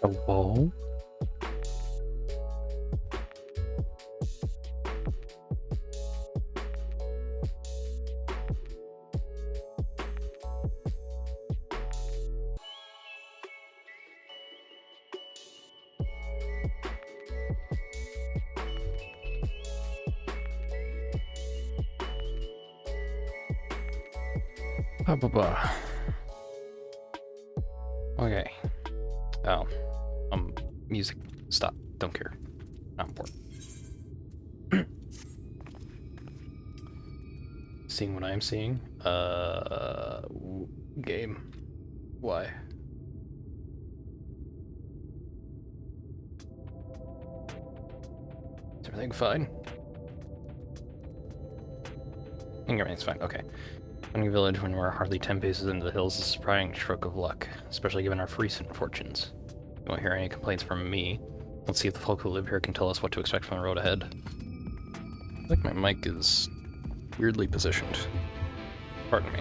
OwO? Blah, blah, blah. Okay. Oh. Music. Stop. Don't care. Not important. Seeing what I'm seeing? Game. Why? Is everything fine? I think everything's fine. Okay. Finding a village when we're hardly 10 paces into the hills is a surprising stroke of luck, especially given our recent fortunes. You won't hear any complaints from me. Let's see if the folk who live here can tell us what to expect from the road ahead. I think my mic is weirdly positioned. Pardon me.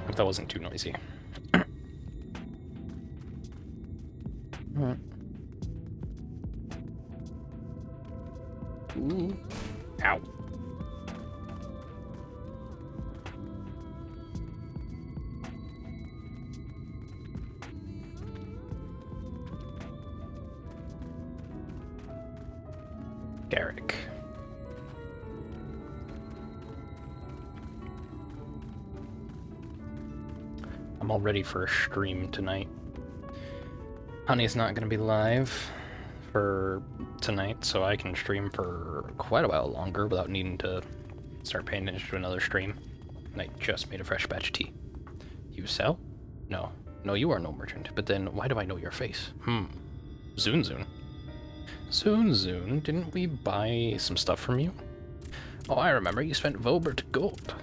Hope that wasn't too noisy. Alright. Ooh. Ow. Garrick. I'm all ready for a stream tonight. Honey's not going to be live for tonight, so I can stream for quite a while longer without needing to start paying attention to another stream. And I just made a fresh batch of tea. You sell? No. No, you are no merchant. But then, why do I know your face? Zun. Zun, didn't we buy some stuff from you? Oh, I remember. You spent Vobert gold.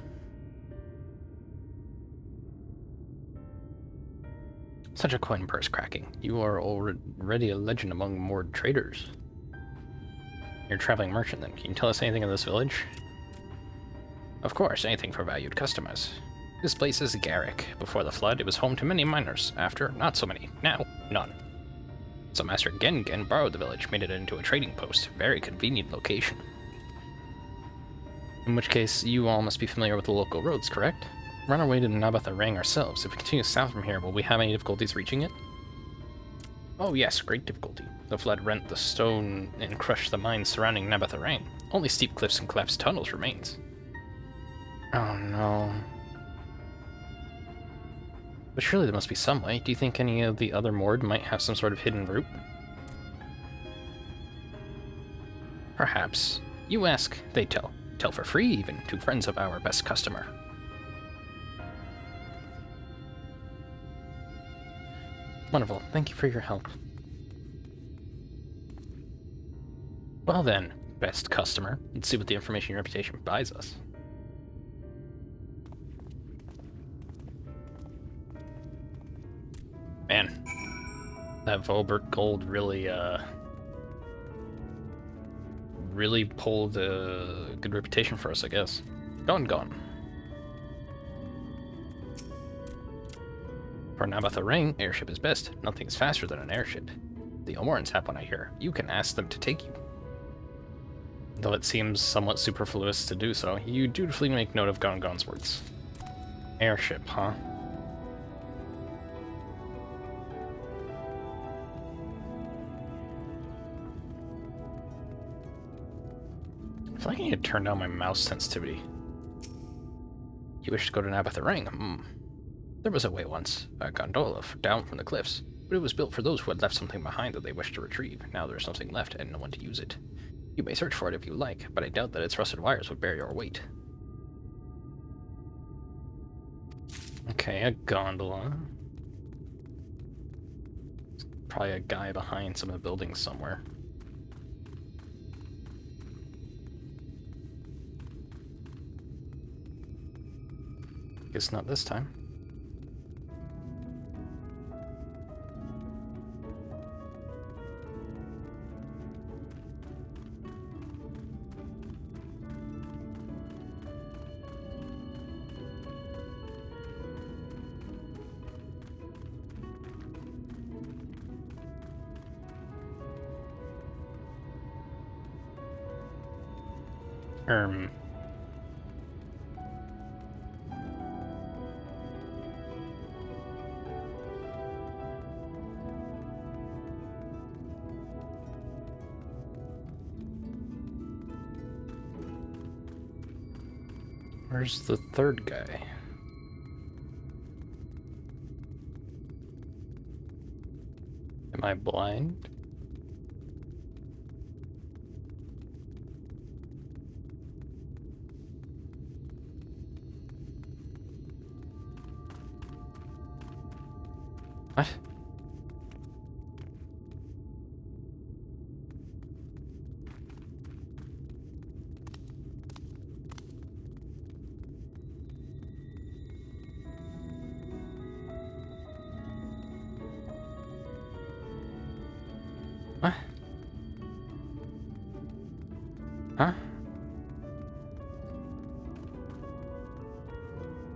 Such a coin purse cracking. You are already a legend among more traders. You're a traveling merchant then. Can you tell us anything of this village? Of course, anything for valued customers. This place is Garrick. Before the flood, it was home to many miners. After, not so many. Now, none. So Master Gengen borrowed the village, made it into a trading post. Very convenient location. In which case, you all must be familiar with the local roads, correct? Run our way to Nabatharang ourselves. If we continue south from here, will we have any difficulties reaching it? Oh yes, great difficulty. The flood rent the stone and crushed the mines surrounding Nabatharang. Only steep cliffs and collapsed tunnels remains. Oh no. But surely there must be some way. Do you think any of the other Mord might have some sort of hidden route? Perhaps. You ask, they tell. Tell for free, even, to friends of our best customer. Wonderful. Thank you for your help. Well then, best customer. Let's see what the information your reputation buys us. Man, that Volbert gold really pulled a good reputation for us, I guess. Gone. For Nabatharang, airship is best. Nothing is faster than an airship. The Omorans have one, I hear. You can ask them to take you. Though it seems somewhat superfluous to do so, you dutifully make note of Gongon's words. Airship, huh? I feel like I need to turn down my mouse sensitivity. You wish to go to Nabatharang? There was a way once, a gondola down from the cliffs, but it was built for those who had left something behind that they wished to retrieve. Now there's nothing left and no one to use it. You may search for it if you like, but I doubt that its rusted wires would bear your weight. Okay, a gondola. Probably a guy behind some of the buildings somewhere. Guess not this time. Um. Where's the third guy? Am I blind? What? What? Huh?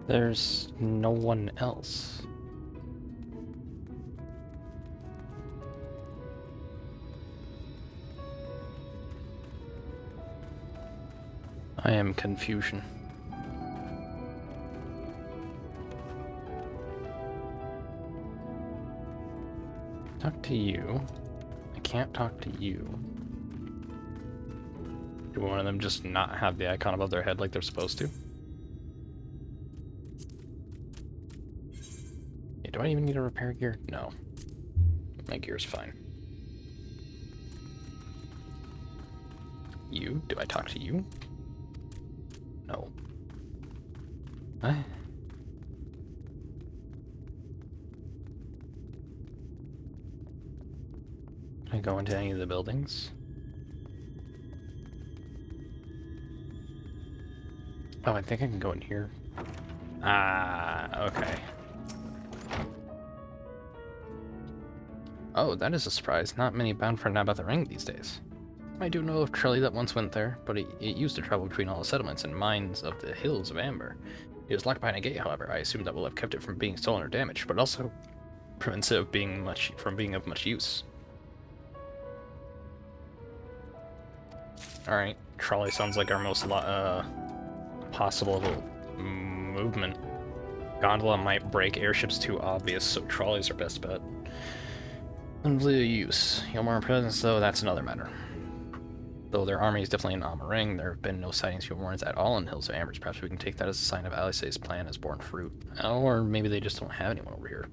There's no one else. I am confusion. Talk to you. I can't talk to you. Do one of them just not have the icon above their head like they're supposed to? Yeah, do I even need a repair gear? No. My gear's fine. You? Do I talk to you? No. What? Can I go into any of the buildings? Oh, I think I can go in here. Ah, okay. Oh, that is a surprise. Not many bound for Naboth Ring these days. I do know of Trelly that once went there, but it used to travel between all the settlements and mines of the hills of Amber. It was locked behind a gate, however. I assume that will have kept it from being stolen or damaged, but also prevents it from being of much use. Alright, Trolley sounds like our most possible movement. Gondola might break, airships too obvious, so trolleys are best bet. Unlikely use. Yelmar presence, though, that's another matter. Though their army is definitely in Amaring, there have been no sightings of Yelmarans at all in Hills of Amber. Perhaps we can take that as a sign of Alice's plan has borne fruit. Or maybe they just don't have anyone over here.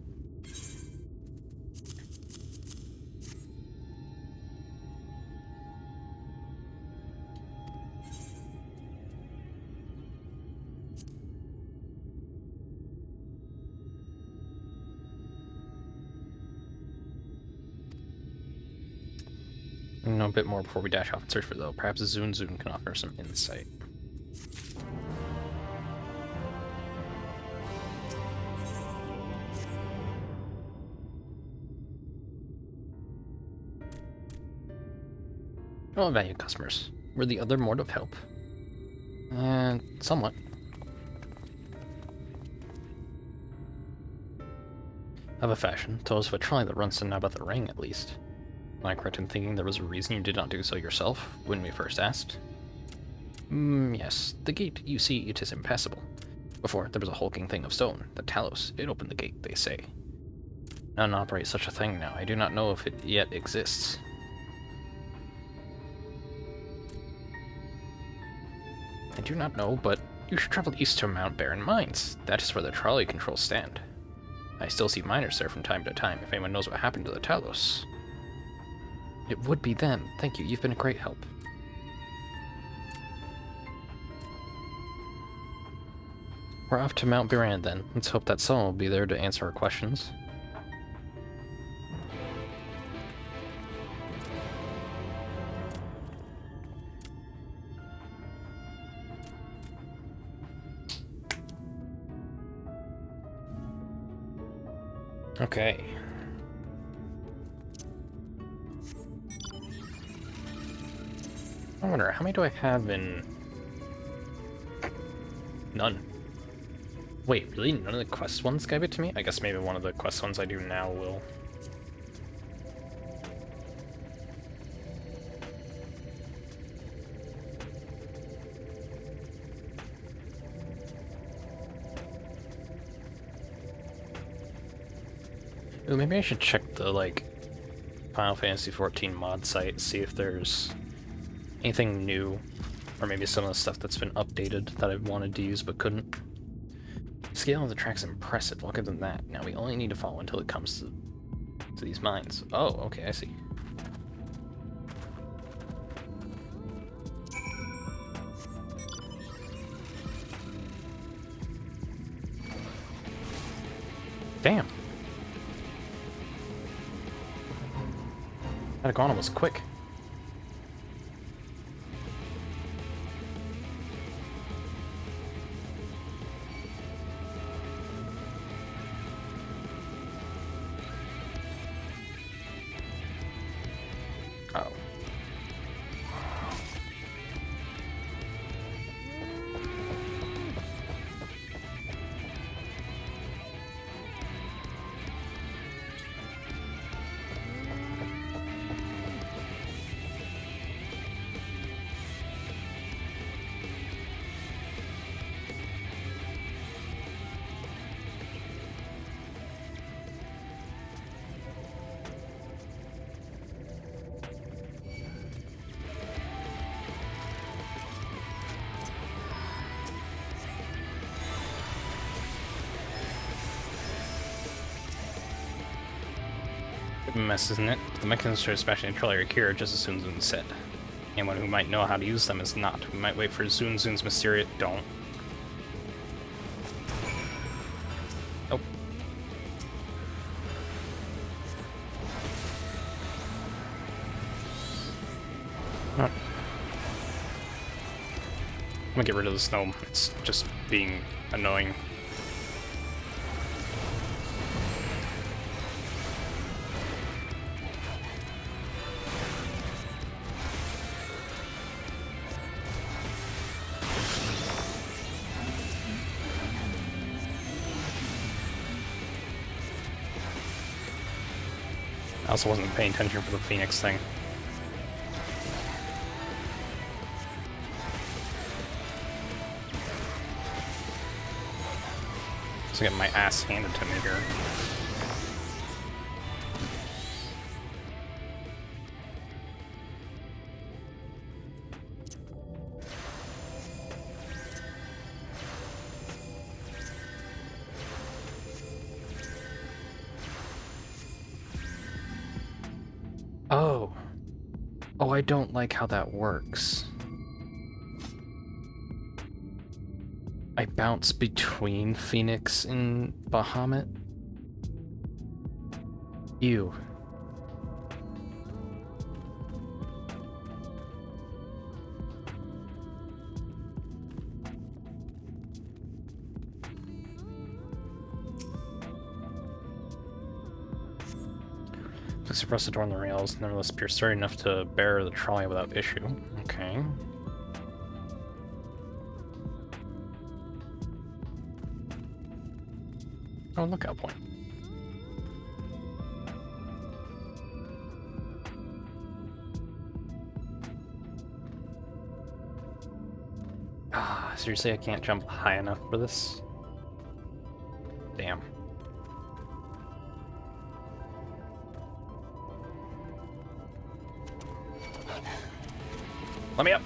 Know a bit more before we dash off and search for though. Perhaps Zun can offer some insight. Well, valued customers. Were the other more of help? And somewhat. Of a fashion. Tell us of a trolley that runs to Naboth Ring, at least. Am I correct in thinking there was a reason you did not do so yourself, when we first asked? Yes. The gate, you see, it is impassable. Before, there was a hulking thing of stone, the Talos. It opened the gate, they say. None operate such a thing now. I do not know if it yet exists. I do not know, but you should travel east to Mount Barren Mines. That is where the trolley controls stand. I still see miners there from time to time, if anyone knows what happened to the Talos. It would be them. Thank you, you've been a great help. We're off to Mount Barren then. Let's hope that someone will be there to answer our questions. Okay. I wonder, how many do I have in... None. Wait, really? None of the quest ones gave it to me? I guess maybe one of the quest ones I do now will. Ooh, maybe I should check the, like, Final Fantasy XIV mod site, see if there's anything new, or maybe some of the stuff that's been updated that I wanted to use but couldn't. Scale of the track's impressive. Look at that. Now we only need to follow until it comes to these mines. Oh, okay, I see. Damn. That iguana was quick. Oh. Mess, isn't it? The mechanisms to especially control your cure just as Zun Zun said. Anyone who might know how to use them is not. We might wait for Zun Zun's mysterious... Don't. Nope. No. I'm gonna get rid of the snow. It's just being annoying. I also wasn't paying attention for the Phoenix thing. Just getting my ass handed to me here. Oh. Oh, I don't like how that works. I bounce between Phoenix and Bahamut? Ew. Suppress the door on the rails, nevertheless appears sturdy enough to bear the trolley without issue. Okay. Oh, lookout point. Ah, seriously, I can't jump high enough for this? Damn. Let me up!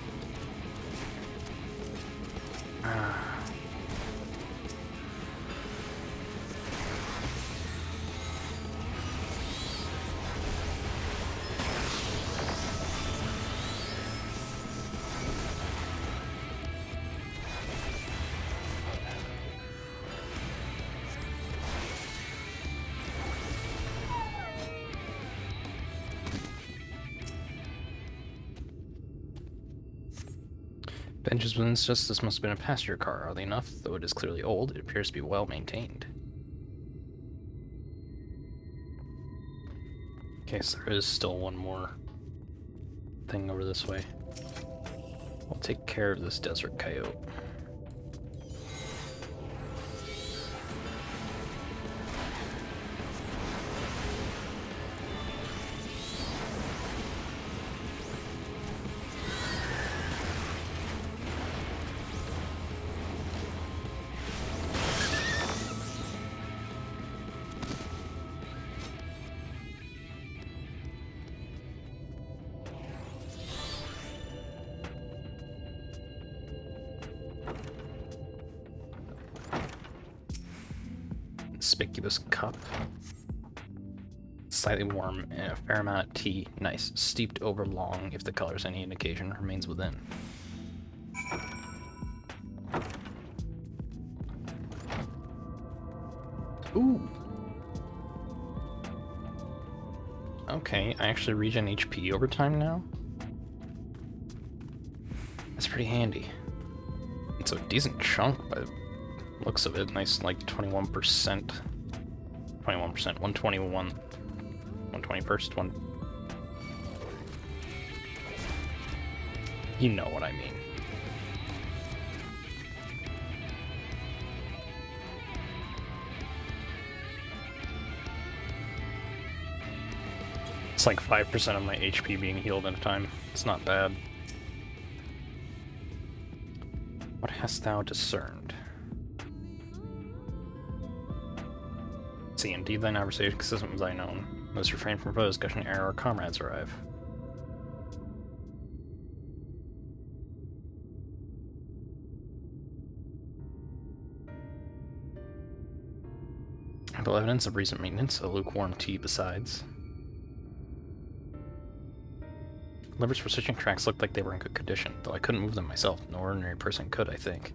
Benjamin's Justice must have been a passenger car, oddly enough. Though it is clearly old, it appears to be well maintained. Okay, so there is still one more thing over this way. We'll take care of this desert coyote. conspicuous cup. Slightly warm and a fair amount of tea. Nice. Steeped over long if the color's any indication remains within. Ooh! Okay, I actually regen HP over time now. That's pretty handy. It's a decent chunk by the looks of it. Nice, like 21%. 21%, 121. 121st, one. You know what I mean. It's like 5% of my HP being healed at a time. It's not bad. What hast thou discerned? See, indeed thine conversation consistent with thine own. Most refrain from further discussion ere our comrades arrive. Ample evidence of recent maintenance, a lukewarm tea besides. Levers for switching tracks looked like they were in good condition, though I couldn't move them myself. No ordinary person could, I think.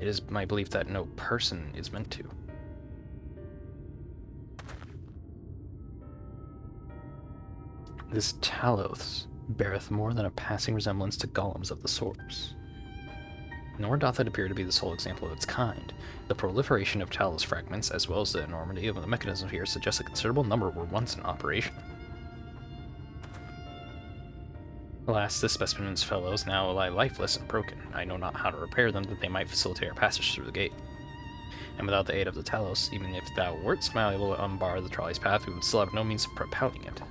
It is my belief that no person is meant to. This Talos beareth more than a passing resemblance to golems of the source. Nor doth it appear to be the sole example of its kind. The proliferation of Talos fragments, as well as the enormity of the mechanism here, suggests a considerable number were once in operation. Alas, this specimen's fellows now lie lifeless and broken. I know not how to repair them that they might facilitate our passage through the gate. And without the aid of the Talos, even if thou wert somehow able to unbar the trolley's path, we would still have no means of propelling it.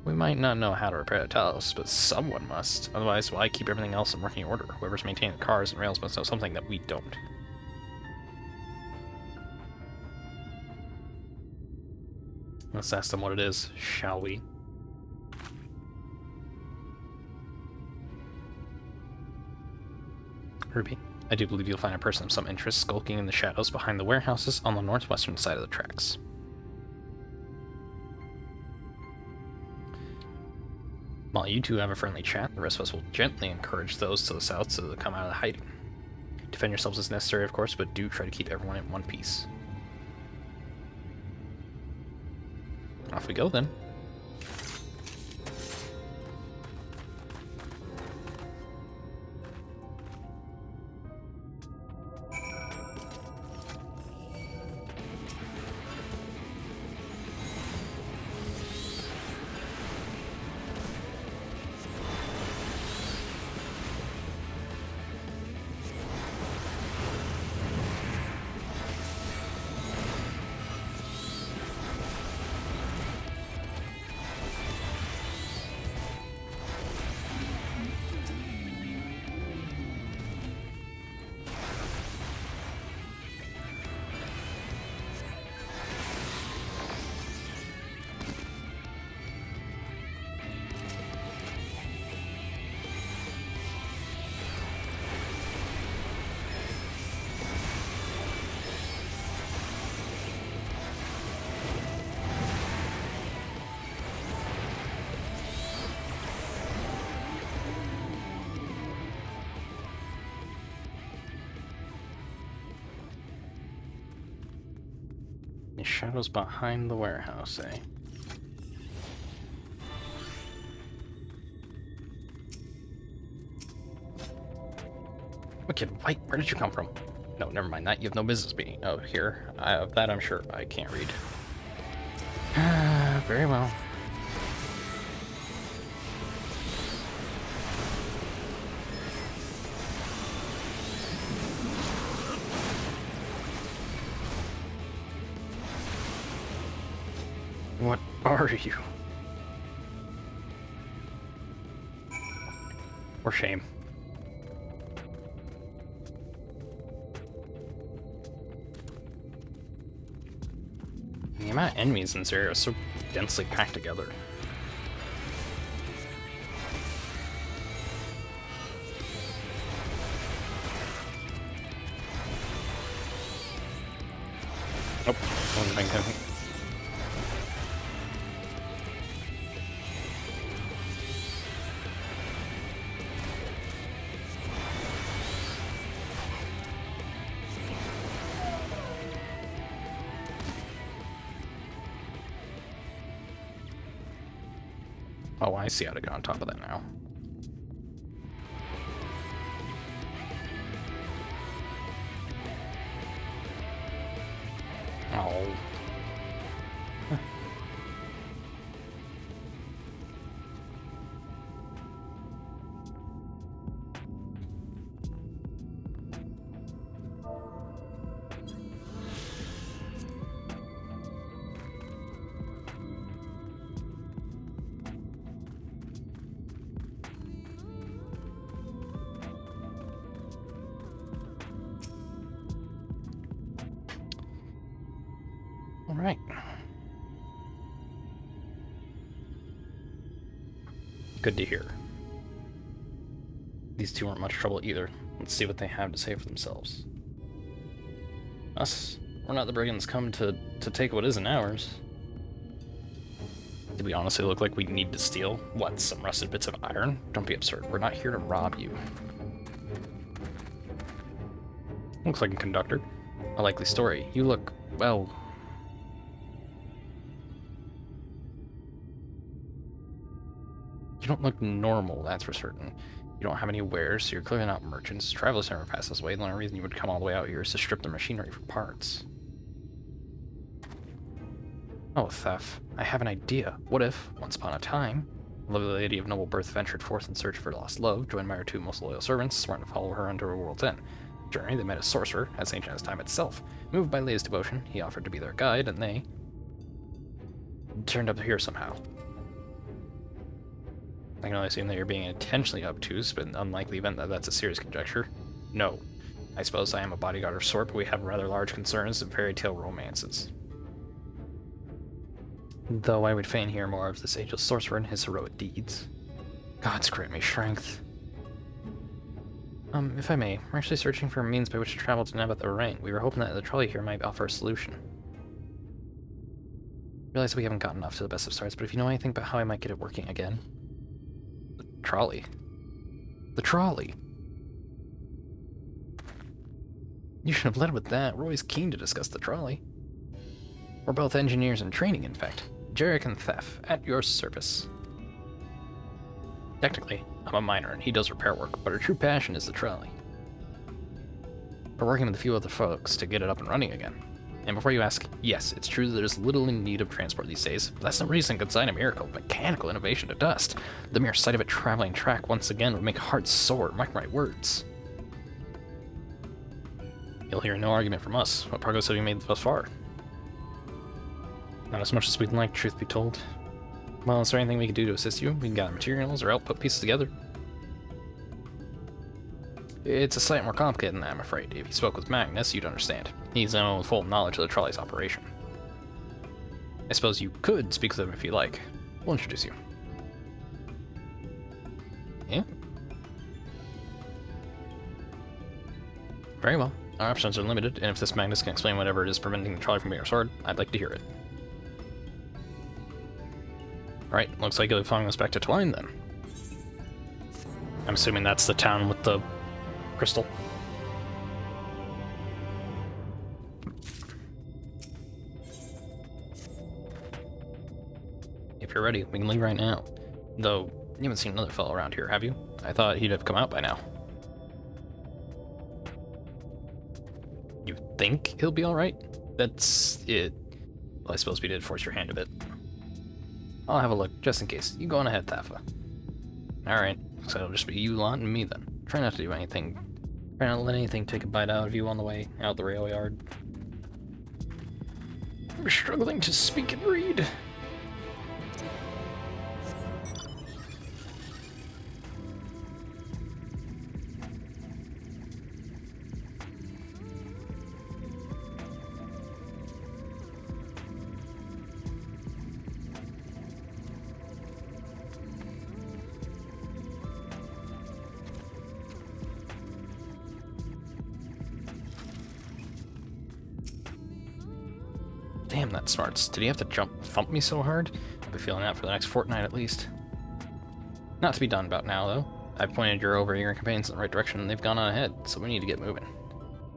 We might not know how to repair the Talos, but someone must. Otherwise, why keep everything else in working order? Whoever's maintaining the cars and rails must know something that we don't. Let's ask them what it is, shall we? Ruby, I do believe you'll find a person of some interest skulking in the shadows behind the warehouses on the northwestern side of the tracks. While you two have a friendly chat, the rest of us will gently encourage those to the south to come out of the hiding. Defend yourselves as necessary, of course, but do try to keep everyone in one piece. Off we go, then. The shadows behind the warehouse, eh? Wicked White, where did you come from? No, never mind that. You have no business being out here. Of that I'm sure. I can't read. Very well. What are you? For shame. The amount of enemies in this area are so densely packed together. Oh, wasn't paying attention. Oh, I see how to get on top of that now. Oh. All right. Good to hear. These two aren't much trouble either. Let's see what they have to say for themselves. Us? We're not the brigands come to take what isn't ours. Do we honestly look like we need to steal? What, some rusted bits of iron? Don't be absurd. We're not here to rob you. Looks like a conductor. A likely story. You look, well... You don't look normal, that's for certain. You don't have any wares, so you're clearly not merchants. Travelers never pass this way. The only reason you would come all the way out here is to strip the machinery for parts. Oh, theft. I have an idea. What if, once upon a time, a lovely lady of noble birth ventured forth in search for lost love, joined by her two most loyal servants, sworn to follow her unto her world's end. Journey, they met a sorcerer, as ancient as time itself. Moved by Leia's devotion, he offered to be their guide, and they turned up here somehow. I can only assume that you're being intentionally obtuse, but in the unlikely event that that's a serious conjecture. No. I suppose I am a bodyguard of sort, but we have rather large concerns of fairy tale romances. Though I would fain hear more of this ageless sorcerer and his heroic deeds. Gods grant me strength. If I may, we're actually searching for a means by which to travel to Naboth Orain. We were hoping that the trolley here might offer a solution. Realize we haven't gotten off to the best of starts, but if you know anything about how I might get it working again... Trolley. The trolley. You should have led with that. We're always keen to discuss the trolley. We're both engineers in training, in fact. Jarek and Thef, at your service. Technically, I'm a miner and he does repair work, but our true passion is the trolley. We're working with a few other folks to get it up and running again. And before you ask, yes, it's true that there's little in need of transport these days, but that's no reason to consign a miracle, mechanical innovation to dust. The mere sight of it traveling track once again would make hearts sore, mark my words. You'll hear no argument from us. What progress have you made thus far? Not as much as we'd like, truth be told. Well, is there anything we can do to assist you? We can gather materials or help put pieces together. It's a slight more complicated than that, I'm afraid. If you spoke with Magnus, you'd understand. He's in full knowledge of the trolley's operation. I suppose you could speak with him if you like. We'll introduce you. Yeah? Very well. Our options are limited, and if this Magnus can explain whatever it is preventing the trolley from being restored, I'd like to hear it. Alright, looks like you'll be following us back to Twine, then. I'm assuming that's the town with the crystal. If you're ready, we can leave right now. Though, you haven't seen another fellow around here, have you? I thought he'd have come out by now. You think he'll be alright? That's it. Well, I suppose we did force your hand a bit. I'll have a look, just in case. You go on ahead, Thafa. Alright, so it'll just be you lot and me then. Try not to do anything. Try not to let anything take a bite out of you on the way out the rail yard. We're struggling to speak and read. Damn, that smarts. Did he have to thump me so hard? I'll be feeling that for the next fortnight at least. Not to be done about now, though. I've pointed your overeager companions in the right direction and they've gone on ahead, so we need to get moving.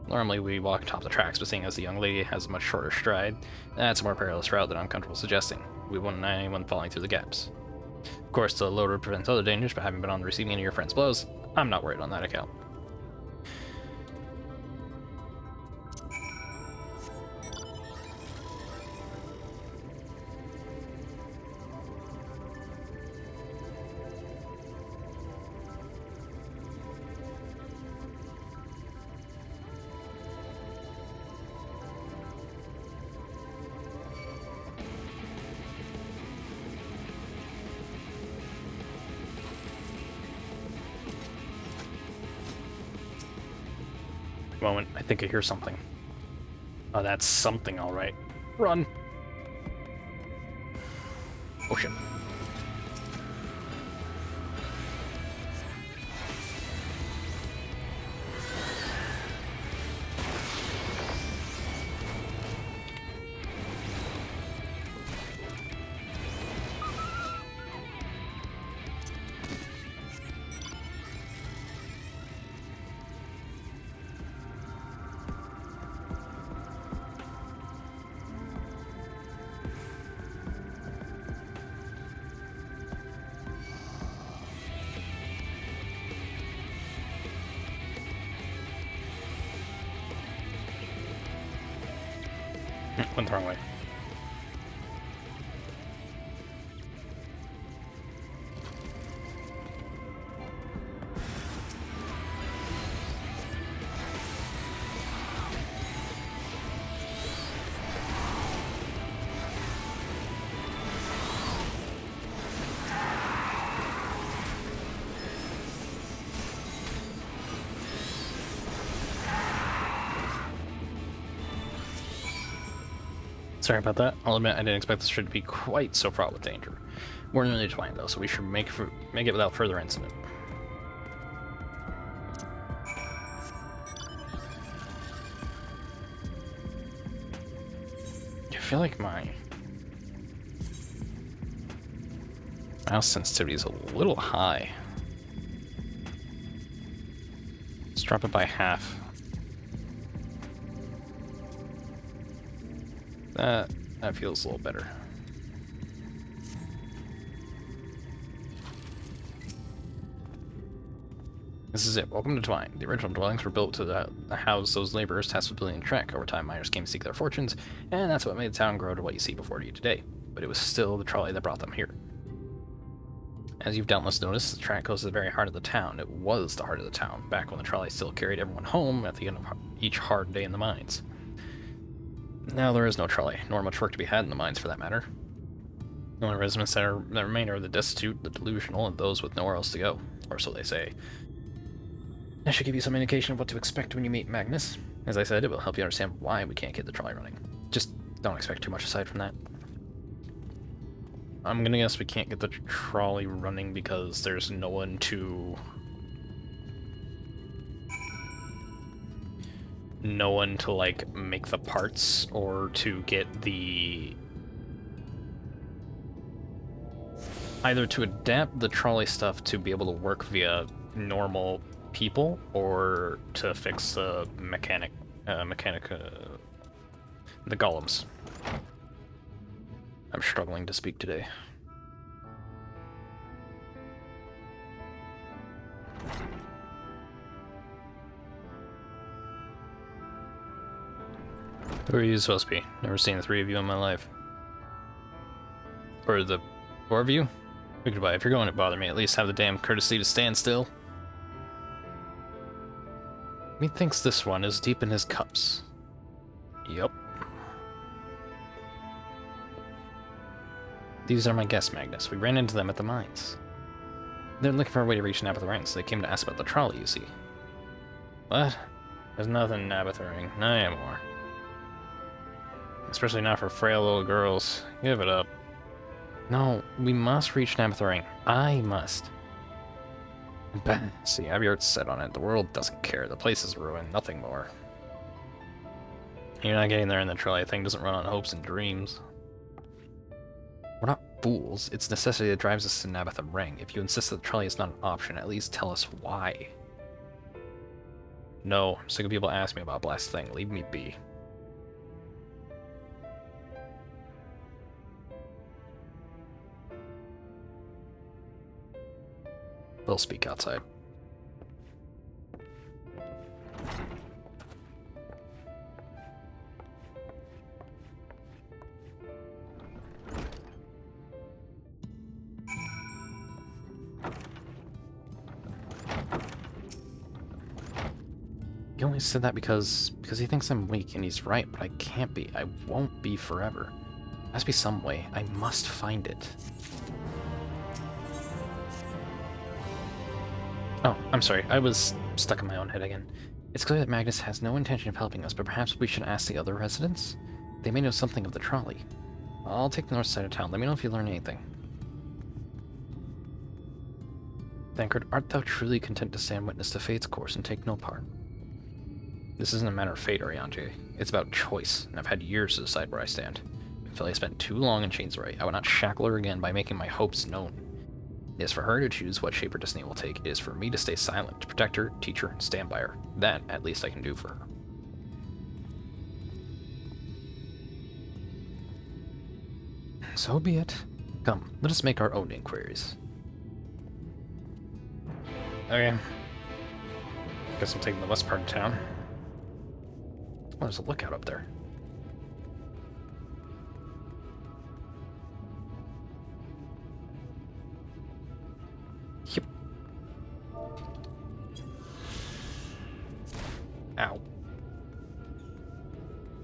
Normally we walk atop the tracks, but seeing as the young lady has a much shorter stride, that's a more perilous route than I'm comfortable suggesting. We wouldn't want anyone falling through the gaps. Of course, the loader prevents other dangers, but having been on the receiving end of your friend's blows, I'm not worried on that account. Moment, I think I hear something. Oh, that's something, all right. Run! Oh shit. Went the wrong way. Sorry about that. I'll admit I didn't expect this trip to be quite so fraught with danger. We're nearly twined though, so we should make it without further incident. I feel like my mouse sensitivity is a little high. Let's drop it by half. That feels a little better. This is it. Welcome to Twine. The original dwellings were built to house those laborers tasked with building a track. Over time, miners came to seek their fortunes, and that's what made the town grow to what you see before you today. But it was still the trolley that brought them here. As you've doubtless noticed, the track goes to the very heart of the town. It was the heart of the town, back when the trolley still carried everyone home at the end of each hard day in the mines. Now there is no trolley, nor much work to be had in the mines for that matter. The only residents that remain are the destitute, the delusional, and those with nowhere else to go, or so they say. That should give you some indication of what to expect when you meet Magnus. As I said, it will help you understand why we can't get the trolley running. Just don't expect too much aside from that. I'm gonna guess we can't get the trolley running because there's no one to like make the parts or to get the either to adapt the trolley stuff to be able to work via normal people or to fix the the golems. I'm struggling to speak today. Who are you supposed to be? Never seen the three of you in my life. Or the four of you? Goodbye. If you're going to bother me, at least have the damn courtesy to stand still. Methinks this one is deep in his cups. Yup. These are my guests, Magnus. We ran into them at the mines. They're looking for a way to reach Nabathering, so they came to ask about the trolley, you see. What? There's nothing Nabathering. Not anymore. Especially not for frail little girls. Give it up. No, we must reach Nabathering. I must. See, I've already set on it. The world doesn't care. The place is ruined. Nothing more. You're not getting there in the trolley. Thing doesn't run on hopes and dreams. We're not fools. It's necessity that drives us to Nabatha Ring. If you insist that the trolley is not an option, at least tell us why. No, I'm sick of people asking me about Blast Thing. Leave me be. They'll speak outside. He only said that because he thinks I'm weak, and he's right, but I can't be. I won't be forever. There has to be some way. I must find it. Oh, I'm sorry. I was stuck in my own head again. It's clear that Magnus has no intention of helping us, but perhaps we should ask the other residents? They may know something of the trolley. I'll take the north side of town. Let me know if you learn anything. Thancred, art thou truly content to stand witness to fate's course and take no part? This isn't a matter of fate, Ariante. It's about choice, and I've had years to decide where I stand. I feel I spent too long in Chainsbury. I would not shackle her again by making my hopes known. It is for her to choose what shape her destiny will take. It is for me to stay silent, to protect her, teach her, and stand by her. That, at least, I can do for her. So be it. Come, let us make our own inquiries. Okay. Guess I'm taking the west part of town. Oh, there's a lookout up there. Yep. Ow.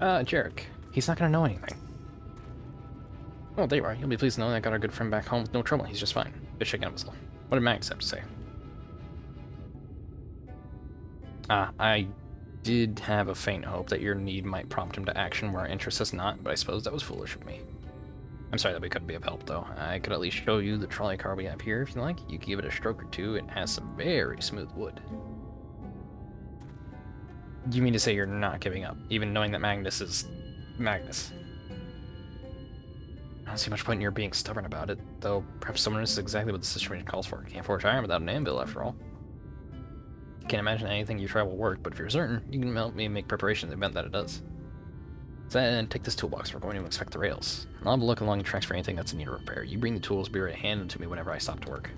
Jarek. He's not gonna know anything. Oh, there you are. You'll be pleased to know that I got our good friend back home with no trouble. He's just fine. Good shaking up his What did Max have to say? I did have a faint hope that your need might prompt him to action where our interest has not, but I suppose that was foolish of me. I'm sorry that we couldn't be of help, though. I could at least show you the trolley car we have here, if you like. You can give it a stroke or two. It has some very smooth wood. You mean to say you're not giving up, even knowing that Magnus is... Magnus? I don't see much point in your being stubborn about it, though perhaps stubbornness is exactly what the situation calls for. Can't forge iron without an anvil, after all. Can't imagine anything you try will work, but if you're certain, you can help me make preparations in the event that it does. So then, take this toolbox. We're going to inspect the rails. I'll have a look along the tracks for anything that's in need of repair. You bring the tools, be ready to hand them to me whenever I stop to work.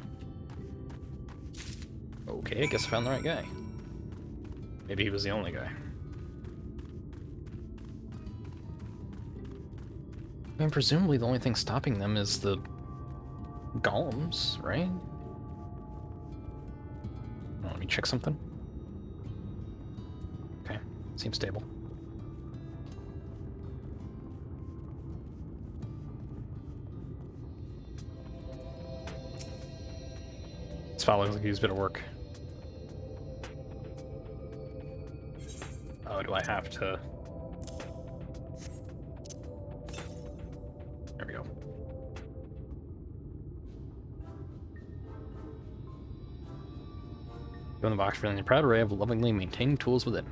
Okay, I guess I found the right guy. Maybe he was the only guy. I mean, presumably the only thing stopping them is the golems, right? Oh, let me check something. Okay, seems stable. This file looks like he's a bit of work. Oh, do I have to... There we go. Go in the box for a proud array of lovingly maintained tools within.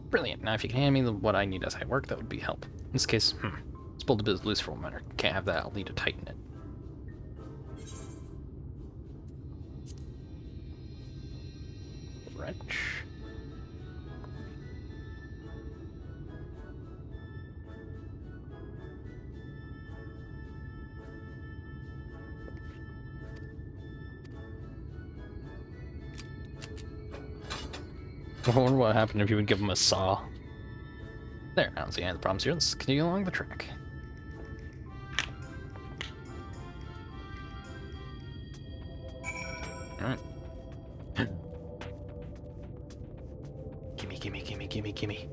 Brilliant. Now if you can hand me what I need as I work, that would be help. In this case, let's pull the bit loose for a minute. Can't have that, I'll need to tighten it. Wrench. I wonder what happened if you would give him a saw. There, I don't see any of the problems here. Let's continue along the track. Alright. Gimme, gimme, gimme, gimme, gimme.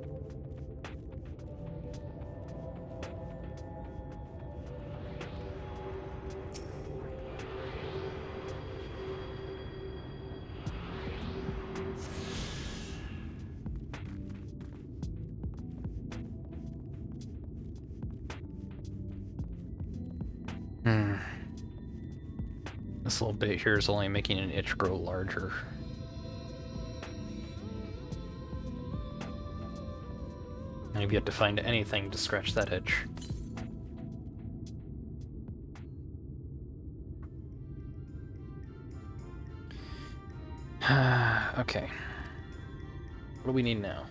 This little bit here is only making an itch grow larger. And I've yet to find anything to scratch that itch. Okay. What do we need now?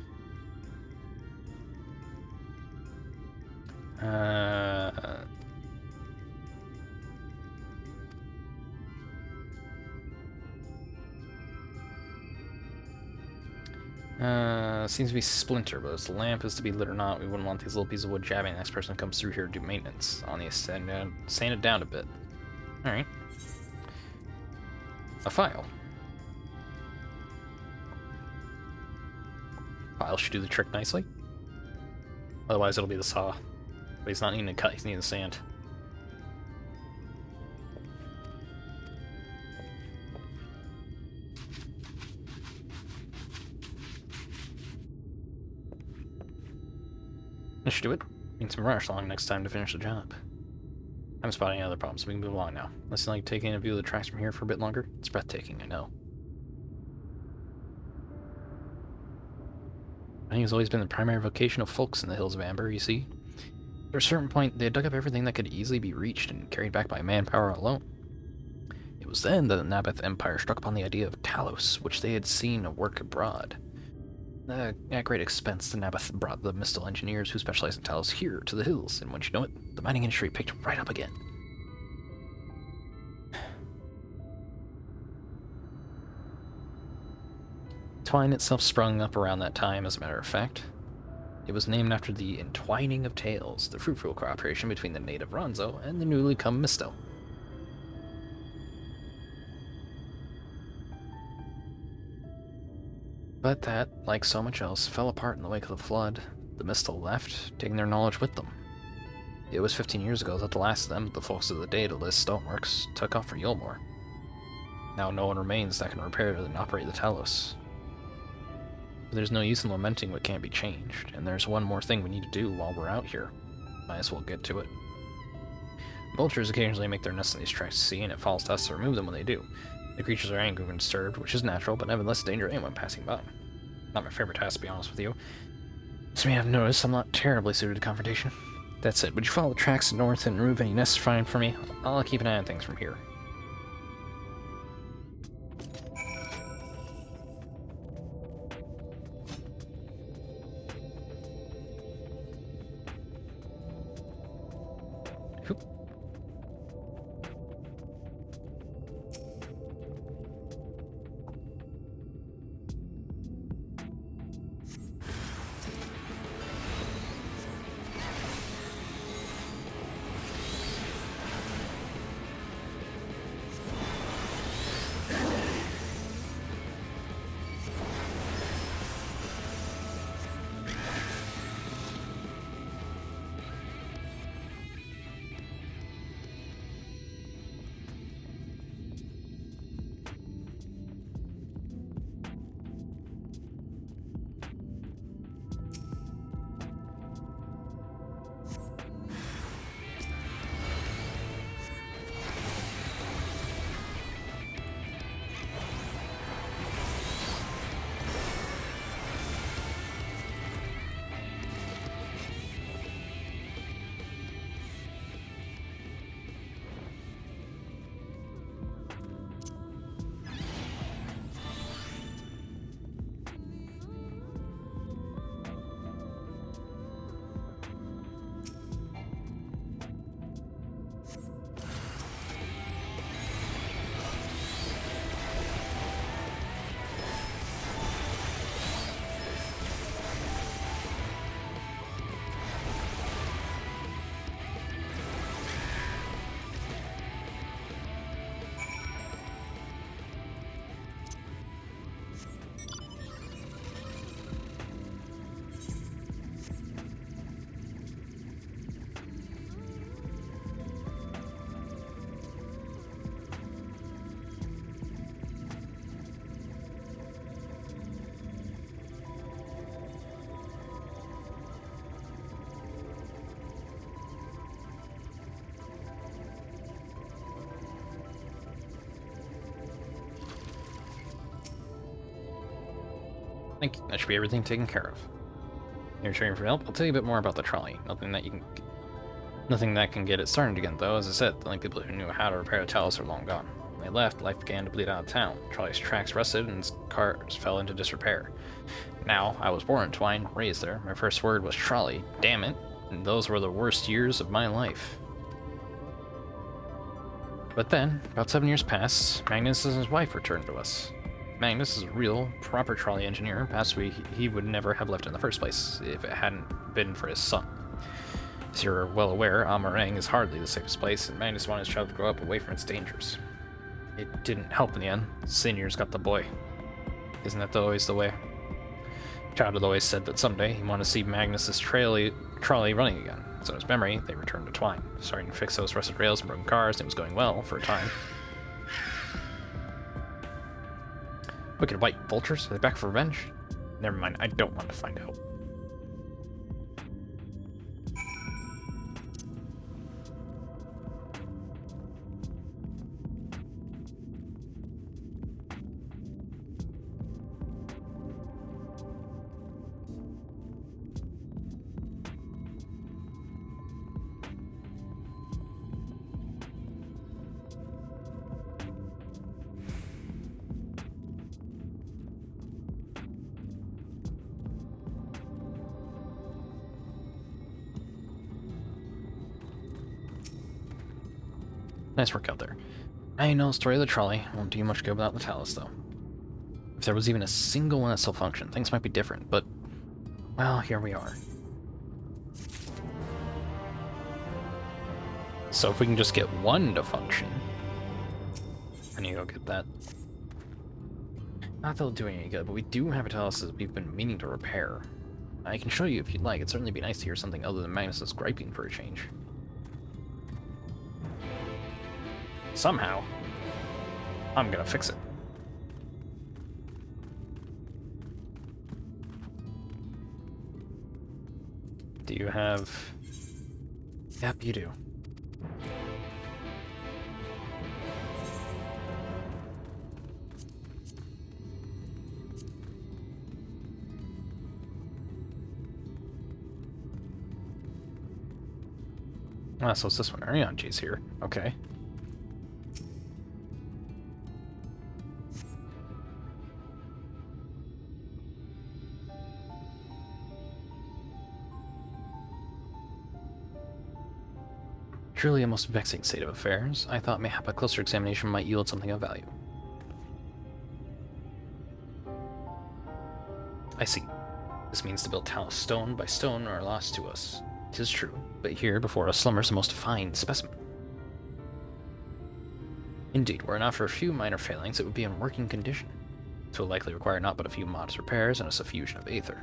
Seems to be splinter, but if the lamp is to be lit or not, we wouldn't want these little pieces of wood jabbing the next person who comes through here to do maintenance on the sand it down a bit. Alright. A file. File should do the trick nicely. Otherwise it'll be the saw. But he's not needing to cut, he's needing the sand. This should do it. Need some rush along next time to finish the job. I'm spotting any other problems, so we can move along now. Let's like taking a view of the tracks from here for a bit longer. It's breathtaking, I know. Mining has always been the primary vocation of folks in the Hills of Amber, you see. At a certain point, they had dug up everything that could easily be reached and carried back by manpower alone. It was then that the Naboth Empire struck upon the idea of Talos, which they had seen work abroad. At great expense, the Naboth brought the Mistal engineers who specialize in Talos here to the hills, and once you know it, the mining industry picked right up again. Twine itself sprung up around that time, as a matter of fact. It was named after the entwining of tales, the fruitful cooperation between the native Ronzo and the newly come Mistal. But that, like so much else, fell apart in the wake of the flood. The Mistal left, taking their knowledge with them. It was 15 years ago that the last of them, the folks of the Daedalus Stoneworks, took off for Yulmore. Now no one remains that can repair and operate the Talos. But there's no use in lamenting what can't be changed, and there's one more thing we need to do while we're out here. Might as well get to it. Vultures occasionally make their nests in these tracks to sea, and it falls to us to remove them when they do. The creatures are angry when disturbed, which is natural, but nevertheless a danger to anyone passing by. Not my favorite task, to be honest with you. As you may have noticed, I'm not terribly suited to confrontation. That's it. Would you follow the tracks north and remove any nests fine for me? I'll keep an eye on things from here. I think that should be everything taken care of. You're training for help? I'll tell you a bit more about the trolley. Nothing that can get it started again, though. As I said, the only people who knew how to repair the Talus are long gone. When they left, life began to bleed out of town. The trolley's tracks rusted and its cars fell into disrepair. Now, I was born in Twine, raised there. My first word was trolley. Damn it. And those were the worst years of my life. But then, about 7 years passed, Magnus and his wife returned to us. Magnus is a real, proper trolley engineer. Perhaps he would never have left in the first place if it hadn't been for his son. As you're well aware, Amarang is hardly the safest place, and Magnus wanted his child to grow up away from its dangers. It didn't help in the end. Seniors got the boy. Isn't that always the way? Child had always said that someday he wanted to see Magnus's trolley running again. So in his memory, they returned to Twine, starting to fix those rusted rails and broken cars, and it was going well for a time. Wicked white vultures? Are they back for revenge? Never mind, I don't want to find out. Nice work out there. I know the story of the trolley. Won't do much good without the Talus, though. If there was even a single one that still functioned, things might be different, but, well, here we are. So if we can just get one to function, I need to go get that. Not that it'll do any good, but we do have a Talus that we've been meaning to repair. I can show you if you'd like. It'd certainly be nice to hear something other than Magnus's griping for a change. Somehow, I'm gonna fix it. Do you have... Yep, you do. Ah, so it's this one. Arianji's here. Okay. Truly a most vexing state of affairs. I thought mayhap a closer examination might yield something of value. I see. This means to build Talus stone by stone are lost to us. 'Tis true, but here before us slumbers a most fine specimen. Indeed, were it not for a few minor failings, it would be in working condition. It will likely require not but a few modest repairs and a suffusion of aether.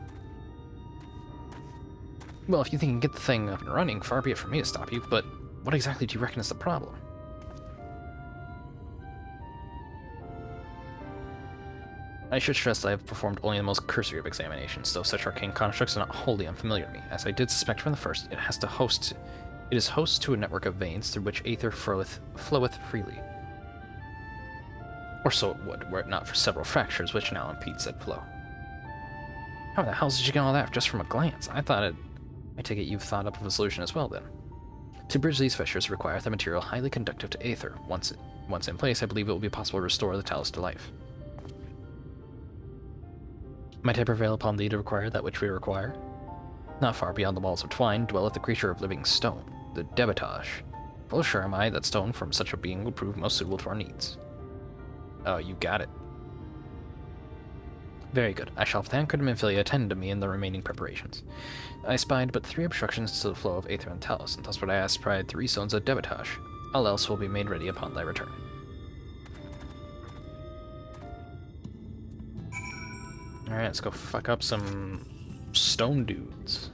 Well, if you think you can get the thing up and running, far be it from me to stop you, but what exactly do you reckon is the problem? I should stress that I have performed only the most cursory of examinations, though such arcane constructs are not wholly unfamiliar to me. As I did suspect from the first, it is host to a network of veins through which aether floweth freely. Or so it would, were it not for several fractures which now impede said flow. How the hell did you get all that just from a glance? I take it you've thought up of a solution as well, then. To bridge these fissures requireth a material highly conductive to aether. Once in place, I believe it will be possible to restore the Talus to life. Might I prevail upon thee to require that which we require? Not far beyond the walls of Twine dwelleth a creature of living stone, the Debitage. Full sure am I that stone from such a being will prove most suitable to our needs. Oh, you got it. Very good. I shall thank Cardamophilia attend to me in the remaining preparations. I spied but 3 obstructions to the flow of aether and Talus, and thus would I ask provide 3 stones of Debitage. All else will be made ready upon thy return. Alright, let's go fuck up some stone dudes.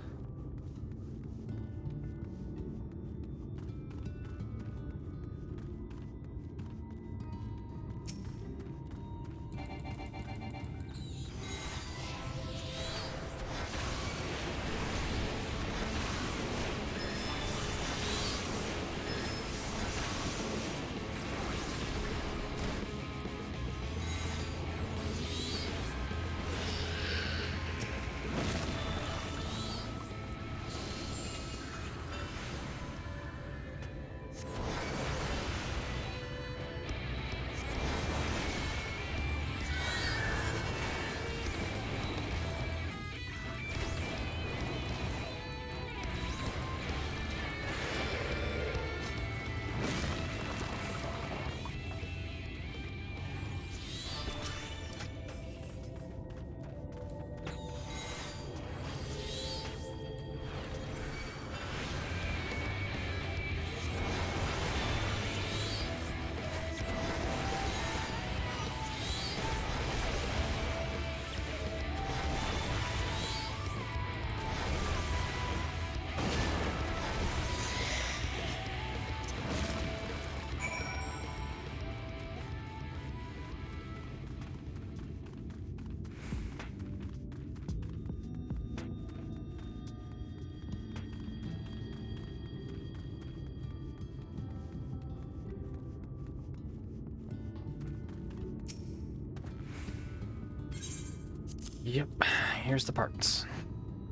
Yep, here's the parts.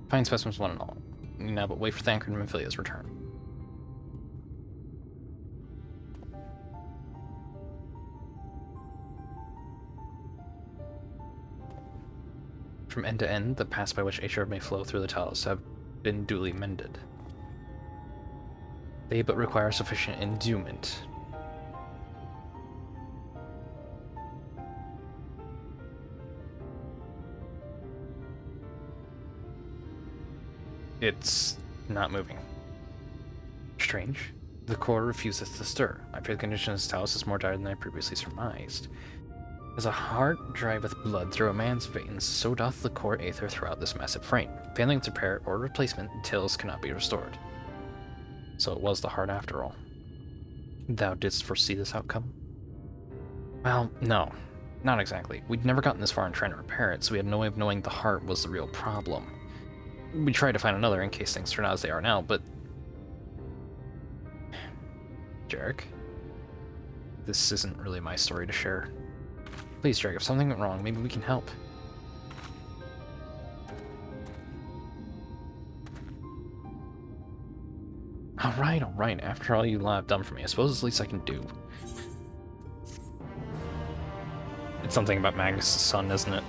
Fine specimens one and all. Now but wait for Thancred and Amphilea's return. From end to end, the paths by which Aether may flow through the talos have been duly mended. They but require sufficient endowment. It's not moving. Strange. The core refuses to stir. I fear the condition of this talos is more dire than I previously surmised. As a heart driveth blood through a man's veins, so doth the core aether throughout this massive frame. Failing its repair or replacement, talos cannot be restored. So it was the heart after all. Thou didst foresee this outcome? Well, no. Not exactly. We'd never gotten this far in trying to repair it, so we had no way of knowing the heart was the real problem. We tried to find another in case things turn out as they are now, but... Jarek? This isn't really my story to share. Please, Jarek, if something went wrong, maybe we can help. Alright, after all you have done for me, I suppose it's the least I can do. It's something about Magnus' son, isn't it?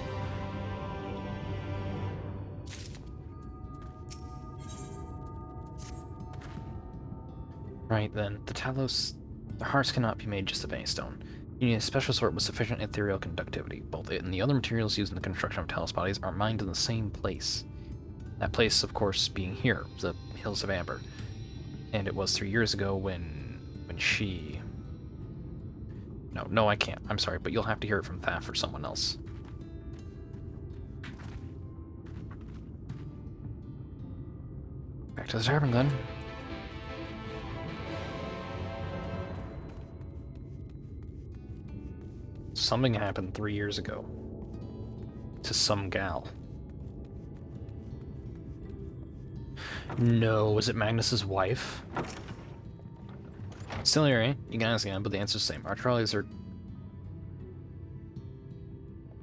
Right then, the hearts cannot be made just of any stone. You need a special sort with sufficient ethereal conductivity. Both it and the other materials used in the construction of talos bodies are mined in the same place. That place, of course, being here, the Hills of Amber. And it was 3 years ago when she... No, I can't. I'm sorry, but you'll have to hear it from Thaf or someone else. Back to the tavern, then. Something happened 3 years ago. To some gal. No, was it Magnus's wife? Still here, eh? You can ask again, but the answer's the same. Our trolleys are...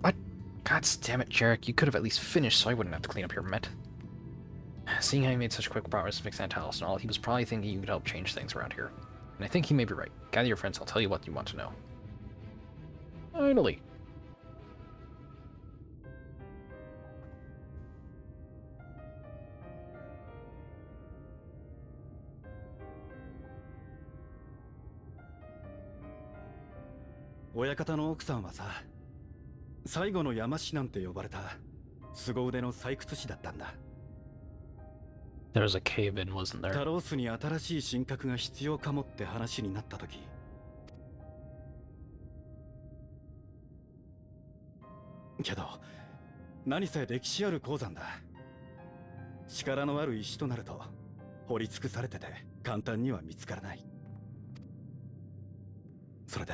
What? God damn it, Jarek. You could have at least finished so I wouldn't have to clean up your met. Seeing how you made such quick progress to fix that house and all, he was probably thinking you could help change things around here. And I think he may be right. Gather your friends, I'll tell you what you want to know. Finally.親方の奥さんはさ、最後の山師なんて呼ばれた凄腕の採掘師だったんだ。There was a cave-in, wasn't there? タロースに新しい神格が必要かもって話になった時、けど何せ歴史ある鉱山だ。力のある石となると掘り尽くされてて簡単には見つからない。それで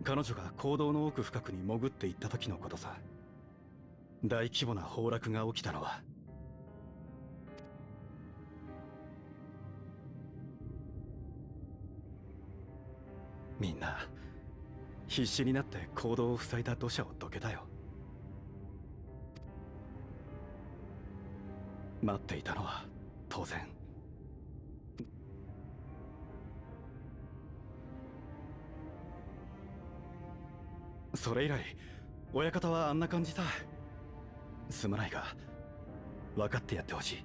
彼女が坑道の奥深くに潜っていった時のことさ。大規模な崩落が起きたのはみんな必死になって坑道を塞いだ土砂をどけたよ。待っていたのは当然。それ以来親方はあんな感じさ。すまないが分かってやってほしい。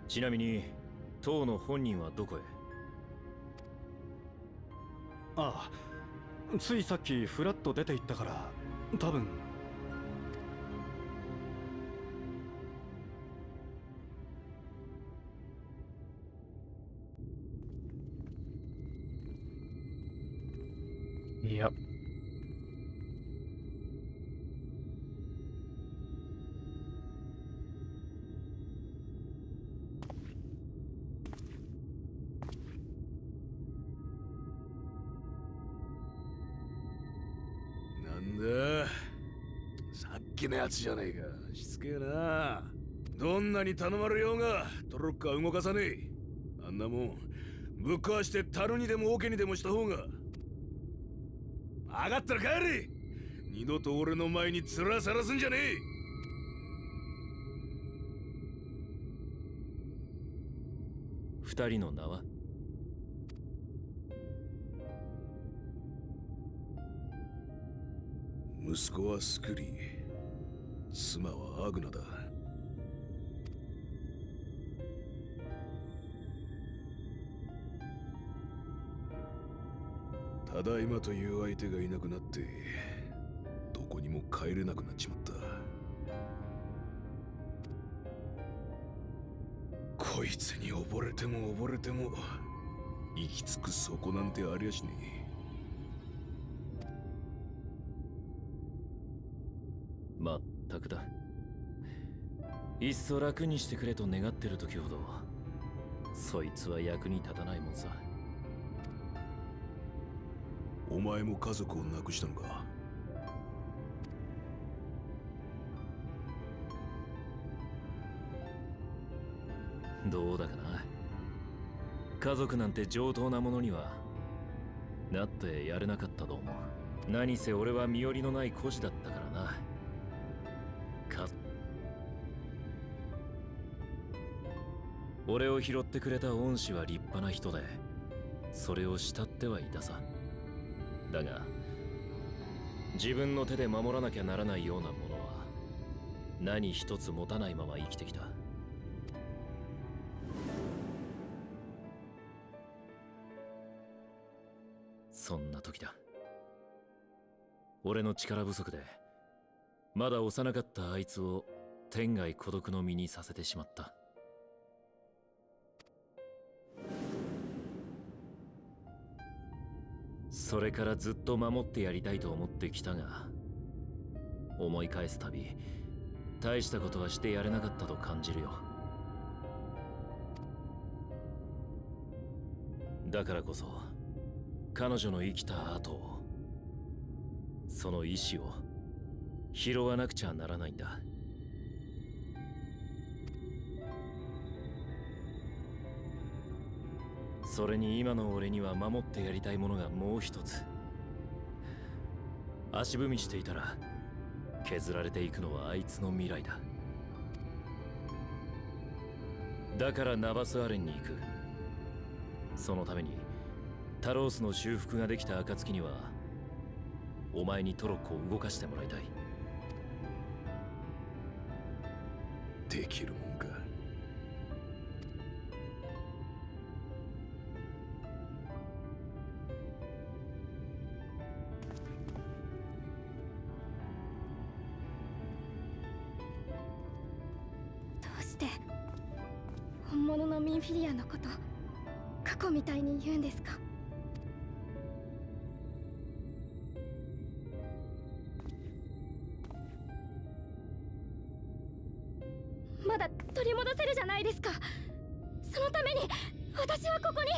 ちなみに当の本人はどこへ？ああ、ついさっきフラッと出て行ったから多分。Yep. 気なやつじゃねえか。しつけえな。どんなに頼まれようがトロッカー動かさねえ。あんなもんぶっ壊して樽にでも桶にでもした方が。上がったら帰れ。二度と俺の前に面さらすんじゃねえ。二人の名は？息子はスクリー、妻はアグナだ。ただいまという相手がいなくなってどこにも帰れなくなっちまった。こいつに溺れても溺れても行き着く底なんてありゃしねえ。まったくだ。いっそ楽にしてくれと願ってる時ほどそいつは役に立たないもんさ。お前も家族を亡くしたのか？どうだかな。家族なんて上等なものにはなってやれなかったと思う。何せ俺は身寄りのない孤児だったからな。俺を拾ってくれた恩師は立派な人で、それを慕ってはいたさ。だが自分の手で守らなきゃならないようなものは何一つ持たないまま生きてきた。そんな時だ。俺の力不足でまだ幼かったあいつを天涯孤独の身にさせてしまった。それからずっと守ってやりたいと思ってきたが、思い返すたび大したことはしてやれなかったと感じるよ。だからこそ彼女の生きた後を、その意志を拾わなくちゃならないんだ。それに今の俺には守ってやりたいものがもう一つ。足踏みしていたら削られていくのはあいつの未来だ。だからナバスアレンに行く。そのためにタロースの修復ができた暁にはお前にトロッコを動かしてもらいたい。できるもんか。どうして本物のミンフィリアのこと過去みたいに言うんですか？まだ取り戻せるじゃないですか。そのために私はここに。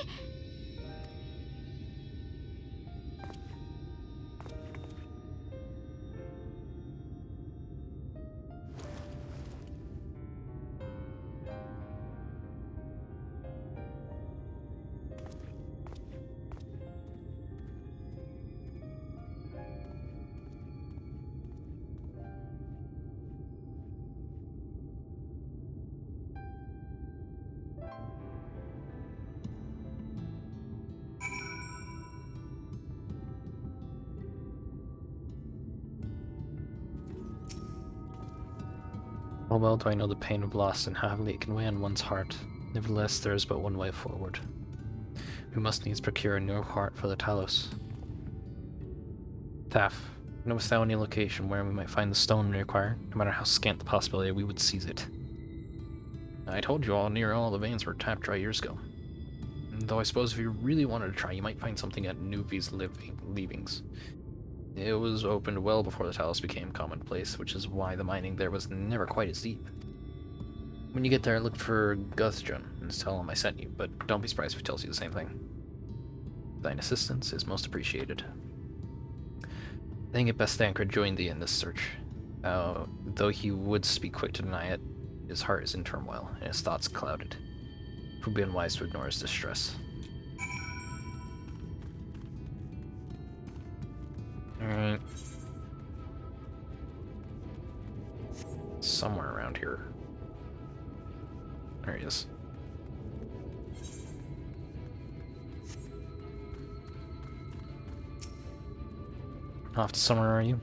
How well do I know the pain of loss and how heavily it can weigh on one's heart? Nevertheless, there is but one way forward. We must needs procure a new heart for the Talos. Taff, knowest thou any location where we might find the stone we require? No matter how scant the possibility, we would seize it. I told you near all the veins were tapped dry years ago. Though I suppose if you really wanted to try, you might find something at Nuvi's leavings. It was opened well before the Talos became commonplace, which is why the mining there was never quite as deep. When you get there, look for Guthjun and tell him I sent you, but don't be surprised if he tells you the same thing. Thine assistance is most appreciated. I think it best Thancred join thee in this search. Though he would be quick to deny it, his heart is in turmoil, and his thoughts clouded. It would be unwise to ignore his distress. Alright. Somewhere around here. There he is. Off to somewhere, are you?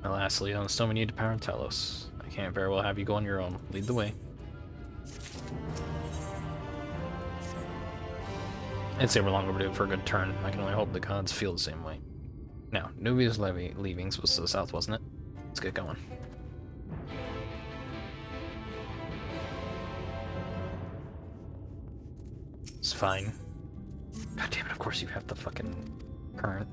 And lastly, on the stone we need to power Telos. I can't very well have you go on your own. Lead the way. I'd say we're long overdue for a good turn. I can only hope the gods feel the same way. Now, Nubia's leavings was to the south, wasn't it? Let's get going. It's fine. God damn it, of course you have the fucking current.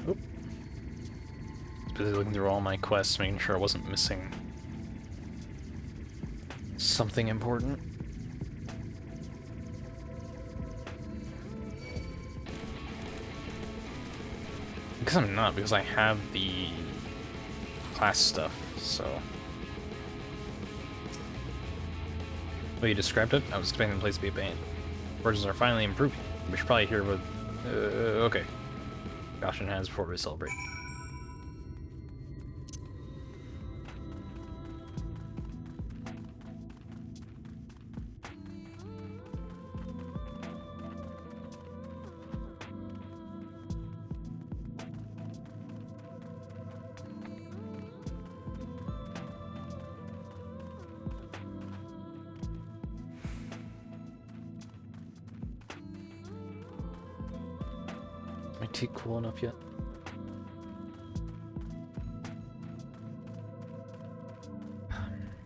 Oop. Just busy looking through all my quests, making sure I wasn't missing something important. Because I'm not, because I have the class stuff, so... The way you described it, I was expecting the place to be a pain. Forges are finally improving. We should probably hear what... okay. Caution hands before we celebrate. My tea cool enough yet?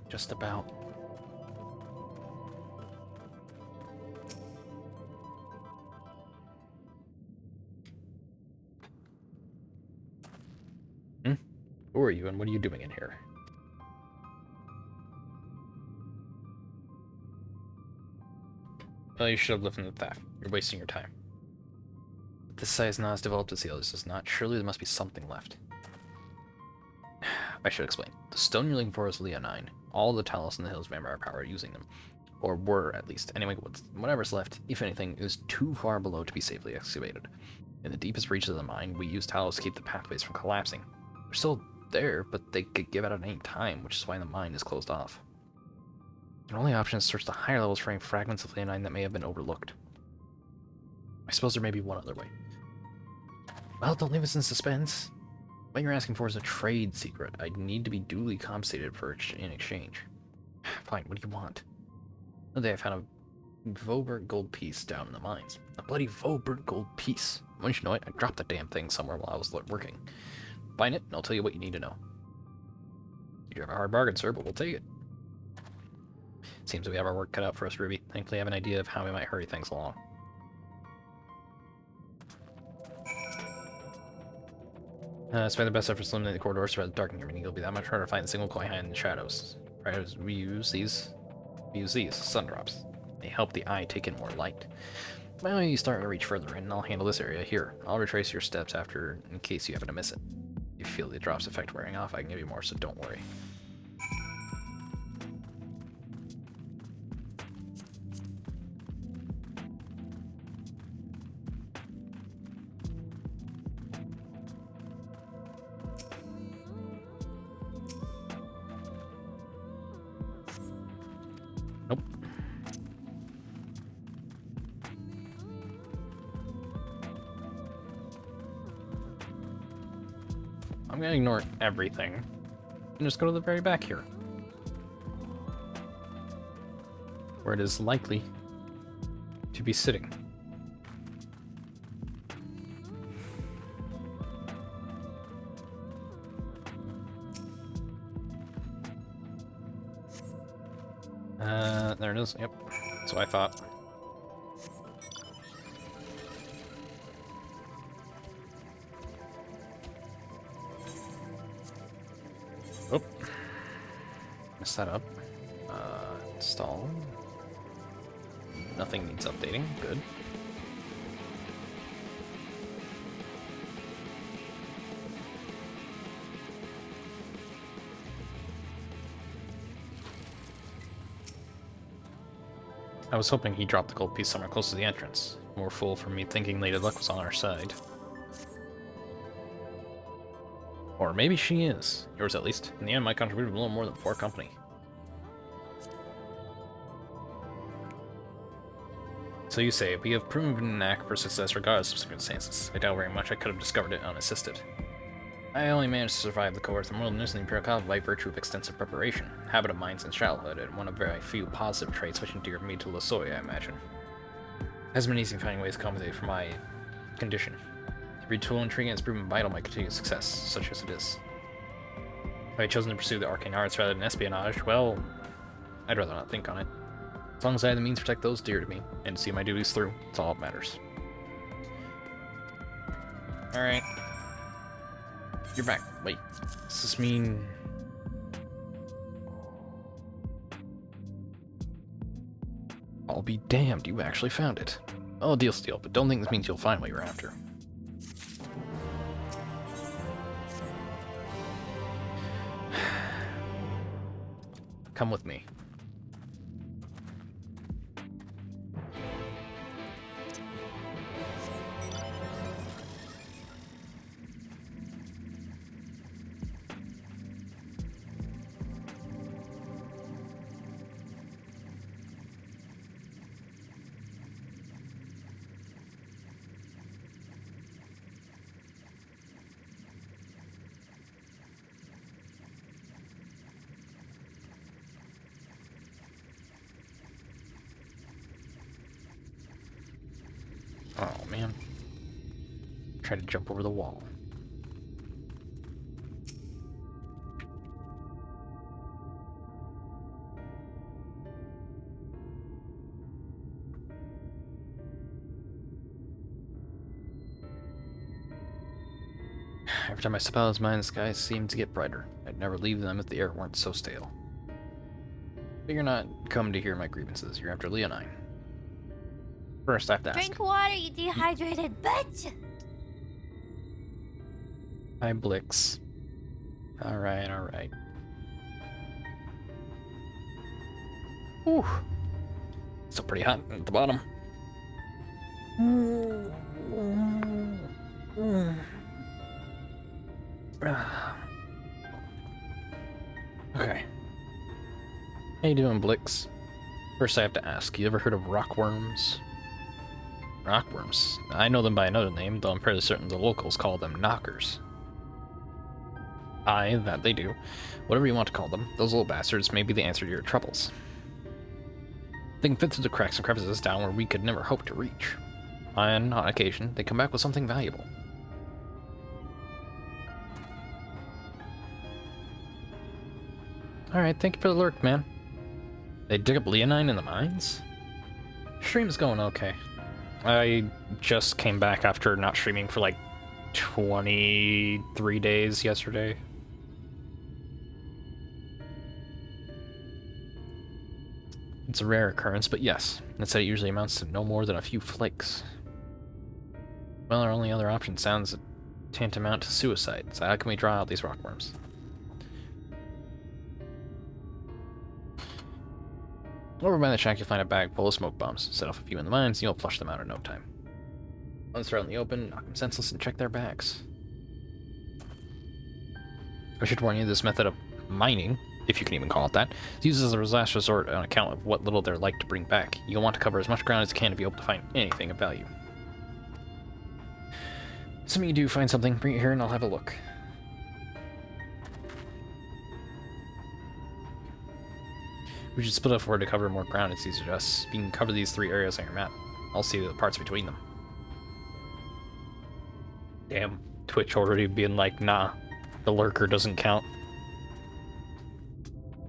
Just about. Who are you and what are you doing in here? Well, you should have lived in the theft. You're wasting your time. This site is not as developed as the others is not. Surely there must be something left. I should explain. The stone you're looking for is Leonine. All the Talos in the Hills Vampire power are using them. Or were, at least. Anyway, whatever's left, if anything, is too far below to be safely excavated. In the deepest reaches of the mine, we use Talos to keep the pathways from collapsing. They're still there, but they could give out at any time, which is why the mine is closed off. The only option is to search the higher levels for any fragments of Leonine that may have been overlooked. I suppose there may be one other way. Well, don't leave us in suspense. What you're asking for is a trade secret. I'd need to be duly compensated for it in exchange. Fine, what do you want? One day I found a Vobert gold piece down in the mines. A bloody Vobert gold piece. Wouldn't you know it, I dropped the damn thing somewhere while I was working. Find it, and I'll tell you what you need to know. You have a hard bargain, sir, but we'll take it. Seems we have our work cut out for us, Ruby. Thankfully, I have an idea of how we might hurry things along. Spend the best efforts to eliminate the corridors throughout the darkening. I mean, it'll be that much harder to find the single coin hiding in the shadows. Right, we use these sun drops. They help the eye take in more light. Well, you start to reach further in, and I'll handle this area here. I'll retrace your steps after, in case you happen to miss it. If you feel the drops effect wearing off, I can give you more, so don't worry. Nope. I'm gonna ignore everything and just go to the very back here. where it is likely to be sitting. There it is. Yep, that's what I thought. Oh, messed that up. Install. Nothing needs updating. Good. I was hoping he dropped the gold piece somewhere close to the entrance. More fool for me thinking Lady Luck was on our side. Or maybe she is. Yours at least. In the end, my contributed a little more than poor company. So you say, we have proven a knack for success regardless of circumstances. I doubt very much I could have discovered it unassisted. I only managed to survive the coercive wilderness and the Imperial College by virtue of extensive preparation, habit of mine since childhood, and one of very few positive traits which endeared me to Lasoy, I imagine. It hasn't been easy finding ways to compensate for my condition. Every tool and training has proven vital to my continued success, such as it is. If I had chosen to pursue the arcane arts rather than espionage, well, I'd rather not think on it. As long as I have the means to protect those dear to me, and see my duties through, it's all that matters. Alright. You're back. Wait, does this mean... I'll be damned, you actually found it. Oh, deal's deal, but don't think this means you'll find what you're after. Come with me. Oh, man. Try to jump over the wall. Every time I step out of his mind, the skies seem to get brighter. I'd never leave them if the air weren't so stale. But you're not come to hear my grievances. You're after Leonine. First, I have to ask. Drink water, you dehydrated bitch! Hi, Blix. Alright, alright. Whew. Still pretty hot at the bottom. Okay. How you doing, Blix? First, I have to ask, you ever heard of rockworms? Rockworms? I know them by another name, though I'm fairly certain the locals call them knockers. Aye, that they do. Whatever you want to call them, those little bastards may be the answer to your troubles. They can fit through the cracks and crevices down where we could never hope to reach. And, on occasion, they come back with something valuable. Alright, thank you for the lurk, man. They dig up Leonine in the mines? Stream's going okay. I just came back after not streaming for like 23 days yesterday. It's a rare occurrence, but yes, that said, it usually amounts to no more than a few flakes. Well, our only other option sounds tantamount to suicide, so how can we draw out these rockworms? Over by the shack, you'll find a bag full of smoke bombs. Set off a few in the mines, and you'll flush them out in no time. Once they're out in the open, knock them senseless and check their bags. I should warn you, this method of mining, if you can even call it that, is used as a last resort on account of what little they're like to bring back. You'll want to cover as much ground as you can to be able to find anything of value. Assuming you do find something, bring it here and I'll have a look. We should split up forward to cover more ground. It's easier to us. If you can cover these 3 areas on your map, I'll see the parts between them. Damn, Twitch already being like, nah, the lurker doesn't count.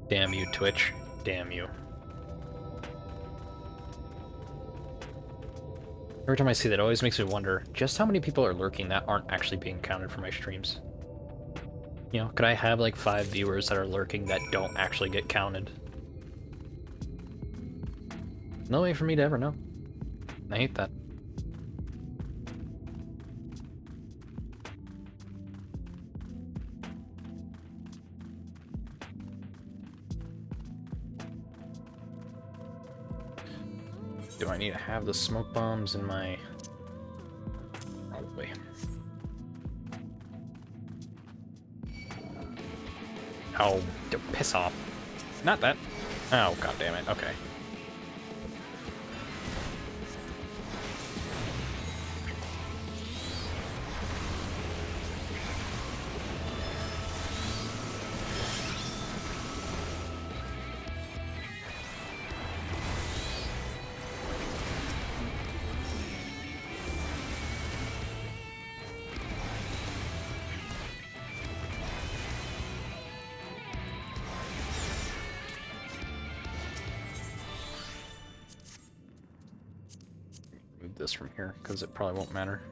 Damn you, Twitch. Damn you. Every time I see that, it always makes me wonder just how many people are lurking that aren't actually being counted for my streams. You know, could I have like 5 viewers that are lurking that don't actually get counted? No way for me to ever know. I hate that. Do I need to have the smoke bombs in my... Probably. Oh, piss off. Not that. Oh, god damn it. Okay. This from here because it probably won't matter.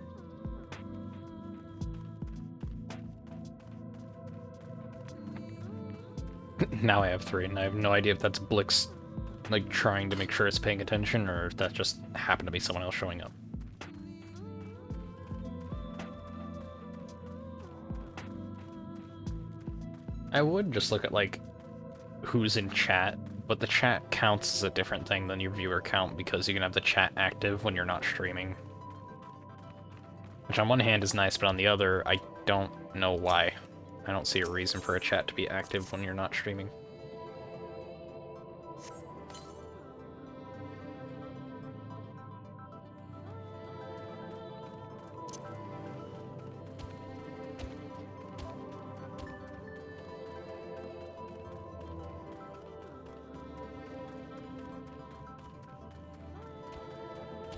Now I have 3 and I have no idea if that's Blix like trying to make sure it's paying attention or if that just happened to be someone else showing up. I would just look at like who's in chat, but the chat counts as a different thing than your viewer count because you can have the chat active when you're not streaming. Which on one hand is nice, but on the other, I don't know why. I don't see a reason for a chat to be active when you're not streaming.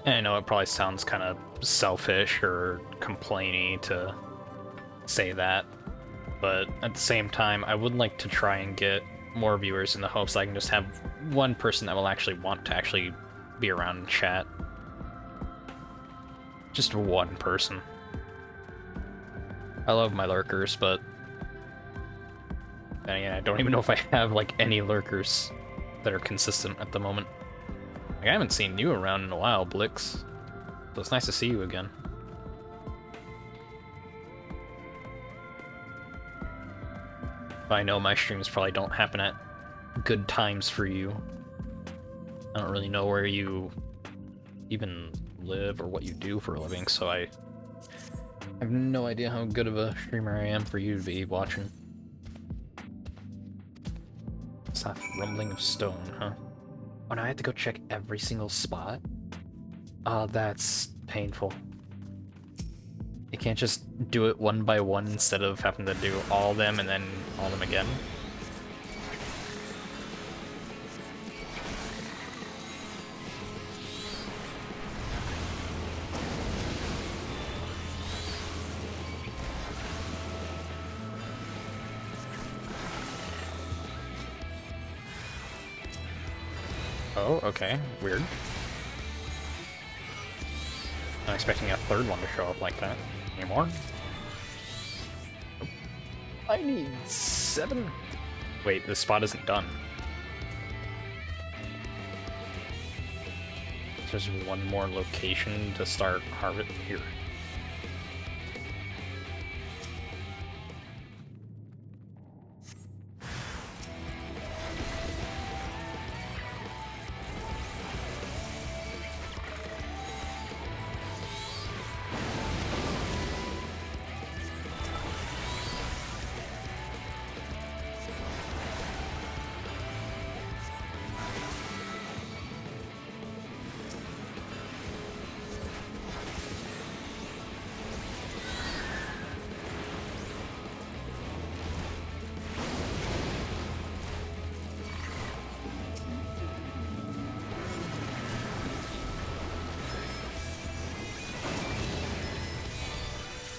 And I know it probably sounds kind of selfish or complainy to say that, but at the same time, I would like to try and get more viewers in the hopes I can just have one person that will actually want to actually be around and chat. Just one person. I love my lurkers, but then again, I don't even know if I have like any lurkers that are consistent at the moment. Like, I haven't seen you around in a while, Blix. So it's nice to see you again. But I know my streams probably don't happen at good times for you. I don't really know where you even live or what you do for a living, so I have no idea how good of a streamer I am for you to be watching. Soft rumbling of stone, huh? Oh, now I have to go check every single spot? Oh, that's painful. You can't just do it one by one instead of having to do all of them and then all of them again? Oh, okay. Weird. Not expecting a third one to show up like that anymore. I need 7. Wait, this spot isn't done. There's one more location to start harvest here.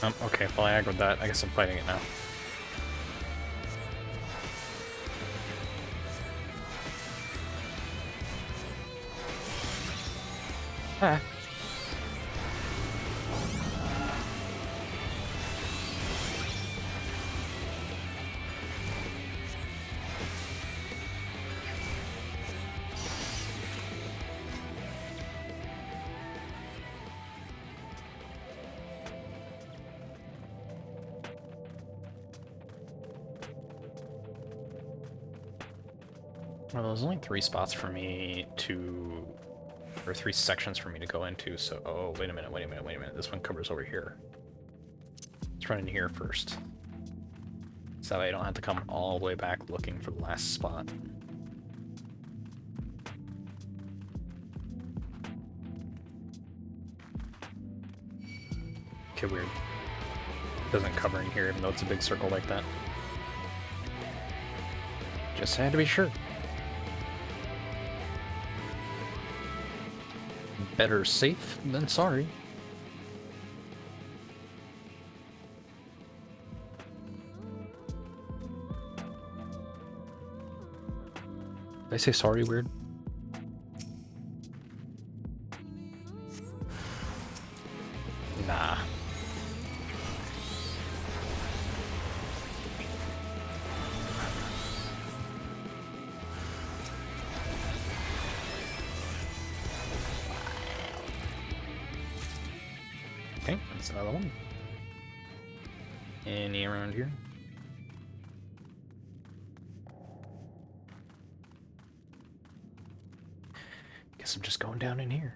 Okay, well I aggroed that. I guess I'm fighting it now. Ah. Well, there's only 3 spots for me to, or 3 sections for me to go into, so, oh, wait a minute, this one covers over here. Let's run in here first. So that way I don't have to come all the way back looking for the last spot. Okay, weird. Doesn't cover in here even though it's a big circle like that. Just had to be sure. Better safe than sorry. Did I say sorry weird? Nah. Okay, that's another one. Any around here? Guess I'm just going down in here.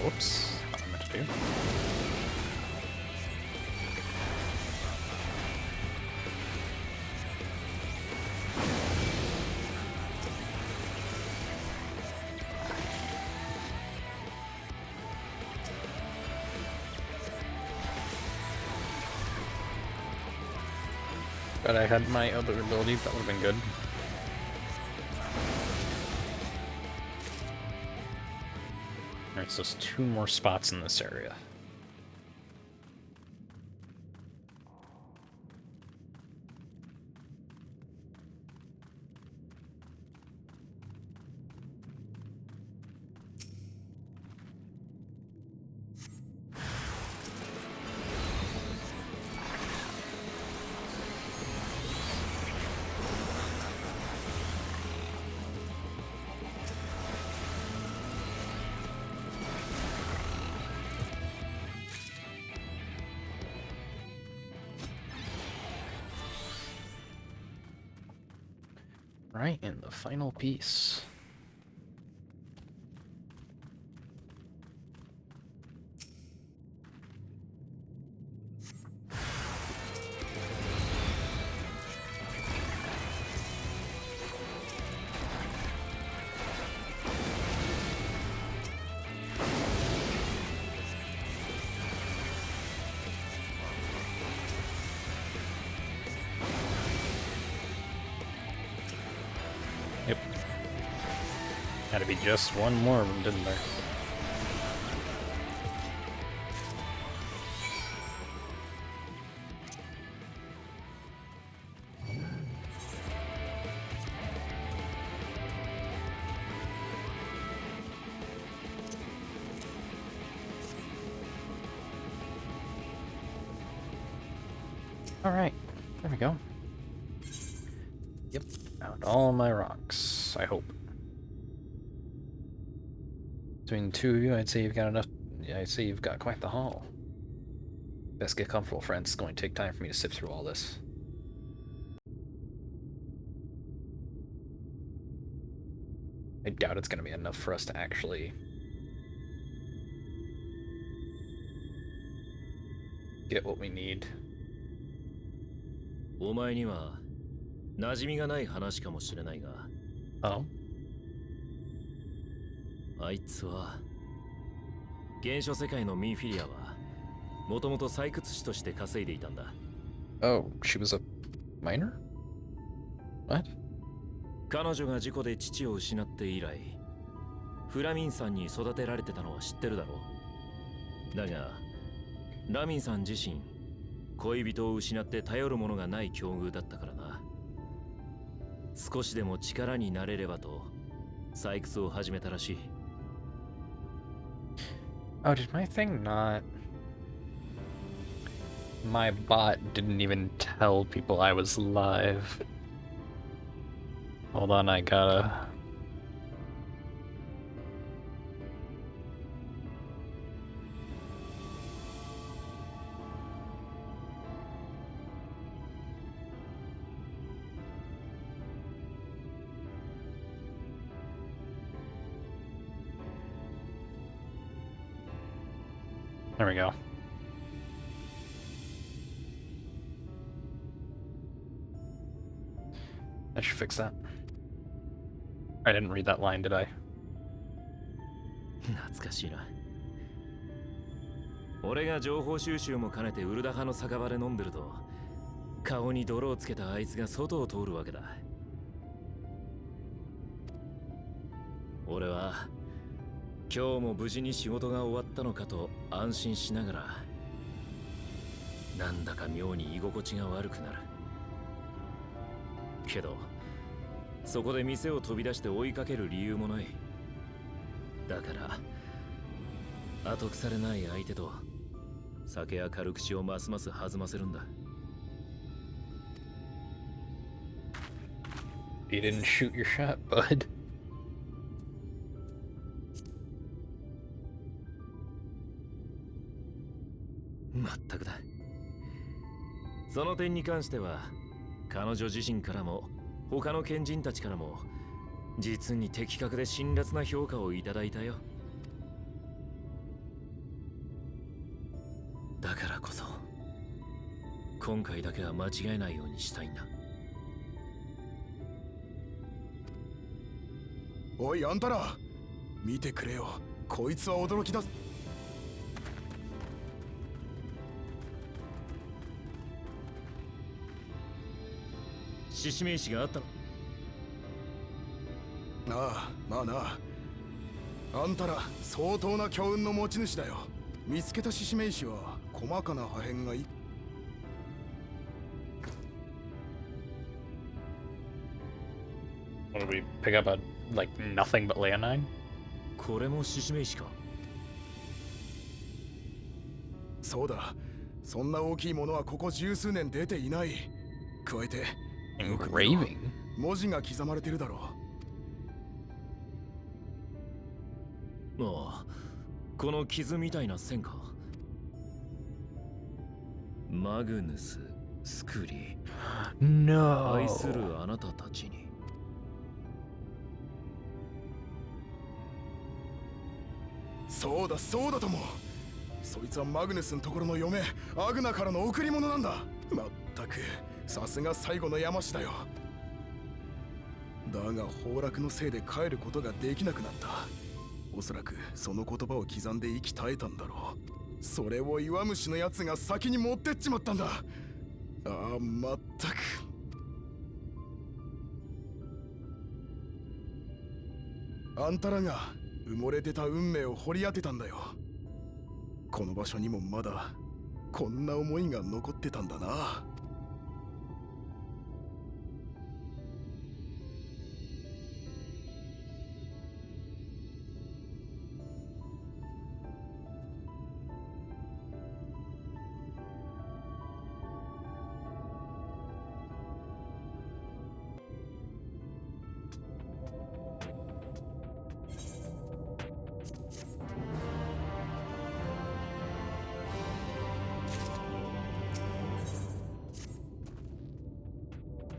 Whoops. Not what I meant to do. But I had my other ability, that would have been good. Alright, so there's 2 more spots in this area. Right, and the final piece. Yep. Had to be just one more of them, didn't there? All right, there we go. Yep. Found all my rocks, I hope. Between the two of you, I'd say you've got enough. Yeah, I'd say you've got quite the haul. Best get comfortable, friends. It's going to take time for me to sift through all this. I doubt it's going to be enough for us to actually get what we need. お前には馴染みがない話かもしれないが、 Oh? あいつは原初世界のミンフィリアはもともと採掘師として稼いでいたんだ。 Oh, she was a miner? What? 彼女が事故で父を失って以来、フラミンさんに育てられてたのは知ってるだろう。だがラミンさん自身恋人を失って頼るものがない境遇だったからな。少しでも力になれればと採掘を始めたらしい。 Oh, did my thing not... My bot didn't even tell people I was live. Hold on, I gotta... There we go. I should fix that. I didn't read that line, did I? 懐かしいな。俺が情報収集も兼ねてウルダ派の酒場で飲んでると、顔に泥をつけたあいつが外を通るわけだ。俺は今日も無事に仕事が終わったのかと安心しながら、なんだか妙に居心地が悪くなる。けどそこで店を飛び出して追いかける理由もない。だから後腐れない相手と酒や軽口をますます弾ませるんだ。 You didn't shoot your shot, bud. まったくだ。その点に関しては彼女自身からも他の賢人たちからも実に的確で辛辣な評価をいただいたよ。だからこそ今回だけは間違えないようにしたいんだ。おいあんたら見てくれよ、こいつは驚きだ。獅子名刺があったの。ああ、まあな。あんたら相当な強運の持ち主だよ。見つけた獅子名刺は細かな破片がい。What did we pick up? Like nothing but Leonine? これも獅子名刺か。そうだ、そんな大きいものはここ十数年出ていない。加えてよく見ろ、 Engraving? 文字が刻まれてるだろう。ああ、この傷みたいな線か。マグヌス・スクリ No. 愛するあなたたちに。そうだそうだとも。そいつはマグヌスのところの嫁アグナからの贈り物なんだ。まったくさすが最後の山師だよ。だが崩落のせいで帰ることができなくなった。おそらくその言葉を刻んで息絶えたんだろう。それを岩虫のやつが先に持ってっちまったんだ。ああ、まったく。あんたらが埋もれてた運命を掘り当てたんだよ。この場所にもまだこんな思いが残ってたんだな。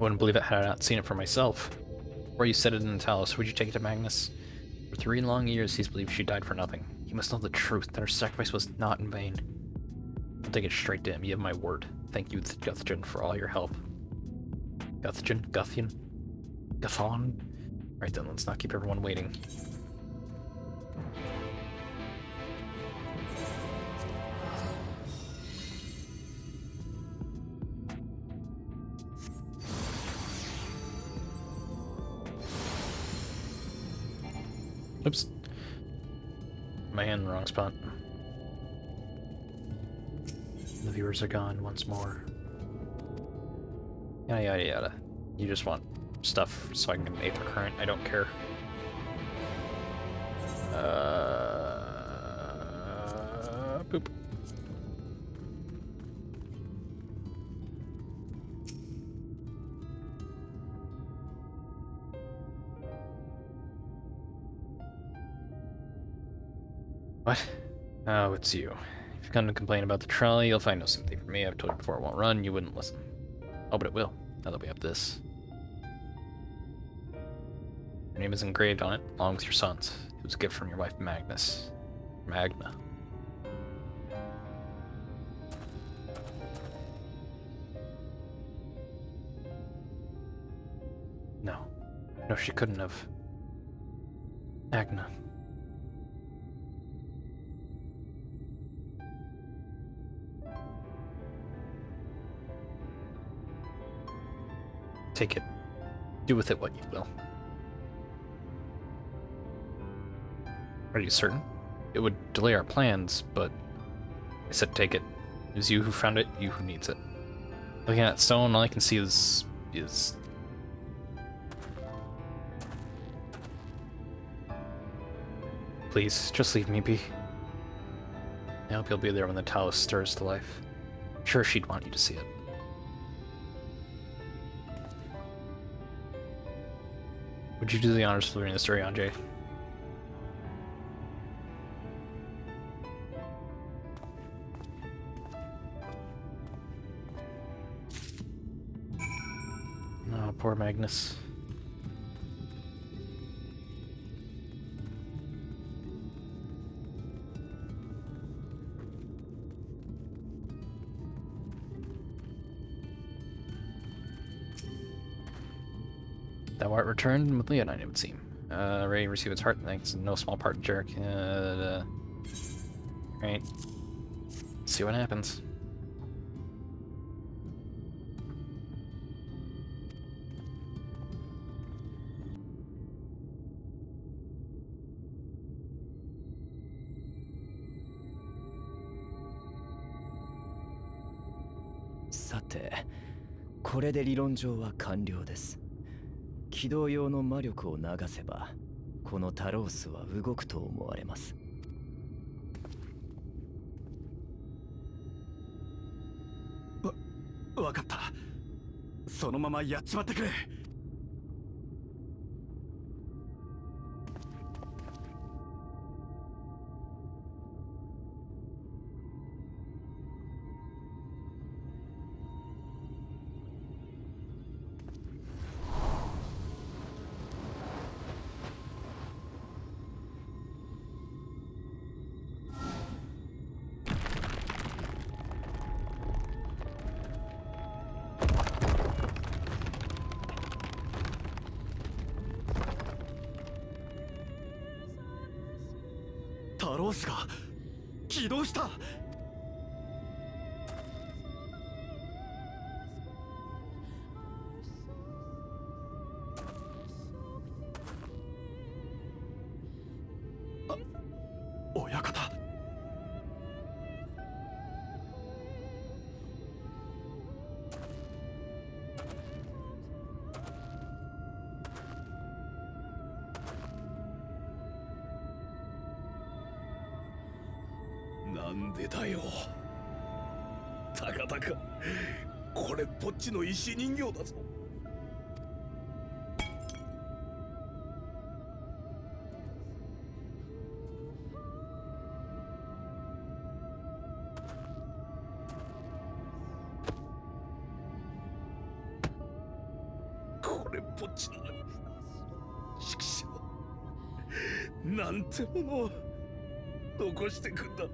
wouldn't believe it had I not seen it for myself. Or you said it in the Talos, would you take it to Magnus? For 3 long years, he's believed she died for nothing. He must know the truth, that her sacrifice was not in vain. I'll take it straight to him, you have my word. Thank you, Guthgen, for all your help. Guthgen? Guthian? Guthon? Right then, let's not keep everyone waiting. Oops. My hand in the wrong spot. The viewers are gone once more. Yada yada yada. You just want stuff so I can get an Aether Current. I don't care. Boop. What? Oh, it's you. If you come to complain about the trolley, you'll find no sympathy for me. I've told you before it won't run, you wouldn't listen. Oh, but it will, now that we have this. Your name is engraved on it, along with your son's. It was a gift from your wife, Magnus. Magna. No. No, she couldn't have. Magna. Take it. Do with it what you will. Are you certain? It would delay our plans, but I said take it. It was you who found it, you who needs it. Looking at that stone, all I can see is... Please, just leave me be. I hope you'll be there when the Talos stirs to life. I'm sure she'd want you to see it. Would you do the honors for learning the story, Anjay? Oh, poor Magnus. Thou art returned with Leonine, it would seem. Ready to receive its heart, thanks in no small part, Jerk. Right. See what happens. Sate, これで理論上は完了です。起動用の魔力を流せば、このタロースは動くと思われます。わかった。そのままやっちまってくれ。タロースが起動した。親方。なんでだよ。たかだかこれっぽっちの石人形だぞ。土地なのに。畜生、なんてものを残してくんだ。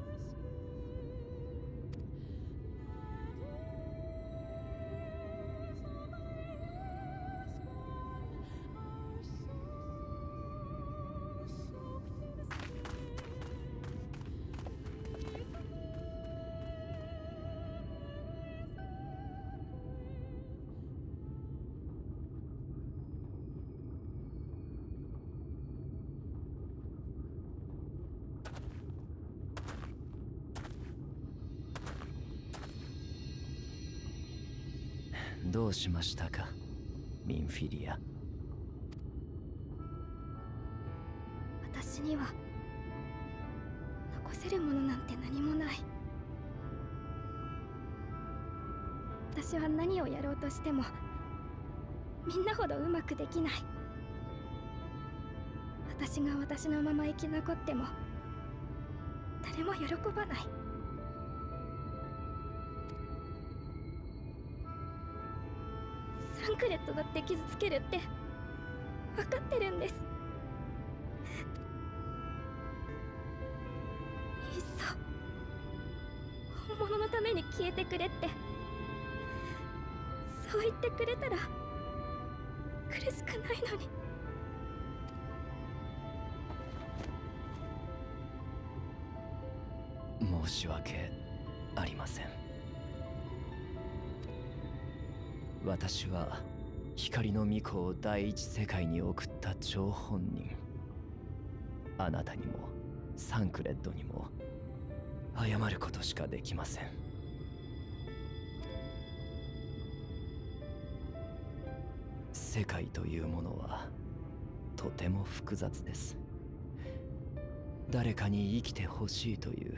どうしましたか、ミンフィリア。私には残せるものなんて何もない。私は何をやろうとしてもみんなほどうまくできない。私が私のまま生き残っても誰も喜ばない。サンクレットだって傷つけるって分かってるんです。いっそ本物のために消えてくれって、そう言ってくれたら苦しくないのに。申し訳ありません。私は光の巫女を第一世界に送った張本人。あなたにもサンクレッドにも謝ることしかできません。世界というものはとても複雑です。誰かに生きてほしいという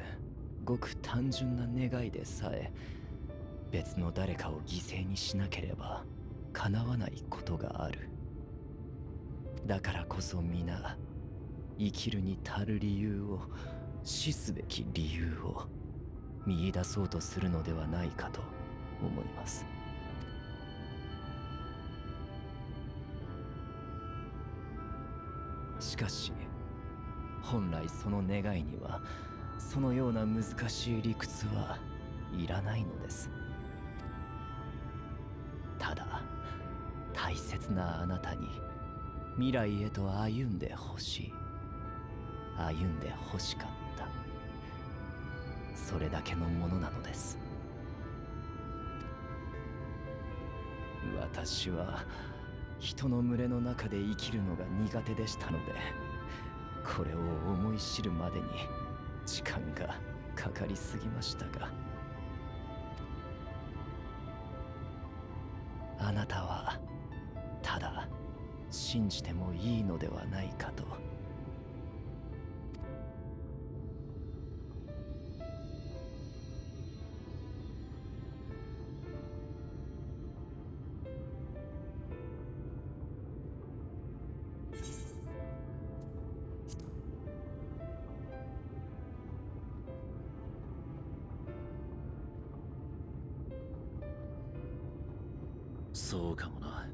ごく単純な願いでさえ、別の誰かを犠牲にしなければ叶わないことがある。だからこそ皆、生きるに足る理由を、死すべき理由を見出そうとするのではないかと思います。しかし、本来その願いにはそのような難しい理屈はいらないのです。ただ大切なあなたに未来へと歩んでほしい、歩んでほしかった、それだけのものなのです。私は人の群れの中で生きるのが苦手でしたので、これを思い知るまでに時間がかかりすぎましたが、あなたはただ信じてもいいのではないかと。そうかもな。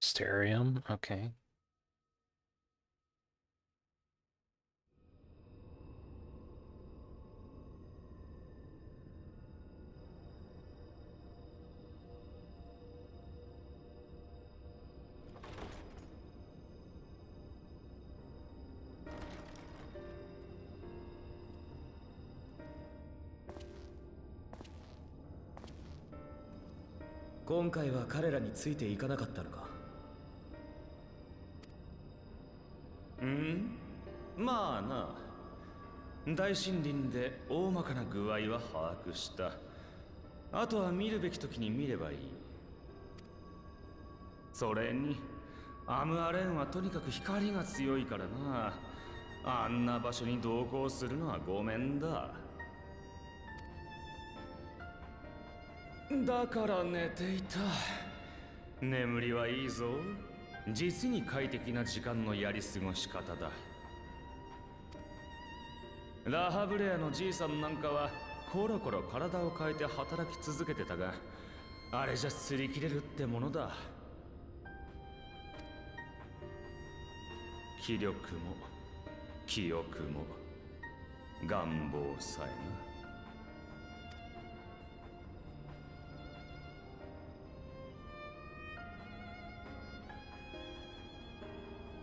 Stereo? Okay. 今回は彼らについていかなかったのか。まあな、大森林で大まかな具合は把握した。あとは見るべき時に見ればいい。それにアムアレンはとにかく光が強いからな。あんな場所に同行するのはごめんだ。だから寝ていた。眠りはいいぞ。実に快適な時間のやり過ごし方だ。ラハブレアのじいさんなんかはコロコロ体を変えて働き続けてたが、あれじゃ擦り切れるってものだ。気力も記憶も願望さえな。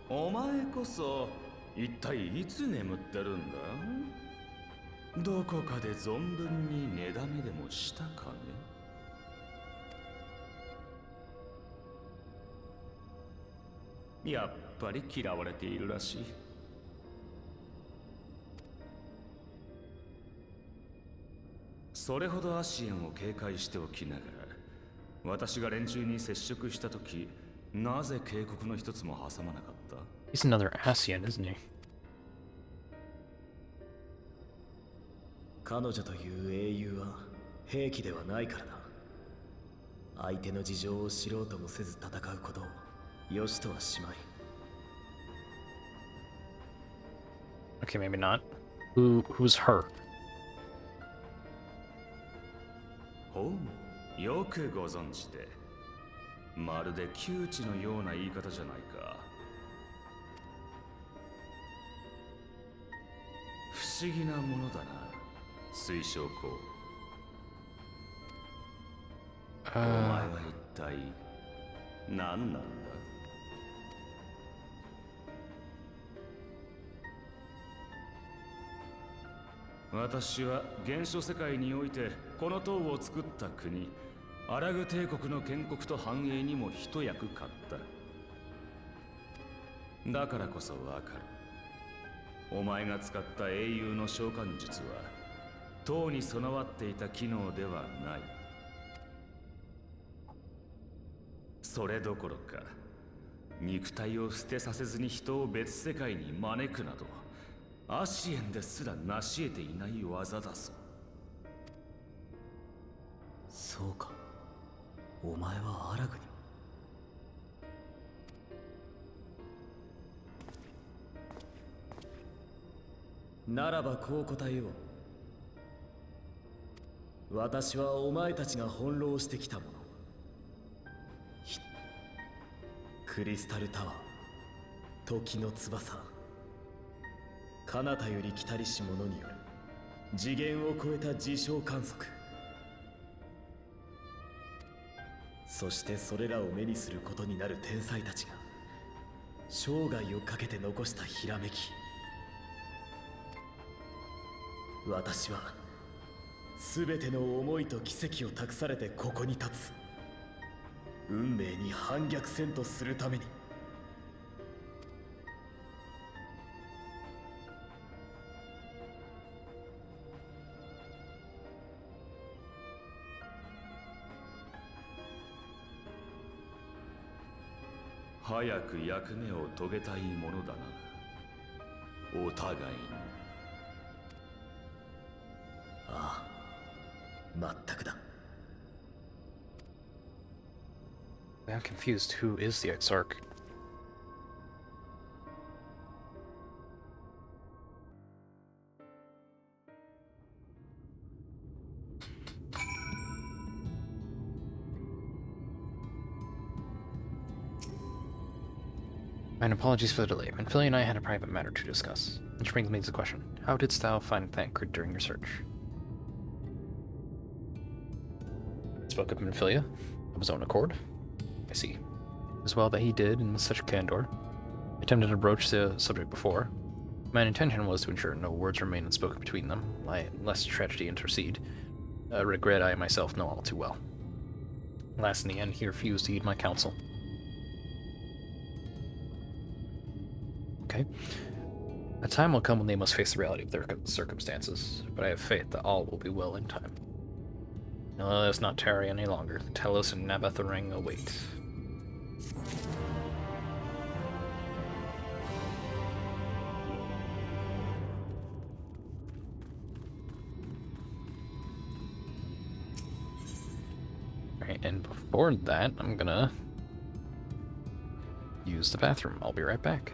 お前こそ一体いつ眠ってるんだ？どこかで存分に寝だめでもしたかね？やっぱり嫌われているらしい。それほどアシエンを警戒しておきながら、私が連中に接触したとき、なぜ警告の一つも挟まなかった？ He's another Asian, isn't he? 彼女という英雄は兵器ではないからだ。相手の事情を知ろうともせず戦うことを良しとはしまい。Okay, maybe not. Who's her? ほう、よくご存知で。まるで窮地のような言い方じゃないか。不思議なものだな、水晶校。お前は一体何なんだ？私は原初世界においてこの塔を作った国、アラグ帝国の建国と繁栄にも一役買った。だからこそわかる。お前が使った英雄の召喚術は塔に備わっていた機能ではない。それどころか、肉体を捨てさせずに人を別世界に招くなど、アシエンですら成し得ていない技だぞ。そうか、お前はアラグにも。ならばこう答えよう。私はお前たちが翻弄してきたもの、クリスタルタワー、時の翼、彼方より来たりし者による次元を超えた事象観測、そしてそれらを目にすることになる天才たちが生涯をかけて残したひらめき。私は全ての思いと奇跡を託されてここに立つ。運命に反逆せんとするために。早く役目を遂げたいものだな、お互いに。ああ、まったくだ。I'm confused. Who is the Exarch? My apologies for the delay. Manfilia and I had a private matter to discuss. Which brings me to the question. How didst thou find Thancred during your search? Spoke of Manfilia of his own accord. I see. As well that he did, in such candor. Attempted to broach the subject before. My intention was to ensure no words remain unspoken between them, lest tragedy intercede. A regret I myself know all too well. Alas, in the end, he refused to heed my counsel. Okay. A time will come when they must face the reality of their circumstances, but I have faith that all will be well in time. Now let us not tarry any longer. Telos and Nabatharang await. And before that, I'm gonna use the bathroom. I'll be right back.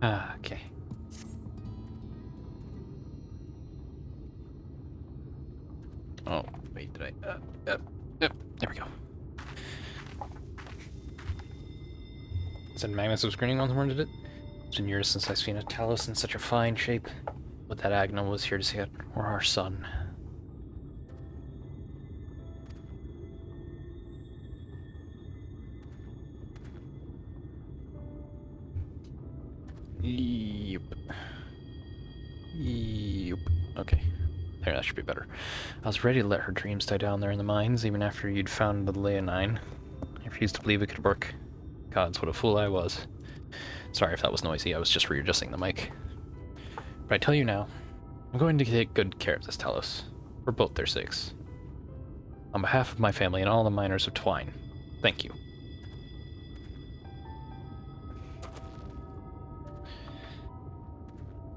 Ah, okay. Oh, wait, did I? There we go. Said Magnus was grinning once more, did it? It's been years since I've seen a Talos in such a fine shape. But that Agnel was here to see it, or our son. Yep. Yep. Okay. There, that should be better. I was ready to let her dreams die down there in the mines, even after you'd found the Leonine. I refused to believe it could work. Gods, what a fool I was. Sorry if that was noisy, I was just readjusting the mic. But I tell you now, I'm going to take good care of this Talos, for both their sakes. On behalf of my family and all the miners of Twine, thank you.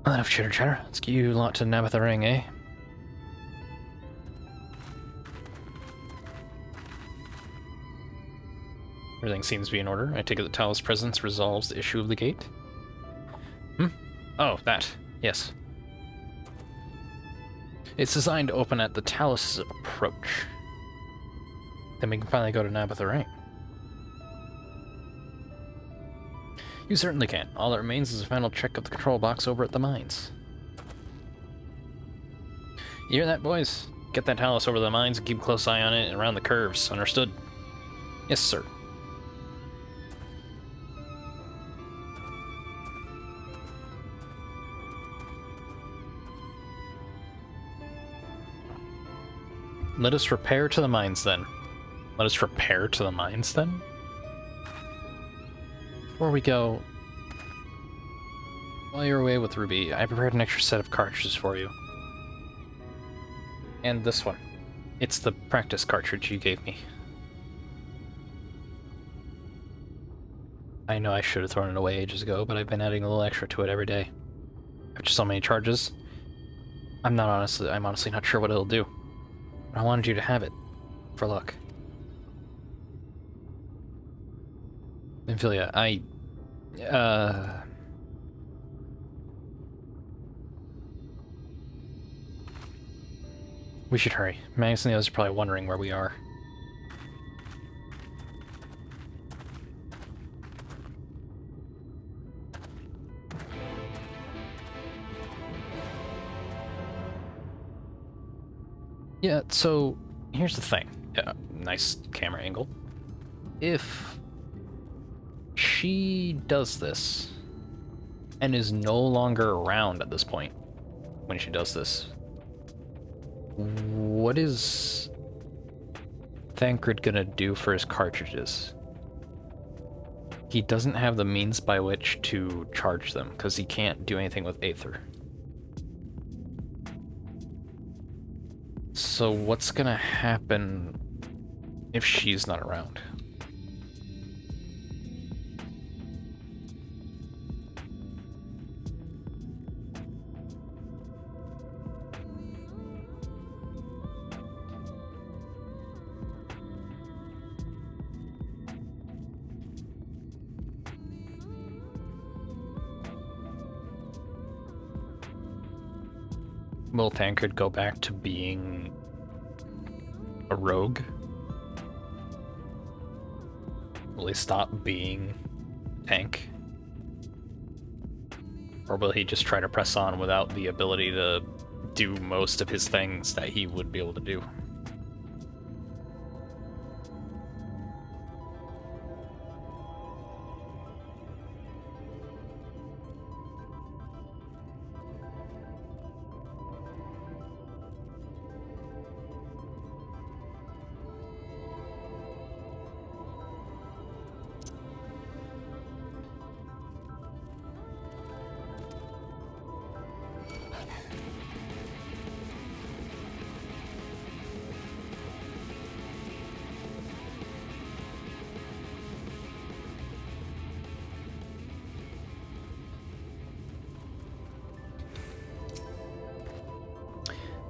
Enough chitter chatter. Let's get you lot to Nabatha Ring, eh? Everything seems to be in order. I take it the Talos' presence resolves the issue of the gate? Oh, that. Yes. It's designed to open at the Talos' approach. Then we can finally go to Nabatha Ring. You certainly can. All that remains is a final check of the control box over at the mines. You hear that, boys? Get that Talos over the mines and keep a close eye on it and around the curves. Understood? Yes, sir. Let us repair to the mines, then. Let us repair to the mines, then? Before we go... While you're away with Ruby, I prepared an extra set of cartridges for you. And this one. It's the practice cartridge you gave me. I know I should have thrown it away ages ago, but I've been adding a little extra to it every day. After so many charges, I'm honestly not sure what it'll do. I wanted you to have it, for luck. Amphilia, we should hurry. Magnus and the others are probably wondering where we are. Yeah, so here's the thing. Yeah, nice camera angle. If she does this and is no longer around at this point when she does this, what is Thancred gonna do for his cartridges? He doesn't have the means by which to charge them because he can't do anything with Aether. So what's gonna happen if she's not around? Will Thancred go back to being a rogue? Will he stop being tank? Or will he just try to press on without the ability to do most of his things that he would be able to do?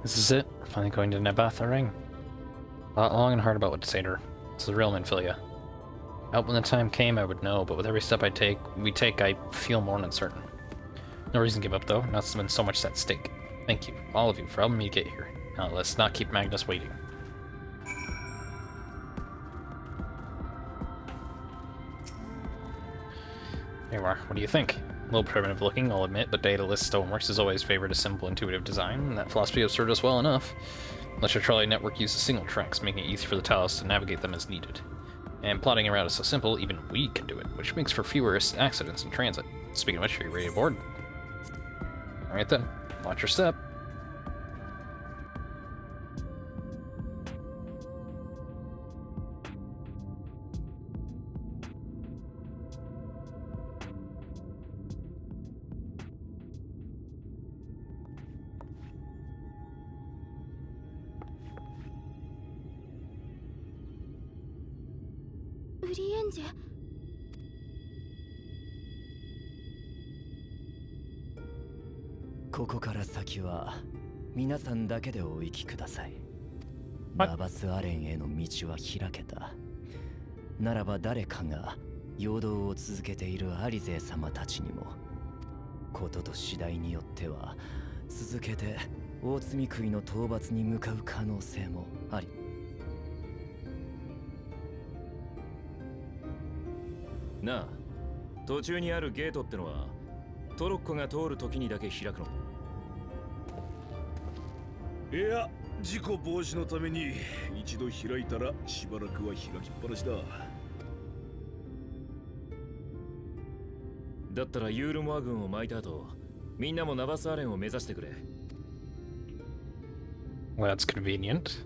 This is it. Finally going to Nabatha Ring. Thought long and hard about what to say to her. This is real Amphilia. I hope when the time came I would know, but with every step we take, I feel more uncertain. No reason to give up, though. Not been so much at stake. Thank you, all of you, for helping me get here. Now, let's not keep Magnus waiting. There you are. What do you think? A little primitive looking, I'll admit, but data list stoneworks has always favored a simple, intuitive design, and that philosophy has served us well enough. Let your trolley network uses single tracks, making it easy for the Talos to navigate them as needed. And plotting a route is so simple, even we can do it, which makes for fewer accidents in transit. Speaking of which, are you ready to board? Alright then, watch your step.ここから先は皆さんだけでお行きください。ナバスアレンへの道は開けた。ならば誰かが陽動を続けているアリゼ様たちにも、ことと次第によっては続けて大積み食いの討伐に向かう可能性もあり。なあ、途中にあるゲートってのはトロッコが通る時にだけ開くの？いや、事故防止のために一度開いたらしばらくは開きっぱなしだ。だったらユールモア軍を巻いた後、みんなもナバスアレンを目指してくれ。Well, that's convenient.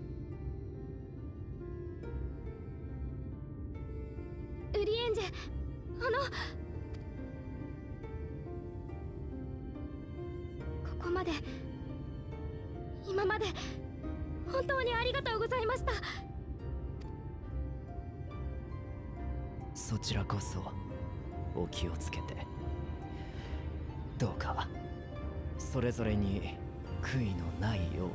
ウリエンジェ、ここまで、今まで本当にありがとうございました。そちらこそお気をつけて。どうかそれぞれに悔いのないよ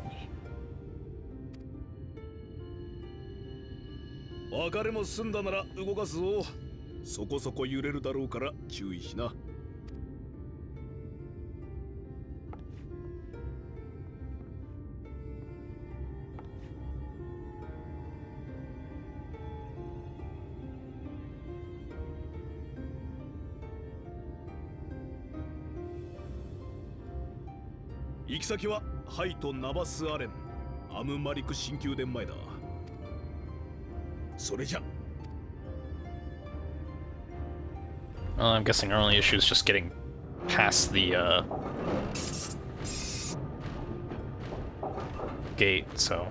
うに。別れも済んだなら動かすぞ。そこそこ揺れるだろうから注意しな。行き先はハイとナバスアレン、アムマリク新宮殿前だ。それじゃ。Well, I'm guessing our only issue is just getting past the gate, so.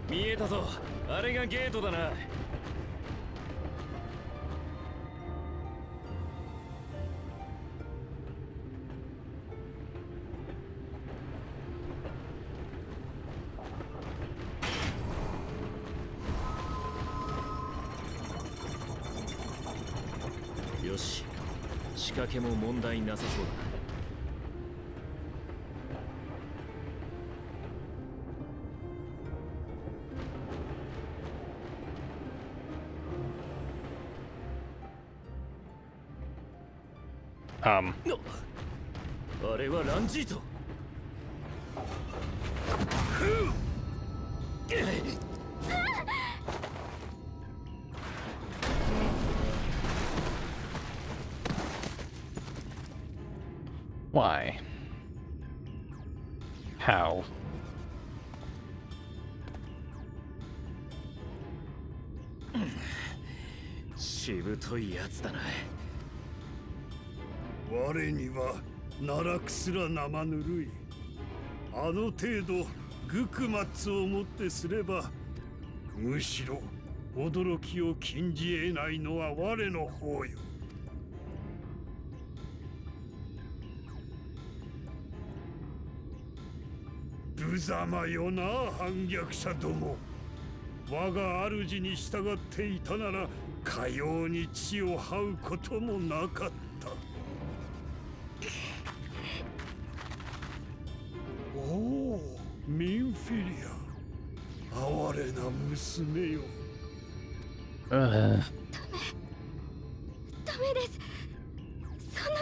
「見えたぞ、あれがゲートだな。」よし、仕掛けも問題なさそうだ。あれはランジート。Why? How? しぶといやつだな。我には奈落すら生ぬるい。あの程度グクマッツをもってすれば、むしろ驚きを禁じ得ないのは我の方よ。無様よな反逆者ども。我が主に従っていたならかように血を這うこともなかった。おお、ミンフィリア、哀れな娘よ。ダメです。そん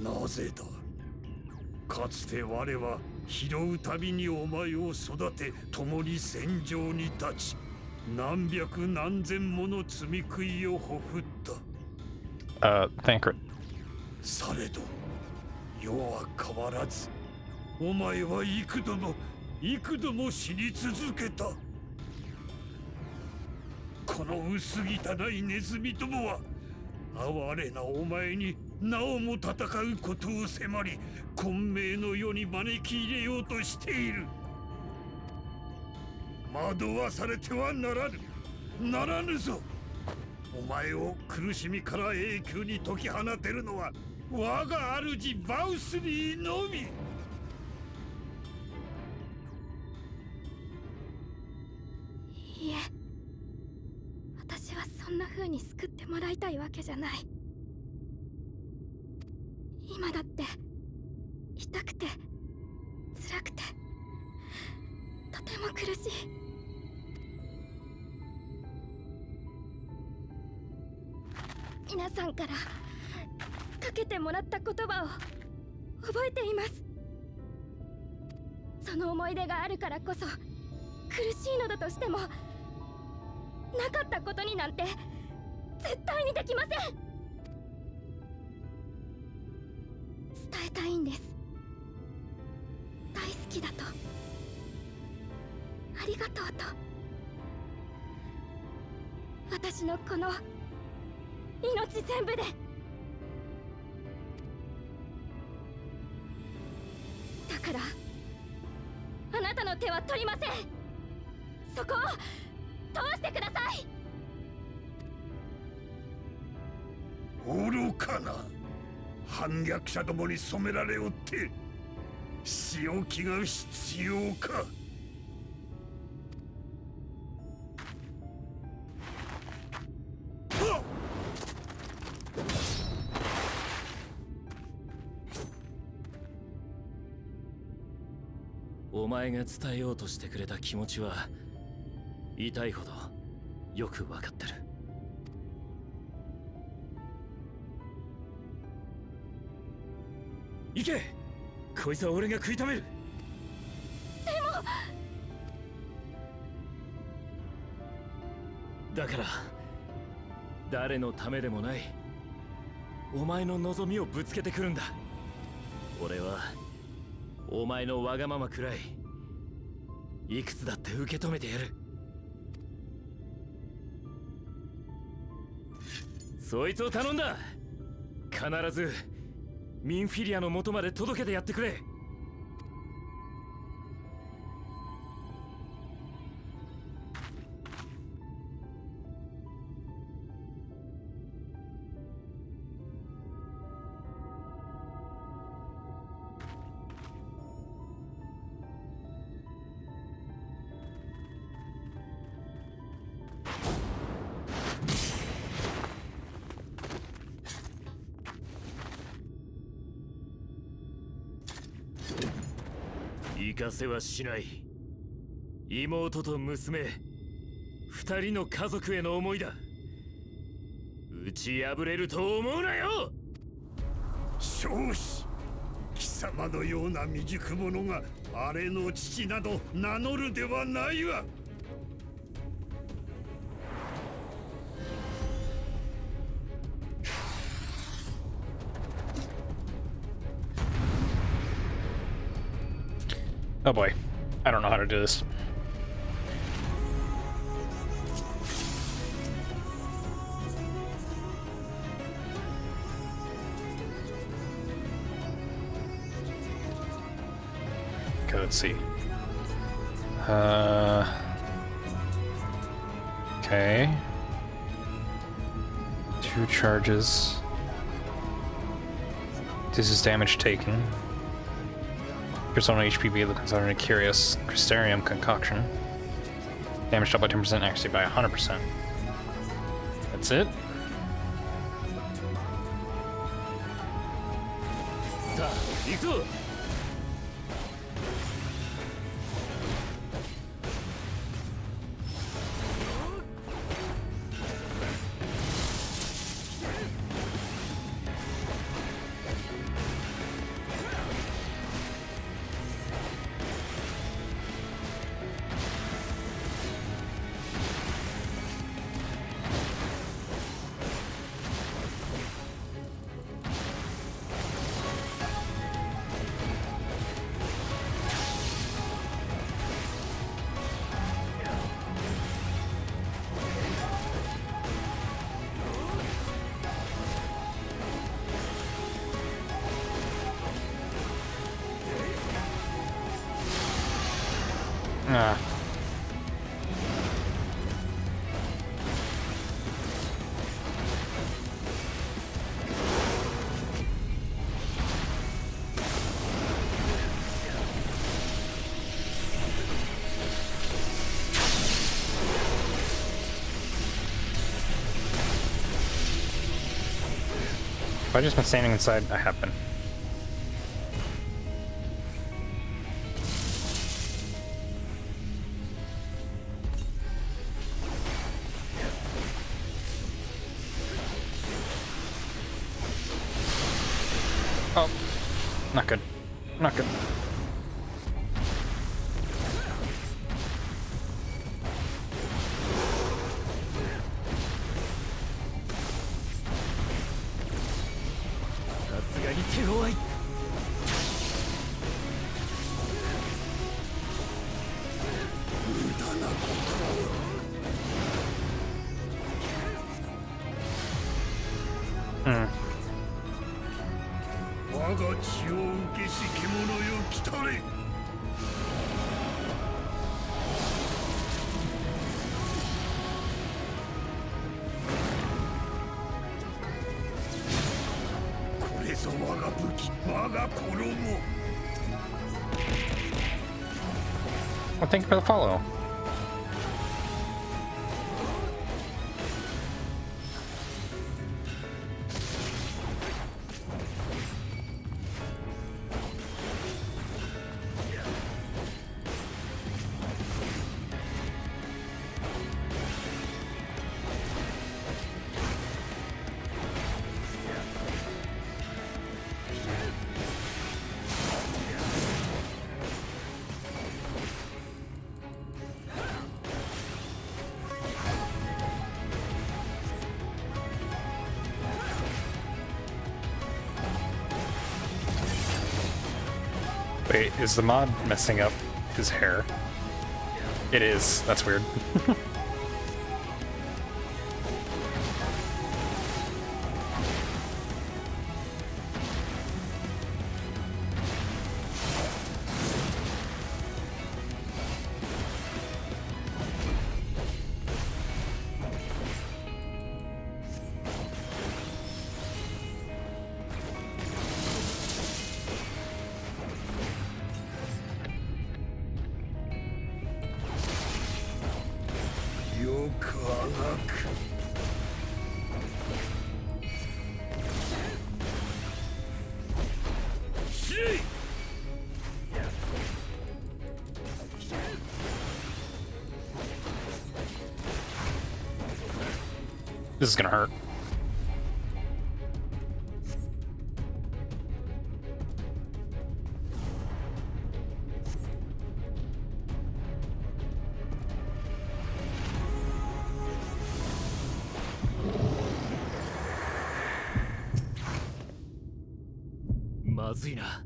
ななぜだ。かつて我は拾うたびにお前を育て、共に戦場に立ち、何百何千もの罪食いをほふった。Thancred. されど世は変わらず、お前は幾度も死に続けた。この薄汚いネズミどもは哀れなお前になおも戦うことを迫り、混迷の世に招き入れようとしている。惑わされてはならぬぞ。お前を苦しみから永久に解き放てるのは我が主バウスリーのみ。いいえ、私はそんな風に救ってもらいたいわけじゃない。今だって痛くて辛くてとても苦しい。皆さんからかけてもらった言葉を覚えています。その思い出があるからこそ苦しいのだとしても、なかったことになんて絶対にできません。伝えたいんです。大好きだと、ありがとうと。私のこの命全部で。だからあなたの手は取りません。そこを通してください。愚かな反逆者どもに染められおって仕置きが必要か。お前が伝えようとしてくれた気持ちは痛いほどよくわかってる。行け、こいつは俺が食い止める。だから誰のためでもないお前の望みをぶつけてくるんだ。俺はお前のわがままくらいいくつだって受け止めてやる。そいつを頼んだ。必ずミンフィリアの元まで届けてやってくれ。行かせはしない。妹と娘、二人の家族への思いだ。打ち破れると思うなよ。少子、貴様のような未熟者があれの父など名乗るではないわ。Oh boy, I don't know how to do this. Okay, let's see. Okay. 2 charges. This is damage taken. Persona HPB looks under a curious Crystarium concoction. Damage up by 10%, actually by 100%. That's it? Ah. Have I just been standing inside? I have been. Oh, not good. Not good. Hmm. 我が血を受けし獣よ来たれ。これぞ我が武器、我が衣。Well, thank you for the follow. Wait, is the mod messing up his hair? It is. That's weird. This is gonna hurt.まずいな。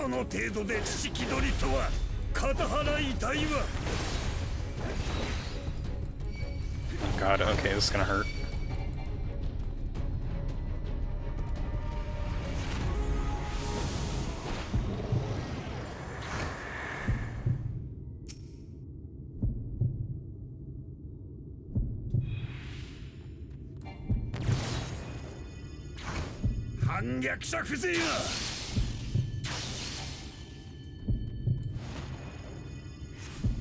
その程度で父気取りとは肩払いたいわ。 God, okay, this is gonna hurt.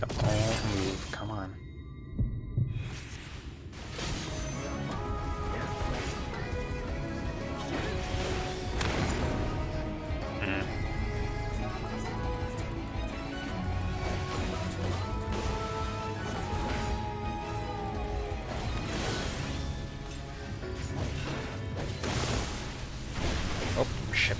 Don't move, come on. Oh, shit.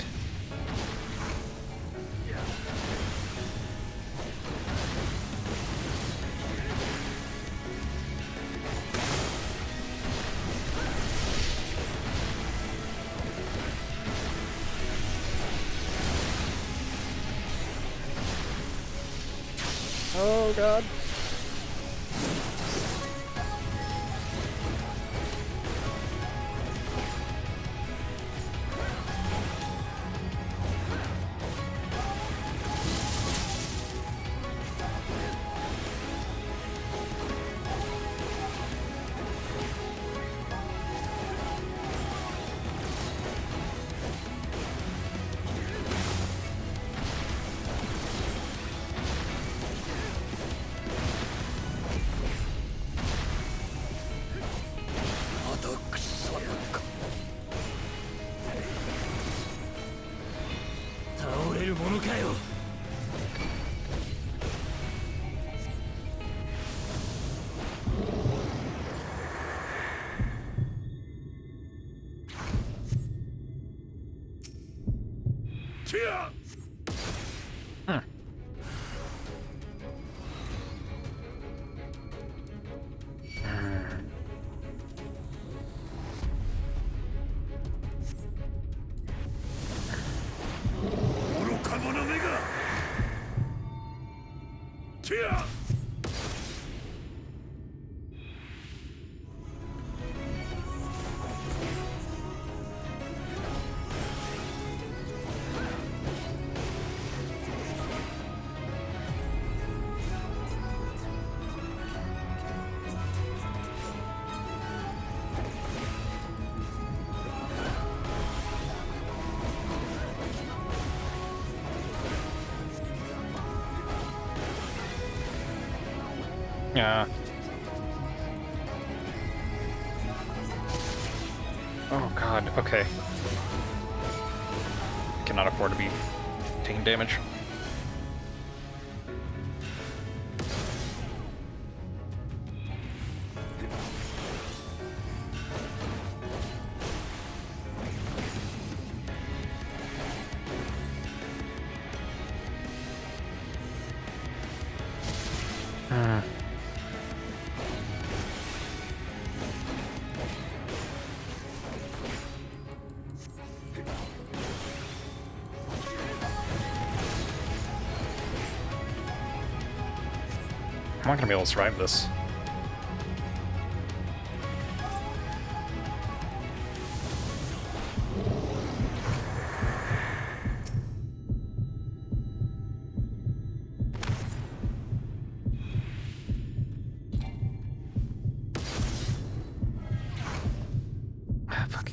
Oh, God. Yeah. Oh God, okay. Cannot afford to be taking damage. I'm not gonna be able to survive this. Ah, fuck.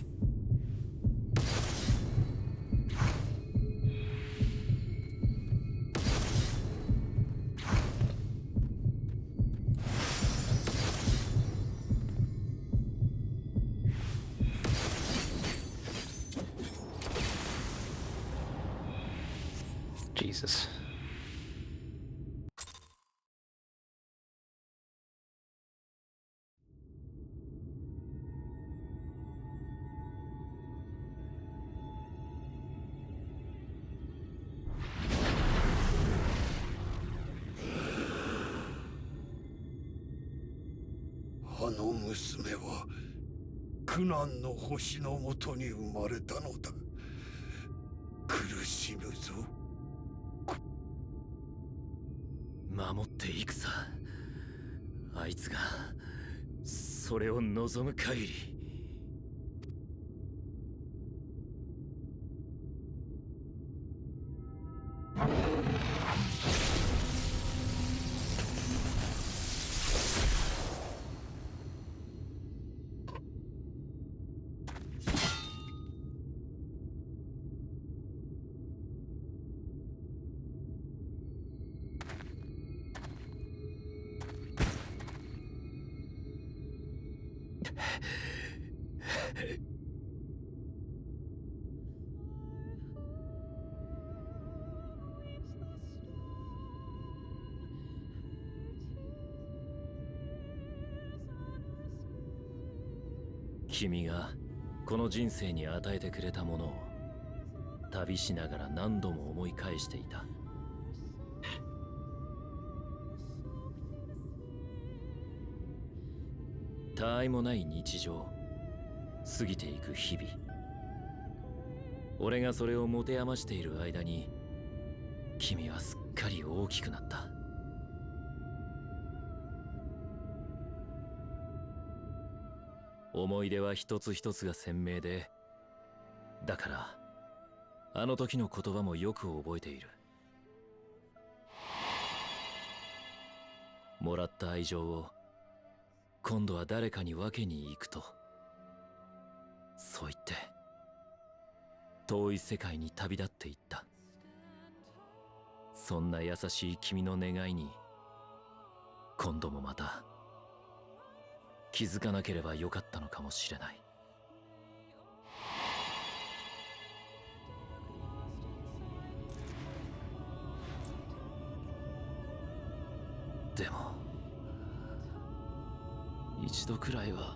Jesus.娘は苦難の星のもとに生まれたのだ。苦しむぞ守っていくさ。あいつがそれを望む限り。君がこの人生に与えてくれたものを旅しながら何度も思い返していた。たわいもない日常、過ぎていく日々。俺がそれを持て余している間に君はすっかり大きくなった。思い出は一つ一つが鮮明で、だからあの時の言葉もよく覚えている。もらった愛情を今度は誰かに分けに行くと、そう言って遠い世界に旅立っていった。そんな優しい君の願いに今度もまた気づかなければよかったのかもしれない。でも一度くらいは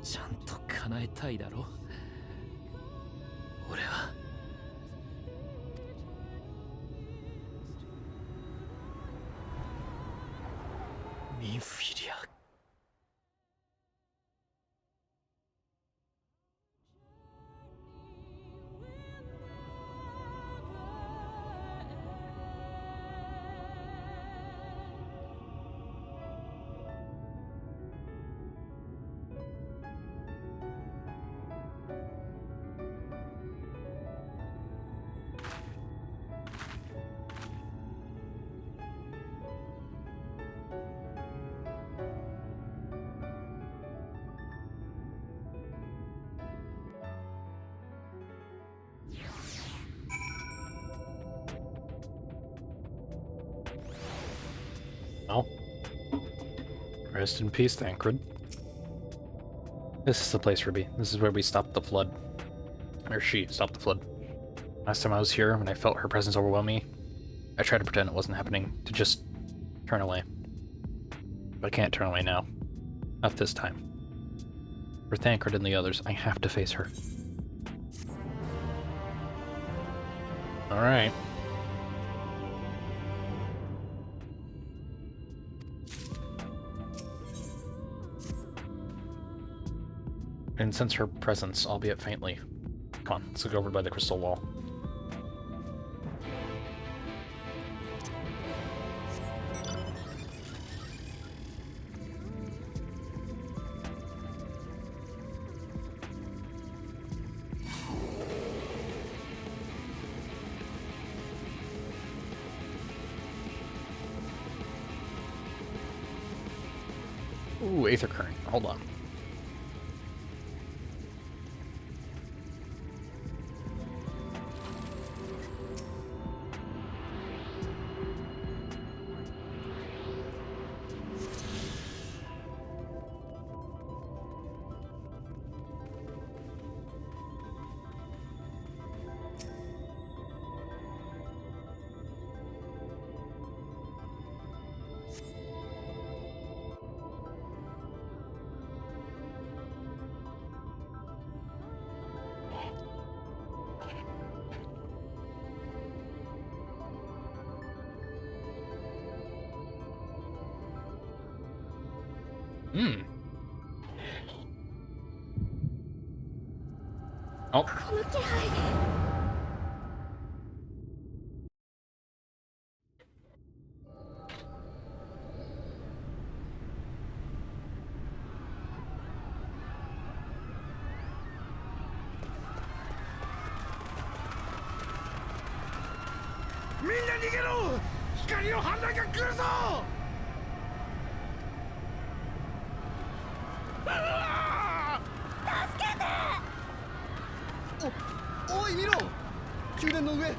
ちゃんと叶えたいだろ。俺はミンフィリア。Well, rest in peace, Thancred. This is the place, Ruby. This is where we stopped the flood. Or she stopped the flood. Last time I was here, when I felt her presence overwhelm me, I tried to pretend it wasn't happening, to just turn away. But I can't turn away now. Not this time. For Thancred and the others, I have to face her. Alright. And sense her presence, albeit faintly. Come on, let's go over by the crystal wall. Ooh, Aether Current. Hold on. Hmm. Oh. みんな逃げろ。光の反乱が来るぞ。助けて。おい見ろ、宮殿の上。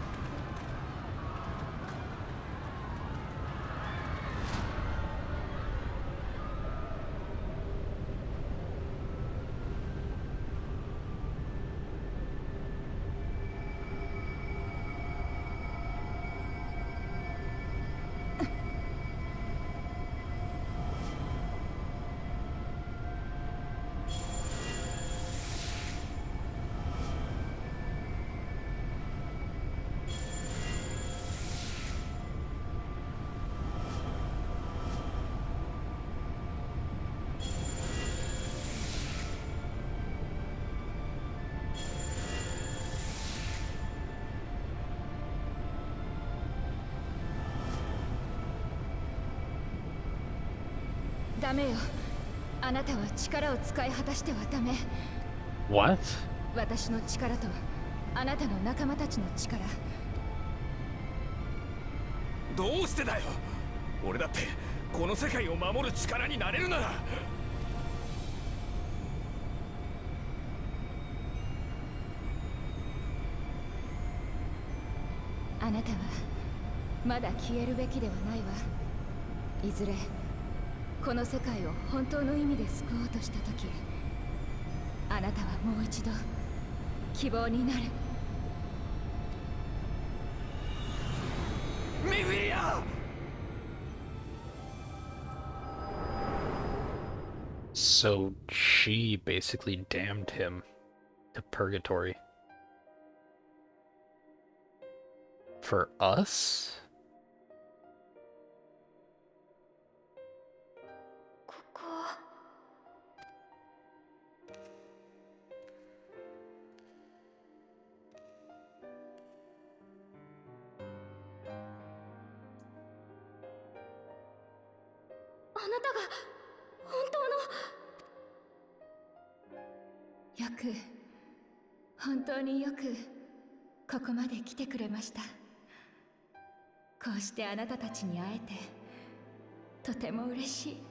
ダメよ。あなたは力を使い果たしてはダメ。 What? 私の力とあなたの仲間たちの力。どうしてだよ。俺だってこの世界を守る力になれるなら。あなたはまだ消えるべきではないわ。いずれこの世界を本当の意味で救おうとした時、あなたはもう一度希望になる。ミフィリア。 So she basically damned him to purgatory. For us? ここ。あなたが本当の。よく、本当によくここまで来てくれました。こうしてあなたたちに会えてとても嬉しい。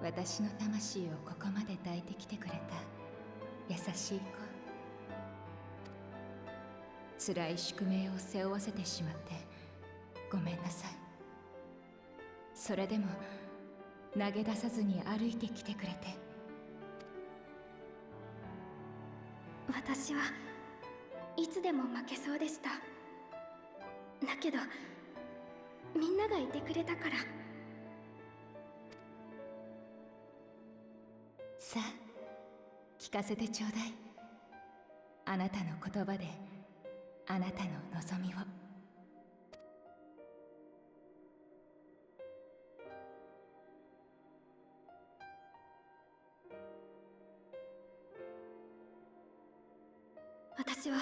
私の魂をここまで抱いてきてくれた優しい子。辛い宿命を背負わせてしまってごめんなさい。それでも投げ出さずに歩いてきてくれて。私はいつでも負けそうでした。だけどみんながいてくれたから。さあ聞かせてちょうだい。あなたの言葉であなたの望みを。私は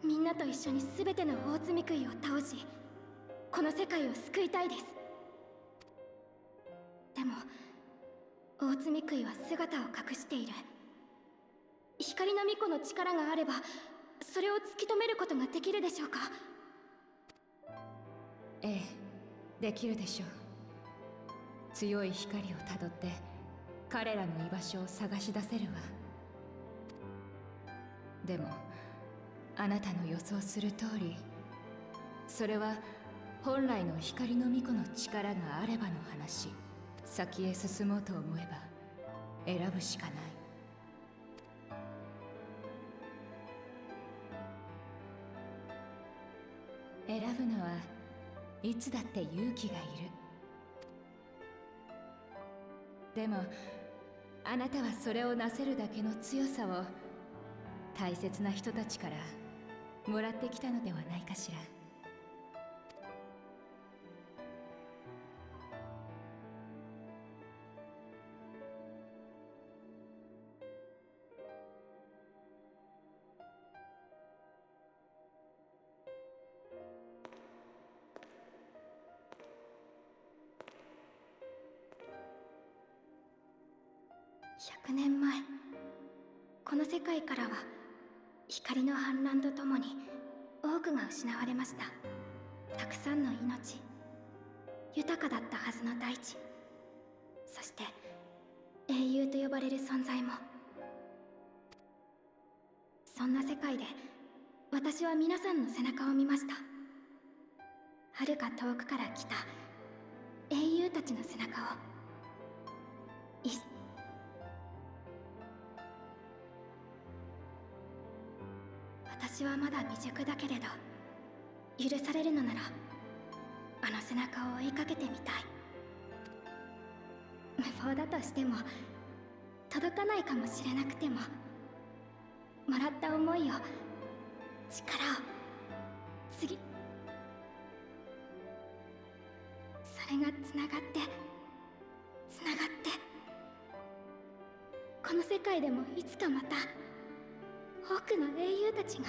みんなと一緒に全ての大罪食いを倒し、この世界を救いたいです。でも大罪食いは姿を隠している。光の巫女の力があればそれを突き止めることができるでしょうか。ええ、できるでしょう。強い光をたどって彼らの居場所を探し出せるわ。でもあなたの予想する通り、それは本来の光の巫女の力があればの話。先へ進もうと思えば選ぶしかない。選ぶのはいつだって勇気がいる。でもあなたはそれをなせるだけの強さを大切な人たちからもらってきたのではないかしら。100年前、この世界からは光の氾濫とともに多くが失われました。たくさんの命、豊かだったはずの大地、そして英雄と呼ばれる存在も。そんな世界で私は皆さんの背中を見ました。遥か遠くから来た英雄たちの背中を。私はまだ未熟だけれど、許されるのならあの背中を追いかけてみたい。無謀だとしても、届かないかもしれなくても、もらった思いを、力を次、それがつながって、この世界でもいつかまた多くの英雄たちが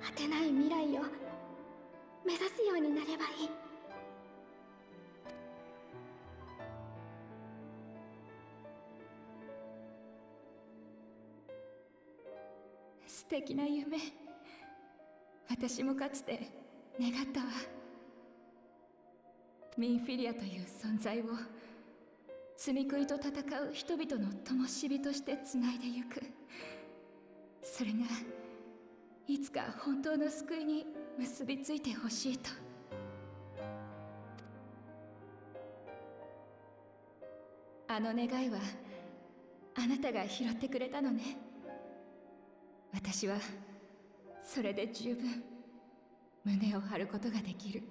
果てない未来を目指すようになればいい。素敵な夢、私もかつて願ったわ。ミンフィリアという存在を罪食いと戦う人々の灯火としてつないでゆく。それがいつか本当の救いに結びついてほしいと。あの願いはあなたが拾ってくれたのね。私はそれで十分胸を張ることができる。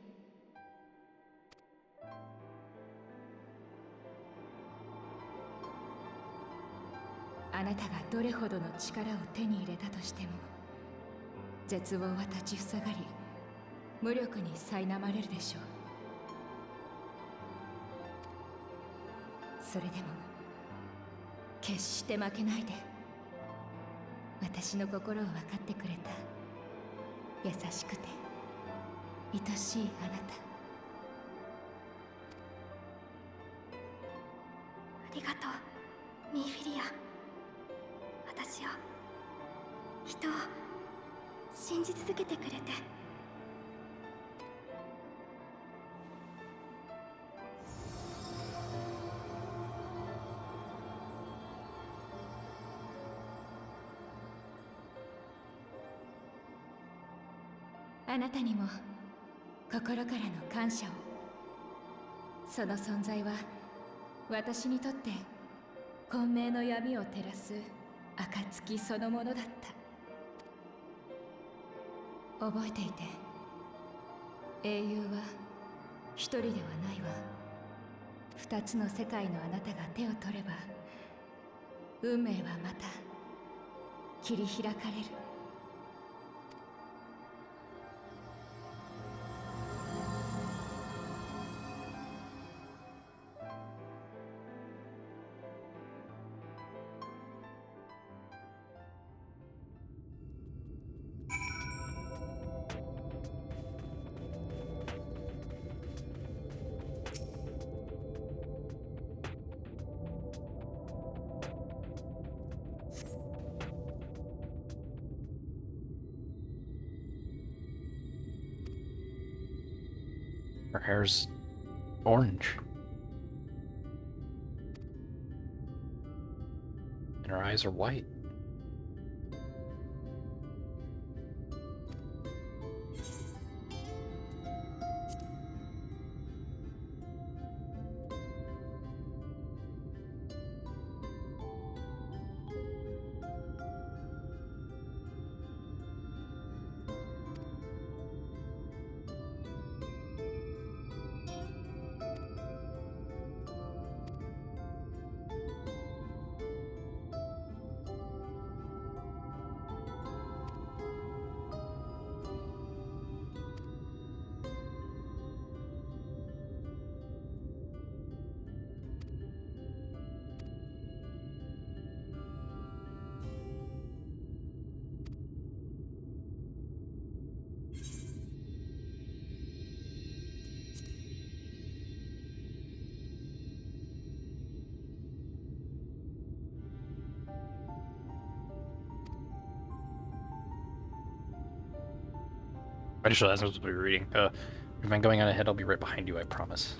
あなたがどれほどの力を手に入れたとしても、絶望は立ちふさがり、無力に苛まれるでしょう。それでも決して負けないで。私の心を分かってくれた優しくて愛しいあなた。ありがとう、ミンフィリア。私を、人を信じ続けてくれて。あなたにも心からの感謝を。その存在は私にとって混迷の闇を照らす暁そのものだった。覚えていて、英雄は一人ではないわ。二つの世界のあなたが手を取れば、運命はまた切り開かれる。Her hair's orange. And her eyes are white. I just realized I was supposed to be reading. If I'm going on ahead, I'll be right behind you, I promise.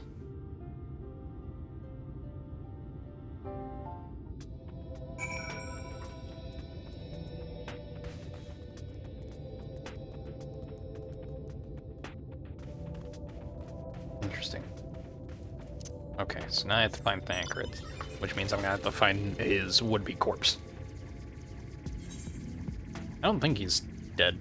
Interesting. Okay, so now I have to find Thancred, which means I'm gonna have to find his would-be corpse. I don't think he's dead.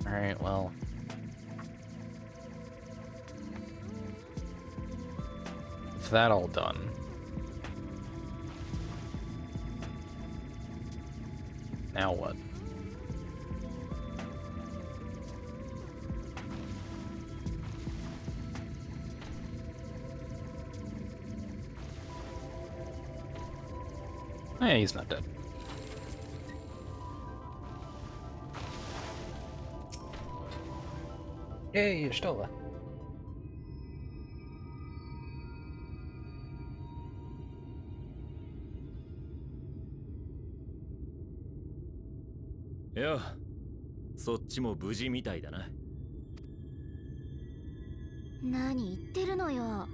Alright, well. With that all done. Now what? Hey, he's not dead. Yay, you're still alive.いや、そっちも無事みたいだな。何言ってるのよ。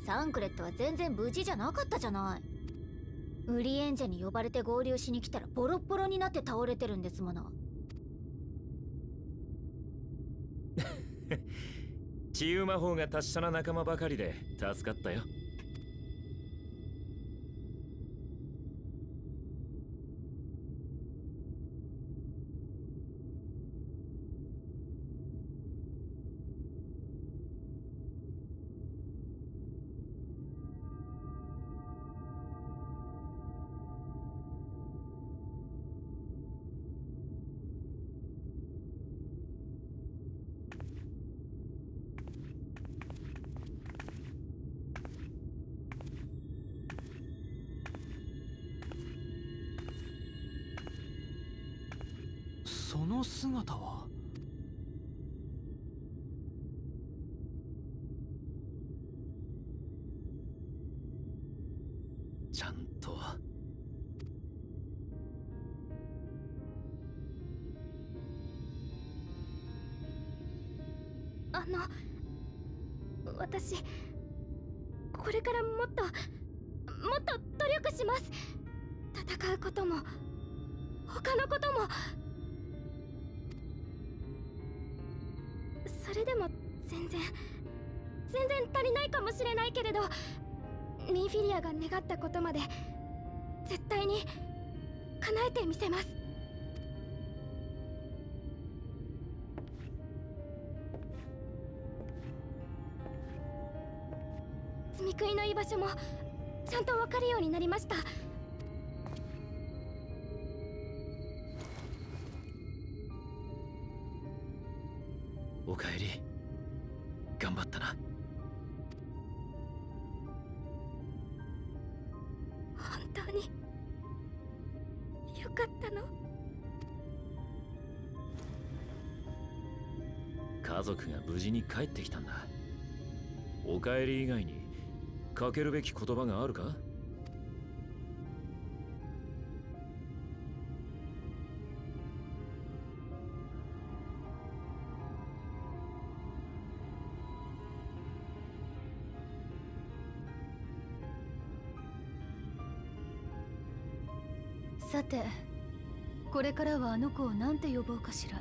サンクレットは全然無事じゃなかったじゃない。ウリエンジェに呼ばれて合流しに来たらボロッボロになって倒れてるんですもの。治癒魔法が達者な仲間ばかりで助かったよ。その姿は。ちゃんと。私これからもっと努力します。戦うことも他のことも。それでも全然足りないかもしれないけれど、ミンフィリアが願ったことまで絶対に叶えてみせます。積み食いの居場所もちゃんと分かるようになりました。おかえり。頑張ったな。本当によかったの？家族が無事に帰ってきたんだ。おかえり以外にかけるべき言葉があるか？さて、これからはあの子を何て呼ぼうかしら。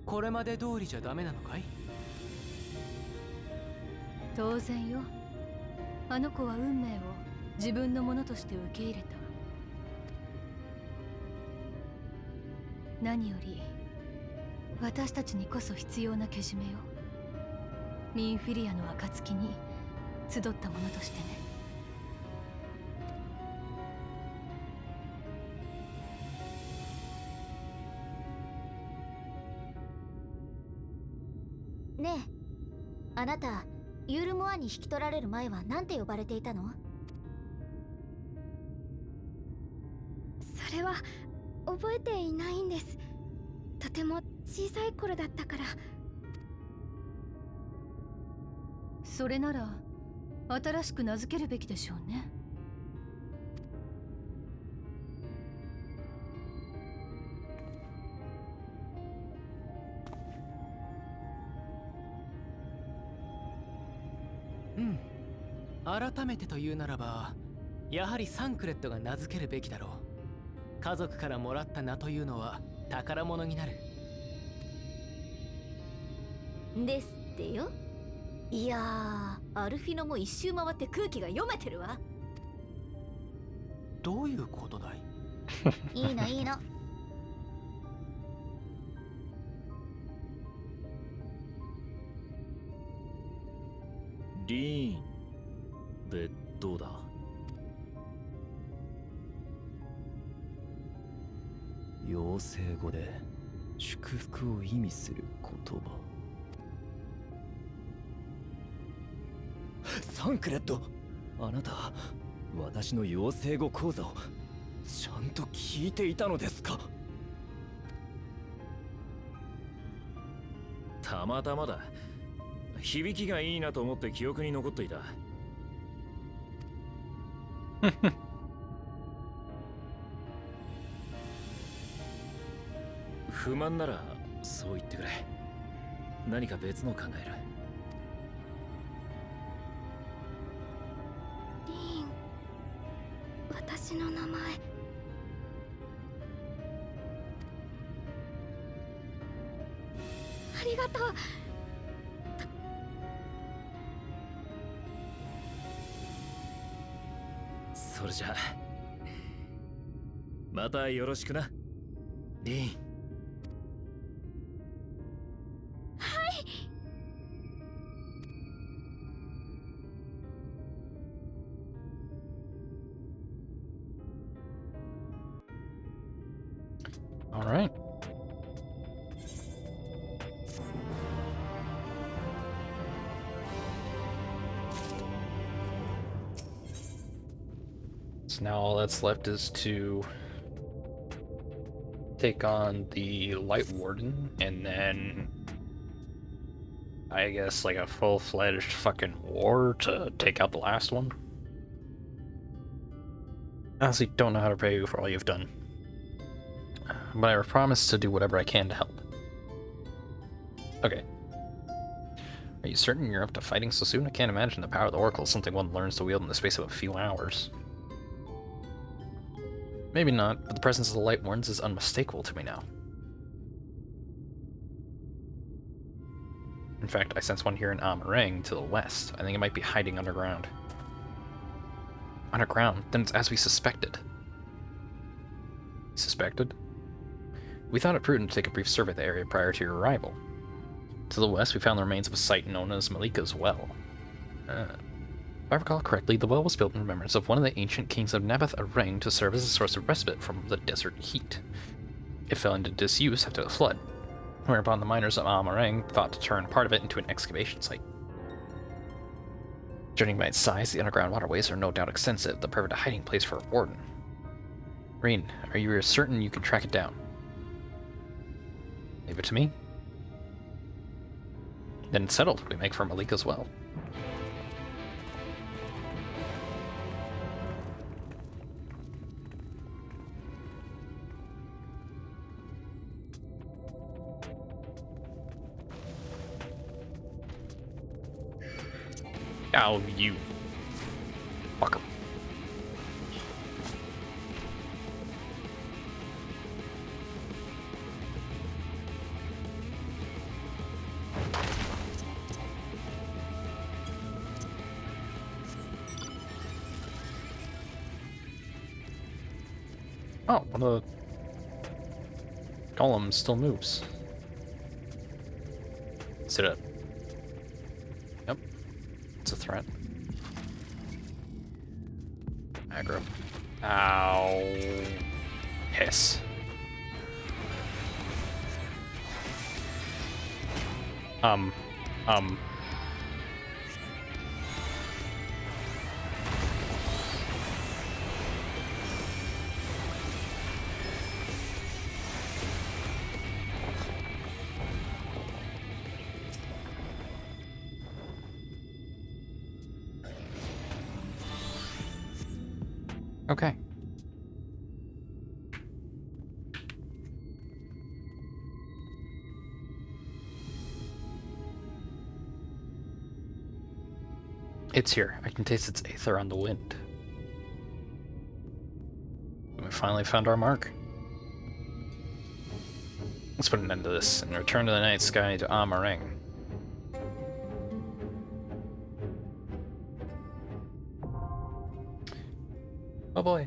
これまで通りじゃダメなのかい？当然よ。あの子は運命を自分のものとして受け入れた。何より私たちにこそ必要なけじめよ。ミンフィリアの暁に集ったものとしてね。ねえ、あなたユルモアに引き取られる前は何て呼ばれていたの？それは覚えていないんです。とても小さい頃だったから。それなら新しく名付けるべきでしょうね。うん。改めてというならば、やはりサンクレットが名付けるべきだろう。家族からもらった名というのは宝物になる。ですってよ。いやー、アルフィノも一周回って空気が読めてるわ。どういうことだい？いいのいいの。リーンでどうだ？妖精語で祝福を意味する言葉。サンクレット、あなた私の妖精語講座をちゃんと聞いていたのですか？たまたまだ。響きがいいなと思って記憶に残っていた。不満ならそう言ってくれ。何か別の考える。リーン、私の名前。ありがとう。それじゃあまたよろしくな、リーン。はい。All right. So now all that's left is to take on the Light Warden, and then I guess like a full-fledged fucking war to take out the last one. Honestly, don't know how to pay you for all you've done, but I promise to do whatever I can to help. Okay. Are you certain you're up to fighting so soon? I can't imagine the power of the Oracle is something one learns to wield in the space of a few hours. Maybe not, but the presence of the Light Wardens is unmistakable to me now. In fact, I sense one here in Amarang to the west. I think it might be hiding underground. Underground? Then it's as we suspected. Suspected? We thought it prudent to take a brief survey of the area prior to your arrival. To the west, we found the remains of a site known as Malika's Well. If I recall correctly, the well was built in remembrance of one of the ancient kings of Nabath Arang to serve as a source of respite from the desert heat. It fell into disuse after the flood, whereupon the miners of Amarang thought to turn part of it into an excavation site. Judging by its size, the underground waterways are no doubt extensive, the perfect hiding place for a warden. Rain, are you certain you can track it down? Leave it to me. Then it's settled. We make for Malika's Well. Oh, you fucker. Oh, one of the golems still moves. Sit up. Yep. It's a threat. Aggro. Ow. Hiss. Um. Okay. It's here. I can taste its aether on the wind. We finally found our mark. Let's put an end to this and return to the night sky to Amareng. Oh boy.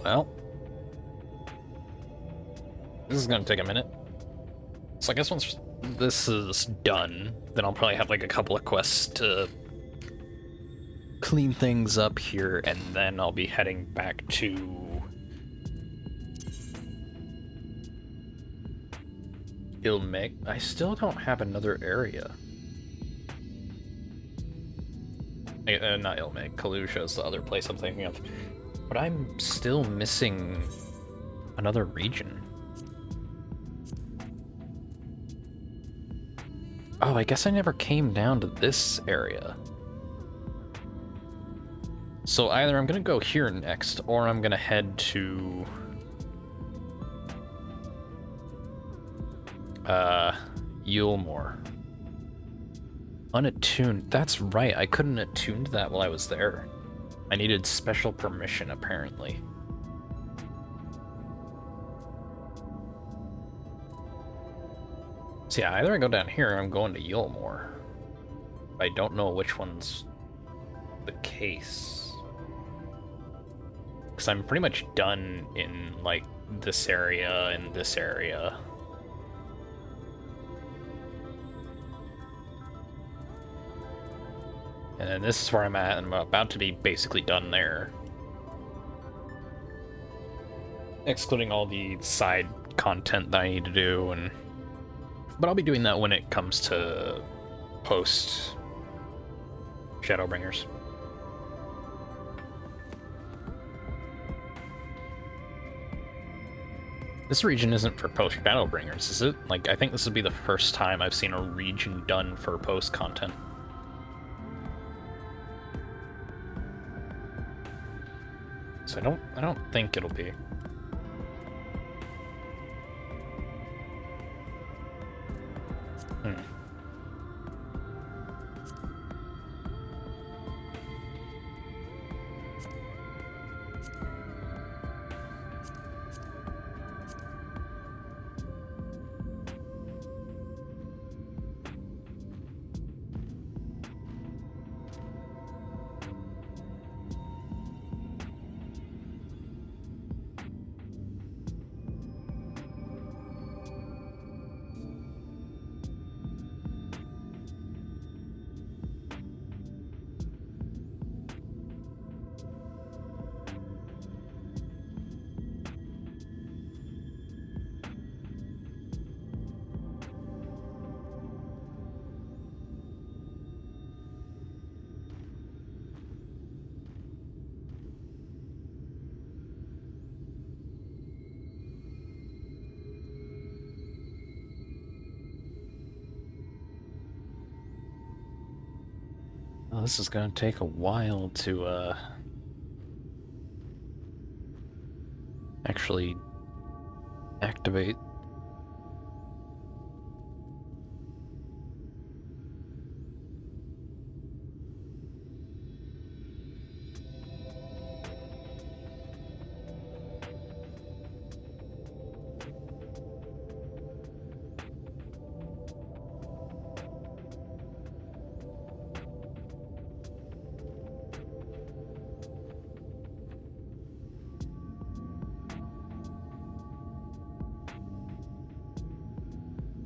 Well. This is gonna take a minute. So I guess once this is done, then I'll probably have like a couple of quests to clean things up here, and then I'll be heading back to Ilmeg. I still don't have another area. Not Ilmeg, Kalusha is the other place I'm thinking of. But I'm still missing another region. Oh, I guess I never came down to this area. So either I'm gonna go here next, or I'm gonna head to Yulmore. Unattuned. That's right, I couldn't attune to that while I was there. I needed special permission, apparently. So yeah, either I go down here or I'm going to Yulmore. I don't know which one's the case. Because I'm pretty much done in, like, this area and this area. And then this is where I'm at, and I'm about to be basically done there. Excluding all the side content that I need to do, and... But I'll be doing that when it comes to post Shadowbringers. This region isn't for post Shadowbringers, is it? Like, I think this would be the first time I've seen a region done for post content. So I don't think it'll be. Well, this is gonna take a while to, actually activate.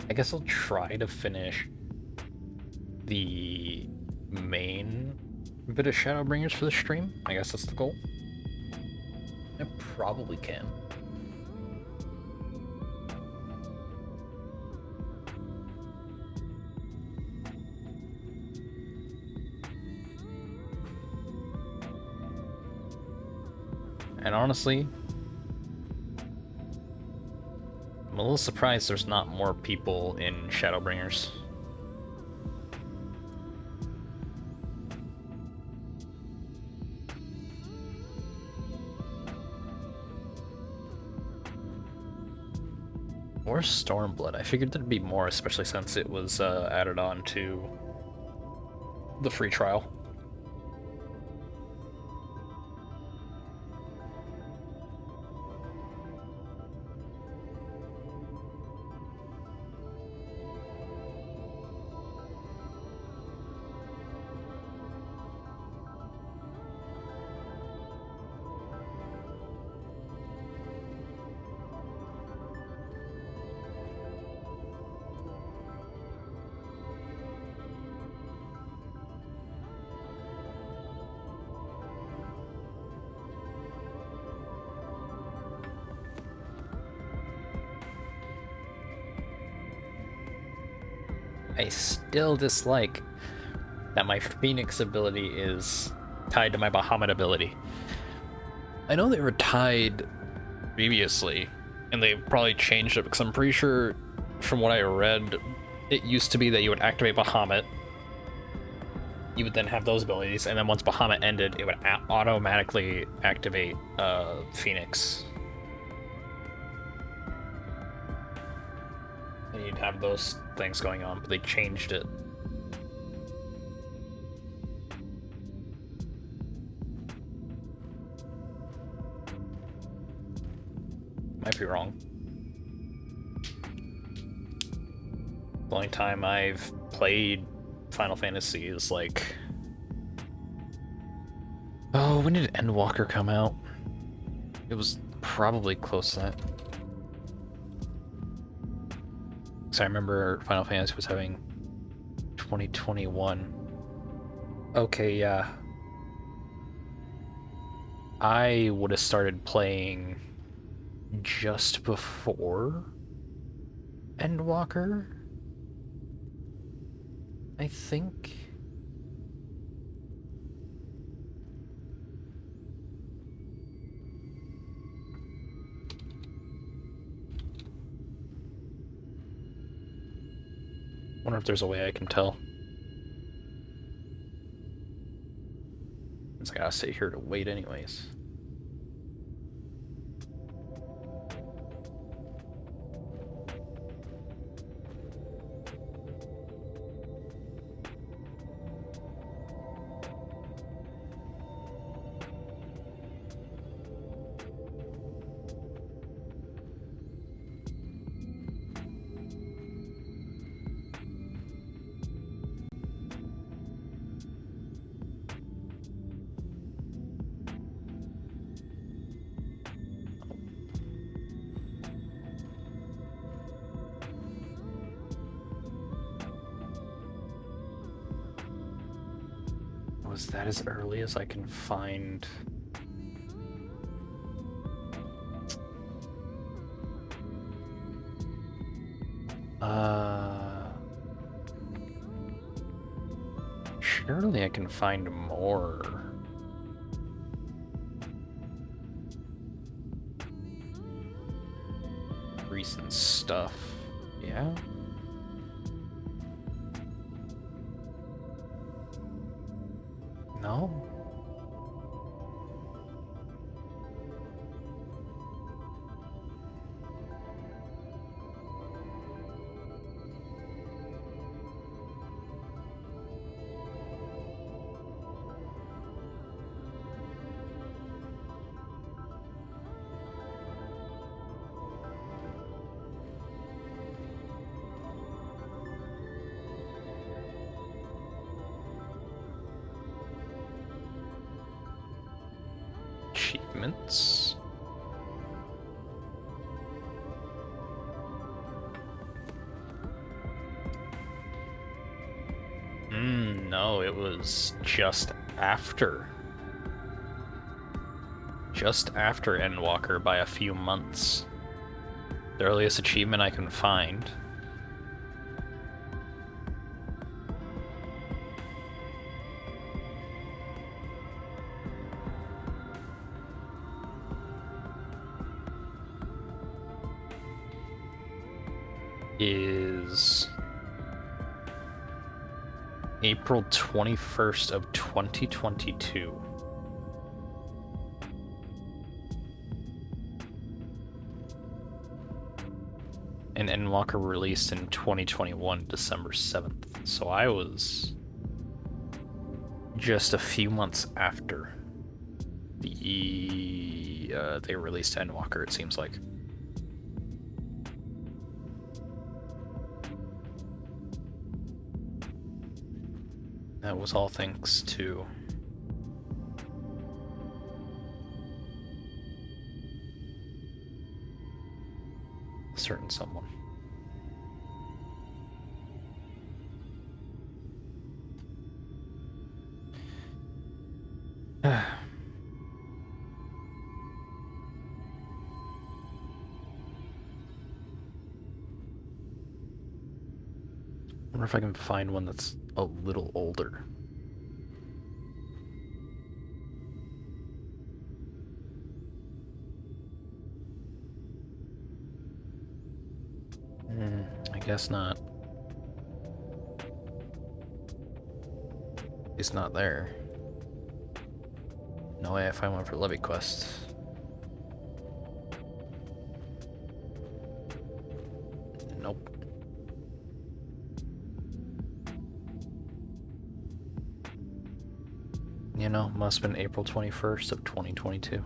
I guess I'll try to finish the main A bit of Shadowbringers for the stream? I guess that's the goal. I probably can. And honestly, I'm a little surprised there's not more people in Shadowbringers. Or Stormblood. I figured there'd be more, especially since it was added on to the free trial. I still dislike that my Phoenix ability is tied to my Bahamut ability. I know they were tied previously, and they probably changed it because I'm pretty sure, from what I read, it used to be that you would activate Bahamut, you would then have those abilities, and then once Bahamut ended, it would automatically activate Phoenix. And you'd have those things going on, but they changed it. Might be wrong. The only time I've played Final Fantasy is like... Oh, when did Endwalker come out? It was probably close to that. So I remember Final Fantasy was having 2021. Okay, yeah. I would have started playing just before Endwalker, I think. Wonder if there's a way I can tell. I gotta sit here to wait anyways. Was that as early as I can find? Surely I can find more. Recent stuff, yeah? No? Achievements. No, it was just after. Just after Endwalker by a few months. The earliest achievement I can find. Is April 21st of 2022. And Endwalker released in 2021, December 7th. So I was just a few months after they released Endwalker, it seems like. That was all thanks to a certain someone. I wonder if I can find one that's a little older. I guess not. He's not there. No way I find one for Levy Quest. Nope. You know, must have been April 21st of 2022.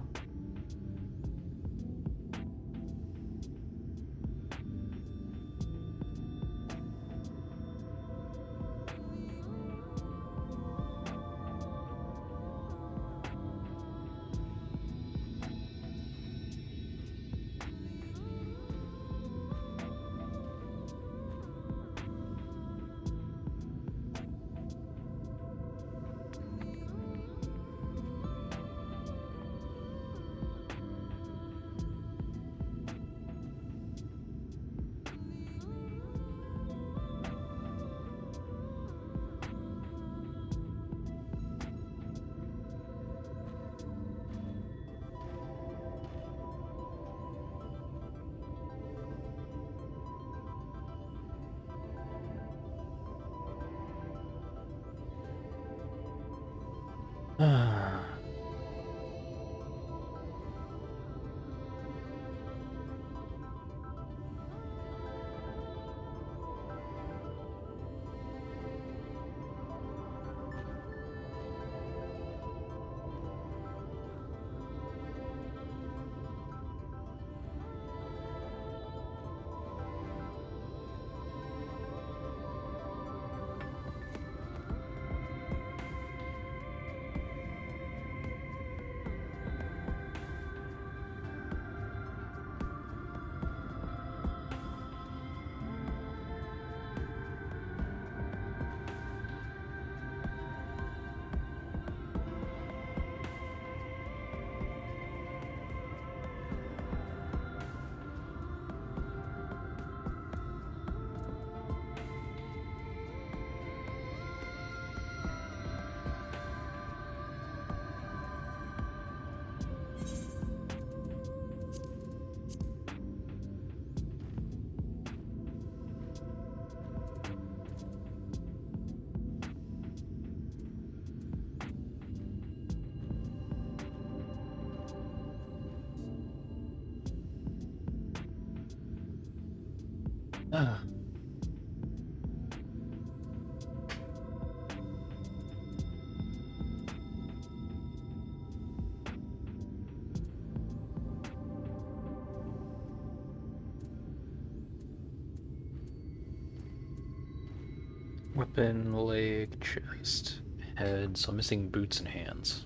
Weapon, leg, chest, head. So I'm missing boots and hands.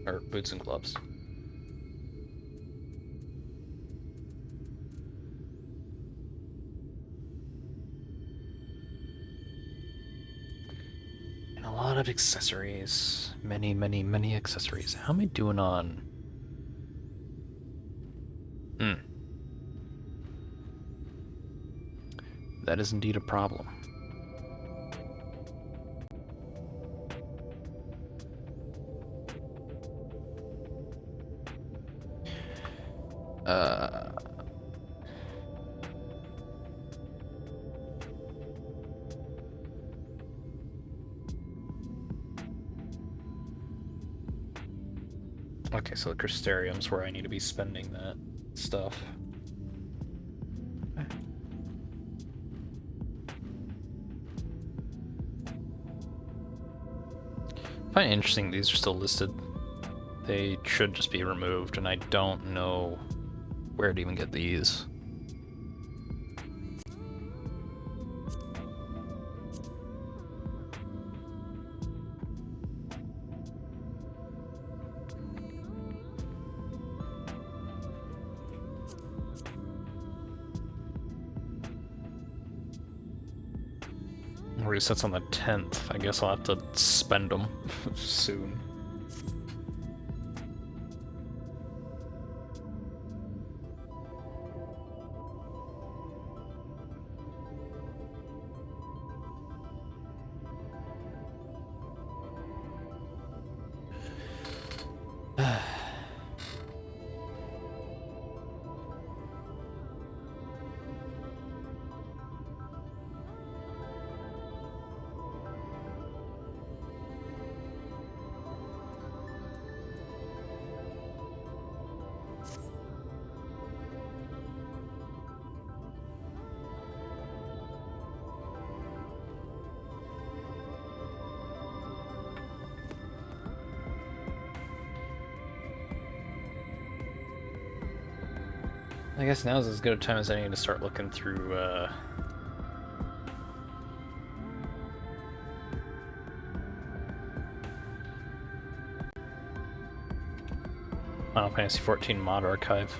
Or boots and gloves. And A lot of accessories. Many, many, many accessories. How am I doing on... That is indeed a problem. Okay, so the Crystarium's where I need to be spending that stuff. I find it interesting these are still listed. They should just be removed, and I don't know where to even get these. Resets on the 10th. I guess I'll have to spend them soon. I guess now's as good a time as any to start looking through, Final Fantasy XIV Mod Archive.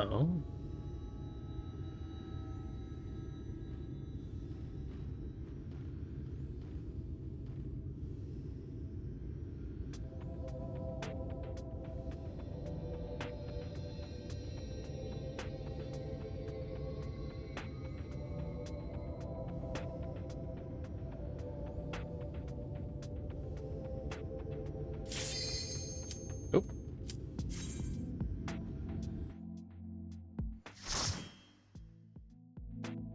Oh. Oop.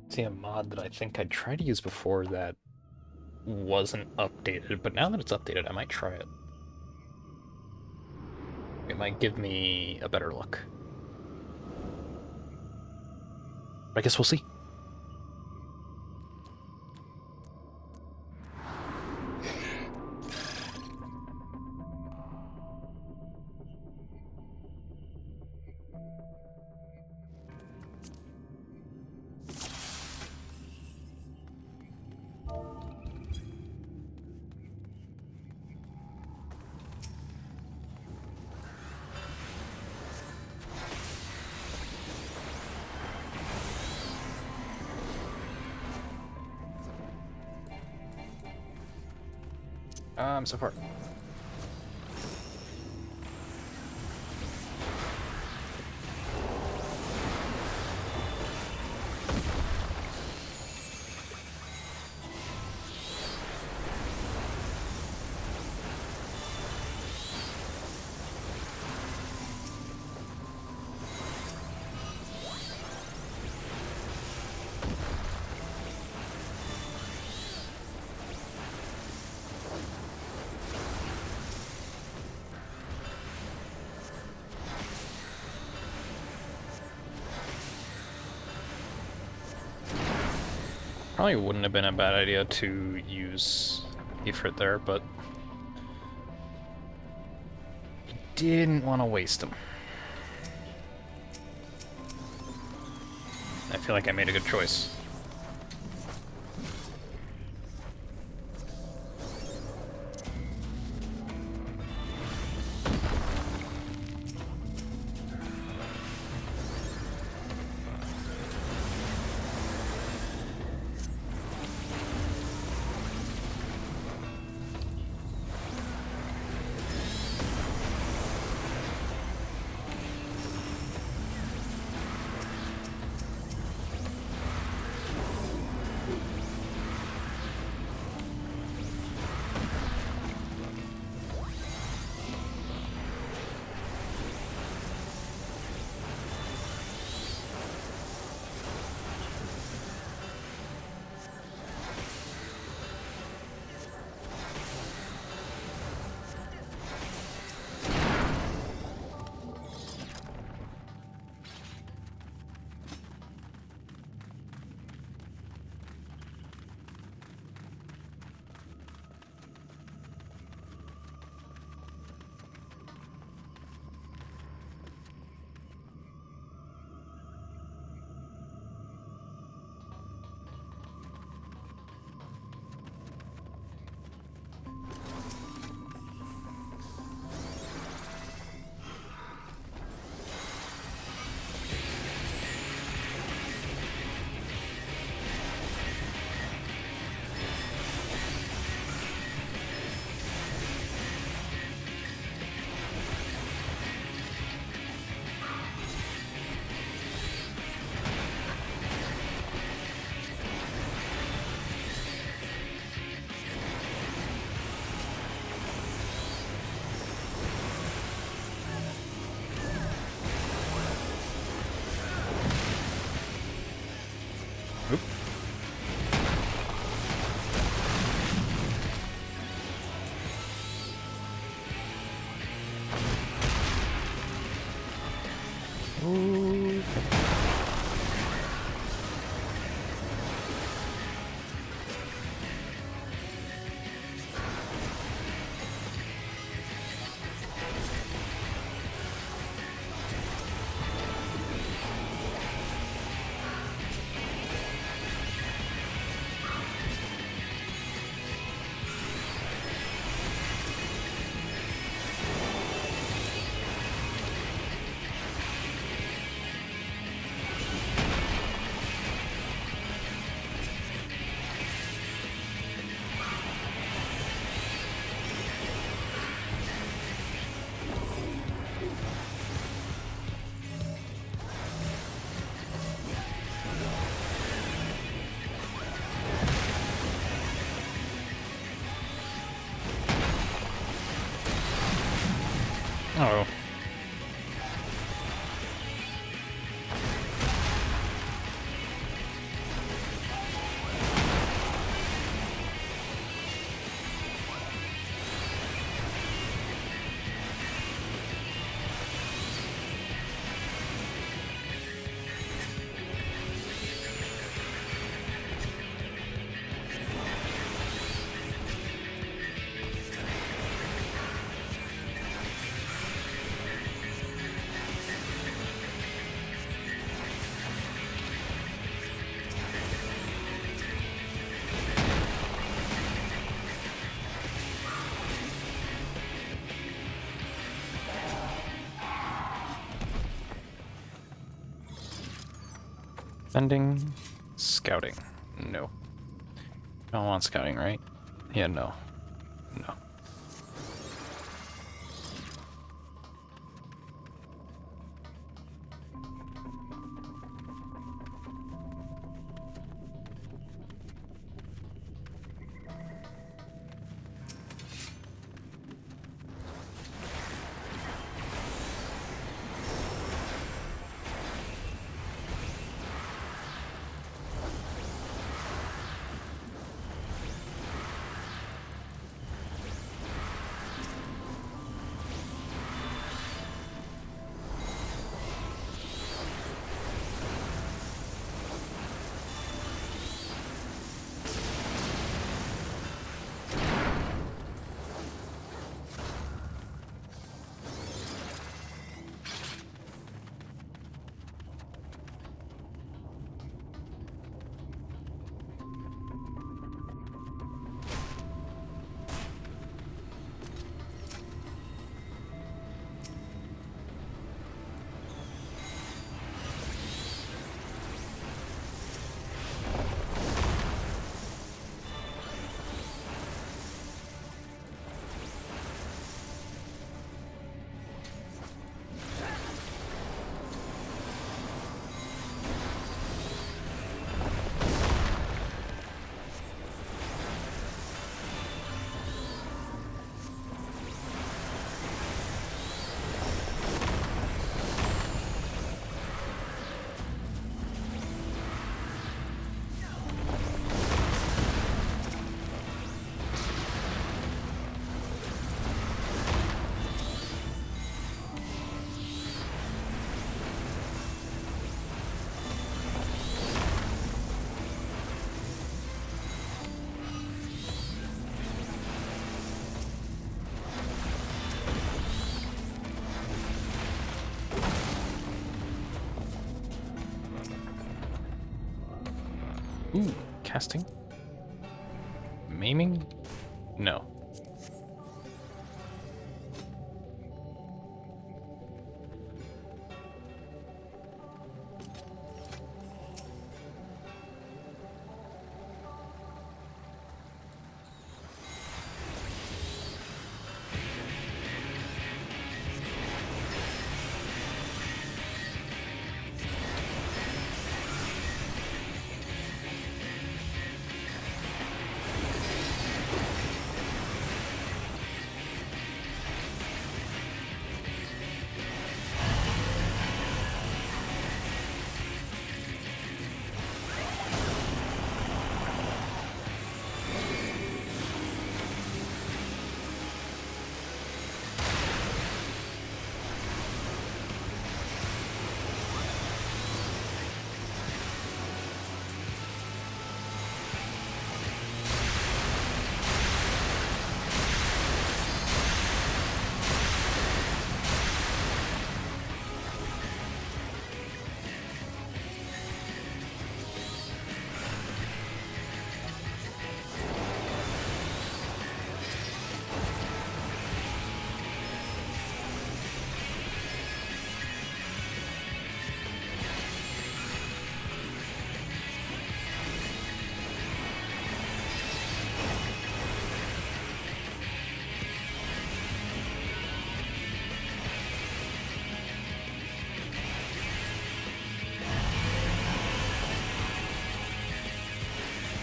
See a mod that I think I tried to use before that wasn't updated, but now that it's updated, I might try it. It might give me a better look. I guess we'll see. So far. Probably wouldn't have been a bad idea to use Ifrit there, but didn't want to waste him. I feel like I made a good choice. Defending, scouting. No. Don't want scouting, right? Yeah, no. No. Ooh, casting? Maiming? No.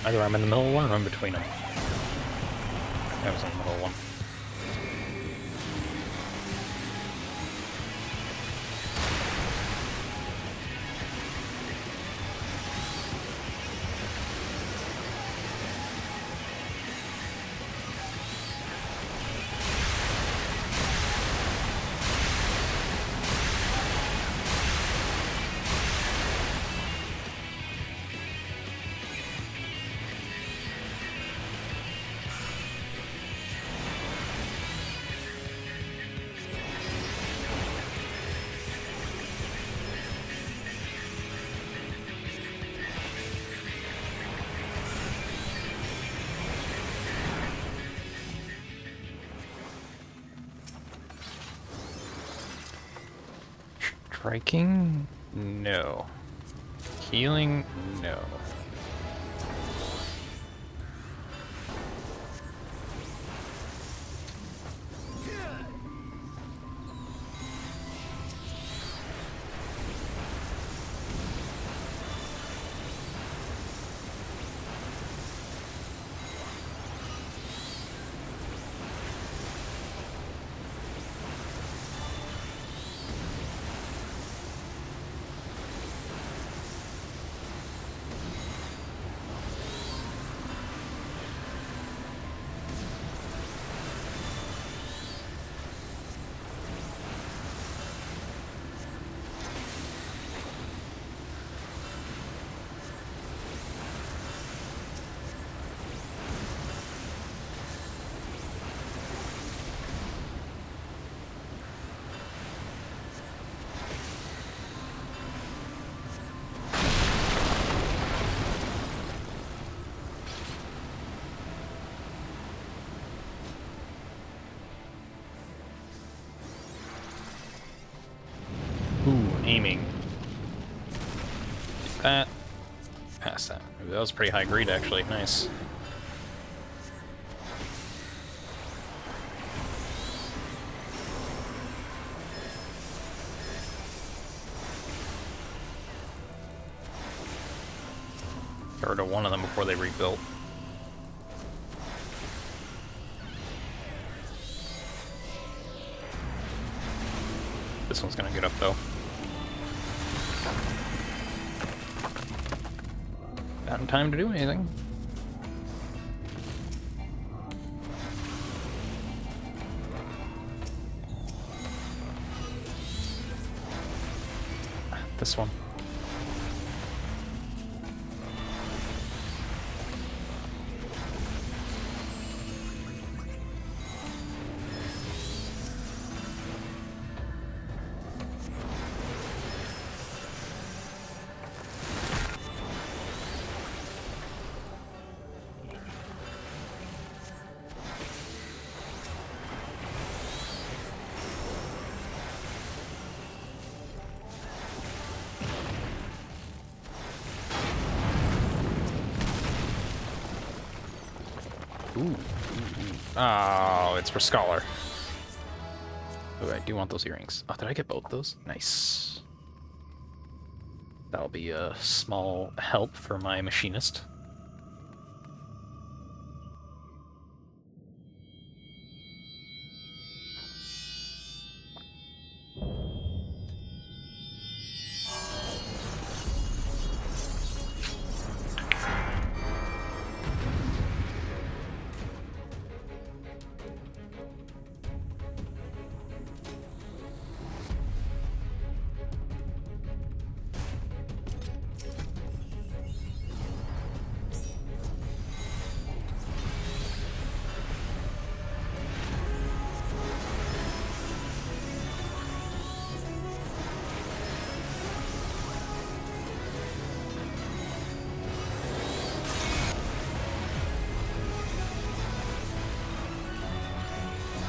Either I'm in the middle of one or I'm between them. I was in the middle of one. Striking? No. Healing? No. Ooh, aiming. That. Pass that. That was pretty high greed, actually. Nice. Got rid of one of them before they rebuilt. This one's gonna get up, though. Not in time to do anything. This one. Ooh. Oh, it's for Scholar. Oh, I do want those earrings. Oh, did I get both those? Nice. That'll be a small help for my machinist.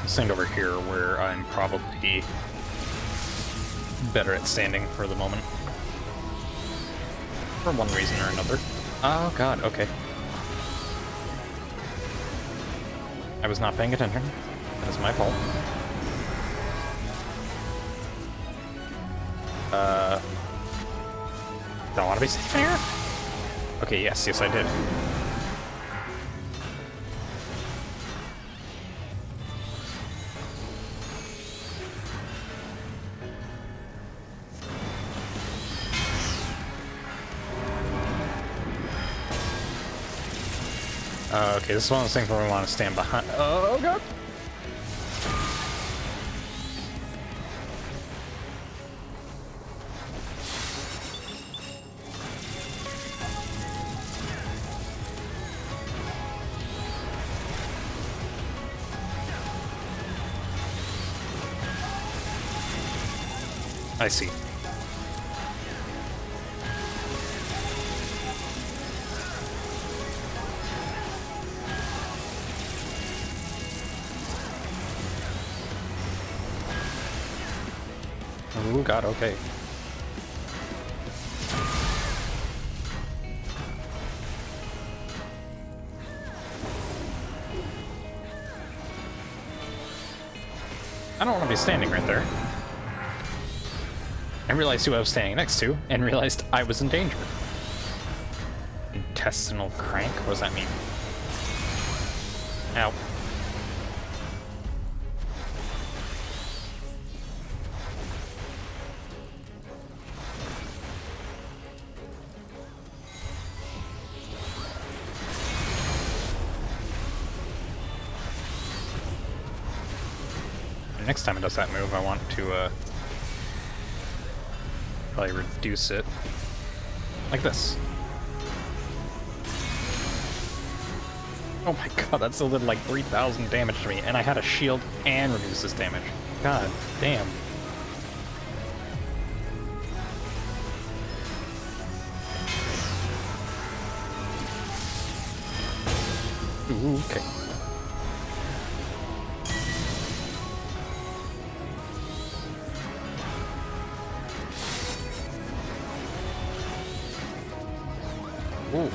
Stand over here where I'm probably better at standing for the moment. For one reason or another. Oh god, okay. I was not paying attention. That is my fault. Don't want to be safe here? Okay, yes, I did. Okay, this is one of those things where we want to stand behind. Oh god! I see. Oh god, okay. I don't want to be standing right there. I realized who I was standing next to, and realized I was in danger. Intestinal crank? What does that mean? Ow. Next time it does that move, I want to probably reduce it like this. Oh my god, that still did like 3,000 damage to me, and I had a shield and reduce this damage. God damn. Ooh, okay. Ooh.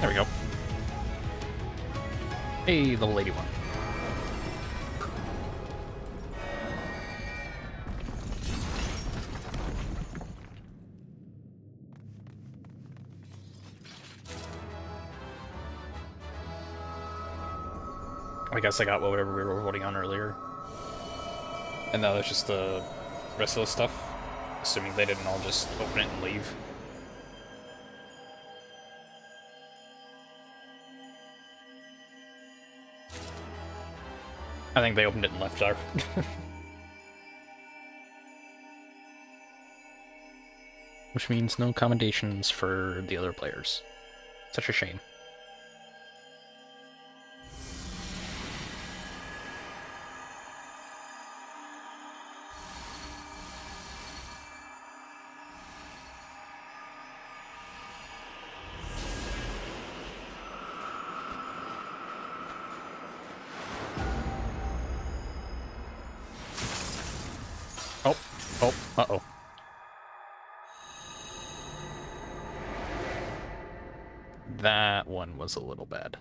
There we go. Hey, the lady one. I guess I got whatever we were holding on earlier. And now there's just the rest of the stuff. Assuming they didn't all just open it and leave. I think they opened it and left our. Which means no commendations for the other players. Such a shame. Oh, oh, uh-oh. That one was a little bad.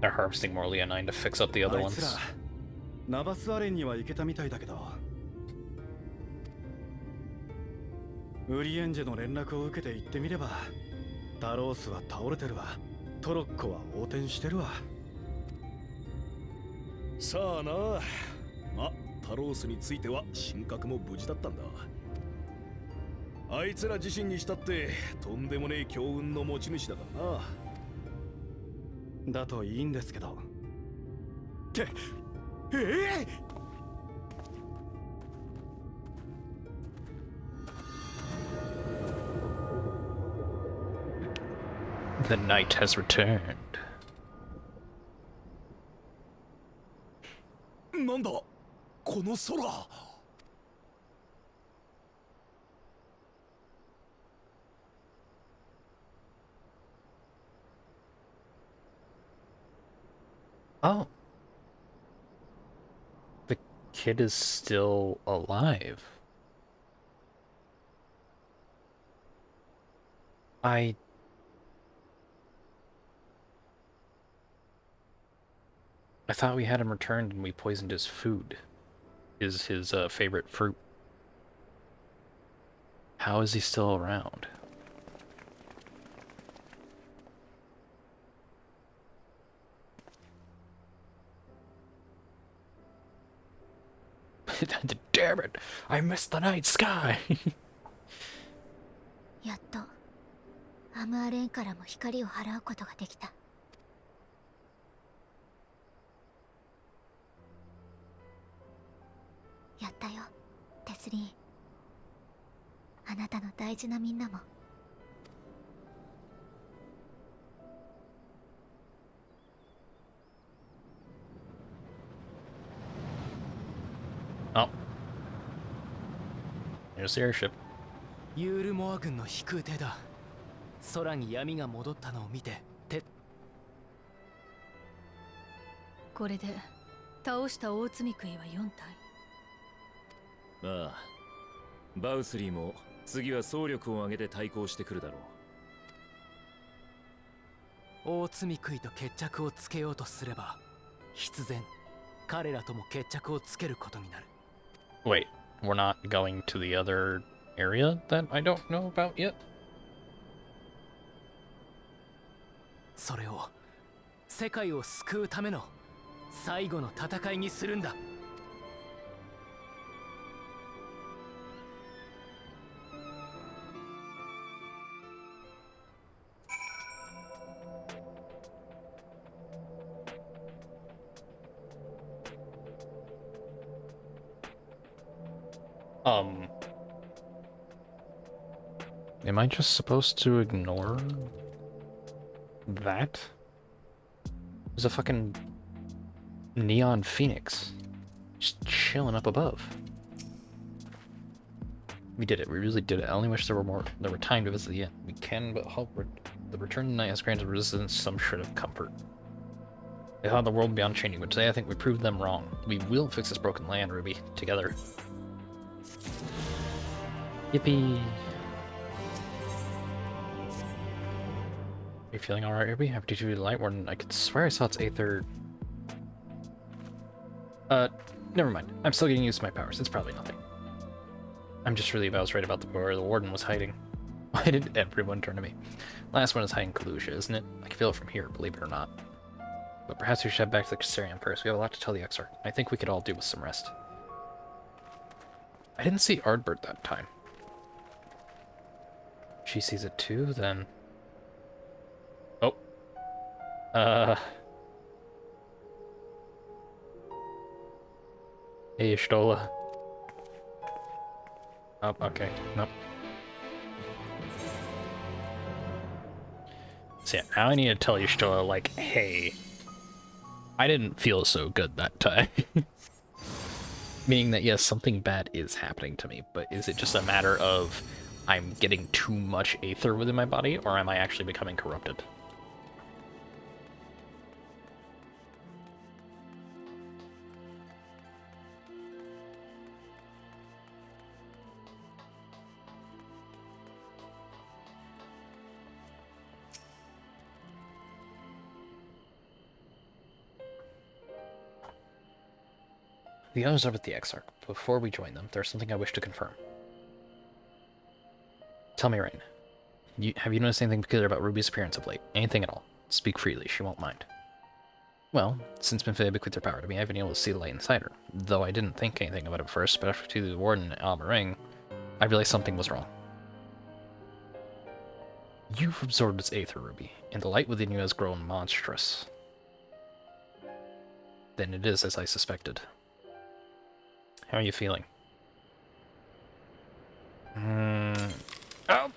They're harvesting more Leonine to fix up the other ones. ナバスアレンには行けたみたいだけど、ウリエンジェの連絡を受けて行ってみれば、タロースは倒れてるわ、トロッコは横転してるわ。さあな、ま、タロースについては神格も無事だったんだ。あいつら自身にしたってとんでもねえ強運の持ち主だからな。だといいんですけど。って、The night has returned. なんだこの空。Oh. The kid is still alive. I thought we had him returned and we poisoned his food. Is his favorite fruit. How is he still around? Damn it! I missed the night sky! やっとアムアレンからも光を払うことができた。やったよ、テスリー。あなたの大事なみんなも。Oh. There's the airship. ユールモア軍の飛空艇だ。空に闇が戻ったのを見て、これで倒した大積食いは4体。ああ、バウスリーも次は総力を挙げて対抗してくるだろう。大積み食いと決着をつけようとすれば、必然彼らとも決着をつけることになる。Wait, we're not going to the other area that I don't know about yet? それを世界を救うための最後の戦いにするんだ。Am I just supposed to ignore that? There's a fucking neon phoenix just chilling up above. We did it. We really did it. I only wish there were time to visit the end. We can but hope the return to night has granted resistance some shred of comfort. They thought the world would be unchanging, but today I think we proved them wrong. We will fix this broken land, Ruby, together. Yippee! Are you feeling alright, Ruby? Happy to be the light warden. I could swear I saw its Aether. Never mind. I'm still getting used to my powers. It's probably nothing. I'm just really about right about where the warden was hiding. Why did everyone turn to me? Last one is hiding Kalusha, isn't it? I can feel it from here, believe it or not. But perhaps we should head back to the Caesarion first. We have a lot to tell the Exarch. I think we could all do with some rest. I didn't see Ardbert that time. She sees it too, then... Oh. Hey, Stola. Oh, okay. Nope. So yeah, now I need to tell you, Stola, like, hey, I didn't feel so good that time. Meaning that, yes, something bad is happening to me, but is it just a matter of I'm getting too much Aether within my body, or am I actually becoming corrupted? The others are with the Exarch. Before we join them, there's something I wish to confirm. Tell me, Rain. Have you noticed anything peculiar about Ruby's appearance of late? Anything at all? Speak freely, she won't mind. Well, since Minfilia bequeathed her power to me, I've been able to see the light inside her. Though I didn't think anything about it at first, but after to the warden and Alba Ring, I realized something was wrong. You've absorbed its Aether, Ruby, and the light within you has grown monstrous. Then it is as I suspected. How are you feeling? Oh!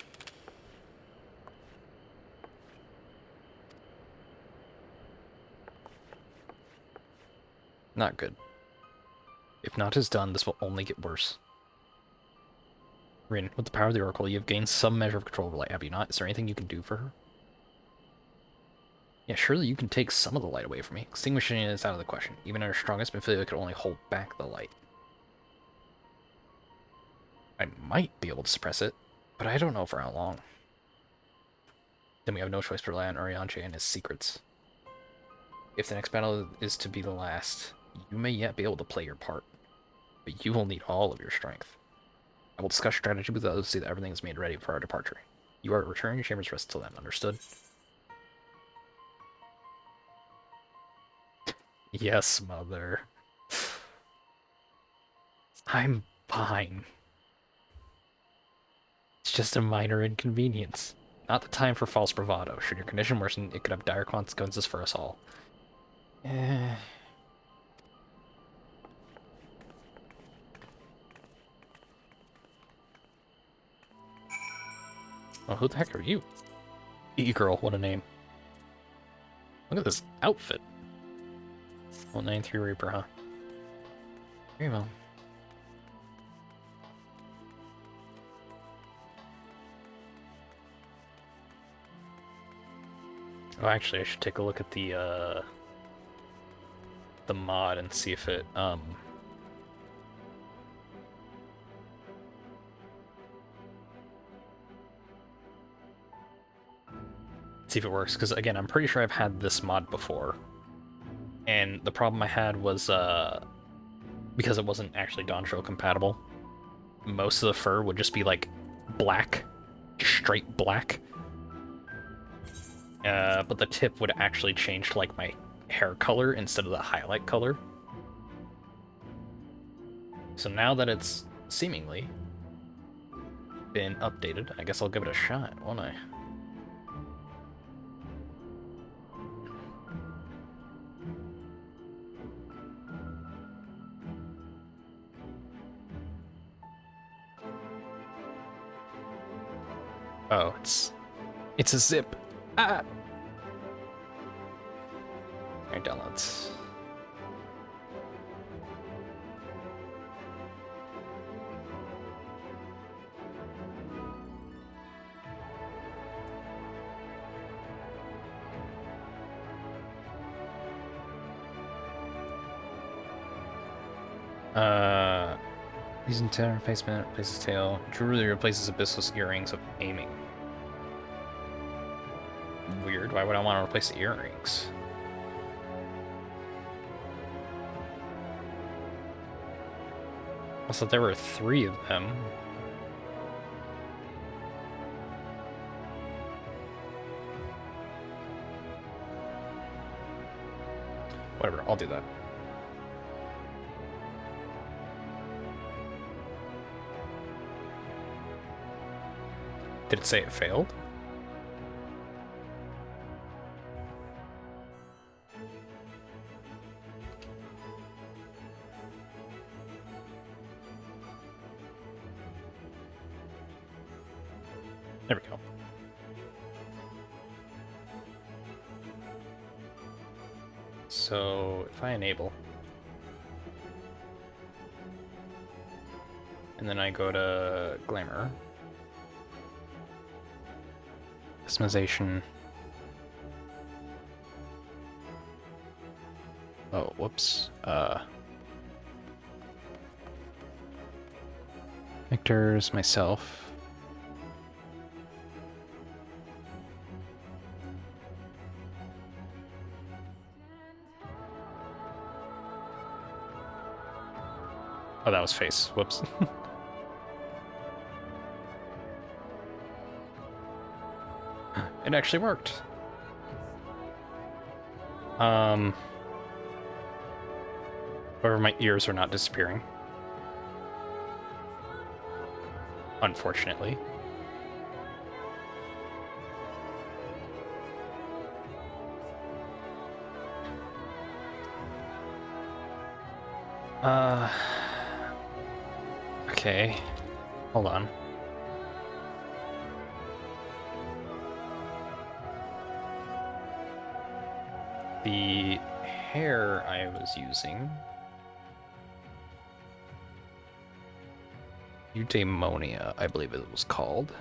Not good. If naught is done, this will only get worse. Rin, with the power of the Oracle, you have gained some measure of control over light, have you not? Is there anything you can do for her? Yeah, surely you can take some of the light away from me. Extinguishing it is out of the question. Even at her strongest, Minfilia could only hold back the light. I might be able to suppress it, but I don't know for how long. Then we have no choice but rely on Urianche and his secrets. If the next battle is to be the last, you may yet be able to play your part, but you will need all of your strength. I will discuss strategy with others to see that everything is made ready for our departure. You are to return your chambers rest till then, understood? Yes, mother. I'm fine. It's just a minor inconvenience. Not the time for false bravado. Should your condition worsen, it could have dire consequences for us all. Oh, who the heck are you? E-girl, what a name. Look at this outfit. 193 Reaper, huh? Very well. Oh, actually, I should take a look at the mod and see if it, see if it works, because again, I'm pretty sure I've had this mod before. And the problem I had was, because it wasn't actually Doncho compatible, most of the fur would just be like black, straight black. But the tip would actually change to like my hair color instead of the highlight color. So now that it's seemingly been updated, I guess I'll give it a shot, won't I? Oh, it's a zip. Ah. Alright, downloads. Using tail replacement replaces tail. Jewelry replaces Abyssal earrings of aiming. Weird. Why would I want to replace the earrings? Also, there were 3 of them. Whatever, I'll do that. Did it say it failed? There we go. So, if I enable, and then I go to Glamour, customization. Oh, whoops. Victor's myself. Oh, that was face. Whoops. It actually worked. However, my ears are not disappearing. Unfortunately. Okay. Hold on. The hair I was using... Eudaimonia, I believe it was called.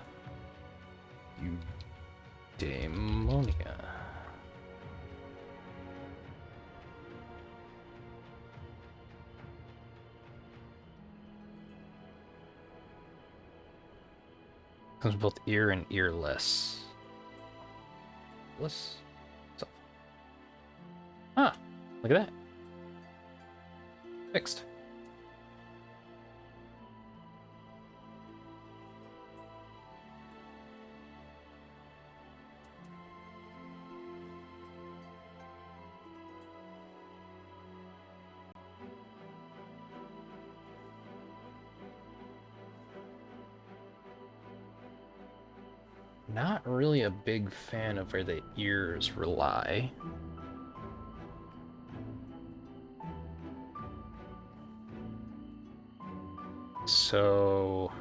Eudaimonia. Comes both ear and earless. So. Ah, look at that. Fixed. Not really a big fan of where the ears rely. So...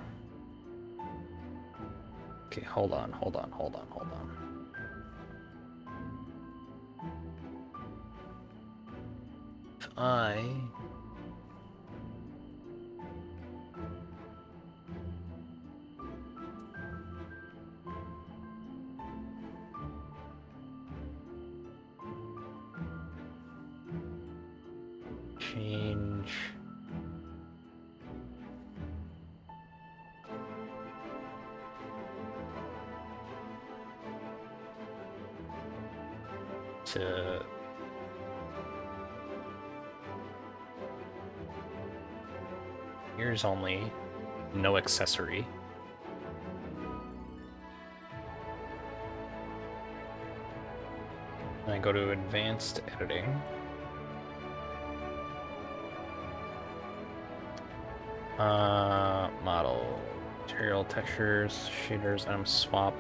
Okay, hold on. If I... change... to... ears only, no accessory. And I go to advanced editing. Model, material, textures, shaders, item swap.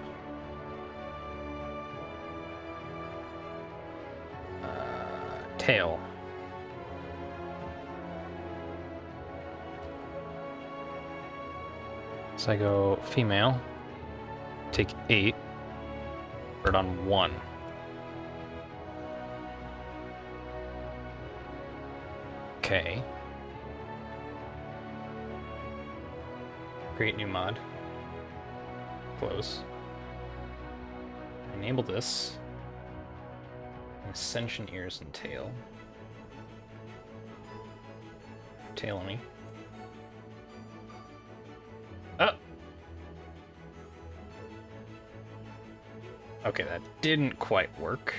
Tail. So I go female, take 8, put it on 1. Okay. Create new mod. Close. Enable this. Ascension ears and tail. Tail only. Oh! Okay, that didn't quite work.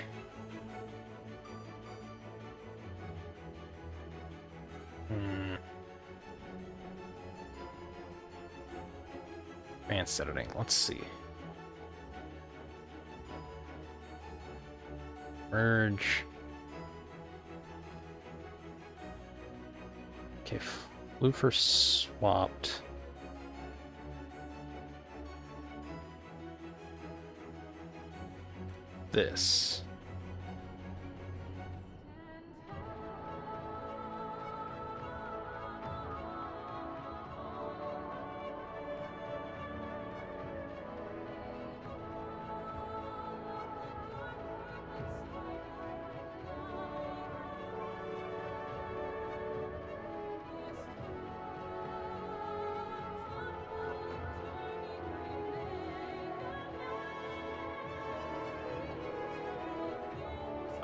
Advanced editing, let's see. Merge. Okay, Floofer swapped. This.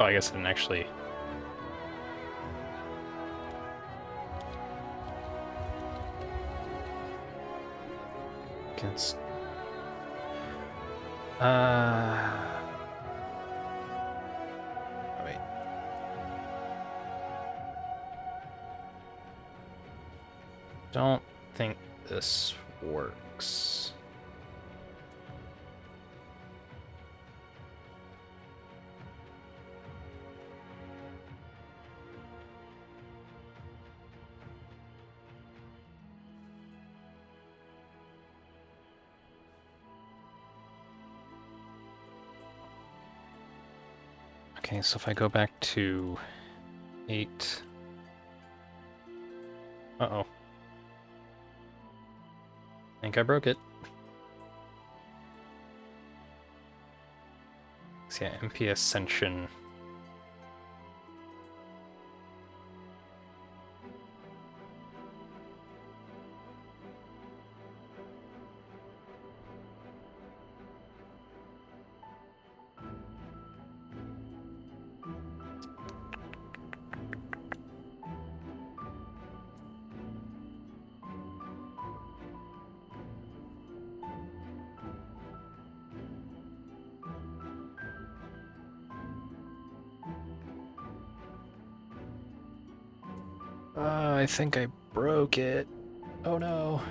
Oh, I guess I didn't actually... Wait. Don't think this works. Okay, so if I go back to 8... Uh-oh. I think I broke it. So yeah, MP Ascension. I think I broke it. Oh no.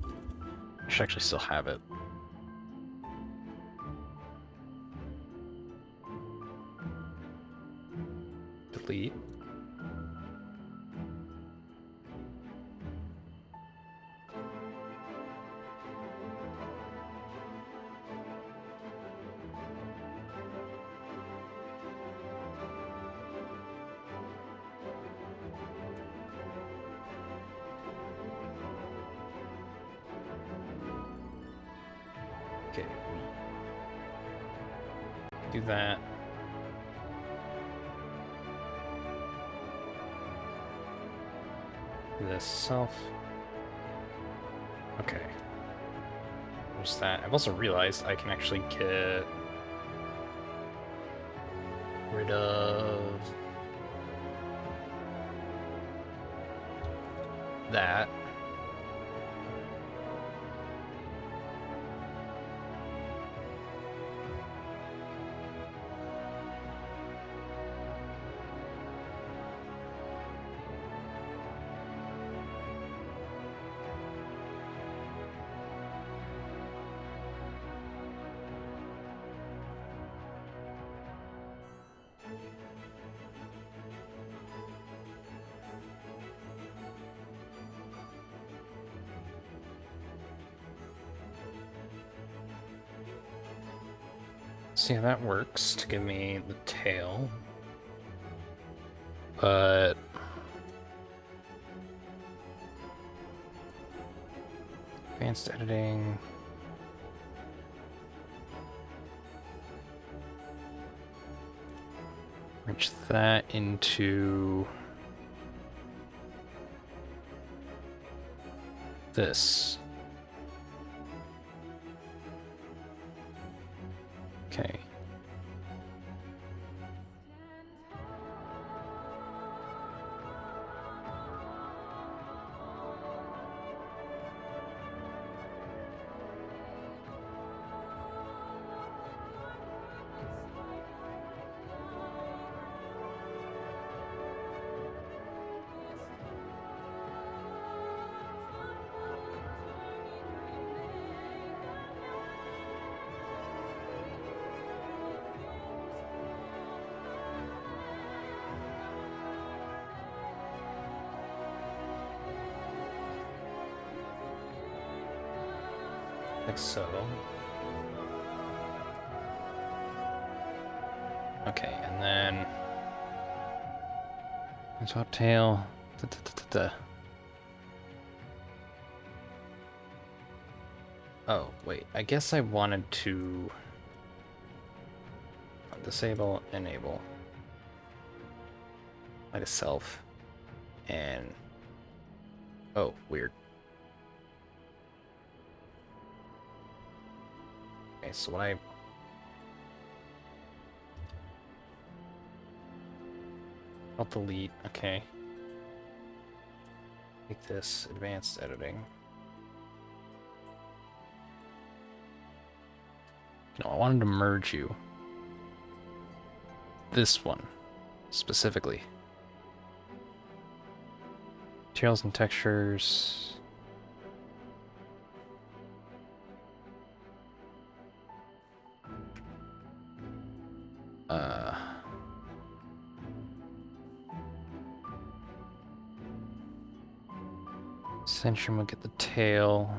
I should actually still have it. Delete. Okay, do that. This self. Okay. There's that. I've also realized I can actually get rid of that. See how that works to give me the tail. But advanced editing. Merge that into this. Okay. Like so. Okay, and then top tail. Oh, wait. I guess I wanted to disable, enable, like a self, and oh, weird. Okay, so when I'll delete, okay. Take this, advanced editing. No, I wanted to merge you. This one, specifically. Materials and textures. Centrum will get the tail.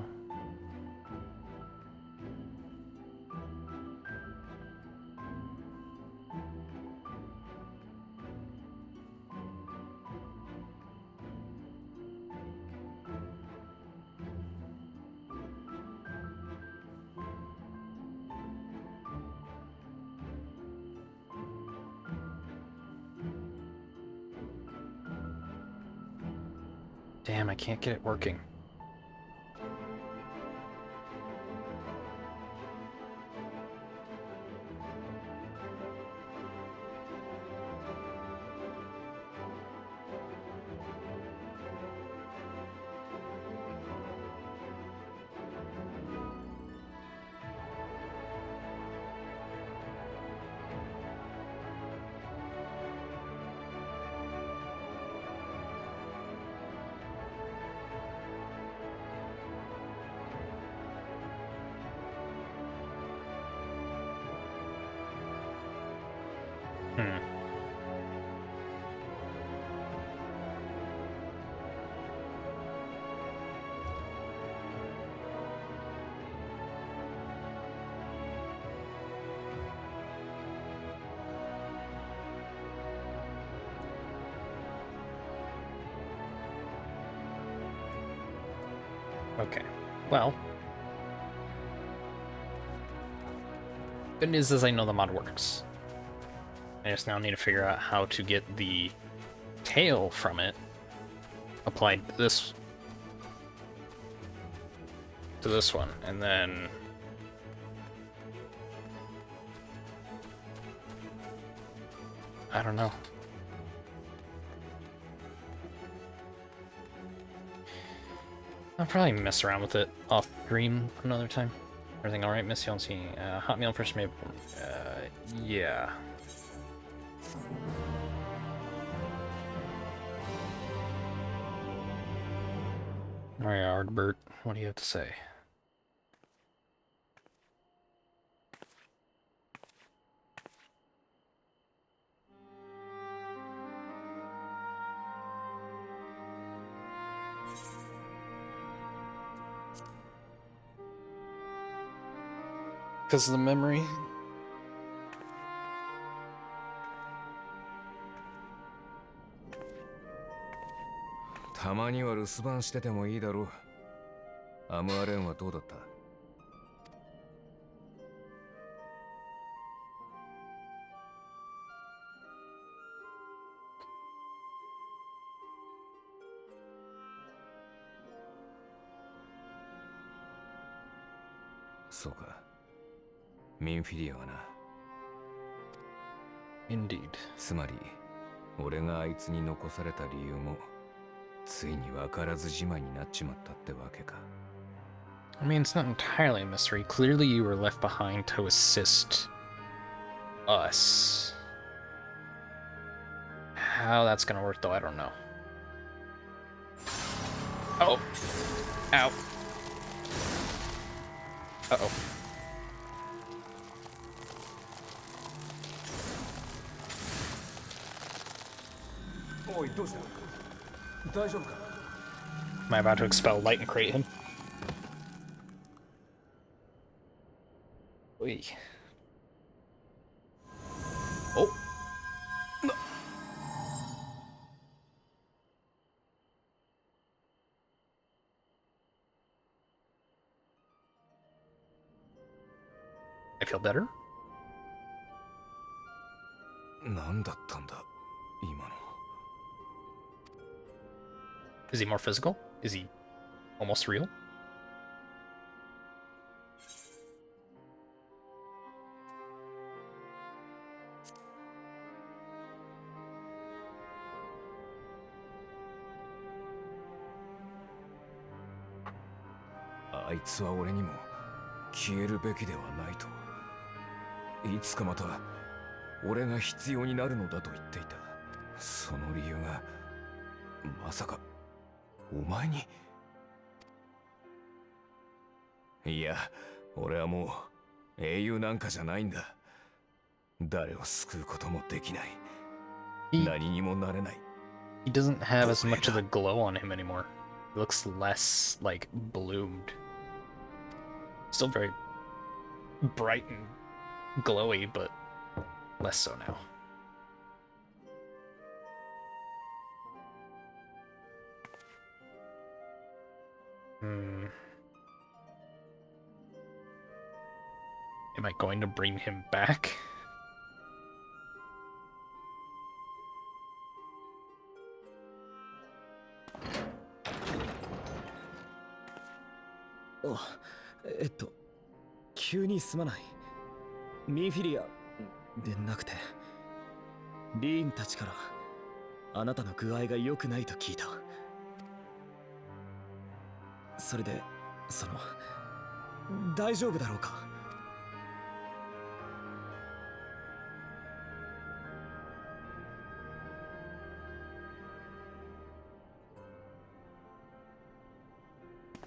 Damn, I can't get it working. Okay. Well. Good news is I know the mod works. I just now need to figure out how to get the tail from it applied to this one, and then I don't know. I'll probably mess around with it off stream another time. Everything alright, Miss Yonsei? Hot meal fresh made. Yeah. Alright, Ardbert, what do you have to say? Because of the memory?たまには留守番しててもいいだろう。アムアレンはどうだった？そうか。ミンフィディアはな。Indeed. つまり、俺があいつに残された理由も、ついに分からずじまいになっちまったってわけか。I mean, it's not entirely a mystery. Clearly you were left behind to assist us. How that's gonna work, though, I don't know. Oh. Ow. Uh-oh. Am I about to expel light and create him? Oi. Oh. No. I feel better? 何だったんだ、今の。Is he more physical? Is he almost real? I あいつは俺にも消えるべきではないと。いつかまた俺が必要になるのだと言っていた。その理由がまさかお前に。いや、俺はもう英雄なんかじゃないんだ。誰を救うこともできない。何にもなれない。He doesn't have as much of the glow on him anymore. He looks less, like, bloomed. Still very bright and glowy, but less so now. Am I going to bring him back? Oh, 急にすまない。ミンフィリアでなくて、リーンたちからあなたの具合が良くないと聞いた。それで、大丈夫だろうか。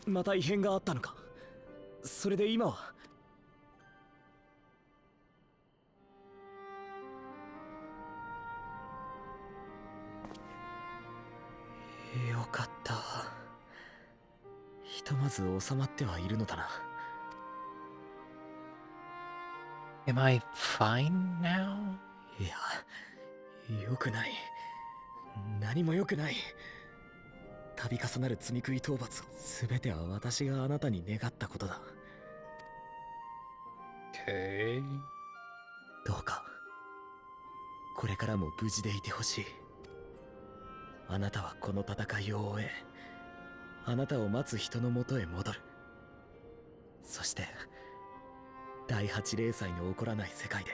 また異変があったのか。それで今は。よかった。ひとまず収まってはいるのだな。Am I fine now? いや、良くない。何も良くない。度重なる罪食い討伐を全ては私があなたに願ったことだ。Okay. どうかこれからも無事でいてほしい。あなたはこの戦いを終え、あなたを待つ人のもとへ戻る。そして第8零祭の起こらない世界で、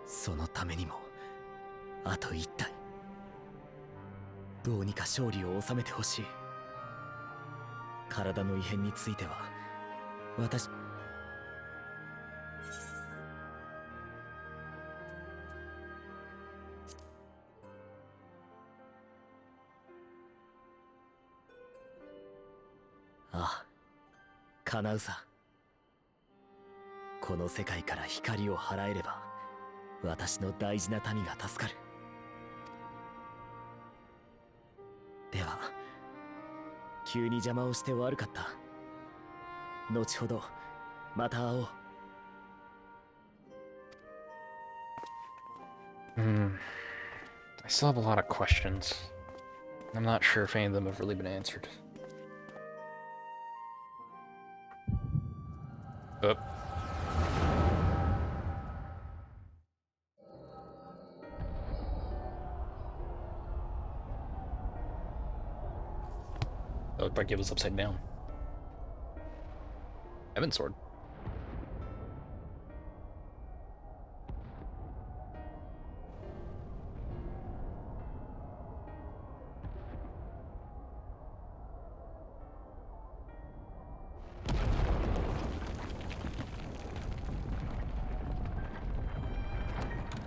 そのためにもあと1体どうにか勝利を収めてほしい。体の異変については私ああ、叶うさ。この世界から光を払えれば私の大事な民が助かる。では急に邪魔をして悪かった。後ほどまた会おう。I still have a lot of questions. I'm not sure if any of them have really been answered. Oh. That looked like it was upside down. Heaven Sword.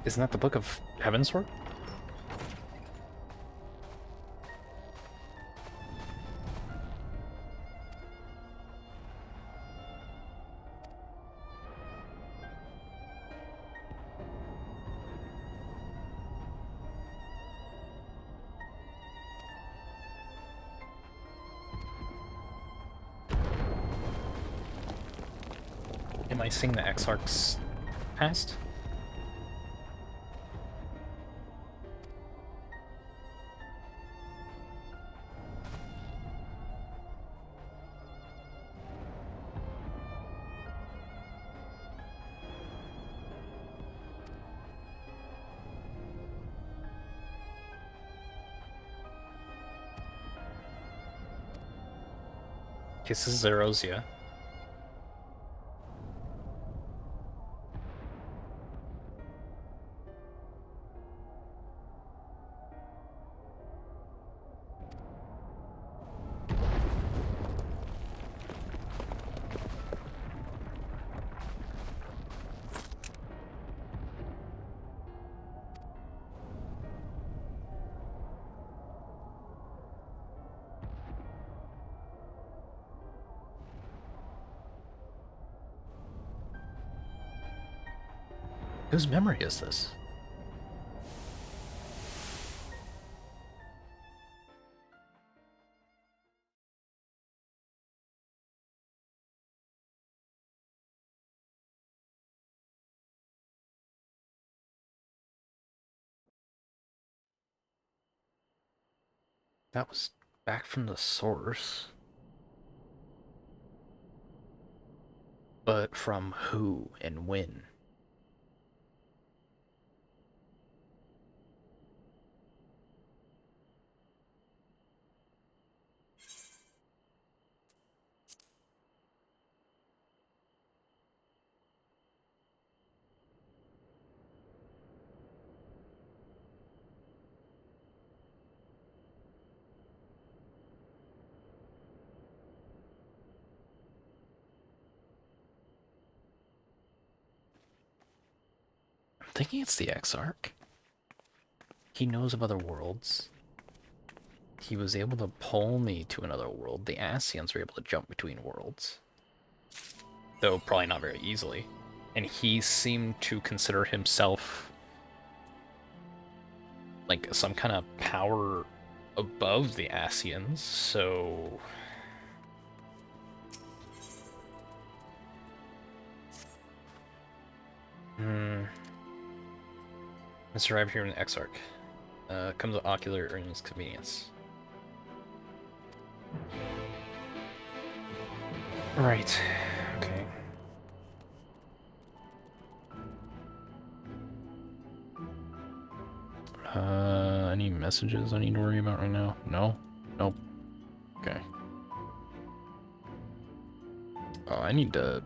Isn't that the Book of Heaven Sword? Am I seeing the Exarch's past? This is Zerosia. Whose memory is this? That was back from the source. But from who and when? I'm thinking it's the Exarch. He knows of other worlds. He was able to pull me to another world. The Ascians were able to jump between worlds. Though probably not very easily. And he seemed to consider himself like some kind of power above the Ascians, so... Mr. Arrived here in the Exarch. Comes with ocular or inconvenience. Right. Okay. Any messages I need to worry about right now? No? Nope. Okay. Oh, I need to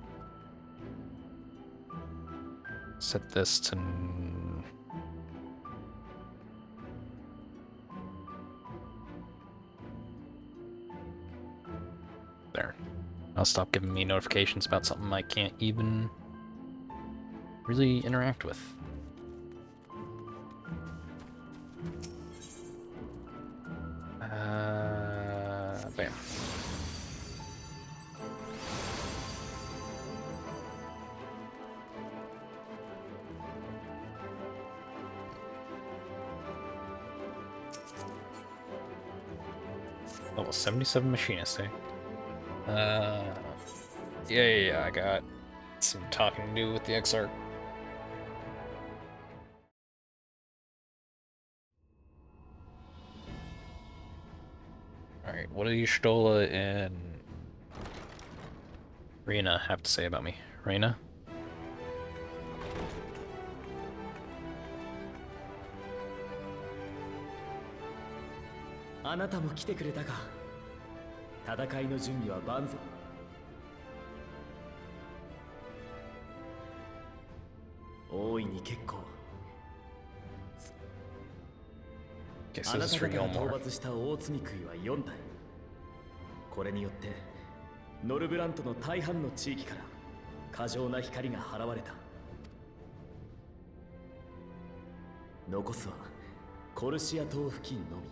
set this to... There. I'll stop giving me notifications about something I can't even really interact with. Bam. Level 77 machinist, eh? Yeah, I got some talking to do with the XR. Alright, what do you Stola and Reyna have to say about me? Reyna? Okay, so this is for Gilmore. これによってノルブラントの大半の地域から過剰な光が払われた。残すはコルシア島付近のみ。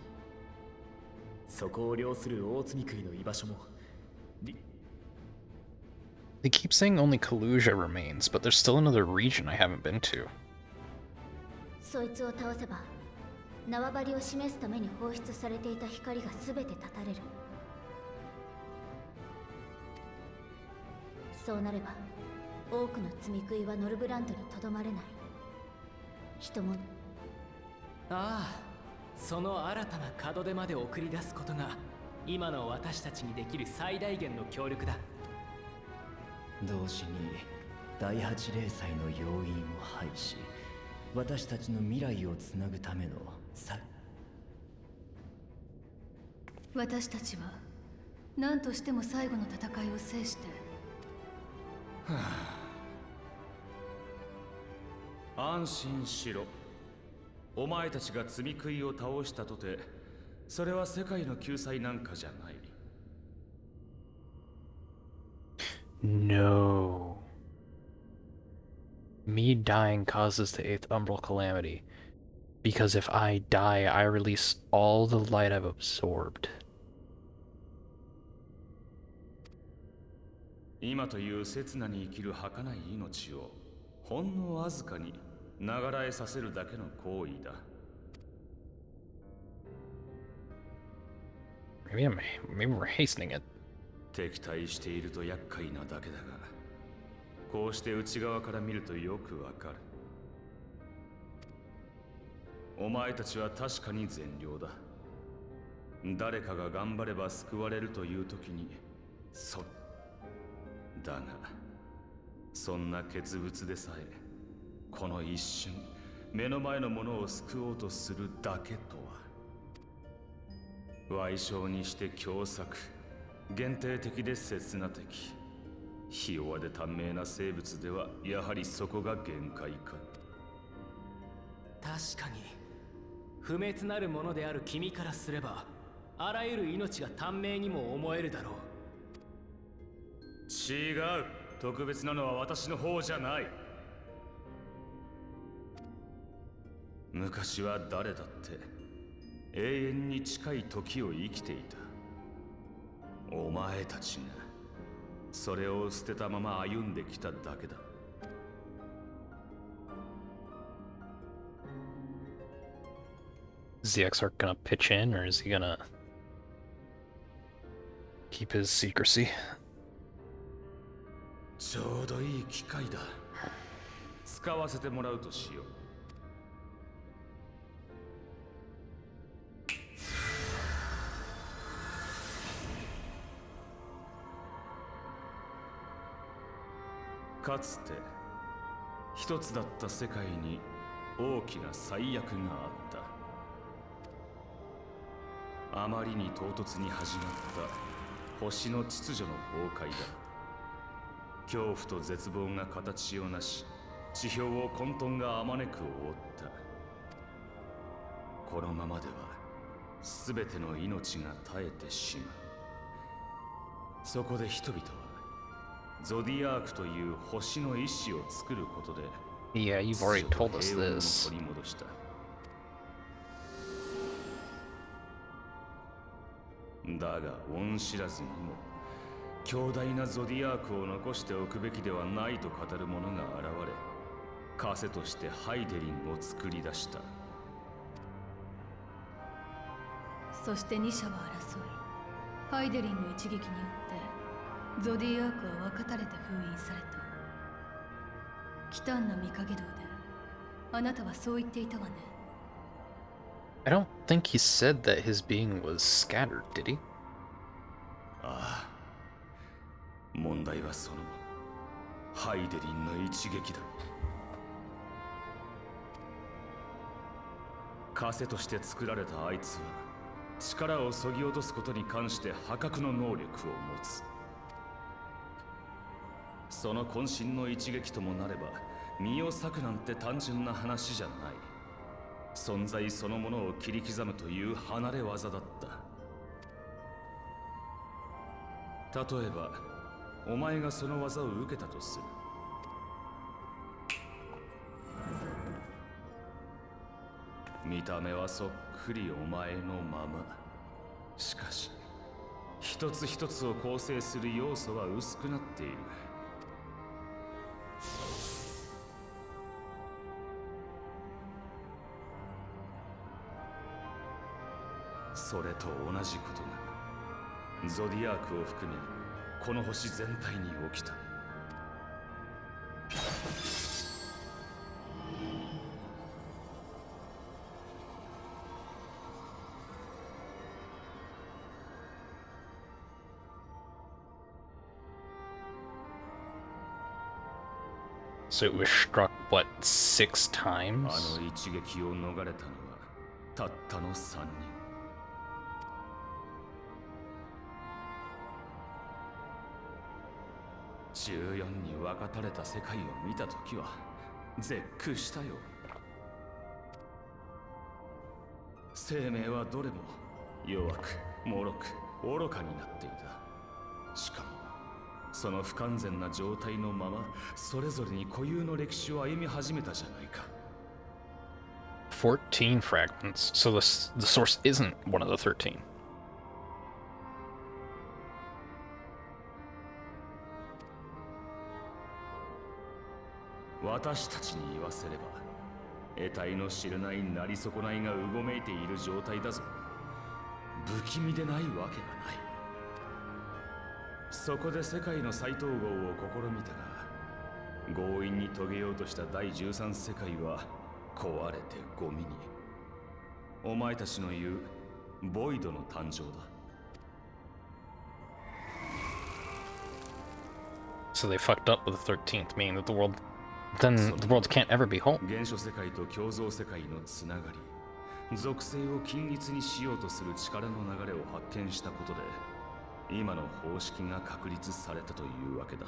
そこを領する大積杭の居場所も。They keep saying only Kaluja remains, but there's still another region I haven't been to. そいつを倒せば縄張りを示すために放出されていた光が全て断たれる。そうなれば多くの積み食いはノルブラントにとどまれない。人もああ、その新たな門出まで送り出すことが今の私たちにできる最大限の協力だ。同時に第八零祭の要因を廃し、私たちの未来をつなぐための私たちは何としても最後の戦いを制して、安心しろ。お前たちが積み食いを倒したとて、それは世界の救済なんかじゃない。No. Me dying causes the 8th Umbral Calamity. Because if I die, I release all the light I've absorbed. 今という刹那に生きる儚い命をほんのわずかに流らえさせるだけの行為だ。Maybe we're hastening it. 敵対していると厄介なだけだが、こうして内側から見るとよくわかる。お前たちは確かに善良だ。誰かが頑張れば救われるという時に、だが、そんな傑物でさえ、この一瞬、目の前のものを救おうとするだけとは。矮小にして凶作、限定的で刹那的。ひ弱で短命な生物では、やはりそこが限界か。確かに、不滅なるものである君からすれば、あらゆる命が短命にも思えるだろう。違う。特別なのは私の方じゃない。昔は誰だって永遠に近い時を生きていた。お前たちがそれを捨てたまま歩んできただけだ。Is the Exarch gonna pitch in, or is he gonna keep his secrecy? ちょうどいい機会だ。使わせてもらうとしよかつて一つだった世界に大きな災悪があった。あまりに唐突に始まった星の秩序の崩壊だ。恐怖と絶望が形をなし、地表を混沌があまねく覆った。このままでは全ての命が絶えてしまう。そこで人々はゾディアークという星の意志を作ることで Yeah, you've already told us 平穏を this. 取り戻した。だが恩知らずにも強大なゾディアークを残しておくべきではないと語る者が現れ、枷としてハイデリンを作り出した。そして二者は争い、ハイデリンの一撃によってゾディアークは分かたれて封印された。忌憚な御影堂であなたはそう言っていたわね。I don't think he said that his being was scattered, did he? ああ、問題はそのハイデリンの一撃だ。枷として作られたあいつは力を削ぎ落とすことに関して破格の能力を持つ。その渾身の一撃ともなれば身を裂くなんて単純な話じゃない。存在そのものを切り刻むという離れ技だった。例えばお前がその技を受けたとする。見た目はそっくりお前のまま。しかし一つ一つを構成する要素は薄くなっている。それと同じことがゾディアークを含めこの星全体に起きた。So it was struck, what, 6 times? あの一撃を逃れたのはたったの3人。14に分かたれた世界を見たときは絶句したよ。生命はどれも弱く脆く愚かになっていた。しかもその不完全な状態のままそれぞれに固有の歴史を歩み始めたじゃないか。14 fragments, so the source isn't one of the 13. 私たちに言わせれば得体の知れないなり損ないがうごめいている状態だぞ。不気味でないわけがない。そこで世界の再統合を試みたが強引に遂げようとした第13世界は壊れてゴミに。お前たちの言うボイドの誕生だ。So they fucked up with the 13th, meaning that then the world can't ever be whole. 原初世界と共造世界のつながり、属性を均一にしようとする力の流れを発見したことで今の方式が確立されたというわけだ。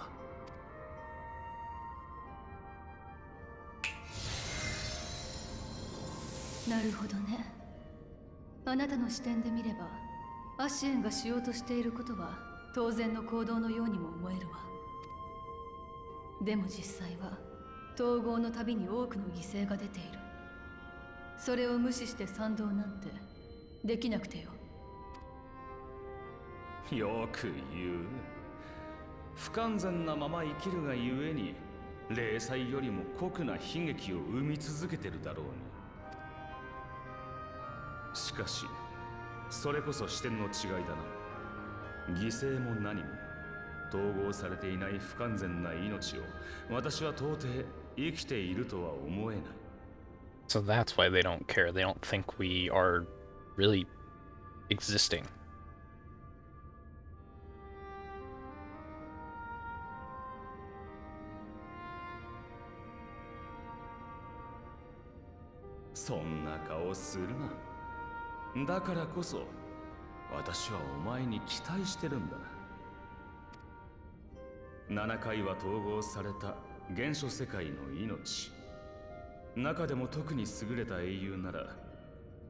なるほどね。あなたの視点で見ればアシエンがしようとしていることは当然の行動のようにも思えるわ。でも実際は統合のたびに多くの犠牲が出ている。それを無視して賛同なんてできなくてよ。よく言う。不完全なまま生きるがゆえに零細よりも酷な悲劇を生み続けてるだろうに。しかしそれこそ視点の違いだな。犠牲も何も統合されていない不完全な命を私は到底生きているとは思えない。 So that's why they don't care. They don't think we are really existing. そんな顔するな。だからこそ私はお前に期待してるんだ。7回は統合された原初世界の命。中でも特に優れた英雄なら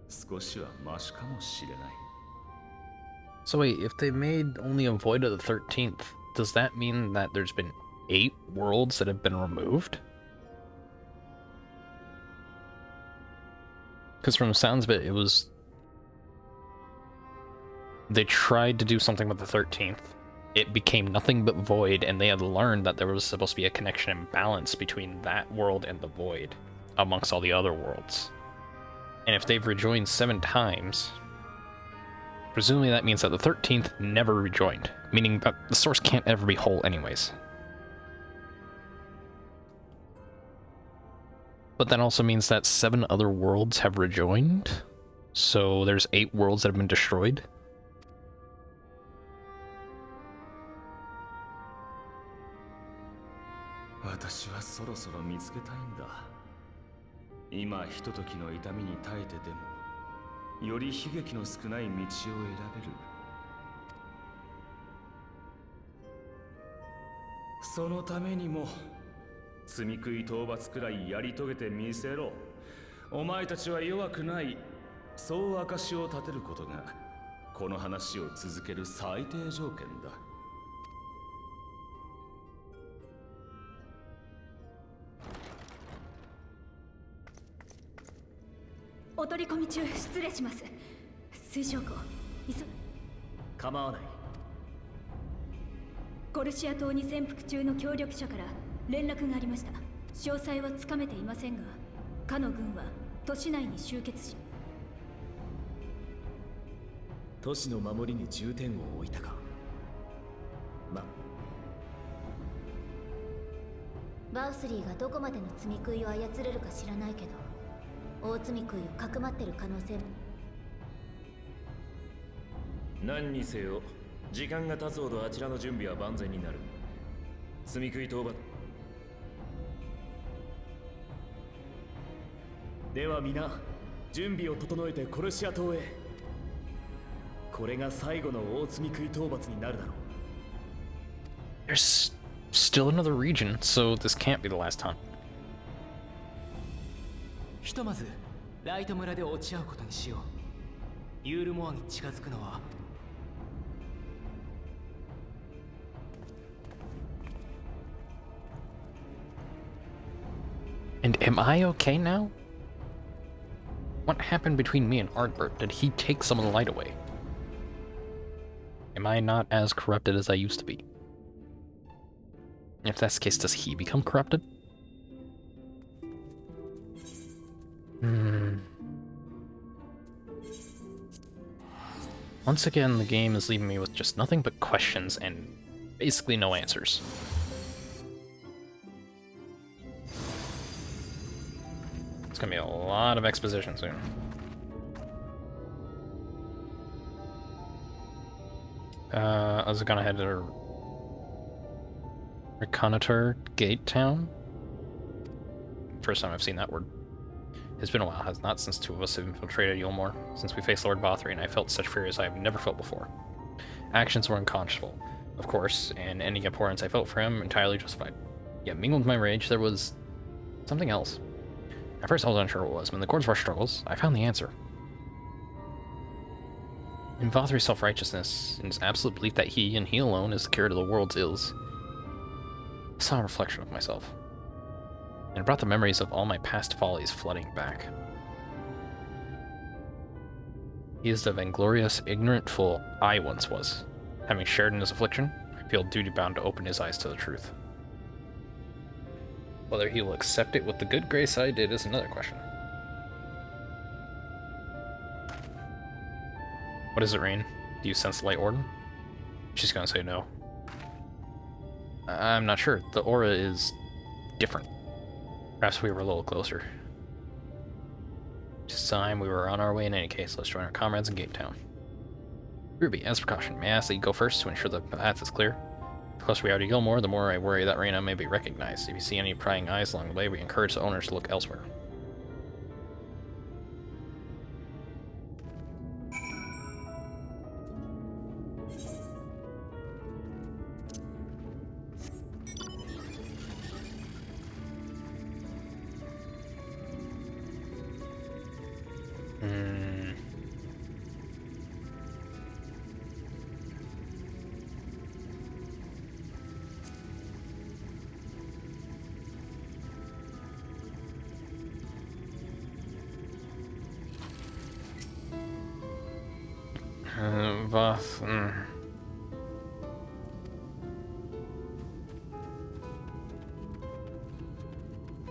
少しはマシかもしれない。 So wait, if they made only a void of the 13th, does that mean that there's been 8 worlds that have been removed? Because from the sounds of it, it was... They tried to do something with the 13th. It became nothing but void, and they had learned that there was supposed to be a connection and balance between that world and the void, amongst all the other worlds. And if they've rejoined 7 times, presumably that means that the 13th never rejoined, meaning that the source can't ever be whole anyways. But that also means that 7 other worlds have rejoined, so there's 8 worlds that have been destroyed. I 今ひとときの痛みに耐えてでもより悲劇の少ない道を選べる。そのためにも罪食い討伐くらいやり遂げてみせろ。お前たちは弱くない。そう証を立てることがこの話を続ける最低条件だ。お取り込み中失礼します。水晶湖、構わない。コルシア島に潜伏中の協力者から連絡がありました。詳細はつかめていませんが、かの軍は都市内に集結し、都市の守りに重点を置いたか。バウスリーがどこまでの罪食いを操れるか知らないけど、大罪食いをかくまってる可能性も。何にせよ時間が経つほどあちらの準備は万全になる。罪食い討伐では皆準備を整えてコルシア島へ。これが最後の大罪食い討伐になるだろう。 There's still another region, so this can't be the last time. ひとまずライト村で落ち合うことにしよう。ユールモアに近づくのはAnd am I okay now? What happened between me and Ardbert? Did he take some of the light away? Am I not as corrupted as I used to be? If that's the case, does he become corrupted? Once again, the game is leaving me with just nothing but questions and basically no answers. It's gonna be a lot of exposition soon. I was gonna head to Reconnoiter Gate Town. First time I've seen that word. It's been a while, has not, since 2 of us have infiltrated Yulmore. Since we faced Lord Vothri, and I felt such fear as I have never felt before. Actions were unconscionable, of course, and any abhorrence I felt for him entirely justified. Yet mingled with my rage, there was something else. At first I was unsure what it was, but in the course of our struggles, I found the answer. In Vothri's self-righteousness, in his absolute belief that he, and he alone, is the cure to the world's ills, I saw a reflection of myself. And it brought the memories of all my past follies flooding back. He is the vainglorious, ignorant fool I once was. Having shared in his affliction, I feel duty-bound to open his eyes to the truth. Whether he will accept it with the good grace I did is another question. What is it, Rain? Do you sense the Light Warden? She's gonna say no. I'm not sure. The aura is different. Perhaps we were a little closer. It's time we were on our way in any case. Let's join our comrades in Gate Town. Ruby, as a precaution, may I ask that you go first to ensure the path is clear? The closer we are to Gilmore, the more I worry that Reyna may be recognized. If you see any prying eyes along the way, we encourage the owners to look elsewhere. Voth.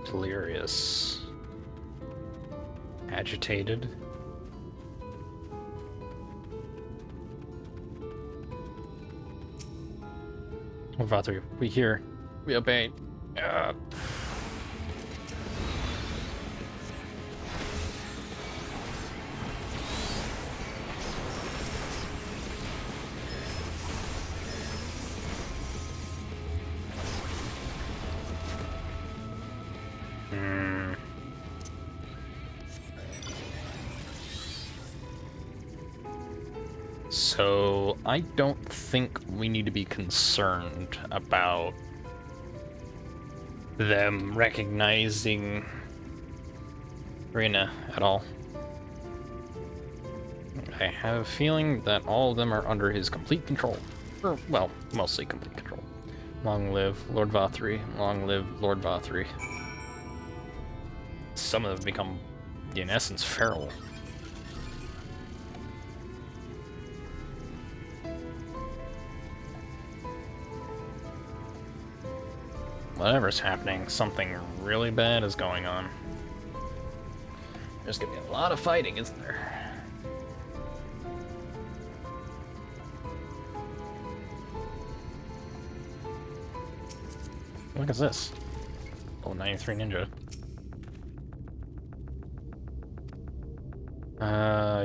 Delirious. Agitated. Vathu, we hear. We obey. So, I don't think we need to be concerned about them recognizing Rina at all. I have a feeling that all of them are under his complete control. Or, well, mostly complete control. Long live Lord Vathri. Long live Lord Vathri. Some of them become, in essence, feral. Whatever's happening, something really bad is going on. There's gonna be a lot of fighting, isn't there? Look at this. Oh, 93 ninja.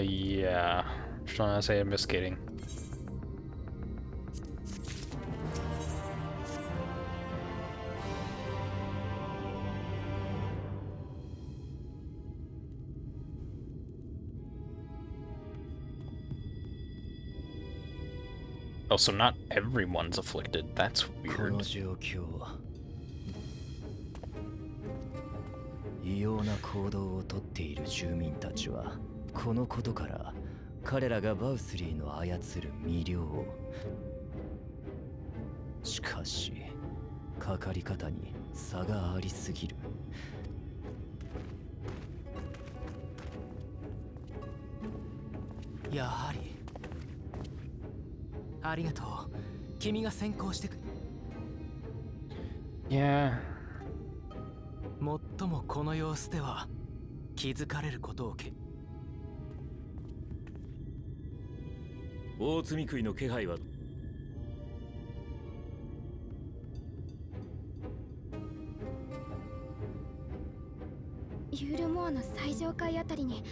Yeah. Just trying to say investigating. Oh, so not everyone's afflicted. That's weird. 異様な行動をとっている住民たちはこのことから彼らがバウスリーの操る魅了を。しかしかかり方に差がありすぎる。やはりありがとう。君が先行してく。いや。もっともこの様子では気づかれることを大積み食いの気配は。ユールモアの最上階あたりに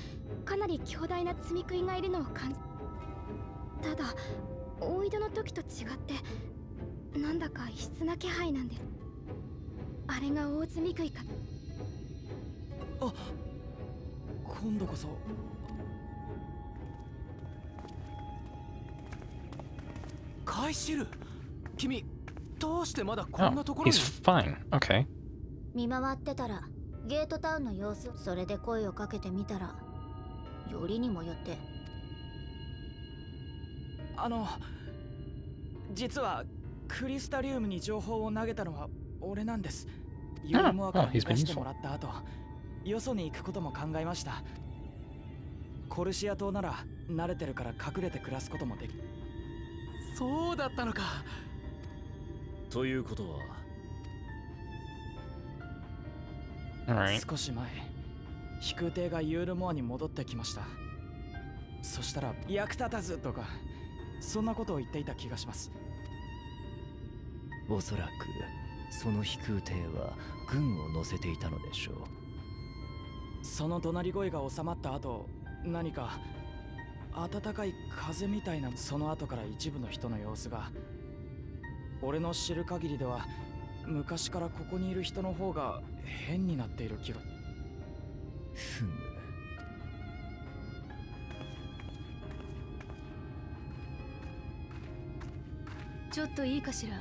かなり強大な積み食いがいるのを感じ。ただ大井戸の時と違ってなんだか異質な気配なんです。あれが大積み食いか。あ、今度こそ。カイシル、君どうしてまだこんなところに。He's fine. Okay. 見回ってたらゲートタウンの様子、それで声をかけてみたら、よりにもよって。実はクリスタリウムに情報を投げたのは俺なんです。ユールモアから出してもらった後、よそに行くことも考えました。コルシア島なら慣れてるから隠れて暮らすこともでき。そうだったのか。ということは、少し前、飛空艇がユールモアに戻ってきました。そしたら役立たずとかそんなことを言っていた気がします。おそらくその飛空艇は軍を乗せていたのでしょう。その怒鳴り声が収まった後、何か暖かい風みたいな、その後から一部の人の様子が。俺の知る限りでは昔からここにいる人の方が変になっている気が。ふむ。ちょっといいかしら。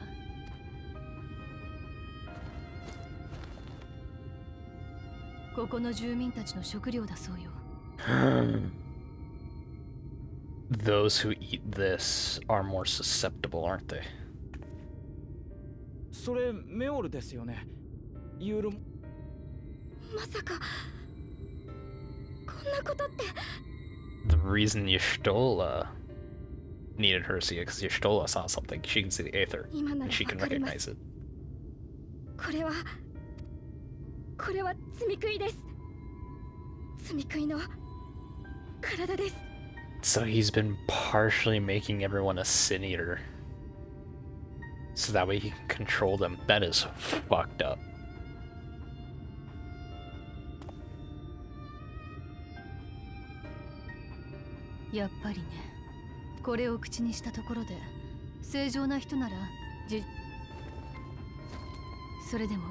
ここの住民たちの食料だそうよ。Those who eat this are more susceptible, aren't they? それメオルですよね。ユール。まさかこんなことって。 The reason Y'shtola needed her to see it because Y'shtola saw something. She can see the Aether, and she can recognize it. これは積み食いです。積み食いの体です。 So he's been partially making everyone a sin eater. So that way he can control them. That is fucked up. やっぱりね、これを口にしたところで正常な人ならそれでも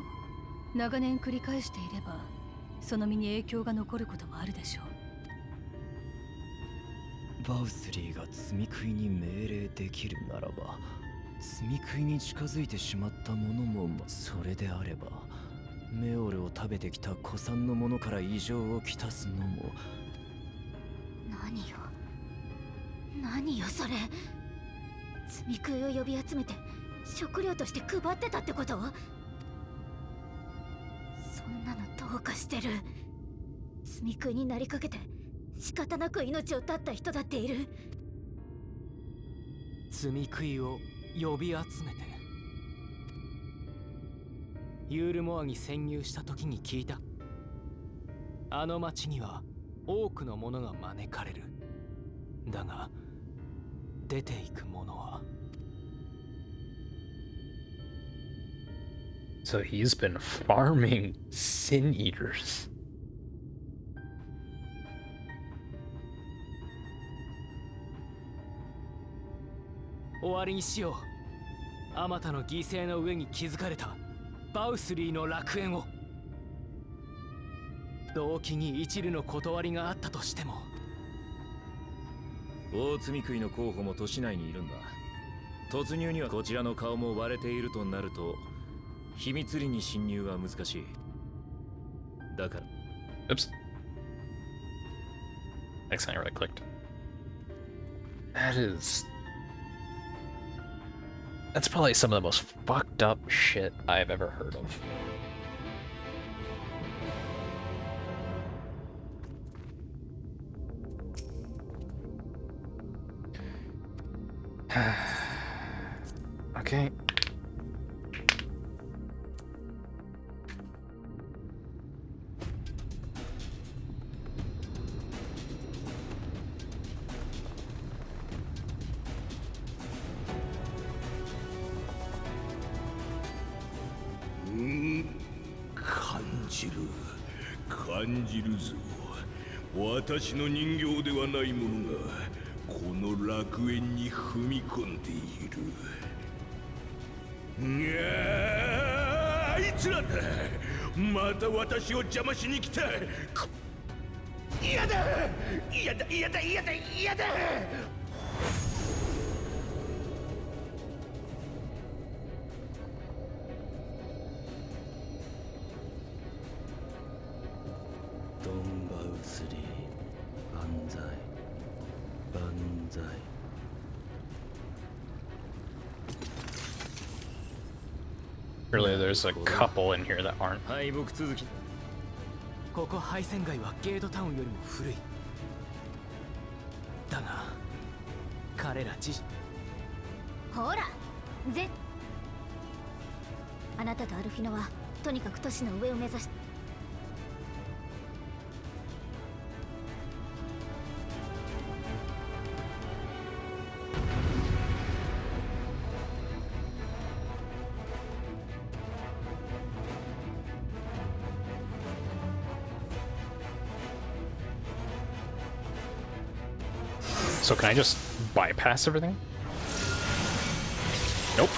長年繰り返していればその身に影響が残ることもあるでしょう。バウスリーが積み食いに命令できるならば、積み食いに近づいてしまったものもそれであれば、メオルを食べてきた古参のものから異常をきたすのも。何よそれ。積み食いを呼び集めて食料として配ってたってこと？そんなのどうかしてる。積み食いになりかけて仕方なく命を絶った人だっている。積み食いを呼び集めて、ユールモアに潜入した時に聞いた。あの町には多くのものが招かれる。だが出ていくものは。 So he's been farming sin eaters. 終わりにしよう。あまたの犠牲の上に築かれたバウスリーの楽園を。動機に一縷の断りがあったとしても。大積み食いの候補も都市内にいるんだ。突入にはこちらの顔も割れているとなると、秘密裏に侵入は難しい。だから。Oops. Accidentally right clicked. That's probably some of the most fucked up shit I've ever heard of. Okay. Mm, 感じるぞ。私の人形ではないものがこの楽園に踏み込んでいる。あいつらだ。また私を邪魔しに来た。嫌だ嫌だ嫌だ嫌だ嫌だ。ドンバウスリー、万歳万歳。Really, there's a couple in here that aren't. 敗北続き。ここ敗戦街はゲートタウンよりも古い。だが彼ら自身。ほらあなたとアルフィノはとにかく都市の上を目指して。So can I just bypass everything? Nope.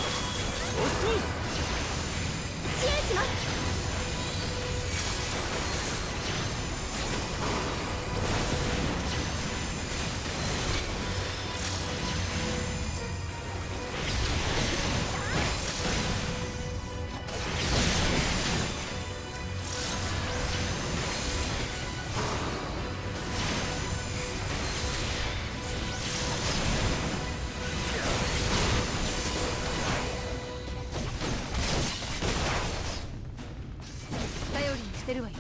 支援します。ってるわよ。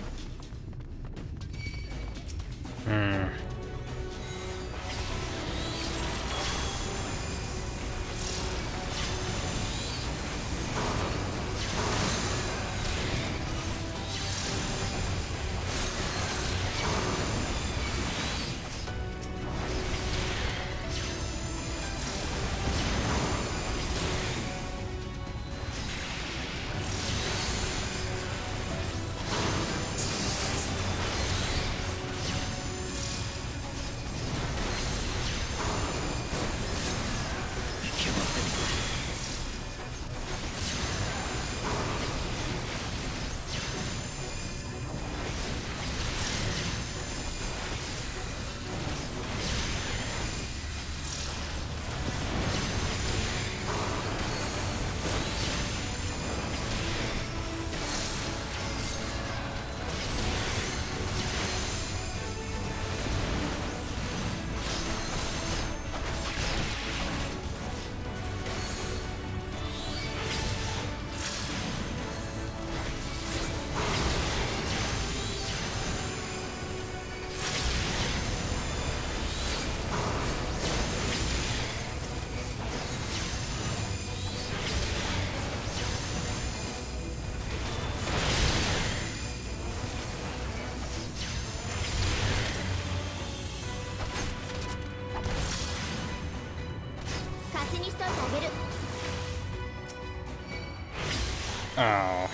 Oh.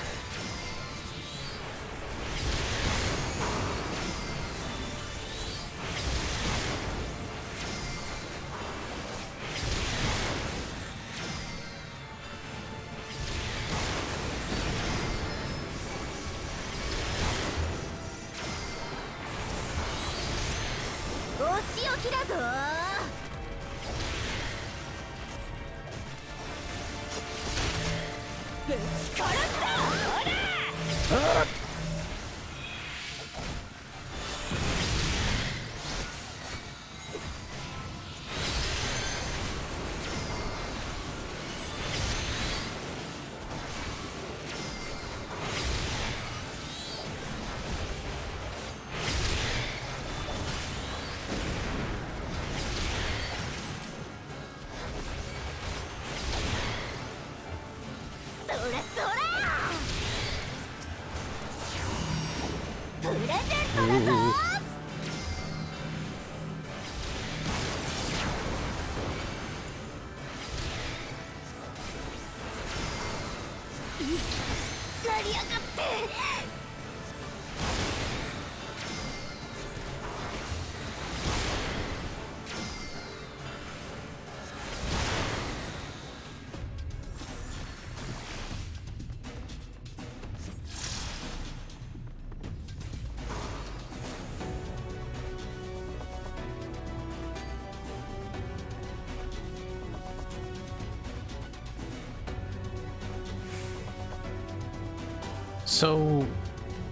So,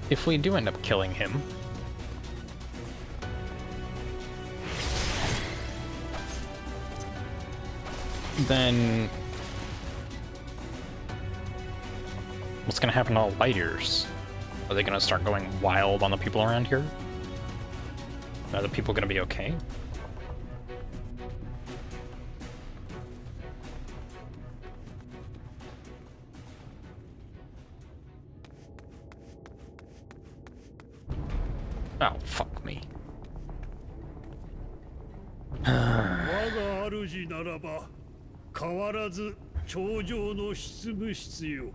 if we do end up killing him, then what's gonna happen to all light years? Are they gonna start going wild on the people around here? Are the people gonna be okay? Oh, fuck me. 我が主ならば変わらず頂上の執務室よ。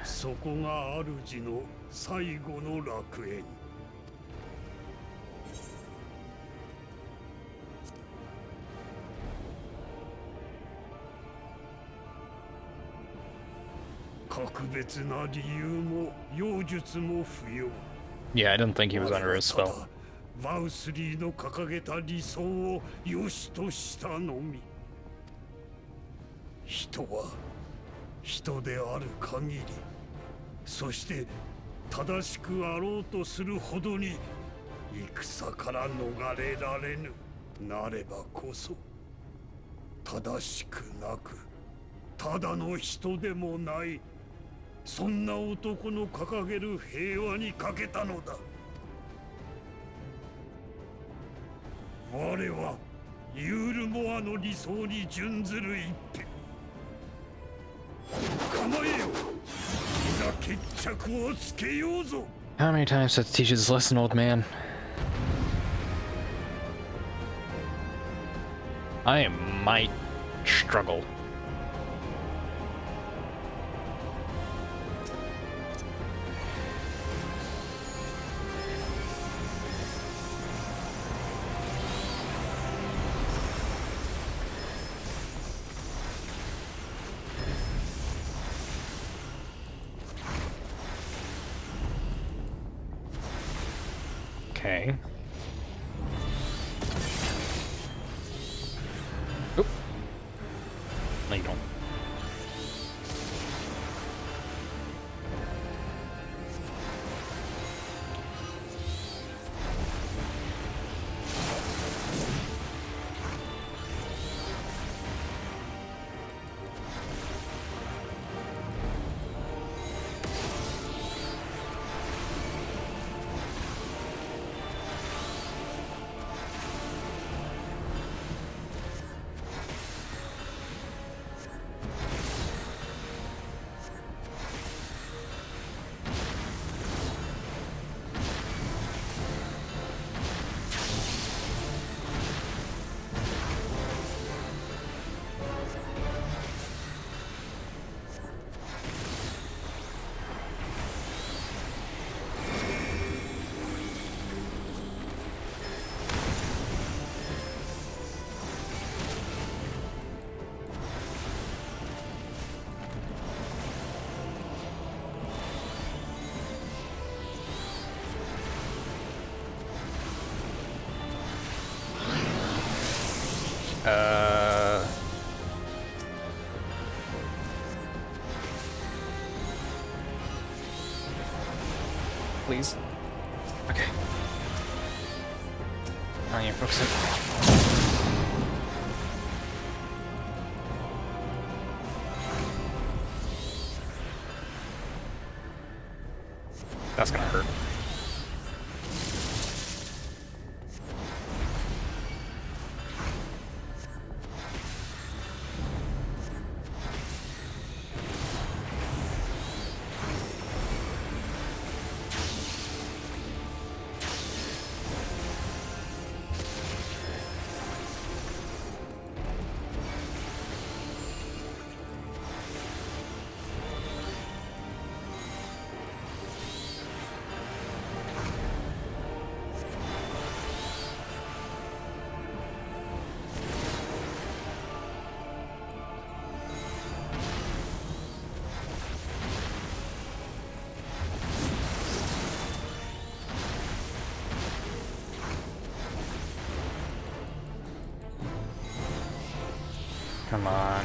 そこが主の最後の楽園。格別な理由も妖術も不要。Yeah, I didn't think he was under his spell. バウスリーの掲げた理想を良しとしたのみ。人は人である限り、そして正しくあろうとするほどに戦から逃れられぬなればこそ、正しくなくただの人でもない、そんな男の掲げる平和にかけたのだ。我はユールモアの理想に準ずる一手。構えよ、いざ決着をつけようぞ。 How many times have to teach you this lesson, old man? I might struggle. Okay. Oop. No, you don't. Please. Okay. I am focusing. That's gonna hurt. Come on.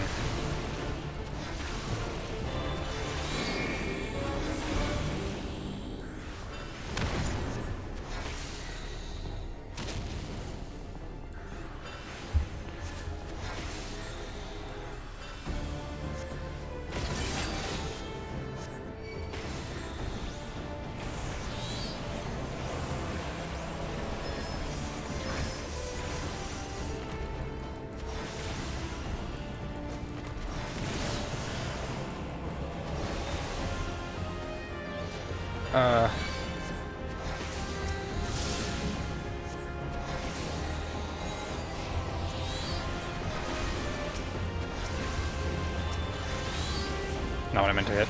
Not what I meant to hit.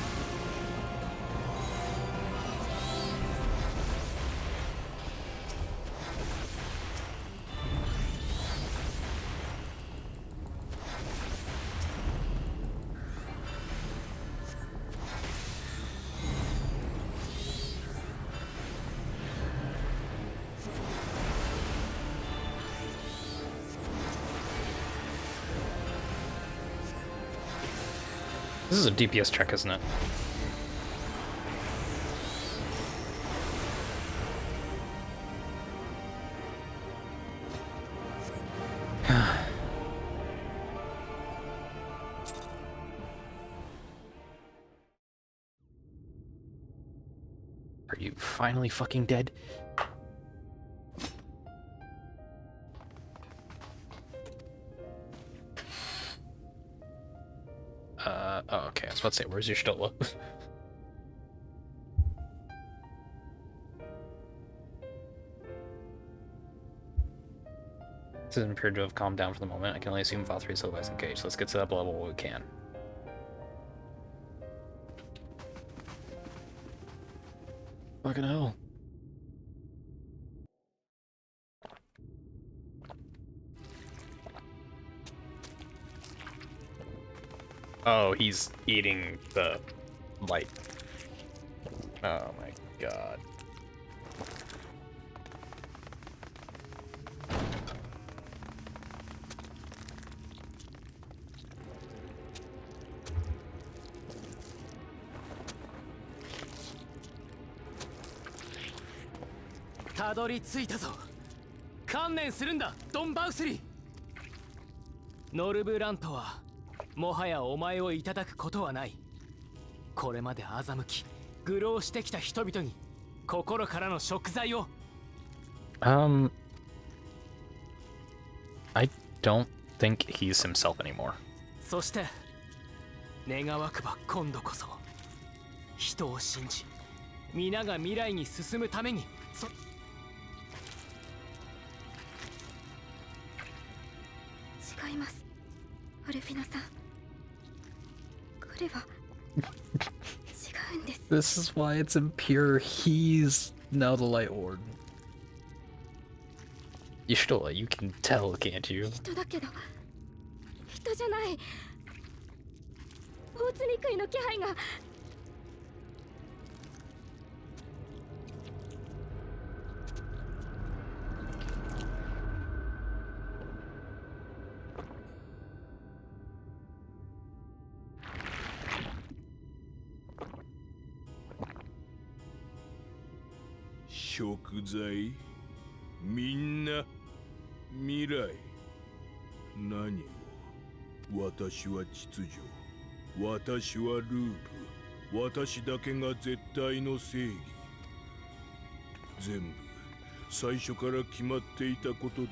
This is a DPS check, isn't it? Are you finally fucking dead? Oh, okay, I was about to say, where's your Stola? Doesn't appear to have calmed down for the moment. I can only assume File 3 is still nice and caged. Let's get to that level while we can. Fucking hell. Oh, he's eating the light. Oh my god.たどり着いたぞ。観念するんだ、ドンバウスリー。ノルブラントはもはやお前をいただくことはない。これまで欺き、愚弄してきた人々に心からの贖罪を。I don't think he's himself anymore. そして願わくば今度こそ人を信じ、皆が未来に進むために。違います、アルフィナさん。これは違うんです。 This is why it's impure. He's now the Light Lord. Y'shtola, you can tell, can't you? 人だけど人じゃない。大津憎いの気配が。食材、みんな未来、何も。私は秩序、私はルール、私だけが絶対の正義。全部最初から決まっていたことだ。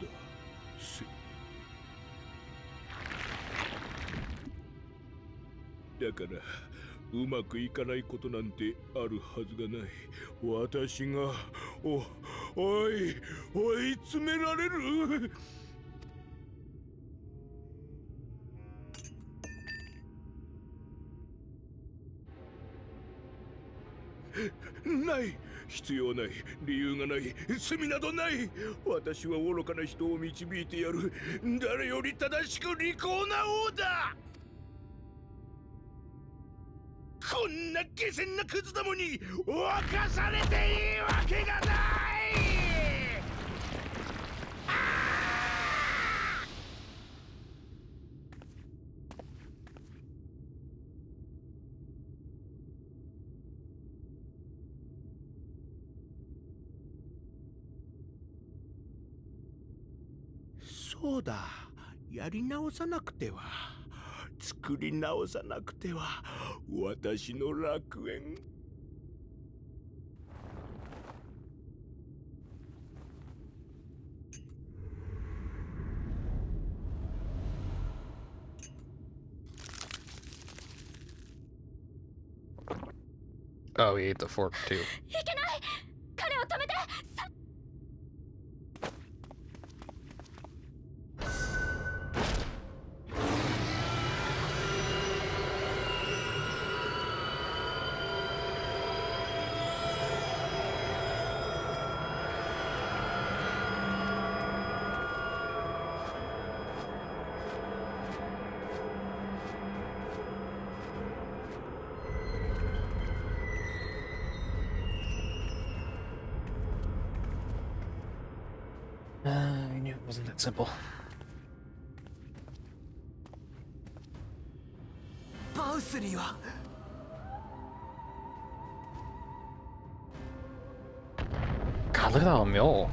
だからうまくいかないことなんてあるはずがない。私が追い詰められる。ない、必要ない、理由がない、罪などない。私は愚かな人を導いてやる。誰より正しく利口な王だ。こんな下賤なクズどもに侵されていいわけがない。そうだ、やり直さなくては。作り直さなくては。私の楽園。Oh, he ate the fork too. いけない、彼を止めて。I knew it wasn't that simple. バウスリーはGod, look at that mill.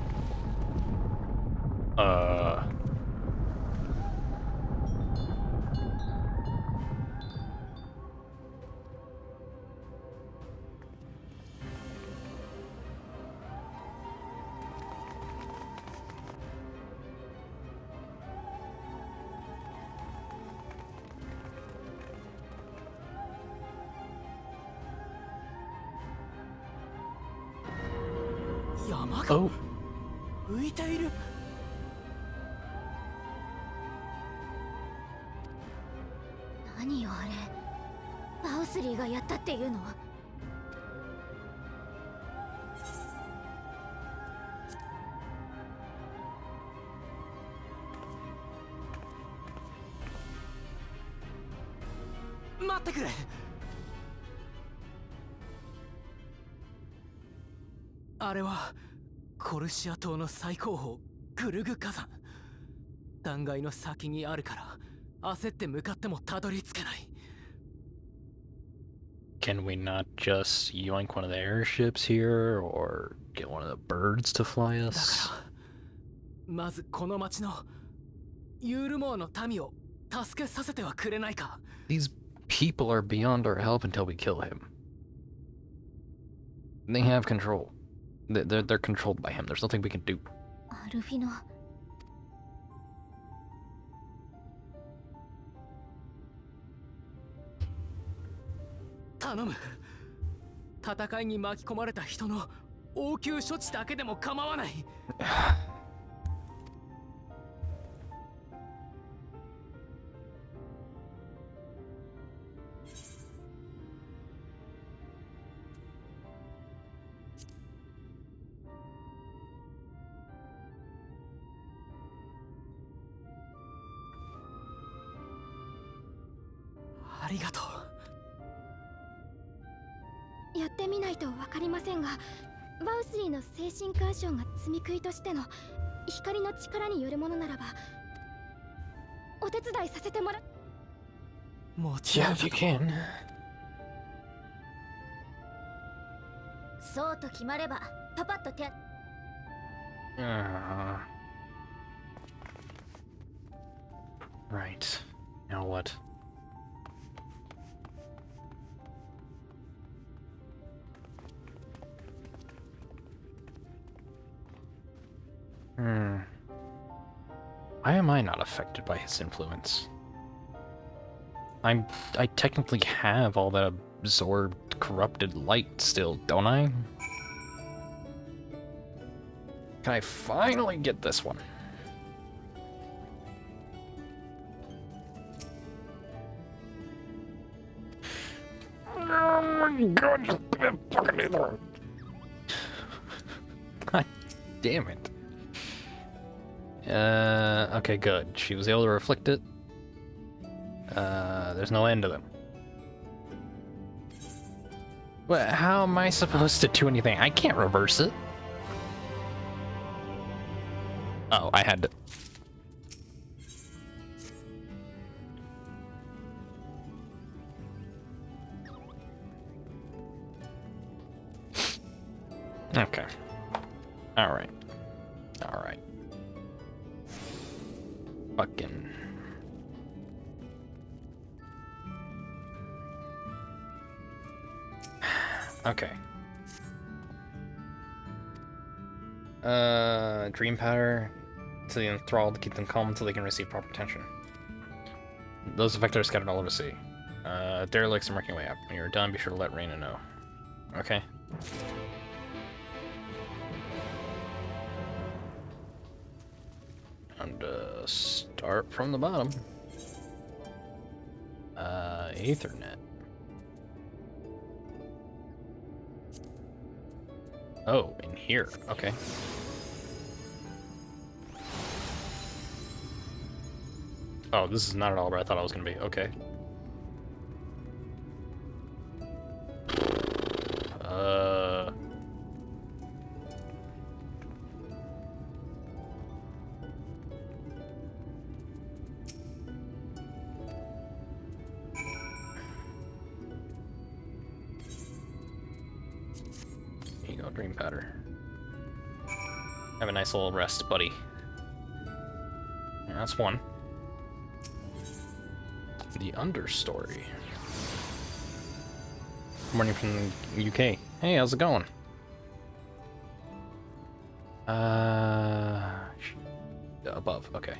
山が Oh, 浮いている。何よあれ。バウスリーがやったっていうの？待ってくれ。あれはコルシア島の最高峰グルグ火山。断崖の先にあるから焦って向かってもたどり着けない。 can we not just yoink one of the airships here or get one of the birds to fly だ us? からまずこの町のユールモアの民を助けさせてはくれないか。 These people are beyond our help until we kill him. They have control. They're controlled by him. There's nothing we can do. アルフィノ。頼む。戦いに巻き込まれた人の応急処置だけでも構わない。ありがとう。やってみないと分かりませんが、バウスリーの精神干渉が積み食いとしての光の力によるものならばお手伝いさせてもら。もちろん。 Yeah, if you can. そうと決まればパパッと手。Right. Now what? Why am I not affected by his influence? I technically have all that absorbed corrupted light still, don't I? Can I finally get this one? Oh my god, just give me a fucking either. God damn it. Okay, good. She was able to reflect it. There's no end to them. Well, how am I supposed to do anything? I can't reverse it. Oh, I had to. Okay. Alright. Alright. Fucking. Okay. Dream powder to the enthralled to keep them calm until they can receive proper attention. Those affected are scattered all over the sea. Derelicts are making way up. When you're done, be sure to let Reina know. Okay. And start from the bottom. Ethernet. Oh, in here. Okay. Oh, this is not at all where I thought I was gonna be. Okay. Here you go, dream powder. Have a nice little rest, buddy. Yeah, that's one. The understory. Morning from the UK. Hey, how's it going? Above, okay.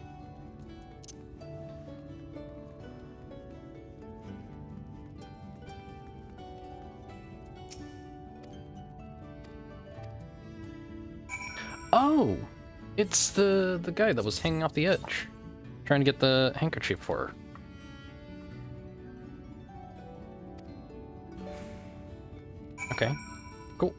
Oh, it's the guy that was hanging off the edge, trying to get the handkerchief for her. Okay, cool.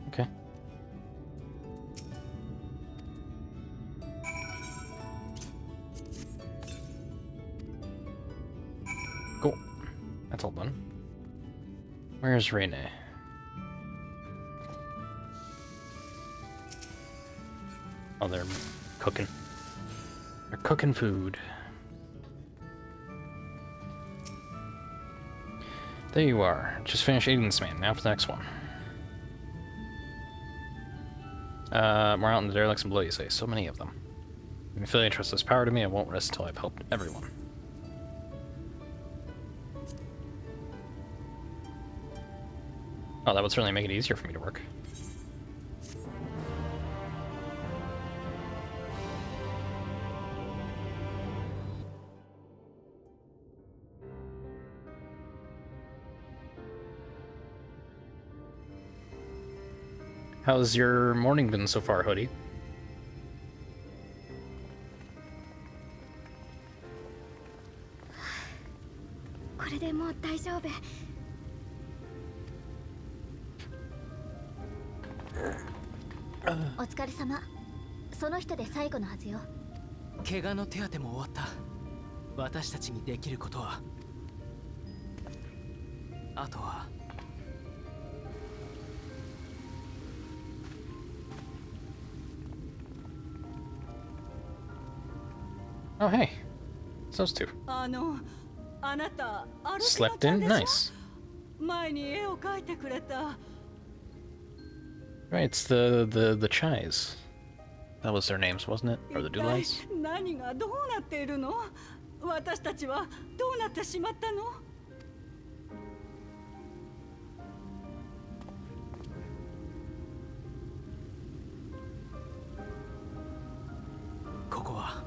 Okay. Cool. That's all done. Where's Rene? Oh, they're cooking. They're cooking food. There you are. Just finished eating this man. Now for the next one. More out in the derelicts and below, you say. So many of them. If you feel you trust this power to me, I won't rest until I've helped everyone. Oh, that would certainly make it easier for me to work. How's your morning been so far, Hoodie?お疲れ様。その人で最後のはずよ。怪我の手当ても終わった。私たちにできることは、あとは。Oh, hey. It's those two. あなた、アルティナ Slept ちゃん in? でしょ？ Nice. 前に絵を描いてくれた。Right, it's the Chais. That was their names, wasn't it? Or the Dulais? 何がどうなっているの？私たちはどうなってしまったの？ここは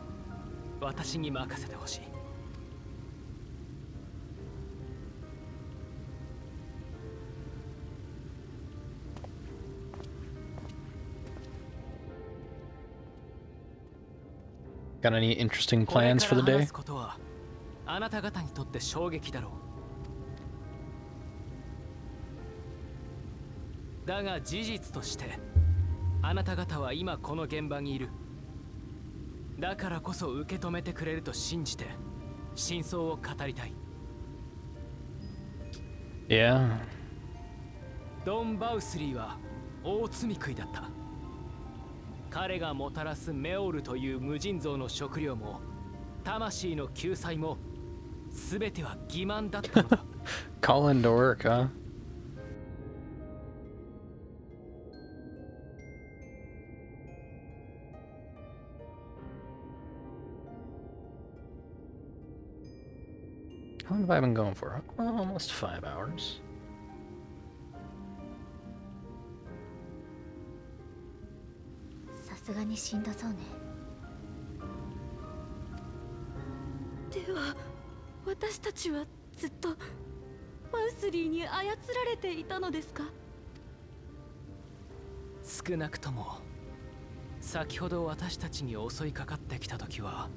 私に任せてほしい。Got any interesting plans for the day? ことはあなた方にとって衝撃だろう。だが事実としてあなた方は今この現場にいる。だからこそ受け止めてくれると信じて真相を語りたい。Yeah. ドン・バウスリーは大罪食いだった。彼がもたらすメオルという無尽蔵の食料も魂の救済も全ては欺瞞だったのだ。Calling to work, huh? How long have I been going for? Almost 5 hours. さすがにしんどそうね。では私たちはずっとバウスリーに操られていたのですか？少なくとも先ほど私たちに襲いかかってきた時は。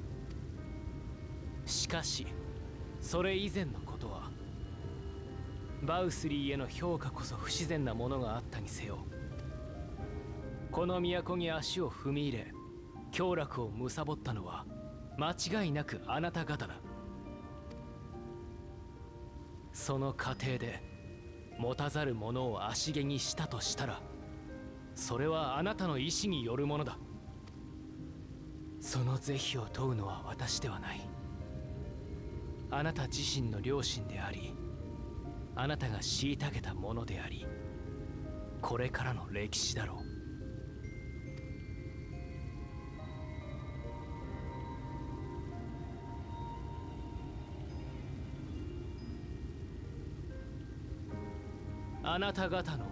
しかしそれ以前のことはバウスリーへの評価こそ不自然なものがあったにせよ、この都に足を踏み入れ凶楽を貪ったのは間違いなくあなた方だ。その過程で持たざる者を足毛にしたとしたら、それはあなたの意志によるものだ。その是非を問うのは私ではない。あなた自身の良心であり、あなたが虐げたものであり、これからの歴史だろう。あなた方の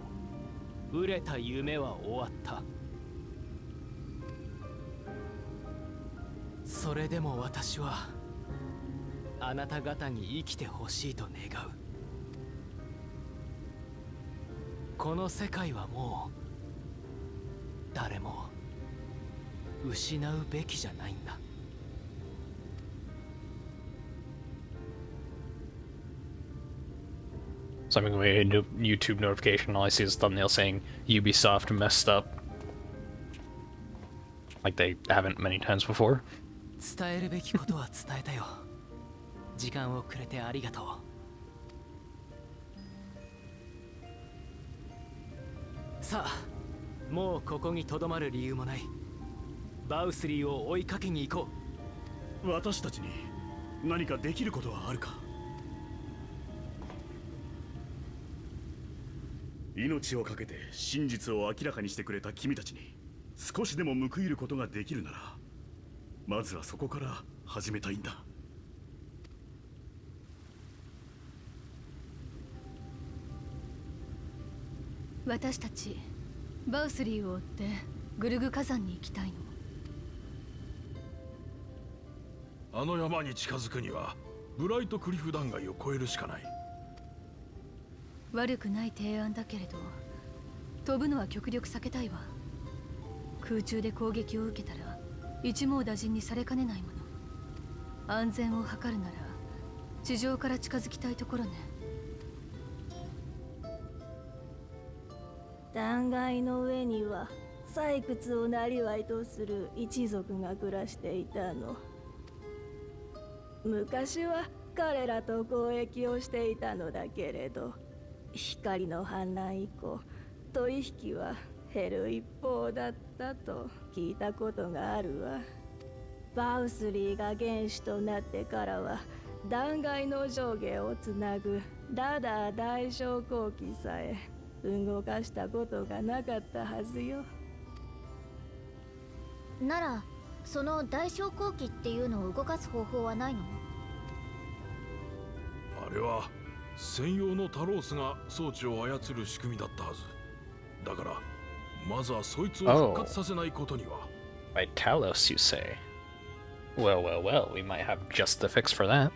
熟れた夢は終わった。それでも私はあなた方に生きてほしいと願う。この世界はもう誰も失うべきじゃないんだ。So I'm going to a YouTube notification. All I see is a thumbnail saying Ubisoft messed up. Like they haven't many times before. 伝えるべきことは伝えたよ。時間をくれてありがとう。さあ、もうここにとどまる理由もない。バウスリーを追いかけに行こう。私たちに何かできることはあるか？命を懸けて真実を明らかにしてくれた君たちに少しでも報いることができるなら、まずはそこから始めたいんだ。私たちバウスリーを追ってグルグ火山に行きたいの。あの山に近づくにはブライトクリフ断崖を越えるしかない。悪くない提案だけれど、飛ぶのは極力避けたいわ。空中で攻撃を受けたら一網打尽にされかねないもの。安全を図るなら地上から近づきたいところね。断崖の上には採掘を生業とする一族が暮らしていたの。昔は彼らと交易をしていたのだけれど、光の反乱以降取引は減る一方だったと聞いたことがあるわ。バウスリーが元首となってからは断崖の上下をつなぐラダー大昇降機さえ動かしたことがなかったはずよ。ならその大昇降機っていうのを動かす方法はないの？あれは専用のタロースが装置を操る仕組みだったはずだから、まずはそいつを復活させないことには。By Talos, you say? Well, well, well, we might have just the fix for that.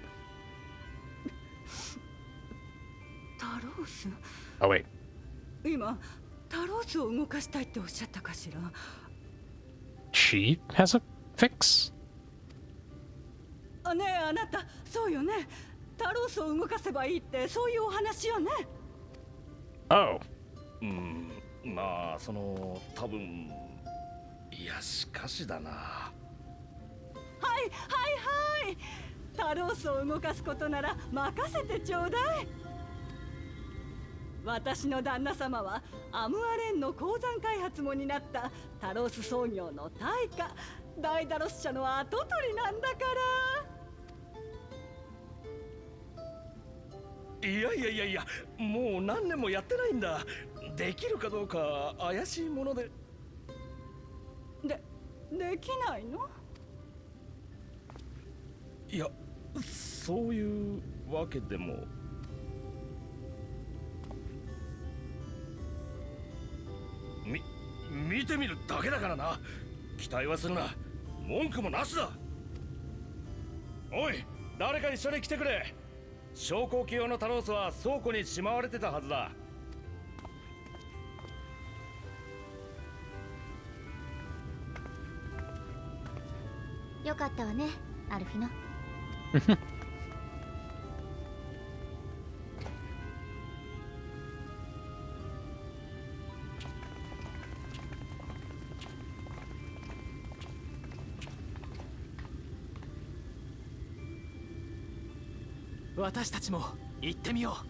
タロース？ Oh, wait. 今タロースを動かしたいっておっしゃったかしら？ She has a fix? ねえ、あなた、そうよね。タロースを動かせばいいってそういうお話よね。Oh. まあ多分、いやしかしだな。はいはいはい。タロースを動かすことなら任せてちょうだい。私の旦那様はアムアレンの鉱山開発も担ったタロース創業の大家ダイダロス社の跡取りなんだから。いや、もう何年もやってないんだ。できるかどうか怪しいもので。できないの？いや、そういうわけでも。見てみるだけだからな。期待はするな。文句もなしだ。おい、誰か一緒に来てくれ。昇降機用のタロースは倉庫にしまわれてたはずだ。よかったわね、アルフィノ。私たちも行ってみよう。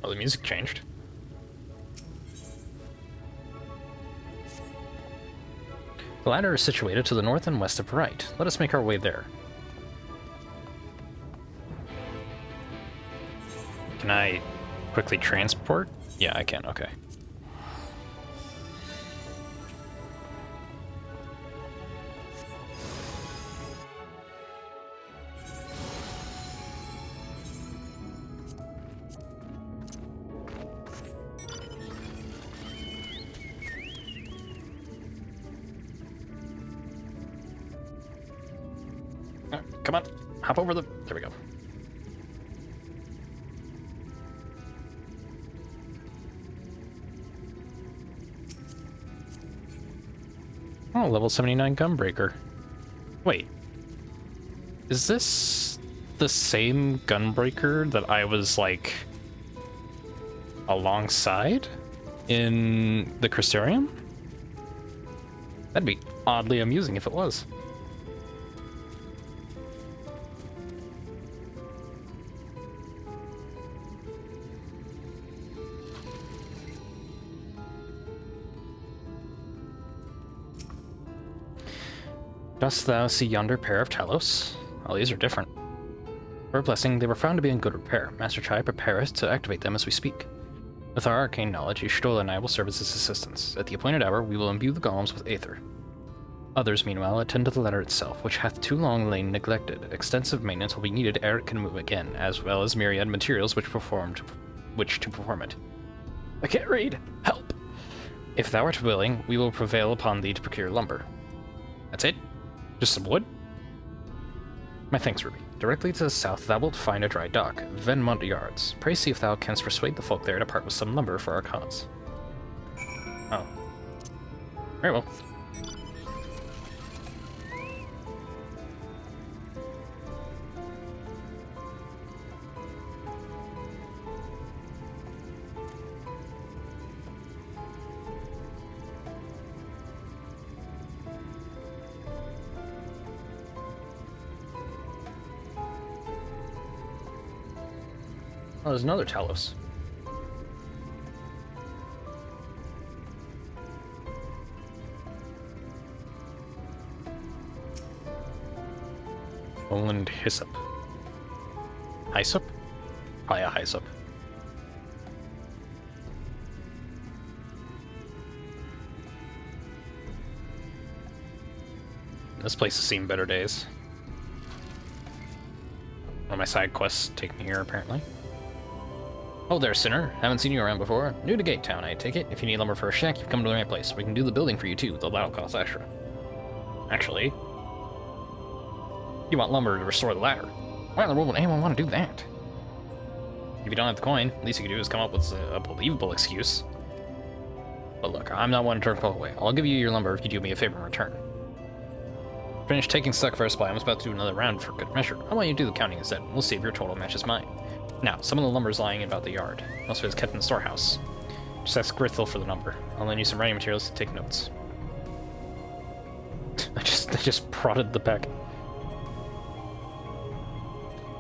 Oh, the music changed. The ladder is situated to the north and west of right. Let us make our way there. Can I quickly transport? Yeah, I can, okay. Come on, hop over the... There we go. Oh, level 79 Gunbreaker. Wait. Is this the same Gunbreaker that I was, like, alongside in the Crystarium? That'd be oddly amusing if it was. Dost thou see yonder pair of Talos? Oh, these are different. For a blessing, they were found to be in good repair. Master Chai prepareth to activate them as we speak. With our arcane knowledge, Y'shtola and I will serve as his assistants. At the appointed hour, we will imbue the golems with aether. Others, meanwhile, attend to the letter itself, which hath too long lain neglected. Extensive maintenance will be needed ere it can move again, as well as myriad materials which to perform it. I can't read! Help! If thou art willing, we will prevail upon thee to procure lumber. That's it? Just some wood? My thanks, Ruby. Directly to the south thou wilt find a dry dock, Venmont Yards. Pray see if thou canst persuade the folk there to part with some lumber for our cause. Oh. Very well. Oh, there's another Talos. Poland Hyssop. Hyssop? Probably a Hyssop. This place has seen better days. One of my side quests take me here, apparently. Oh there, sinner. Haven't seen you around before. New to Gate Town, I take it. If you need lumber for a shack, you've come to the right place. We can do the building for you too, though that'll cost extra. Actually, you want lumber to restore the ladder. Why in the world would anyone want to do that? If you don't have the coin, the least you can do is come up with a believable excuse. But look, I'm not one to turn folk away. I'll give you your lumber if you do me a favor in return. Finish taking stock for a supply. I'm about to do another round for good measure. I want you to do the counting instead. We'll see if your total matches mine. Now, some of the lumber is lying about the yard. Most of it is kept in the storehouse. Just ask Grithil for the number. I'll lend you some writing materials to take notes. I just prodded the pack.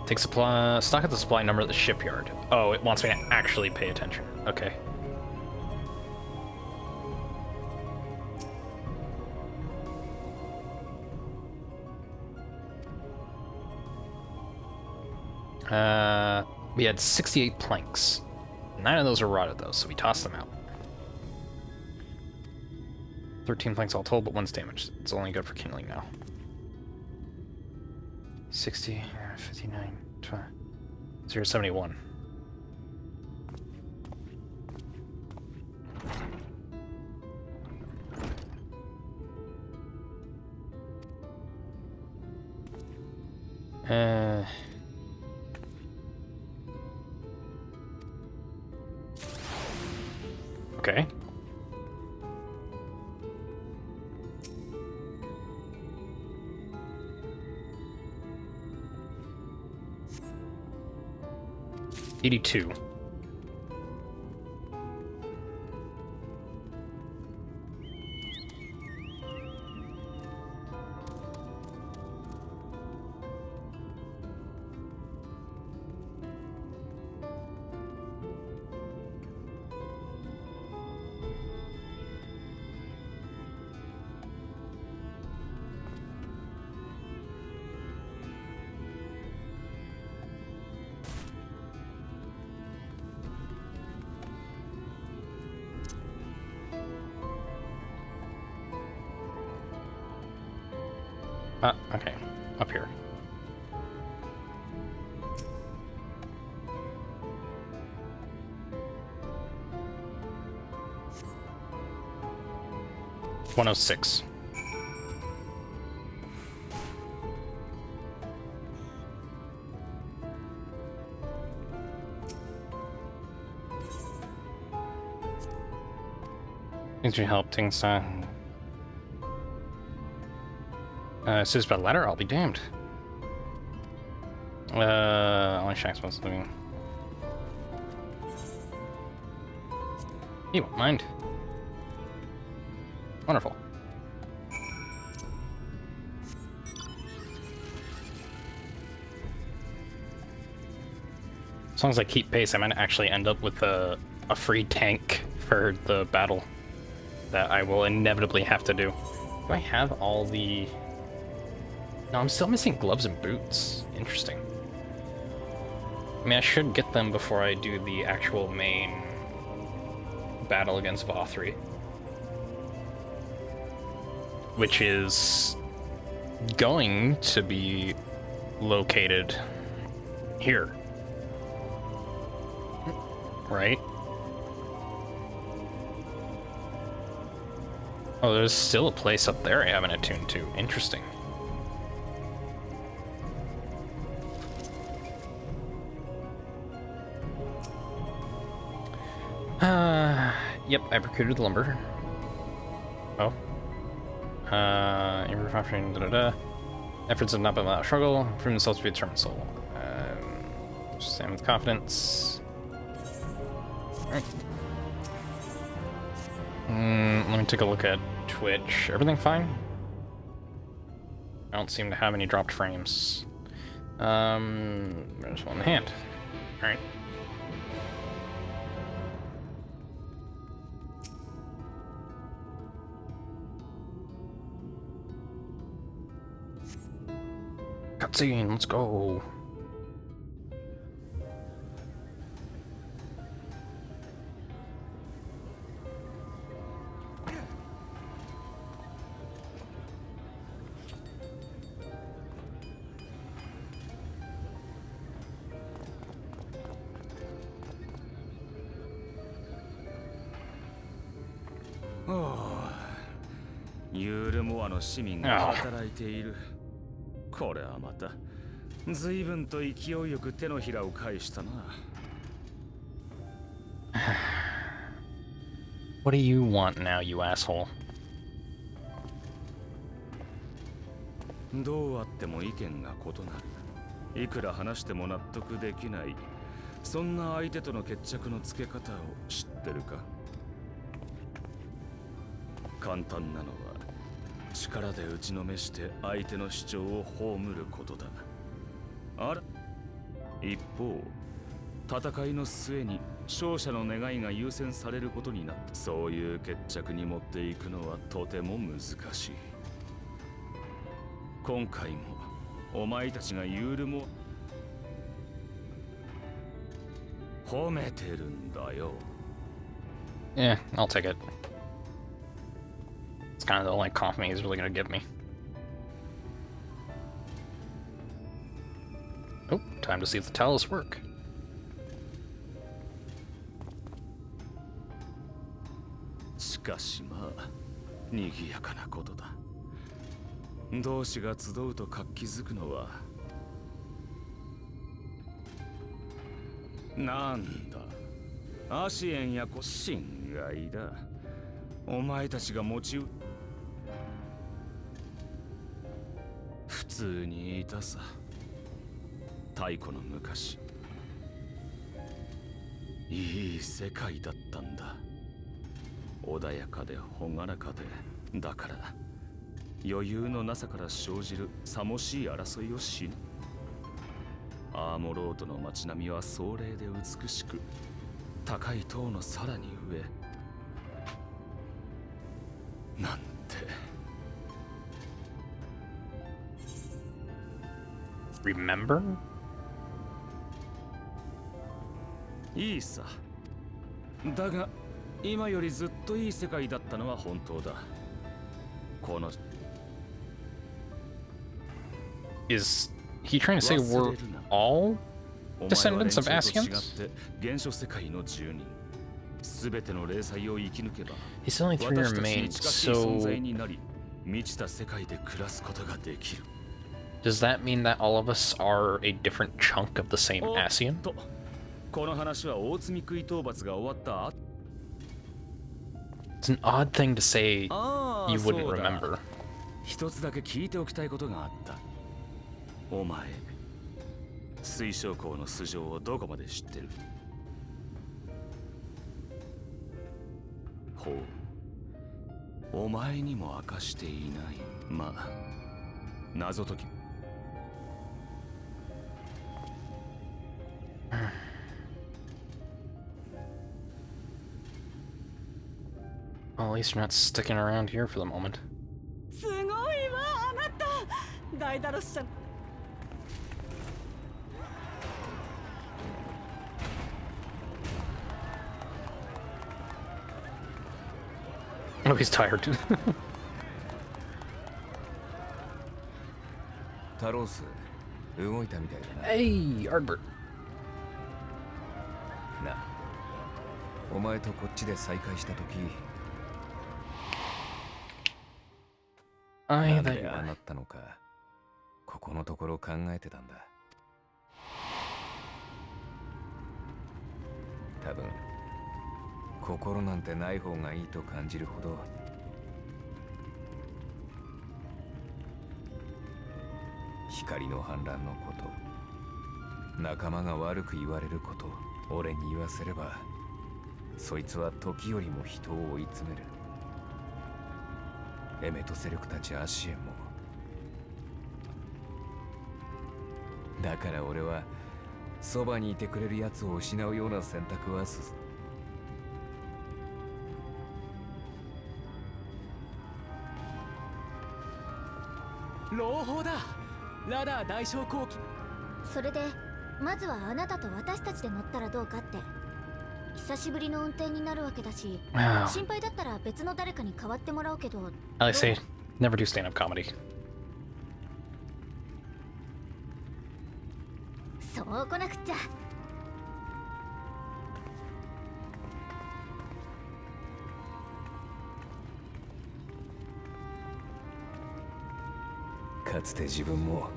Take stock at the supply number at the shipyard. Oh, it wants me to actually pay attention. Okay. We had 68 planks. 9 of those are rotted though, so we tossed them out. 13 planks all told, but one's damaged. It's only good for kindling now. 60, 59, 071. Okay. $82. Okay. Up here. $106. Thanks for your help, Tingsa. Assist by letter? I'll be damned. Only Shank's supposed to living. He won't mind. Wonderful. As long as I keep pace, I might actually end up with a free tank for the battle that I will inevitably have to do. Do I have all the... No, I'm still missing gloves and boots. Interesting. I mean, I should get them before I do the actual main battle against Vothri. Which is going to be located here. Right? Oh, there's still a place up there I haven't attuned to. Interesting. Yep, I recruited lumber. Oh. Improve option, Efforts have not been without struggle. Prove themselves to be a determined soul. Stand with confidence. Alright. Let me take a look at Twitch. Everything fine? I don't seem to have any dropped frames. There's one in hand. Alright. Cutscene, let's go.ユールモアの市民が働いている。これはまた随分と勢いよく手のひらを返したな。What do you want now, you asshole? どうあっても意見が異なる。いくら話しても納得できない。そんな相手との決着のつけ方を知ってるか？簡単なのは力で打ちのめして相手の主張を葬ることだ。あら、一方戦いの末に勝者の願いが優先されることになった。そういう決着に持っていくのはとても難しい。今回もお前たちがユールも褒めてるんだよ。Yeah, I'll take it. It's kind of the only compliment he's really gonna give me. Oh, time to see if the talus work. But しかしまあ、賑やかなことだ。同志が集うと活気づくのはなんだ。アシエンやこ心外だ。お前たちが持ち普通にいたさ。太古の昔、いい世界だったんだ。穏やかで朗らかで、だから余裕のなさから生じるさもしい争いをしぬ。アーモロートの街並みは壮麗で美しく、高い塔のさらに上なんて。Remember? いいさ。だが今よりずっといい世界だったのは本当だ。この Is he trying to say we're all descendants of Asians? He's only three remain, so does that mean that all of us are a different chunk of the same Asian? この話は大積み食い討伐が終わった後。It's an odd thing to say ああ、 you wouldn't そうだ。 remember. 一つだけ聞いておきたいことがあった。お前、水晶港の素性をどこまで知ってる？ほう。お前にも明かしていない。まあ、謎解き。Well, at least you're not sticking around here for the moment. すごいわ、あなた。ダイダロス社。 Oh, he's tired. タロース、動いたみたいだな。Hey, Ardbert. な、お前とこっちで再会したとき、なんでああなったのか、ここのところ考えてたんだ。多分、心なんてない方がいいと感じるほど、光の反乱のこと、仲間が悪く言われること、俺に言わせれば、そいつは時よりも人を追い詰める。エメトセ力たちアシエンも。だから俺はそばにいてくれるやつを失うような選択は朗報だ。ラダー大将後期。それでまずはあなたと私たちで乗ったらどうかって。久しぶりの運転になるわけだし、心配だったら別の誰かに代わってもらうけど。I say, never do stand-up comedy. そう来なくっちゃ。かつて自分も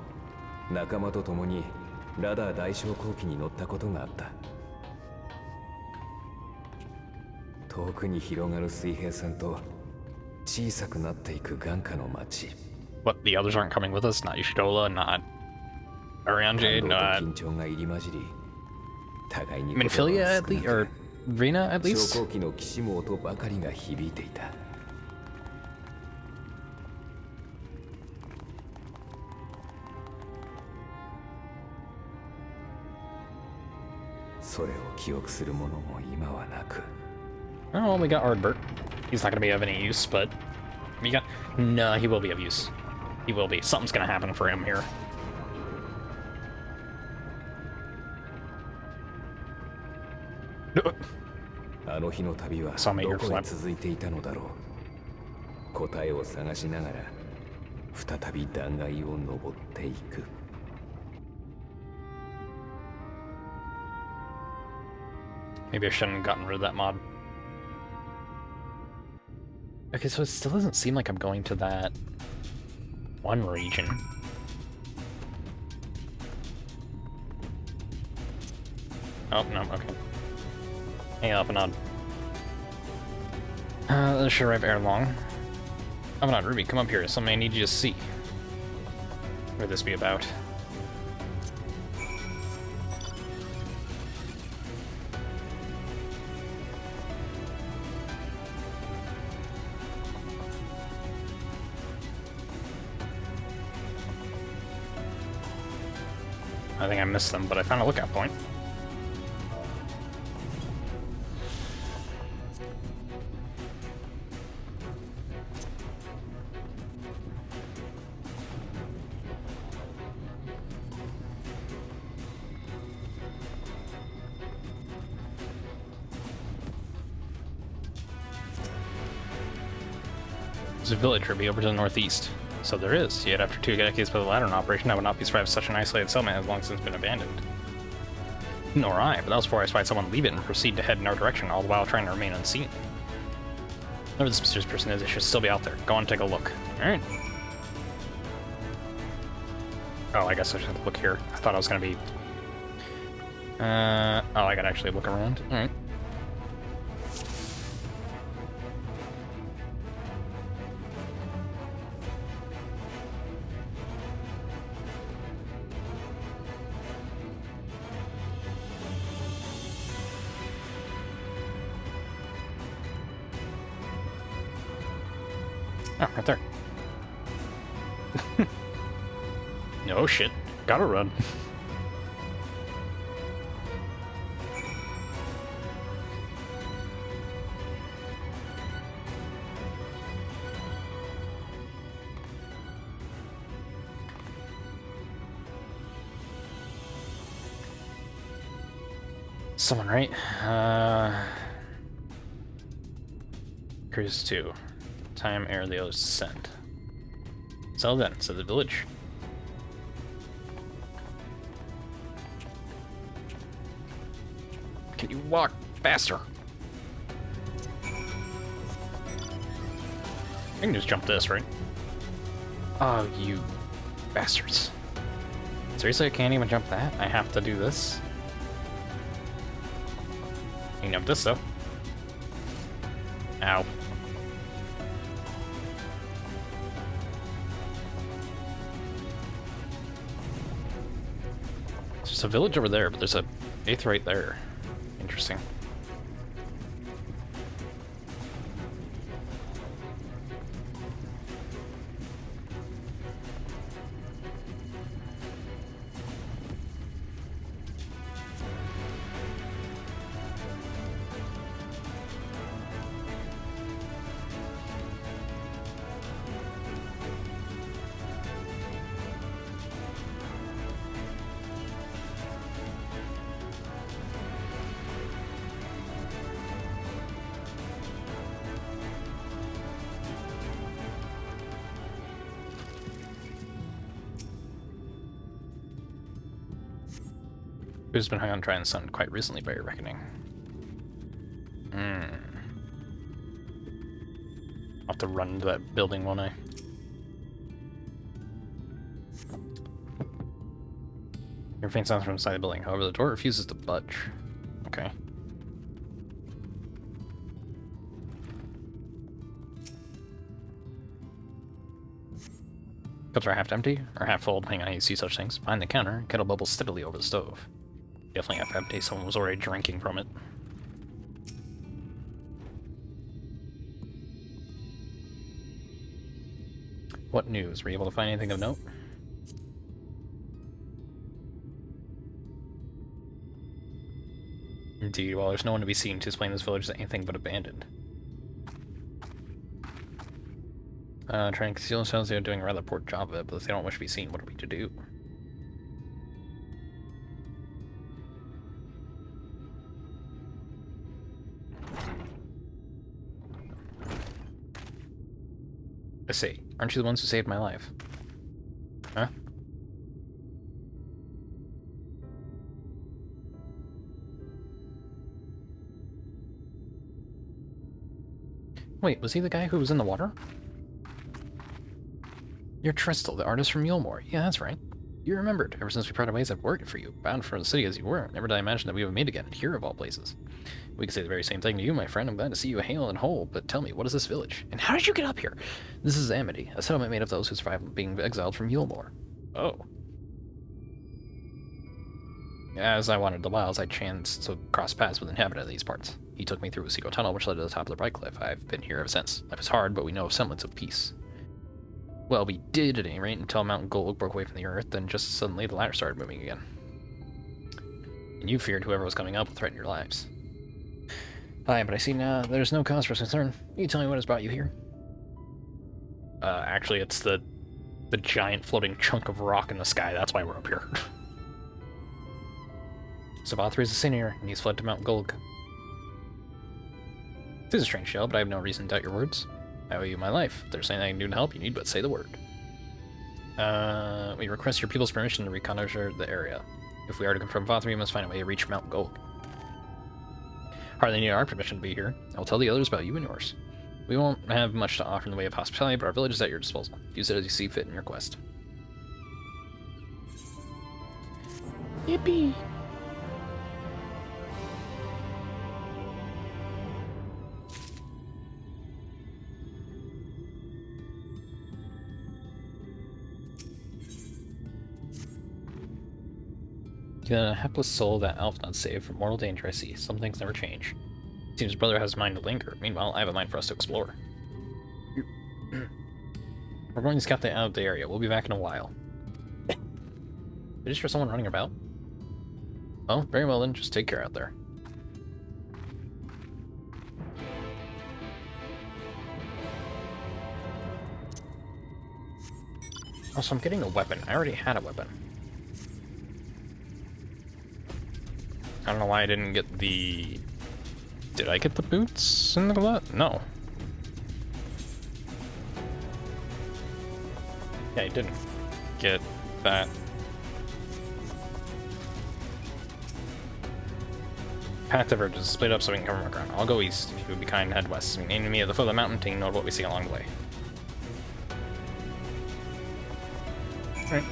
仲間と共にラダー大将後期に乗ったことがあった。遠くに広がる水平線と小さくなっていく眼下の街。What, the others aren't coming with us? Not Ishitola, not Arianje, not... 緊張が入り混じり、互いに Minfilia at least, or Rina at least? 昇降機の騎士も音ばかりが響いていた。それを記憶するものも今はなく。Oh, well, we got Ardbert. He's not going to be of any use, but we got... No, he will be of use. He will be. Something's going to happen for him here. あの日の旅はどこへ続いていたのだろう。答えを探しながら再び断崖を登っていく。Maybe I shouldn't have gotten rid of that mod. Okay, so it still doesn't seem like I'm going to that one region. Oh, no, okay. Hey, up and on. This should arrive ere long. Up and on, Ruby, come up here. Something I need you to see. What would this be about? I think I missed them, but I found a lookout point. There's a village, Ruby, over to the northeast. So there is, yet after 2 decades with the Lateran operation, I would not be surprised if such an isolated settlement has long since been abandoned. Nor I, but that was before I spied someone leave it and proceed to head in our direction, all the while trying to remain unseen. Whoever this mysterious person is, it should still be out there. Go on and take a look. Alright. Oh, I guess I should have to look here. I thought I was gonna be... oh, I gotta actually look around. Alright. Oh, right there. No shit. Gotta run. Someone, right? Cruise 2. Time, air, the others send. So then, so the village. Can you walk faster? I can just jump this, right? Oh, you bastards. Seriously, I can't even jump that? I have to do this? You can jump this, though. Ow. There's a village over there, but there's a 8th right there. Interesting. Who's been hung on Try and Sun quite recently by your reckoning? I'll have to run to that building, won't I? Your faint sounds from inside the building. However, the door refuses to budge. Okay. Cups are half empty or half full, depending on how you see such things. Behind the counter, kettle bubbles steadily over the stove. Definitely half empty. Someone was already drinking from it. What news? Were you able to find anything of note? Indeed, while there's no one to be seen to explain this village as anything but abandoned. Trying to conceal themselves, they're doing a rather poor job of it, but if they don't wish to be seen, what are we to do? I see. Aren't you the ones who saved my life? Huh? Wait, was he the guy who was in the water? You're Tristel, the artist from Yulmore. Yeah, that's right. You remembered. Ever since we parted ways, I've worked for you, bound for the city as you were. Never did I imagine that we would meet again, here of all places. We could say the very same thing to you, my friend. I'm glad to see you hale and whole, but tell me, what is this village? And how did you get up here? This is Amity, a settlement made of those who survived being exiled from Yulmore. Oh. As I wandered the wilds, I chanced to cross paths with an inhabitant of these parts. He took me through a secret tunnel which led to the top of the Bright Cliff. I've been here ever since. Life is hard, but we know of semblance of peace. Well, we did at any rate until Mount Gold broke away from the earth, then just suddenly the ladder started moving again. And you feared whoever was coming up would threaten your lives. Aye, but I see now there's no cause for concern. Can you tell me what has brought you here? Actually, it's the giant floating chunk of rock in the sky. That's why we're up here. Savathri is a senior, and he's fled to Mount Golg. This is a strange show, but I have no reason to doubt your words. I owe you my life. If there's anything I can do to help, you need but say the word. We request your people's permission to reconnoiter the area. If we are to confront Vathri, we must find a way to reach Mount Gold. Hardly need our permission to be here. I will tell the others about you and yours. We won't have much to offer in the way of hospitality, but our village is at your disposal. Use it as you see fit in your quest. Yippee! A hapless soul that elf not saved from mortal danger, I see. Some things never change. Seems brother has a mind to linger. Meanwhile, I have a mind for us to explore. We're going to scout out the area. We'll be back in a while. Is there someone running about? Oh, very well then. Just take care out there. Also, I'm getting a weapon. I already had a weapon. I don't know why I didn't get the... Did I get the boots and the glove? No. Yeah, I didn't get that. Path diverges. Split up so we can cover more ground. I'll go east. If you would be kind, head west. We aim to meet at the foot of the mountain to note what we see along the way. Alright.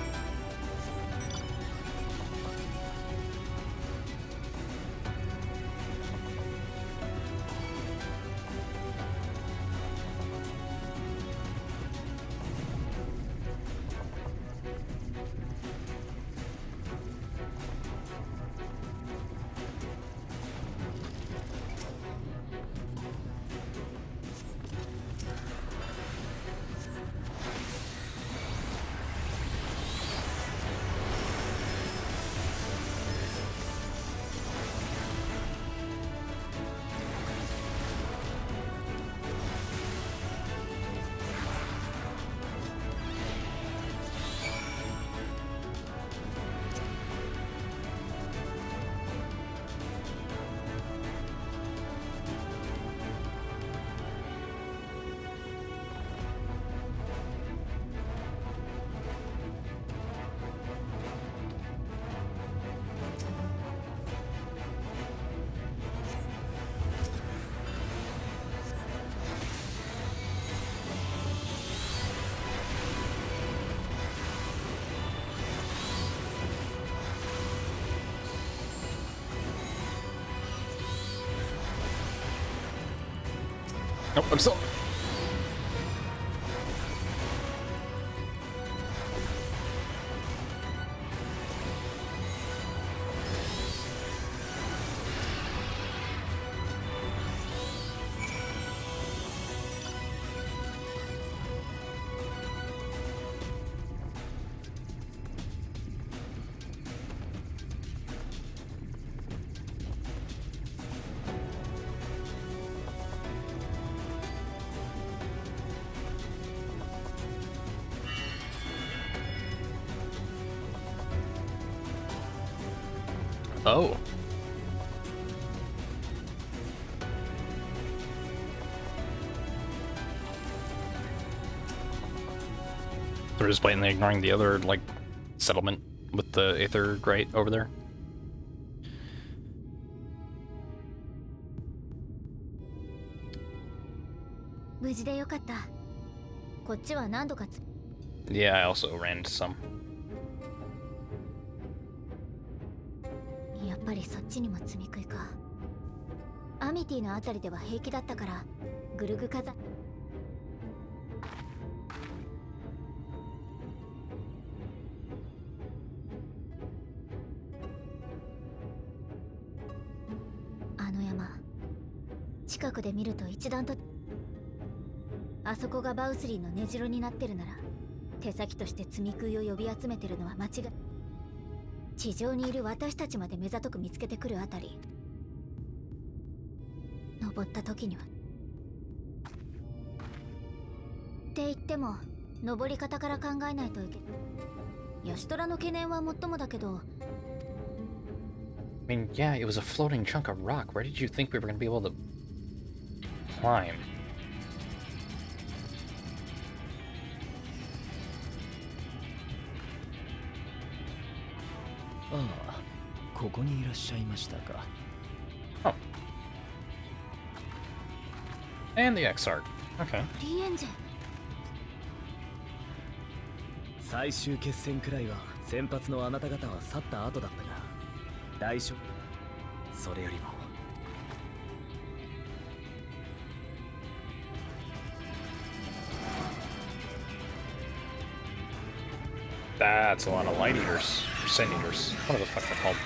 Nope, I'm still... Oh. They're just blatantly ignoring the other, like, settlement with the Aether Grate over there. Yeah, I also ran into some. やっぱりそっちにも積み食いか。アミティのあたりでは平気だったからグルグ火山。あの山、近くで見ると一段と。あそこがバウスリーの根城になってるなら、手先として積み食いを呼び集めてるのは間違い。地上にいる私たちまで目ざとく見つけてくるあたり、登った時には。って言っても登り方から考えないといけ。ヤシトラの懸念はもっともだけど。I mean, yeah, it was a floating chunk of rock. Where did you think we were going to be able to climb? Oh. And the X-Arc. Okay. 最終決戦くらいは先発のあなた方は去った後だったが、大丈夫。それよりも。That's a lot of light eaters. Sin eaters. What the fuck they're called.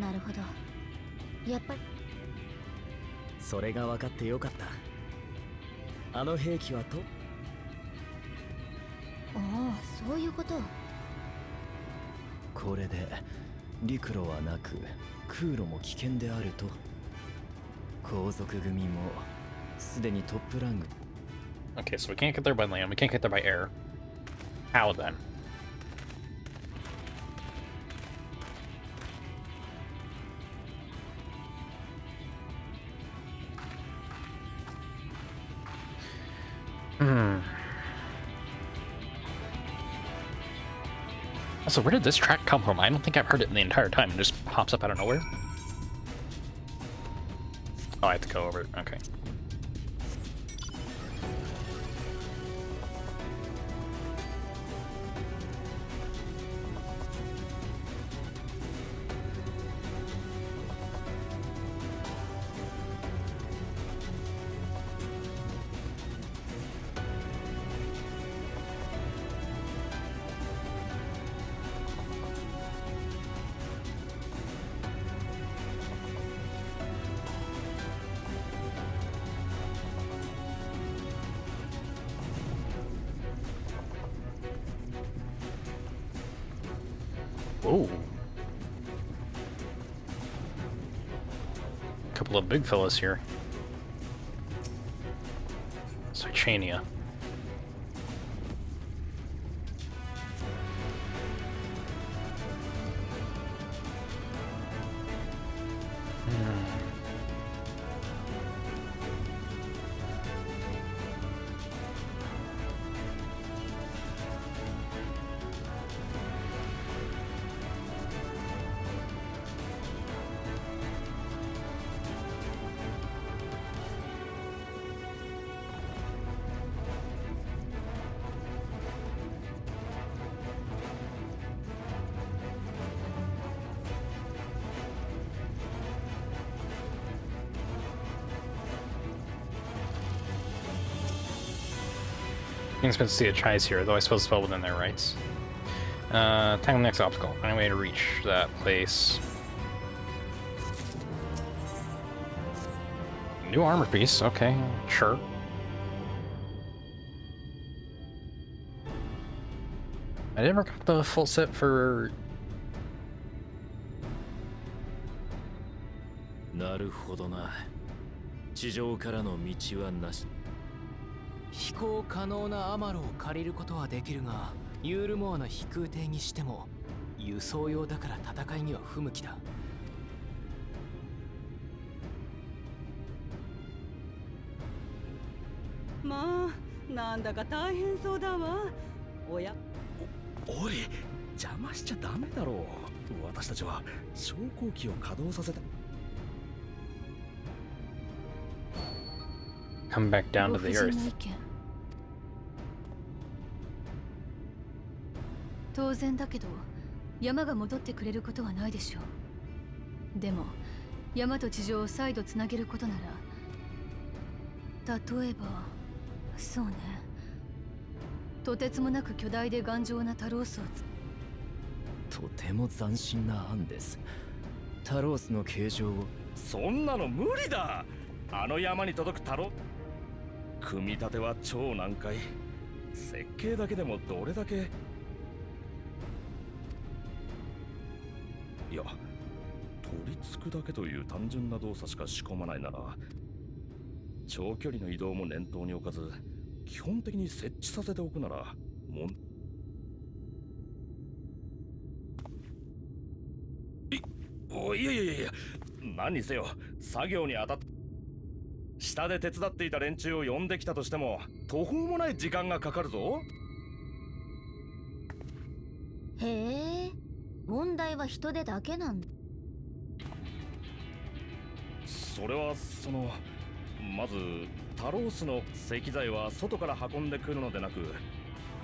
なるほど。やっぱりそれが分かってよかった。あの兵器はと。ああ、そういうこと。これで陸路はなく空路も危険であると。皇族組もすでにトップラング。 Okay, so we can't get there by land, we can't get there by air. How then? Also, where did this track come from? I don't think I've heard it the entire time. It just pops up out of nowhere. Oh, I have to go over it. Okay. Whoa. Couple of big fellas here. Sarchania. Being supposed to see a Chai's here, though I suppose it's well within their rights. Tackle the next obstacle. Find a way to reach that place. New armor piece, okay, sure. I never got the full set for... なるほどな。地上からの道はなし。飛行可能なアマロを借りることはできるが、ユールモアの飛空艇にしても輸送用だから戦いには不向きだ。まあ、なんだか大変そうだわ。おや。おい、邪魔しちゃダメだろう。私たちは昇降機を稼働させた。Come back down to the earth. 当然だけど、山が戻ってくれることはないでしょう。でも、山と地上を再度つなげることなら、例えば、そうね。とてつもなく巨大で頑丈なタロースをとても斬新な案です。タロースの形状を。そんなの無理だ。あの山に届くタロ組み立ては超難解。設計だけでもどれだけ。いや、取り付くだけという単純な動作しか仕込まないなら、長距離の移動も念頭に置かず、基本的に設置させておくなら、いやいやいや、何にせよ、作業に当たっ下で手伝っていた連中を呼んできたとしても途方もない時間がかかるぞ。へえ、問題は人手だけなんだ。それはまずタロースの石材は外から運んでくるのでなく、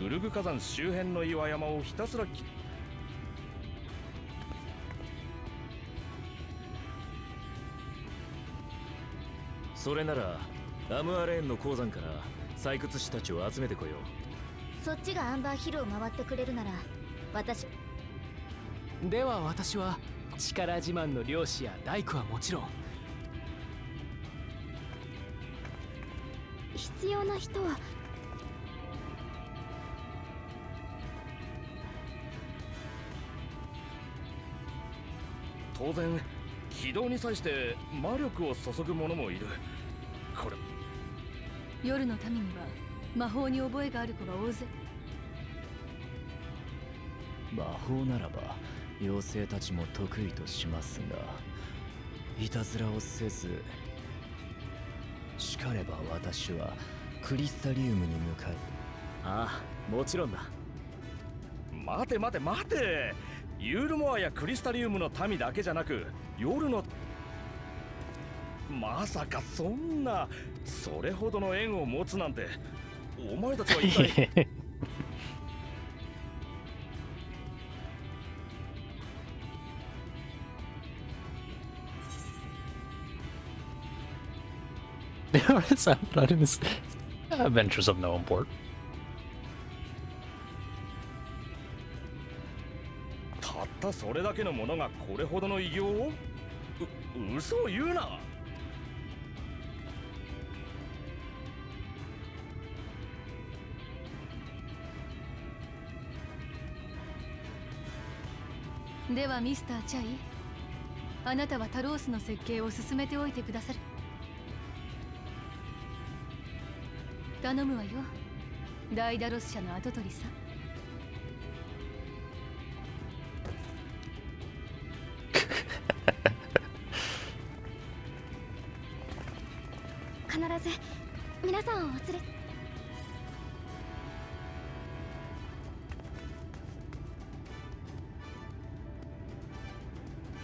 グルグ火山周辺の岩山をひたすらそれならアムアレーンの鉱山から採掘士たちを集めてこよう。そっちがアンバーヒルを回ってくれるなら、私では私は力自慢の漁師や大工はもちろん、必要な人は当然軌道に際して魔力を注ぐ者もいる。これ夜の民には魔法に覚えがある子が大勢。魔法ならば妖精たちも得意としますが、いたずらをせず、しかれば私はクリスタリウムに向かい。ああ、もちろんだ。待て待て待て、ユールモアやクリスタリウムの民だけじゃなく夜の、まさかそんなそれほどの縁を持つなんて、お前たちは一体What is that? Not in his adventures of no import. たったそれだけのものがこれほどの偉業を？嘘を言うな。ではミスターチャイ、あなたはタロースの設計を進めておいてくださる。頼むわよ、ダイダロス社の跡取りさん。必ず皆さんをお連れ。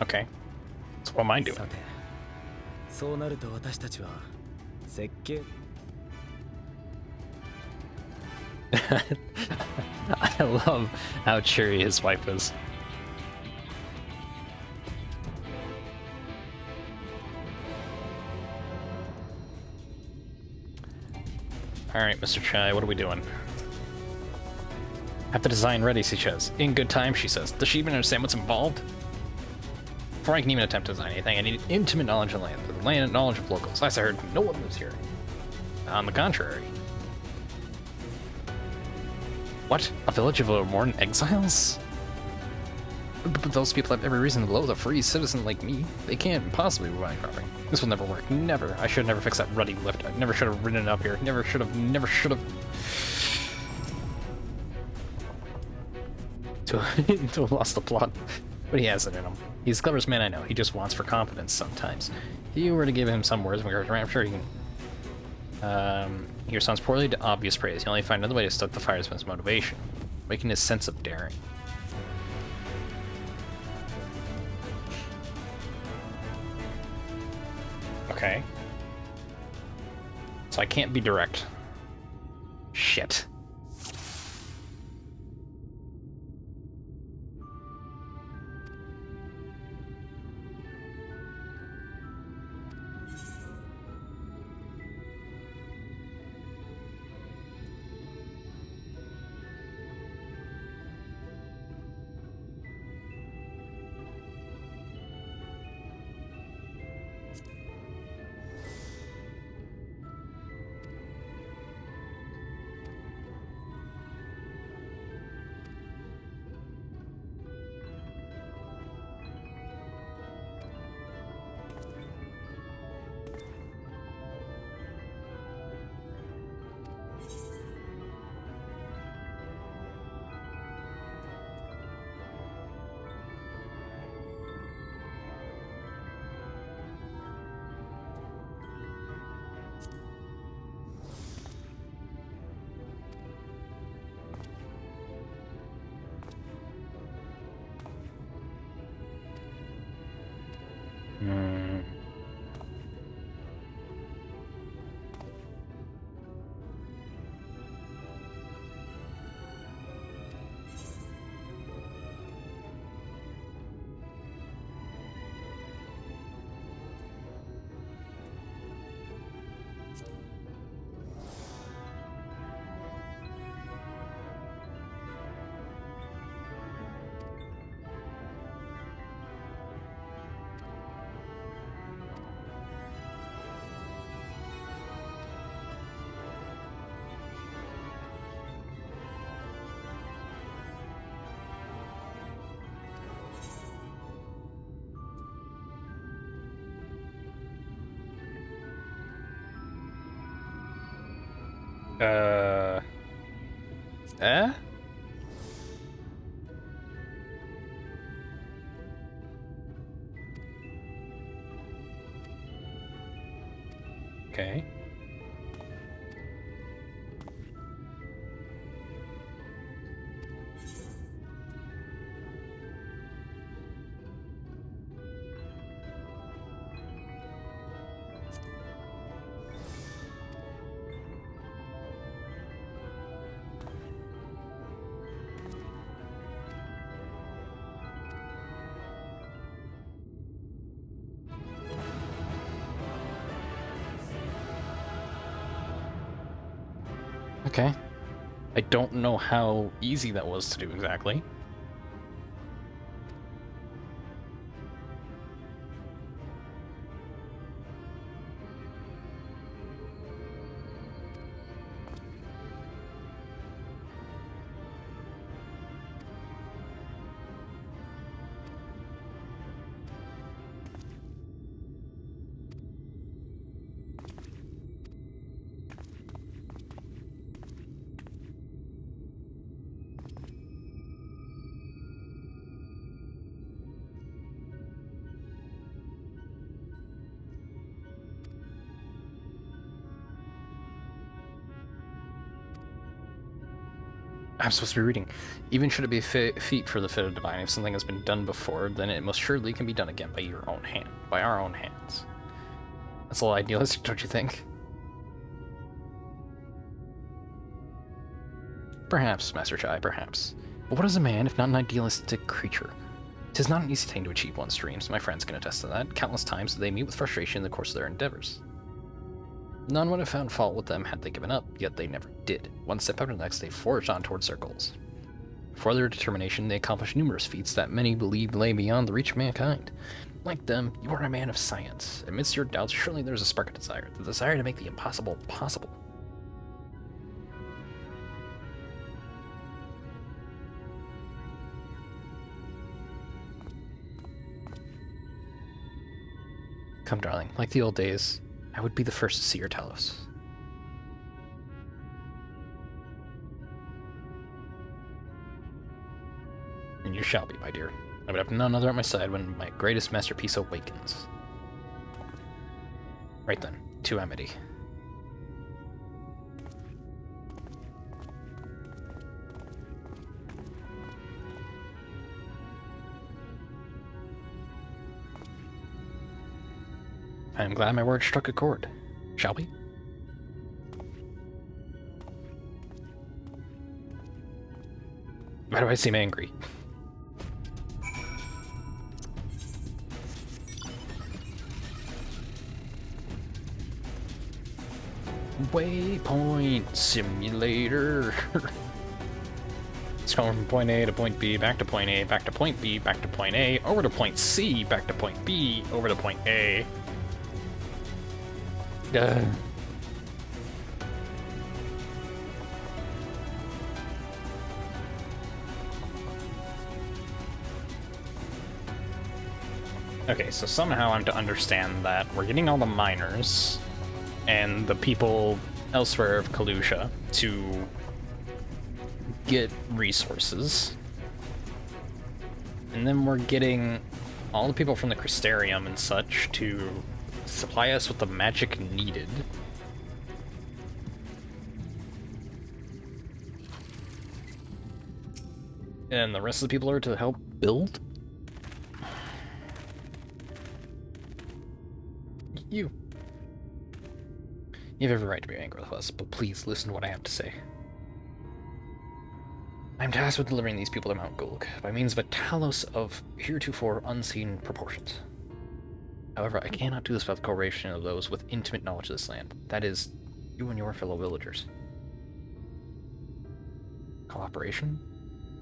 Okay. So what am I doing? さて、そうなると私たちは設計I love how cheery his wife is. Alright, Mr. Chai, what are we doing? Have the design ready, she says. In good time, she says. Does she even understand what's involved? Before I can even attempt to design anything, I need intimate knowledge of the land, knowledge of locals. Last I heard, no one lives here. On the contrary. What? A village of Mormon exiles? But those people have every reason to loathe a free citizen like me. They can't possibly be my property. This will never work. Never. I should never fix that ruddy lift. I never should have ridden it up here. Never should have. Never should have. To have lost the plot. But he has it in him. He's the cleverest man I know. He just wants for confidence sometimes. If you were to give him some words of encouragement, I'm sure he can. He responds poorly to obvious praise. He only find another way to stoke the fire's motivation, making his sense of daring. Okay. So I can't be direct. Shit. Eh? Okay. Okay. I don't know how easy that was to do exactly. I'm supposed to be reading. Even should it be feat for the fit of divine, if something has been done before, then it most surely can be done again by your own hand, by our own hands. That's a little idealistic, don't you think? Perhaps, Master Chai, perhaps. But what is a man if not an idealistic creature? 'Tis not an easy thing to achieve one's dreams. My friends can attest to that. Countless times they meet with frustration in the course of their endeavors. None would have found fault with them had they given up, yet they never did. One step after the next, they forged on towards their goals. For their determination, they accomplished numerous feats that many believed lay beyond the reach of mankind. Like them, you are a man of science. Amidst your doubts, surely there is a spark of desire, the desire to make the impossible possible. Come, darling, like the old days, I would be the first to see your Talos. And you shall be, my dear. I would have none other at my side when my greatest masterpiece awakens. Right then, to Amity. I am glad my words struck a chord. Shall we? Why do I seem angry? Waypoint simulator. It's going from point A to point B, back to point A, back to point B, back to point A, over to point C, back to point B, over to point A. Okay, so somehow I'm to understand that we're getting all the miners and the people elsewhere of Kalusha to get resources. And then we're getting all the people from the Crystarium and such to supply us with the magic needed. And the rest of the people are to help build? You have every right to be angry with us, but please listen to what I have to say. I am tasked with delivering these people to Mount Gulg by means of a Talos of heretofore unseen proportions. However, I cannot do this without the cooperation of those with intimate knowledge of this land. That is, you and your fellow villagers. Cooperation?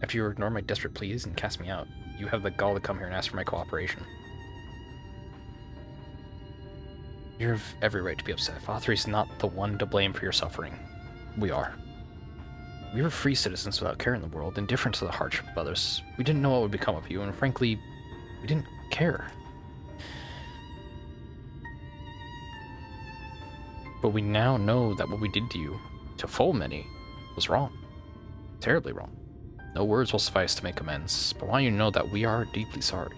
After you ignore my desperate pleas and cast me out, you have the gall to come here and ask for my cooperation. You have every right to be upset. Father is not the one to blame for your suffering. We are. We were free citizens without care in the world, indifferent to the hardship of others. We didn't know what would become of you, and frankly, we didn't care. But we now know that what we did to you to full many was wrong. Terribly wrong. No words will suffice to make amends, but I want you to know that we are deeply sorry.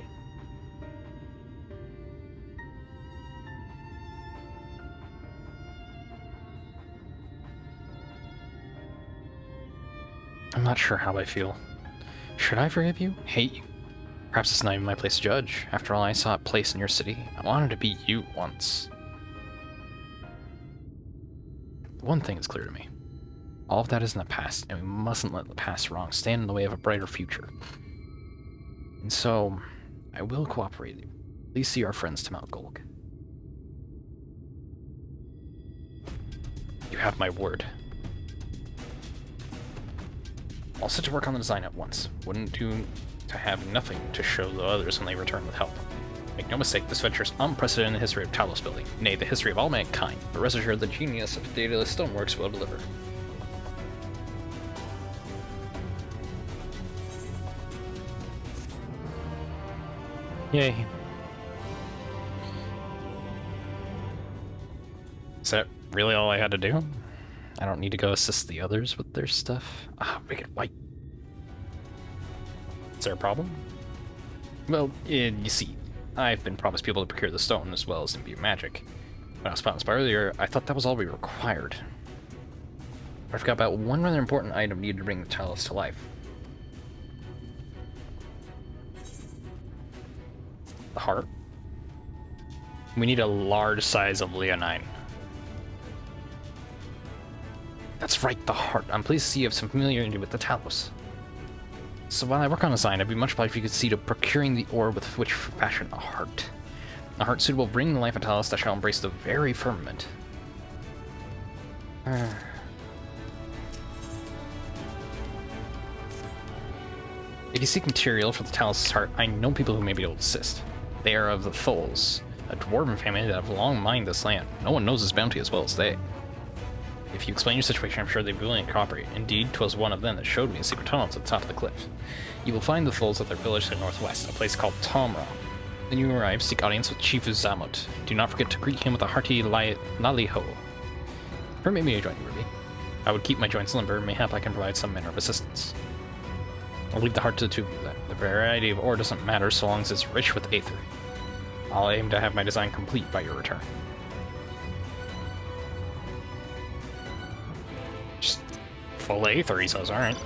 I'm not sure how I feel. Should I forgive you? Hate you? Perhaps it's not even my place to judge. After all, I saw a place in your city. I wanted to be you once. One thing is clear to me. All of that is in the past, and we mustn't let the past wrong stand in the way of a brighter future. And so, I will cooperate with you. Please see our friends to Mount Golg. You have my word. I'll set to work on the design at once. Wouldn't do to have nothing to show the others when they return with help. Make no mistake, this venture is unprecedented in the history of Talos building, nay, the history of all mankind, but rest assured the genius of Daedalus Stoneworks will deliver. Yay. Is that really all I had to do? I don't need to go assist the others with their stuff? Ah, wicked white. Is there a problem? Well, you see, I've been promised people to procure the stone as well as imbue magic. When I was spoken by earlier, I thought that was all we required. But I forgot about one rather important item needed to bring the Talos to life. The heart. We need a large size of Leonine. That's right, the heart. I'm pleased to see you have some familiarity with the Talos. So while I work on a design, I'd be much obliged if you could see to procuring the ore with which to fashion a heart. A heart suitable bringing the life of Talos that shall embrace the very firmament. If you seek material for the Talos' heart, I know people who may be able to assist. They are of the Tholes, a dwarven family that have long mined this land. No one knows this bounty as well as they. If you explain your situation, I'm sure they'd be willing to cooperate. Indeed, 'twas one of them that showed me a secret tunnel to the top of the cliff. You will find the Tholes at their village to the northwest, a place called Tomra. When you arrive, seek audience with Chief Zamut. Do not forget to greet him with a hearty lally-ho. Permit me to join you, Ruby. I would keep my joints limber, and mayhap I can provide some manner of assistance. I'll leave the heart to the two of you then. The variety of ore doesn't matter so long as it's rich with aether. I'll aim to have my design complete by your return. Just full aether, he says, alright.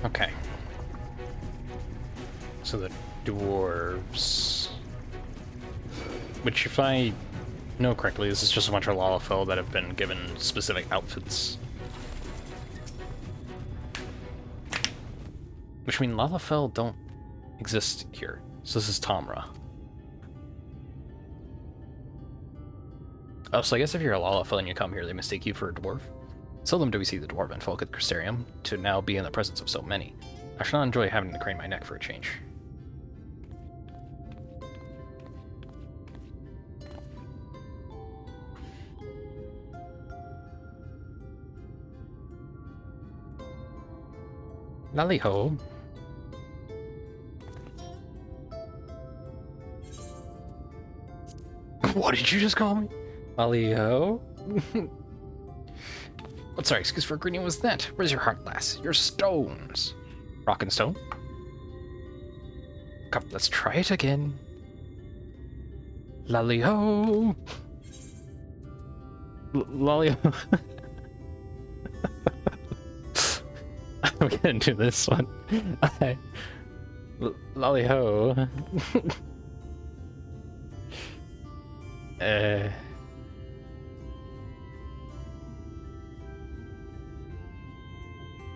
Okay. So the dwarves... Which, if I know correctly, this is just a bunch of Lalafell that have been given specific outfits. Which means Lalafell don't exist here. So this is Tomra. Oh, so I guess if you're a Lalafell and you come here, they mistake you for a dwarf? Seldom do we see the dwarven folk at Crystarium, to now be in the presence of so many. I shall not enjoy having to crane my neck for a change. Lally-ho. What did you just call me? Lally-ho? What, sorry, excuse for greeting was that? Where's your heart, lass? Your stones. Rock and stone? Come, let's try it again. Lally-ho! Lally-ho. I'm gonna do this one. Lally-ho.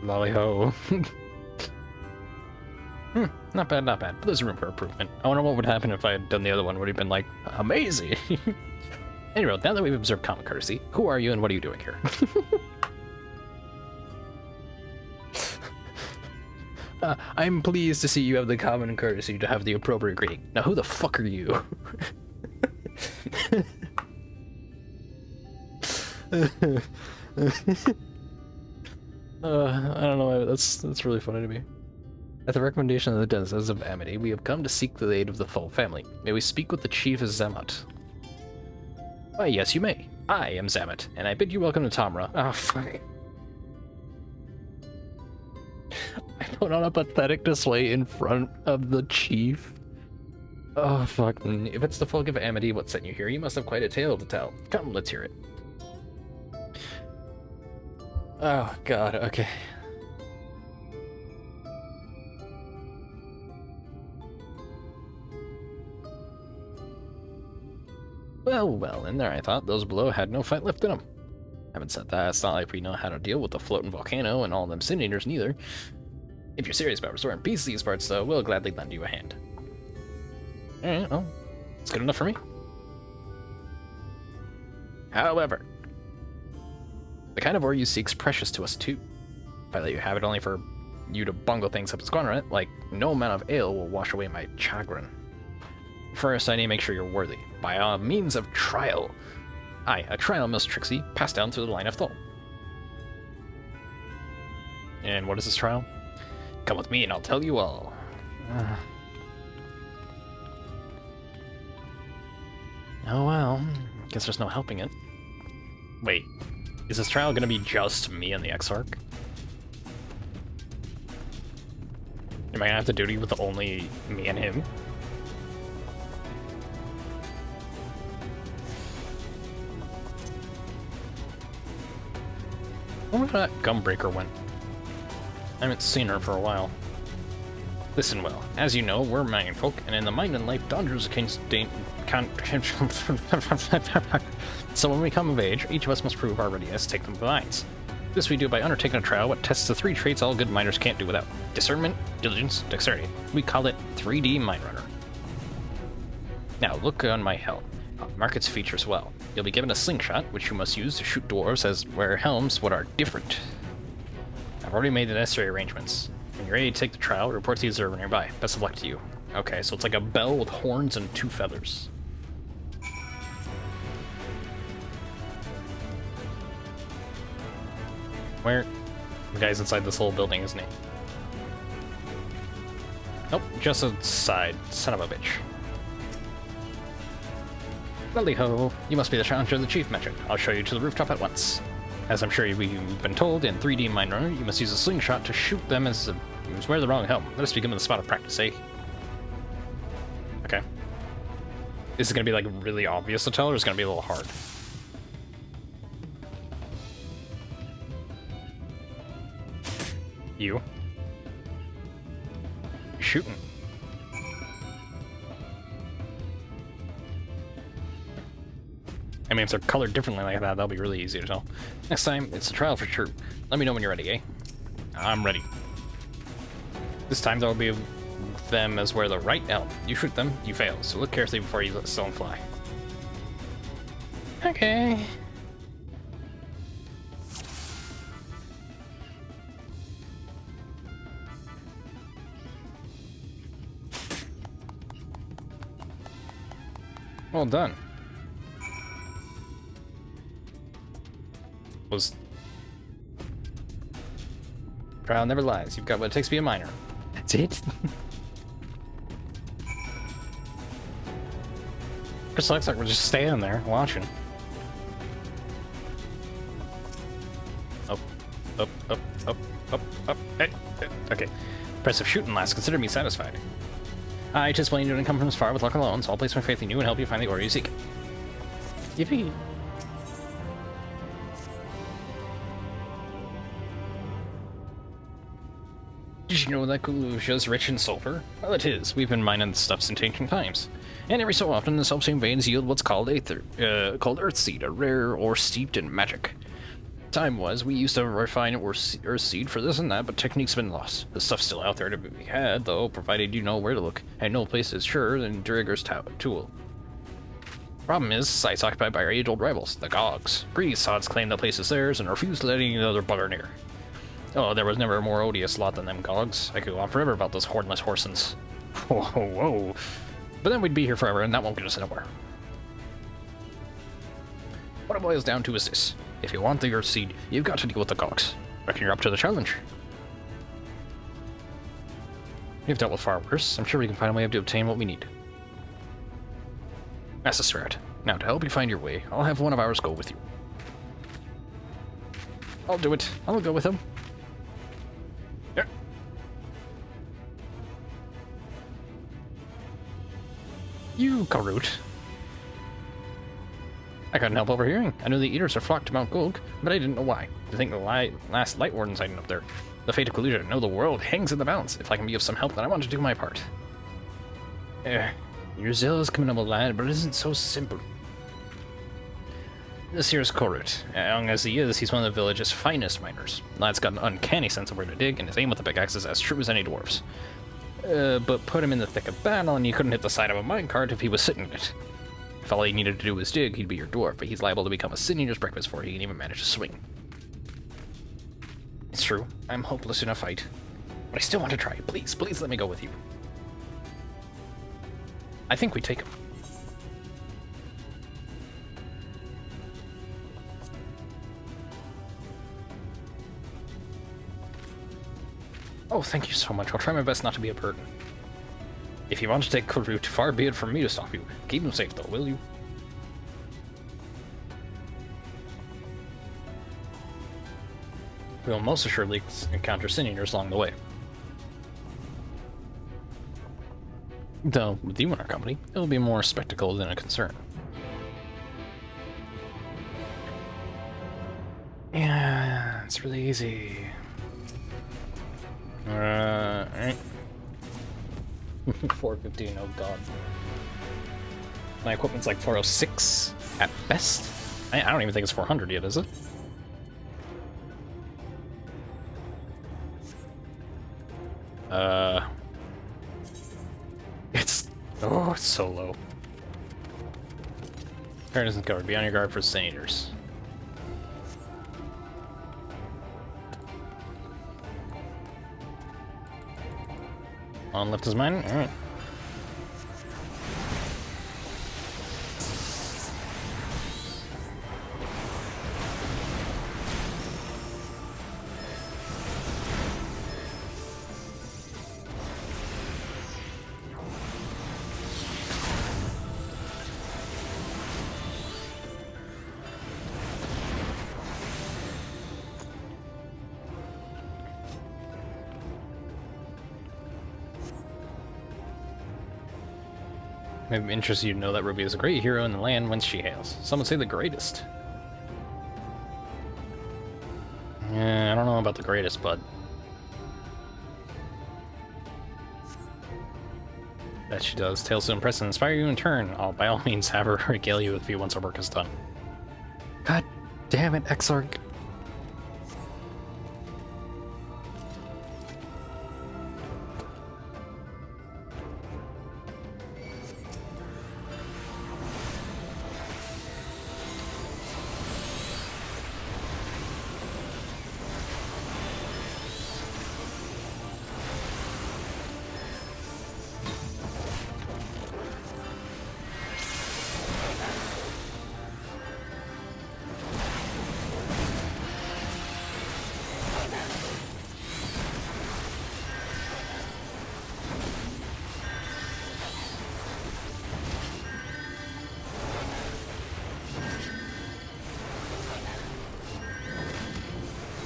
Lolly ho. Not bad, not bad. But there's room for improvement. I wonder what would happen if I had done the other one. Would have been like, amazing. Anyway, now that we've observed common courtesy, who are you and what are you doing here? I'm pleased to see you have the common courtesy to have the appropriate greeting. Now, who the fuck are you? I don't know. That's really funny to me. At the recommendation of the denizens of Amity, we have come to seek the aid of the full family. May we speak with the chief Zamet? Why, yes, you may. I am Zamet, and I bid you welcome to Tamra. Oh, fuck. I put on a pathetic display in front of the chief. Oh, fuck. If it's the folk of Amity what sent you here, you must have quite a tale to tell. Come, let's hear it. Oh, God, okay. Well, in there I thought those below had no fight left in them. Having said that, it's not like we know how to deal with the floating volcano and all them incinerators neither. If you're serious about restoring peace to these parts, though, we'll gladly lend you a hand. Alright, well, it's good enough for me. However, the kind of ore you seek's precious to us too. If I let you have it only for you to bungle things up and squander it, like no amount of ale will wash away my chagrin. First, I need to make sure you're worthy, by a means of trial. Aye, a trial, Miss Trixie, passed down through the line of thought. And what is this trial? Come with me and I'll tell you all. Oh well, guess there's no helping it. Wait, is this trial gonna be just me and the Exarch? Am I gonna have to duty with only me and him? I wonder where that Gumbreaker went. I haven't seen her for a while. Listen well, as you know, we're mining folk, and in the mining life, dangers against So when we come of age, each of us must prove our readiness to take them to the mines. This we do by undertaking a trial what tests the 3 traits all good miners can't do without. Discernment, diligence, dexterity. We call it 3D Mine Runner. Now look on my helm. Mark its features well. You'll be given a slingshot, which you must use to shoot dwarves as wear helms what are different. I've already made the necessary arrangements. When you're ready to take the trial, report to the observer nearby. Best of luck to you. Okay, so it's like a bell with horns and 2 feathers. Where? The guy's inside this whole building, isn't he? Nope, just outside. Son of a bitch. Lolly ho, you must be the challenger the chief mentioned. I'll show you to the rooftop at once. As I'm sure you've been told, in 3D Mine Runner, you must use a slingshot to shoot them as you wear the wrong helm. Let us begin with a spot of practice, eh? Okay. Is it gonna be like really obvious to tell, or is it gonna be a little hard? You. Shooting. I mean, if they're colored differently like that, that'll be really easy to tell. Next time, it's a trial for sure. Let me know when you're ready, eh? I'm ready. This time, there'll be them as wear the right helm. You shoot them, you fail, so look carefully before you let the stone fly. Okay. Well done. Trial never lies. You've got what it takes to be a miner. That's it. Just looks like we're just standing there watching. Up, up, up, up, up, up. Hey. Okay. Impressive shooting, lass. Consider me satisfied. I just want you to come from as far with luck alone, so I'll place my faith in you and help you find the ore you seek. Yippee. Did you know that Galusha's rich in sulfur? Well, it is. We've been mining this stuff since ancient times. And every so often, the self-same veins yield what's called Earthseed, a rare ore steeped in magic. Time was, we used to refine or seed for this and that, but technique's been lost. The stuff's still out there to be had, though, provided you know where to look. And no place is surer than Drigger's tool. Problem is, site's occupied by our age-old rivals, the Gogs. Greedy sods claim the place is theirs and refuse to let any other bugger near. Oh, there was never a more odious lot than them Gogs. I could go on forever about those hornless horsens. Whoa, whoa. But then we'd be here forever, and that won't get us anywhere. What it boils down to is this. If you want the Earth Seed, you've got to deal with the Gogs. Reckon you're up to the challenge. You've dealt with far worse. I'm sure we can find a way to obtain what we need. That's the spirit. Now, to help you find your way, I'll have one of ours go with you. I'll do it. I'll go with him. Yeah. You, Karut. I couldn't help overhearing. I knew the Eaters are flocked to Mount Gulg, but I didn't know why. I think the last Light Warden's hiding up there. The fate of collusion. I know the world hangs in the balance. If I can be of some help, then I want to do my part. Your zeal is commendable, lad, but it isn't so simple. This here's Korut. Young as he is, he's one of the village's finest miners. Lad's got an uncanny sense of where to dig, and his aim with the pickaxe is as true as any dwarf's. But put him in the thick of battle, and you couldn't hit the side of a minecart if he was sitting in it. If all he needed to do was dig, he'd be your dwarf, but he's liable to become a sin eater's breakfast before he can even manage to swing. It's true, I'm hopeless in a fight. But I still want to try. Please, please let me go with you. I think we take him. Oh, thank you so much. I'll try my best not to be a burden. If you want to take Karut, far be it from me to stop you. Keep him safe, though, will you? We will most assuredly encounter sin eaters along the way. Though, with you in our company, it will be more a spectacle than a concern. Yeah, it's really easy. Alright. 415, oh god. My equipment's like 406 at best. I don't even think it's 400 yet, is it? It's so low. Turn isn't covered. Be on your guard for sin eaters. On left is mine? Alright. I'm interested you to know that Ruby is a great hero in the land whence she hails. Some would say the greatest. Yeah, I don't know about the greatest, but... Bet she does. Tales to impress and inspire you in turn. I'll by all means have her regale you with you once our work is done. God damn it, Exarch.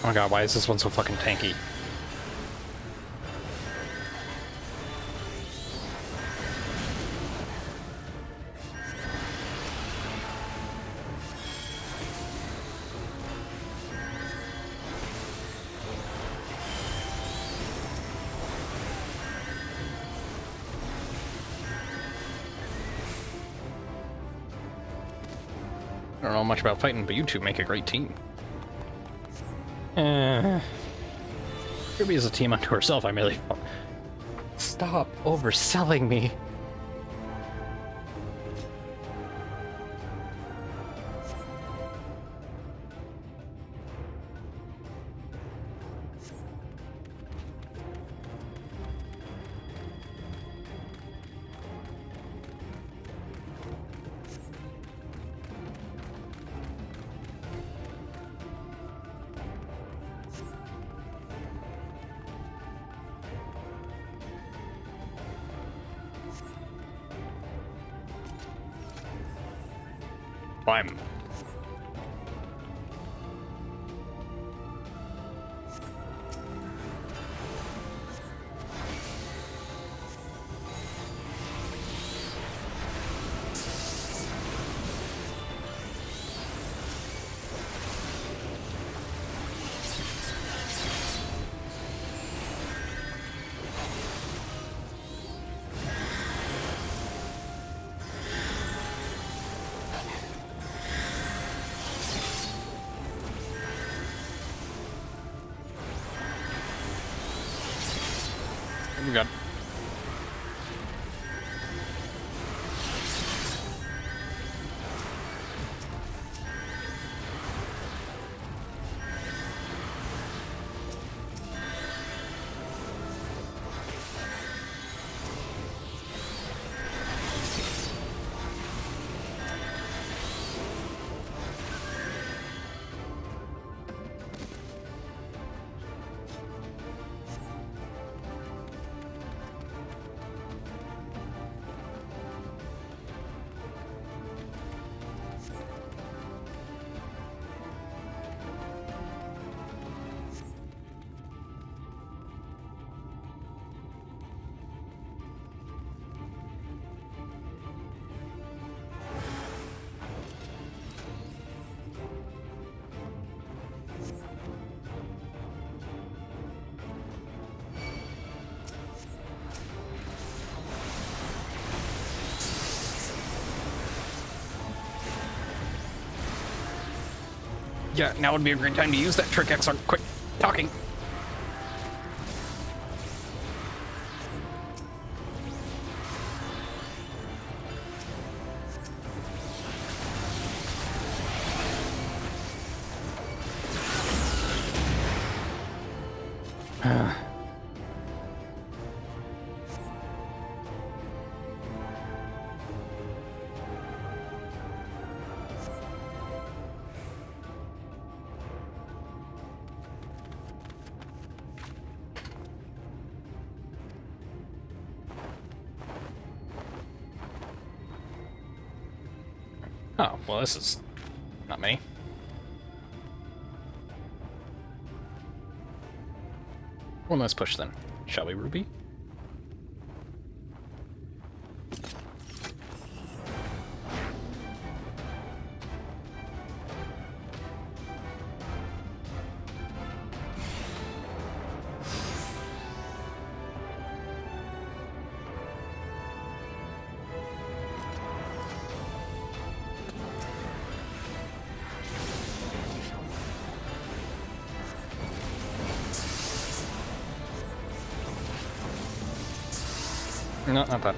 Oh my god, why is this one so fucking tanky? I don't know much about fighting, but you two make a great team. Ruby is a team unto herself, I merely... Stop overselling me. Climb. We got. Yeah, now would be a great time to use that trick XR. Quick, talking. Oh, well, this is not me. Well, let's push then. Shall we, Ruby? No, not that.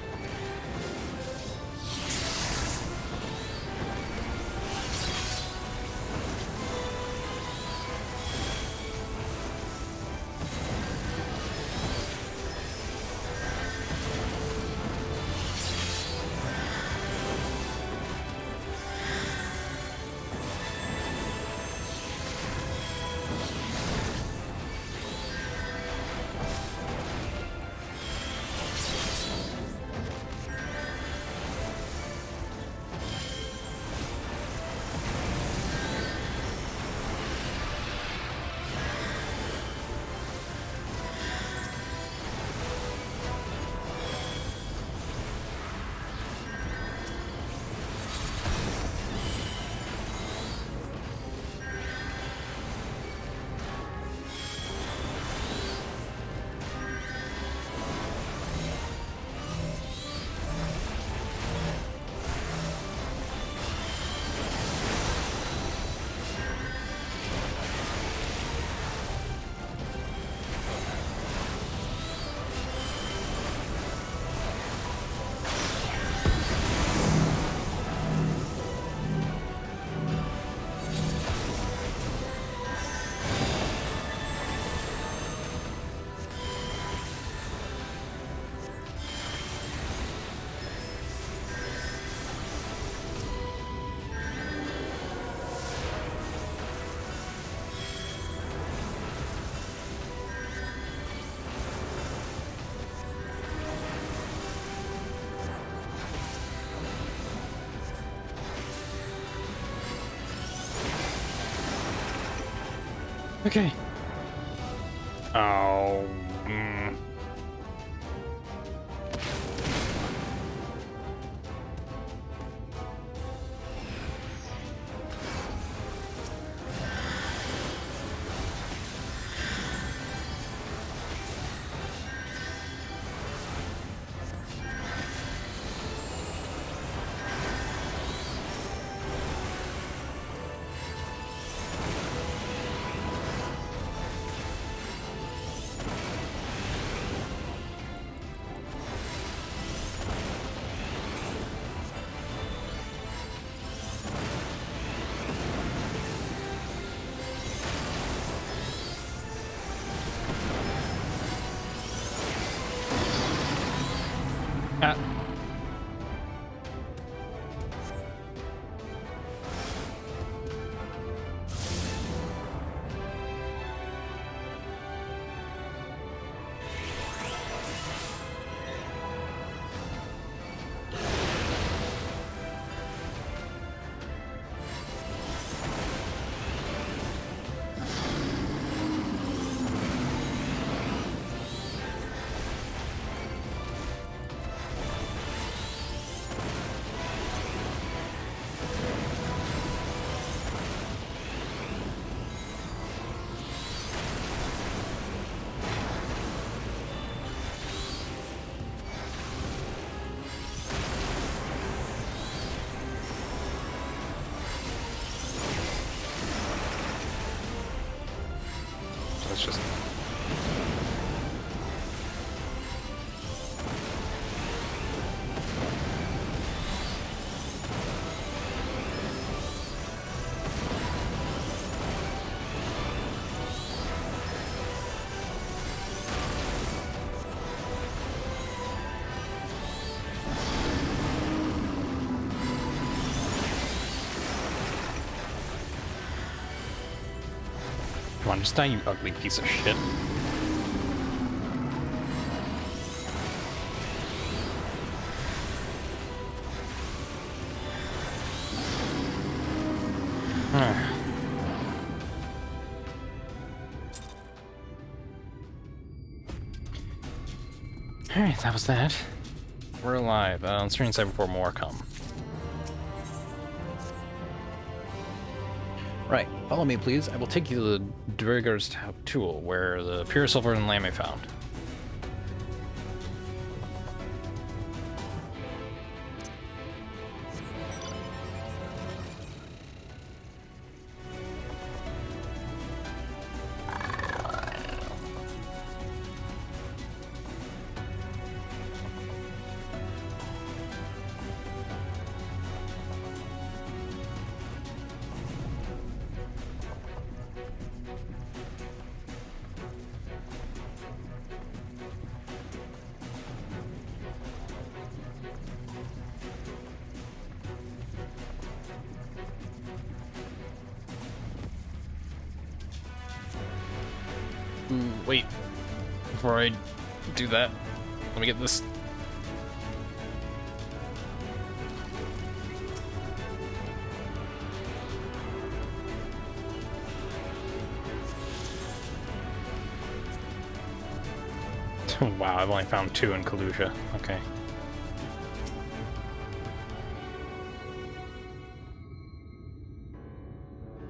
Okay. Oh. It's just... Come on, just die, you ugly piece of shit. Alright, that was that. We're alive. Let's try inside before more come. Right, follow me please. I will take you to the Dwerger's tool, where the pure silver and lamb I found. Wait, before I do that, let me get this. Wow, I've only found 2 in Kalusha. Okay.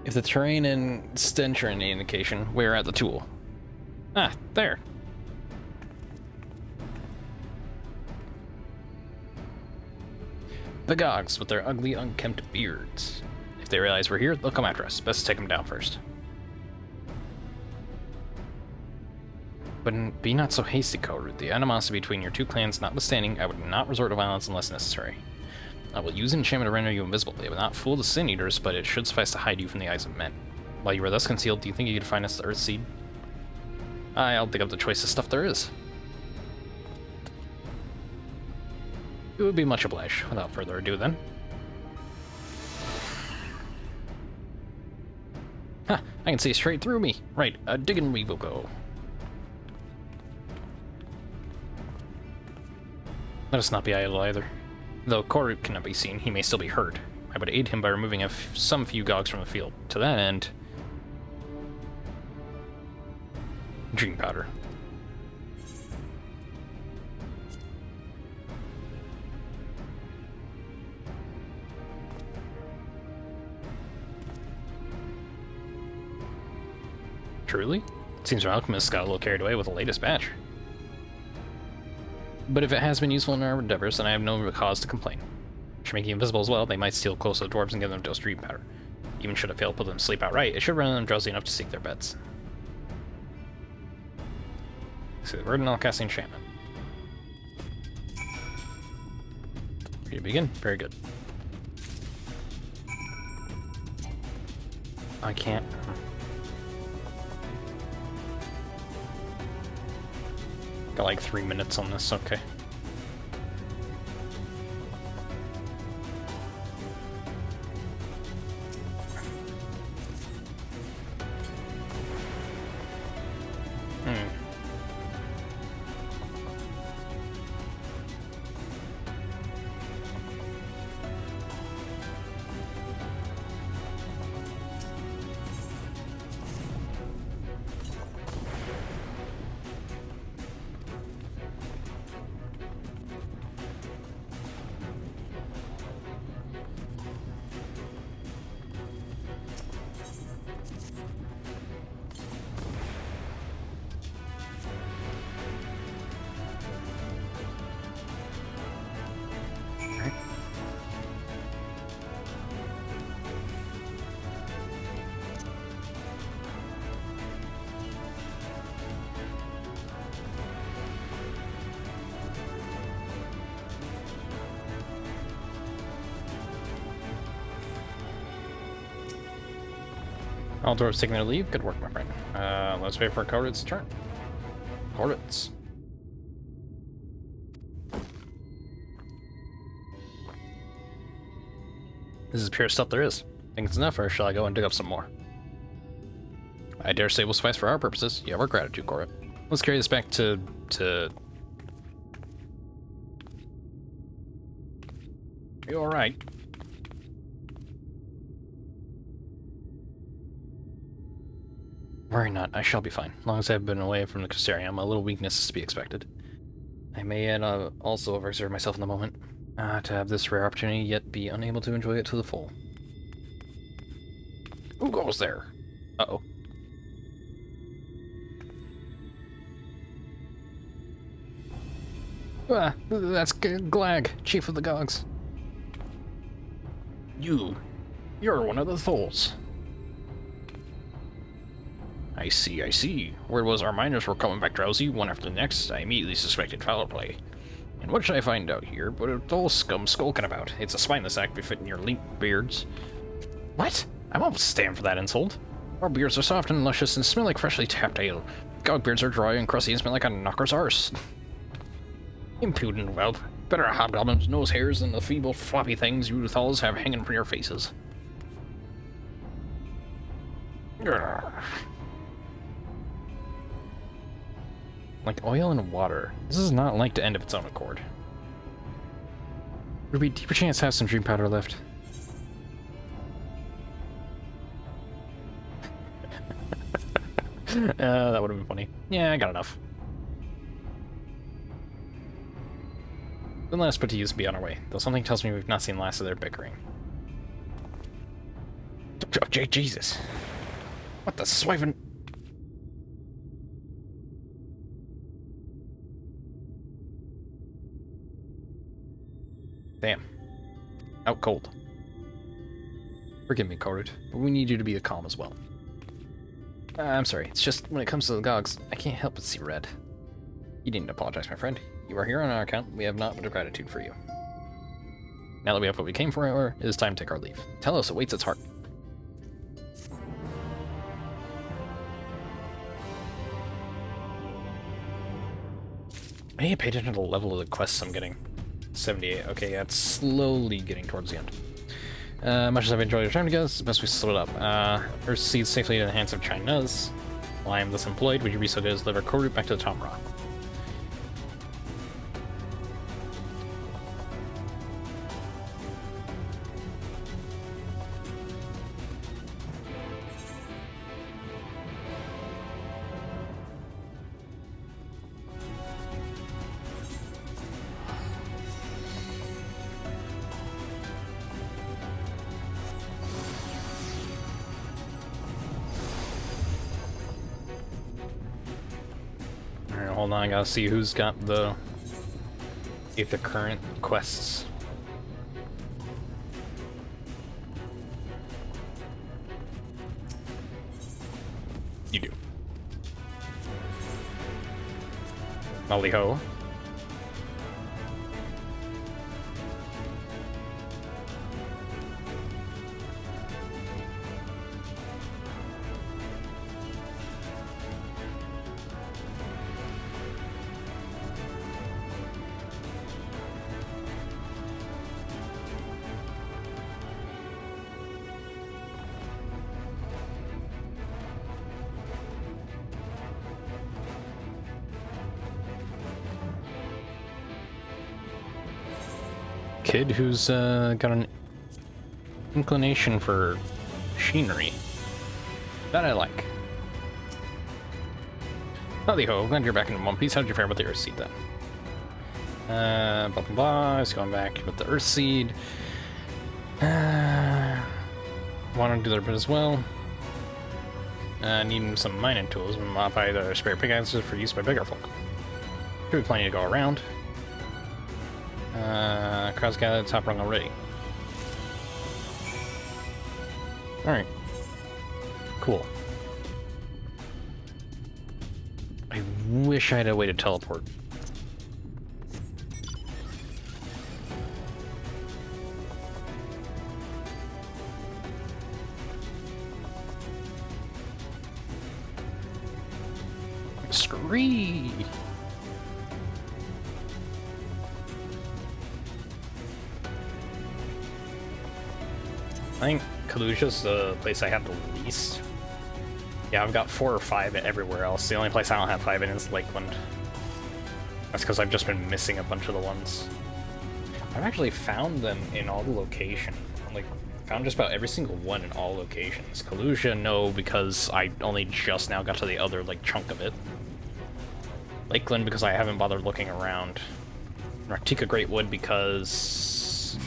If the terrain and stench are any indication, we're at the tool. Ah, there. The Gogs with their ugly, unkempt beards. If they realize we're here, they'll come after us. Best to take them down first. But be not so hasty, Korut. The animosity between your 2 clans notwithstanding, I would not resort to violence unless necessary. I will use enchantment to render you invisible. They will not fool the Sin Eaters, but it should suffice to hide you from the eyes of men. While you are thus concealed, do you think you could find us the Earthseed? I'll dig up the choicest stuff there is. It would be much obliged. Without further ado, then. Ha! I can see straight through me. Right, digging we will go. Let us not be idle either. Though Korut cannot be seen, he may still be heard. I would aid him by removing some few Gogs from the field. To that end... Dream powder. Truly? It seems our alchemist got a little carried away with the latest batch. But if it has been useful in our endeavors, then I have no cause to complain. Should make you invisible as well, they might steal close to the dwarves and give them dose dream powder. Even should it fail to put them to sleep outright, it should render them drowsy enough to seek their beds. So, word and I'll cast enchantment. Ready to begin? Very good. I can't. Got like 3 minutes on this, okay. All dwarves taking their leave. Good work, my friend. Let's wait for Corrid's turn. Corrid's. This is pure stuff there is. Think it's enough, or shall I go and dig up some more? I dare say will suffice for our purposes. You have our gratitude, Corrid. Let's carry this back to... Are you alright? Worry not, I shall be fine. As long as I have been away from the Custarium, a little weakness is to be expected. I may yet also overexert myself in the moment. To have this rare opportunity, yet be unable to enjoy it to the full. Who goes there? Uh-oh. Ah, that's Glag, Chief of the Gogs. You're one of the Tholes. I see, I see. Word was our miners were coming back drowsy, one after the next. I immediately suspected foul play. And what should I find out here but a Thole scum skulking about? It's a spineless act befitting your link beards. What? I won't stand for that insult. Our beards are soft and luscious and smell like freshly tapped ale. Gog beards are dry and crusty and smell like a knocker's arse. Impudent whelp. Better hobgoblins' nose hairs than the feeble floppy things you Tholes have hanging from your faces. Grr. Like oil and water. This is not like to end of its own accord. Would be deeper chance to have some dream powder left. That would have been funny. Yeah, I got enough. Then let us put to use and be on our way, though something tells me we've not seen the last of their bickering. Oh, Jesus. What the swiving... Damn. Out cold. Forgive me, Corrid, but we need you to be calm as well. I'm sorry, it's just when it comes to the Gogs, I can't help but see red. You needn't apologize, my friend. You are here on our account, we have not but a gratitude for you. Now that we have what we came for, however, it is time to take our leave. Tell us awaits its heart. I need to pay attention to the level of the quests I'm getting. 78. Okay, yeah, it's slowly getting towards the end. Much as I've enjoyed your time together, it's best we split up. First, proceed safely to the hands of Chinese. While I am thus employed, would you be so good as deliver Corrid back to the Tomra? Hold on, I gotta see who's got the current quests. You do. Molly Ho. Kid who's got an inclination for machinery. That I like. Howdy ho, glad you're back in One Piece. How did you fare with the Earth Seed then? Blah blah blah, it's going back with the Earth Seed. Want to do their bit as well. Needing some mining tools. Modify the spare pickaxes for use by bigger folk. Should be plenty to go around. Crowd's got the top rung already. Alright. Cool. I wish I had a way to teleport. Scree! I think Kaluja's the place I have the least. Yeah, I've got 4 or 5 everywhere else. The only place I don't have 5 in is Lakeland. That's because I've just been missing a bunch of the ones. I've actually found them in all the locations. Like, found just about every single one in all locations. Kaluja, no, because I only just now got to the other, like, chunk of it. Lakeland, because I haven't bothered looking around. Raktika Greatwood, because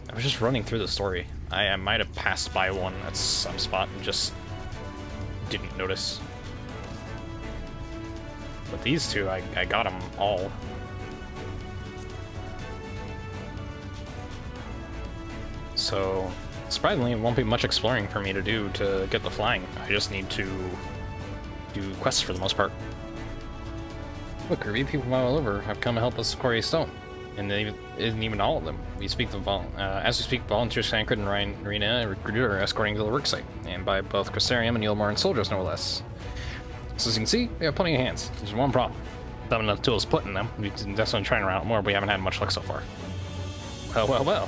I was just running through the story. I might have passed by one at some spot and just didn't notice. But these two, I got them all. So, surprisingly, it won't be much exploring for me to do to get the flying. I just need to do quests for the most part. Look, Kirby, people from all over have come to help us quarry stone. And isn't even all of them. We speak the as we speak, volunteers Sankard and Rena Recruiter are escorting to the worksite, and by both Cressarium and Yulmaran soldiers, no less. So as you can see, we have plenty of hands. There's one problem. Not enough tools put in them. We've definitely trying around more, but we haven't had much luck so far. Well, well, well.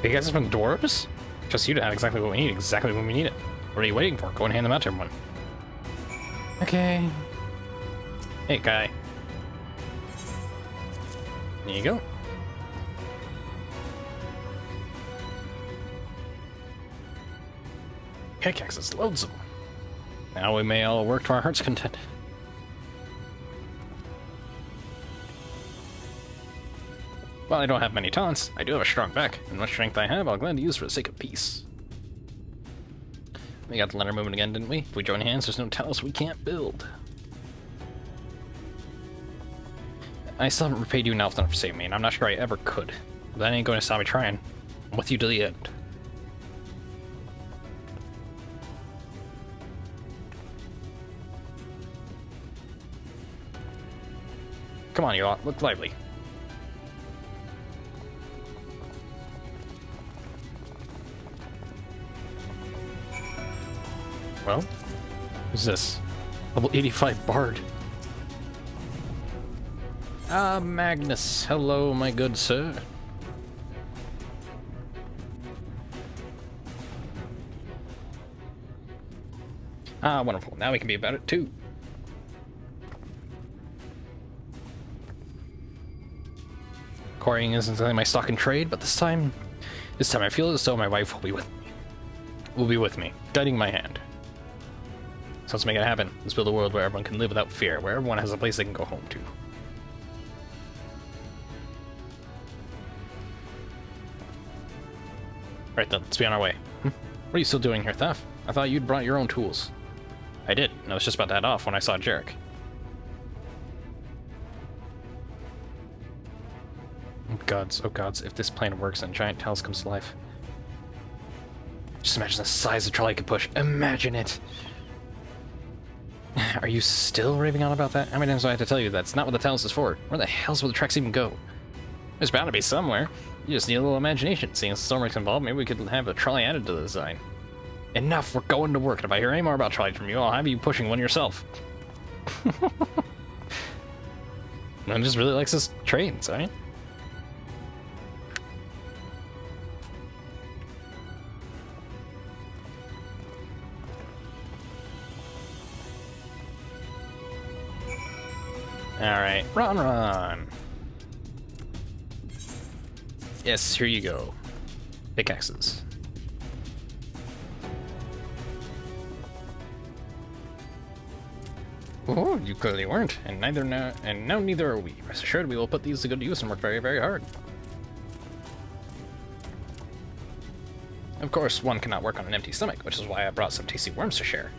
You guys are from dwarves? Just you to have exactly what we need, exactly when we need it. What are you waiting for? Go and hand them out to everyone. Okay. Hey, guy. There you go. Pickaxes, loads of them. Now we may all work to our heart's content. While I don't have many talents, I do have a strong back, and much strength I have, I'll gladly use for the sake of peace. We got the letter moving again, didn't we? If we join hands, there's no talents we can't build. I still haven't repaid you enough for saving me, and I'm not sure I ever could. But that ain't going to stop me trying. I'm with you to the end. Come on, you lot, look lively. Well, who's this? Level 85 Bard. Ah, Magnus. Hello, my good sir. Ah, wonderful. Now we can be about it, too. Quarrying isn't something my stock in trade, but this time I feel as though my wife will be with me, guiding my hand. So let's make it happen. Let's build a world where everyone can live without fear, where everyone has a place they can go home to. Right then, let's be on our way. What are you still doing here, Thef? I thought you'd brought your own tools. I did, and I was just about to head off when I saw Jarek. Oh gods, if this plan works and Giant Talus comes to life. Just imagine the size of trolley I could push. Imagine it! Are you still raving on about that? How many times do I have to tell you that's not what the Talus is for? Where the hell's will the tracks even go? There's bound to be somewhere. You just need a little imagination. Seeing as Stormworks involved, maybe we could have a trolley added to the design. Enough, we're going to work. And if I hear any more about trolleys from you, I'll have you pushing one yourself. No one just really likes his trains, right? Alright, run! Yes, here you go. Pickaxes. Oh, you clearly weren't, and now neither are we. Rest assured, we will put these to good use and work very, very hard. Of course, one cannot work on an empty stomach, which is why I brought some tasty worms to share.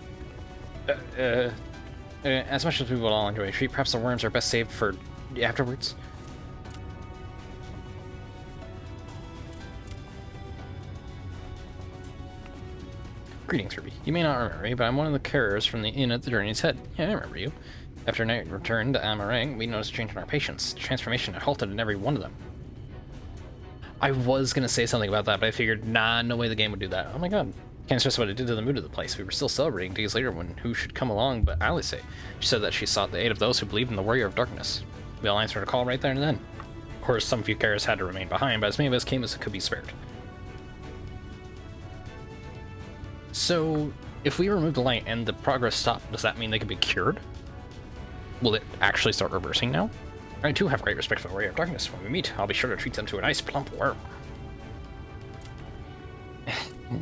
As much as we will all enjoy a treat, perhaps the worms are best saved for afterwards. Greetings, Ruby. You may not remember me, but I'm one of the carers from the inn at the Journey's Head. Yeah, I remember you. After night return to Amarang, we noticed a change in our patients. The transformation had halted in every one of them. I was gonna say something about that, but I figured, nah, no way the game would do that. Oh my god. Can't stress what it did to the mood of the place. We were still celebrating days later when who should come along but Alice. She said that she sought the aid of those who believed in the Warrior of Darkness. We all answered a call right there and then. Of course, some few carers had to remain behind, but as many of us came as could be spared. So, if we remove the light and the progress stopped, does that mean they could be cured? Will it actually start reversing now? I too have great respect for the Warrior of Darkness. When we meet, I'll be sure to treat them to a nice plump worm.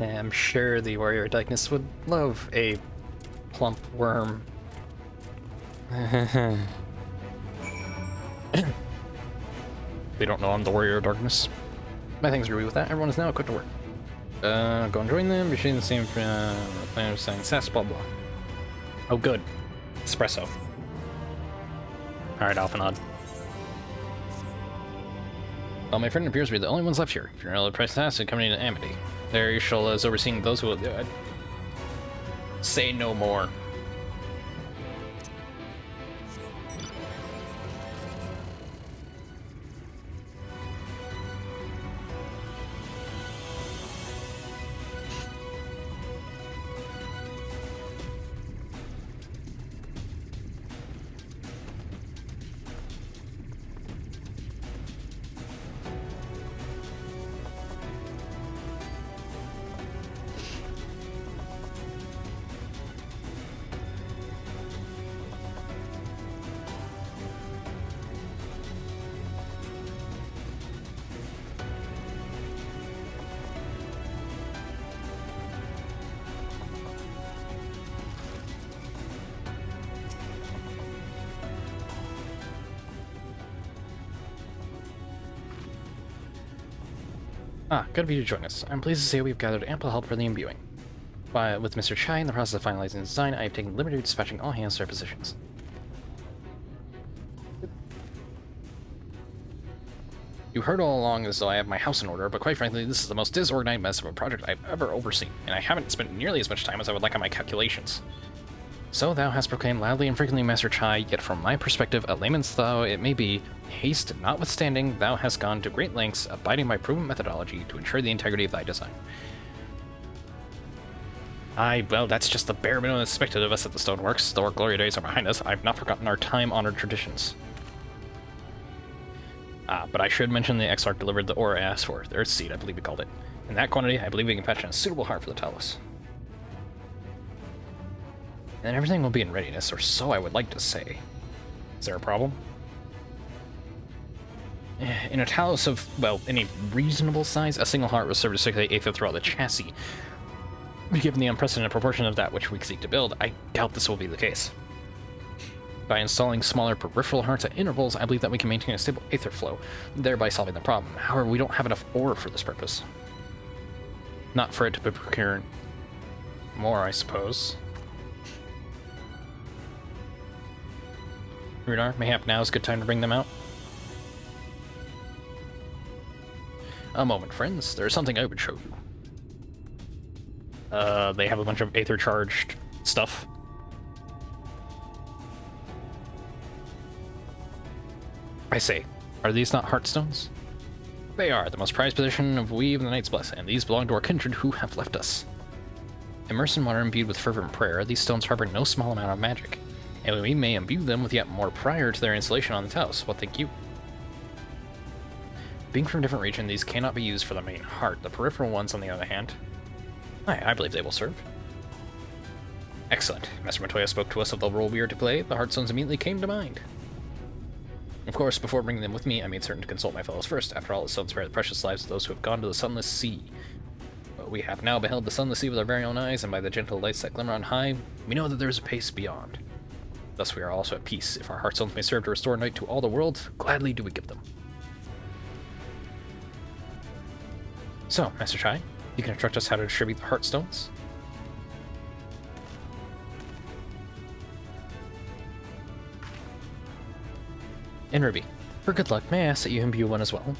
I'm sure the Warrior of Darkness would love a plump worm. They don't know I'm the Warrior of Darkness. My thanks, Ruby, with that. Everyone is now equipped to work. Go and join them. Be sure the same plan of saying sass, blah blah. Oh, good. Espresso. Alright, Alphanod. Well, my friend appears to be the only ones left here. If you're another press task, accompanying to Amity. There, Yshul is overseeing those who will do it. Say no more. Good of you to join us. I'm pleased to say we've gathered ample help for the imbuing. With Mr. Chai in the process of finalizing the design, I have taken liberty of dispatching all hands to their positions. You heard all along as though I have my house in order, but quite frankly, this is the most disorganized mess of a project I've ever overseen, and I haven't spent nearly as much time as I would like on my calculations. So thou hast proclaimed loudly and frequently, Master Chai, yet from my perspective, a layman's though it may be, haste notwithstanding, thou hast gone to great lengths, abiding by proven methodology, to ensure the integrity of thy design. Well, that's just the bare minimum expected of us at the Stoneworks. Though our glory days are behind us, I've not forgotten our time-honored traditions. But I should mention the Exarch delivered the ore I asked for, the Earth Seed, I believe we called it. In that quantity, I believe we can fashion a suitable heart for the Talus. And then everything will be in readiness, or so I would like to say. Is there a problem? In a Talus of, well, any reasonable size, a single heart will serve to circulate aether throughout the chassis. Given the unprecedented proportion of that which we seek to build, I doubt this will be the case. By installing smaller peripheral hearts at intervals, I believe that we can maintain a stable aether flow, thereby solving the problem. However, we don't have enough ore for this purpose. Not for it to be procured more, I suppose. Runar, mayhap now is a good time to bring them out. A moment, friends. There's something I would show you. They have a bunch of aether-charged stuff. I say, are these not heartstones? They are, the most prized possession of we of the Knight's Blessing, and these belong to our kindred who have left us. Immersed in water imbued with fervent prayer, these stones harbor no small amount of magic, and we may imbue them with yet more prior to their installation on the Taos. What think you? Being from a different region, these cannot be used for the main heart. The peripheral ones, on the other hand, I believe they will serve. Excellent. Master Montoya spoke to us of the role we are to play. The heartstones immediately came to mind. Of course, before bringing them with me, I made certain to consult my fellows first. After all, the stones spare the precious lives of those who have gone to the sunless sea. But we have now beheld the sunless sea with our very own eyes, and by the gentle lights that glimmer on high, we know that there is a place beyond. Thus we are also at peace. If our heartstones may serve to restore night to all the world, gladly do we give them. So, Master Chai, you can instruct us how to distribute the heartstones? And Ruby, for good luck, may I ask that you imbue one as well?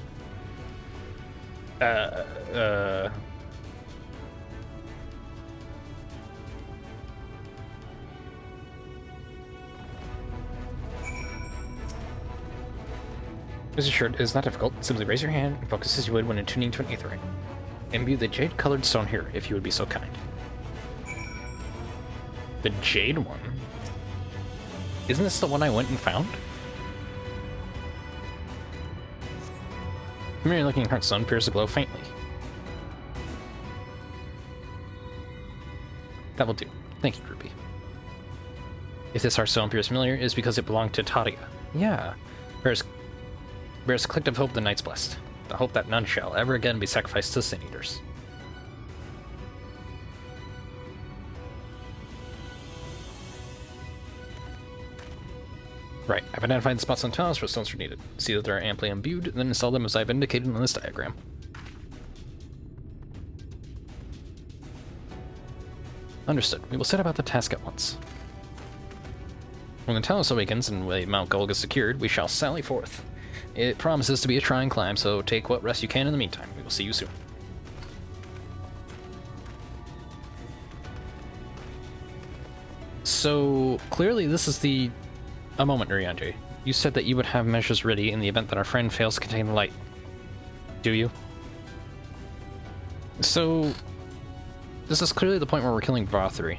Rest assured, it is not difficult. Simply raise your hand and focus as you would when attuning to an aether ring. Imbue the jade-colored stone here, if you would be so kind. The jade one? Isn't this the one I went and found? Familiar-looking heartstone appears to glow faintly. That will do. Thank you, Ruby. If this heartstone appears familiar, it is because it belonged to Tadia. Yeah. Bears a collective hope the Knight's blessed. The hope that none shall ever again be sacrificed to sin-eaters. Right, I've identified the spots on the Talos where stones are needed. See that they are amply imbued, then install them as I've indicated in this diagram. Understood. We will set about the task at once. When the Talos awakens and Mount Gold is secured, we shall sally forth. It promises to be a trying climb, so take what rest you can in the meantime. We will see you soon. So, clearly this is a moment, Urianji. You said that you would have measures ready in the event that our friend fails to contain the light. Do you? So, this is clearly the point where we're killing Vothri,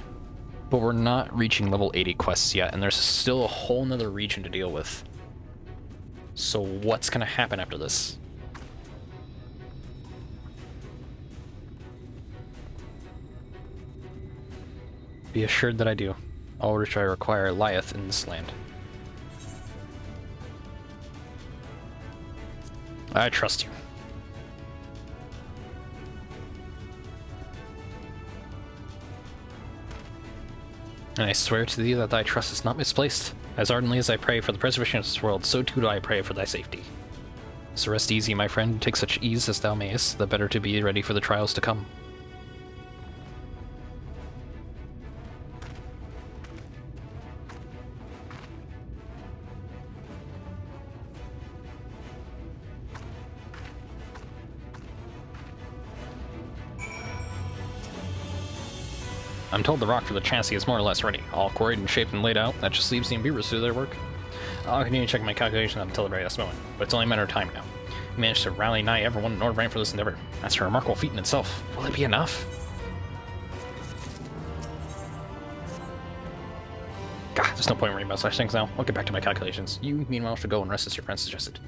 but we're not reaching level 80 quests yet, and there's still a whole nother region to deal with. So what's gonna happen after this? Be assured that I do. All which I require lieth in this land. I trust you. And I swear to thee that thy trust is not misplaced. As ardently as I pray for the preservation of this world, so too do I pray for thy safety. So rest easy, my friend. Take such ease as thou mayest, the better to be ready for the trials to come. I'm told the rock for the chassis is more or less ready, all quarried and shaped and laid out. That just leaves the imbuers to do their work. I'll continue checking my calculations until the very last moment, but it's only a matter of time now. We managed to rally nigh everyone in Nordrhein for this endeavor. That's a remarkable feat in itself. Will it be enough? God, there's no point worrying about such things now. I'll get back to my calculations. You, meanwhile, should go and rest as your friend suggested.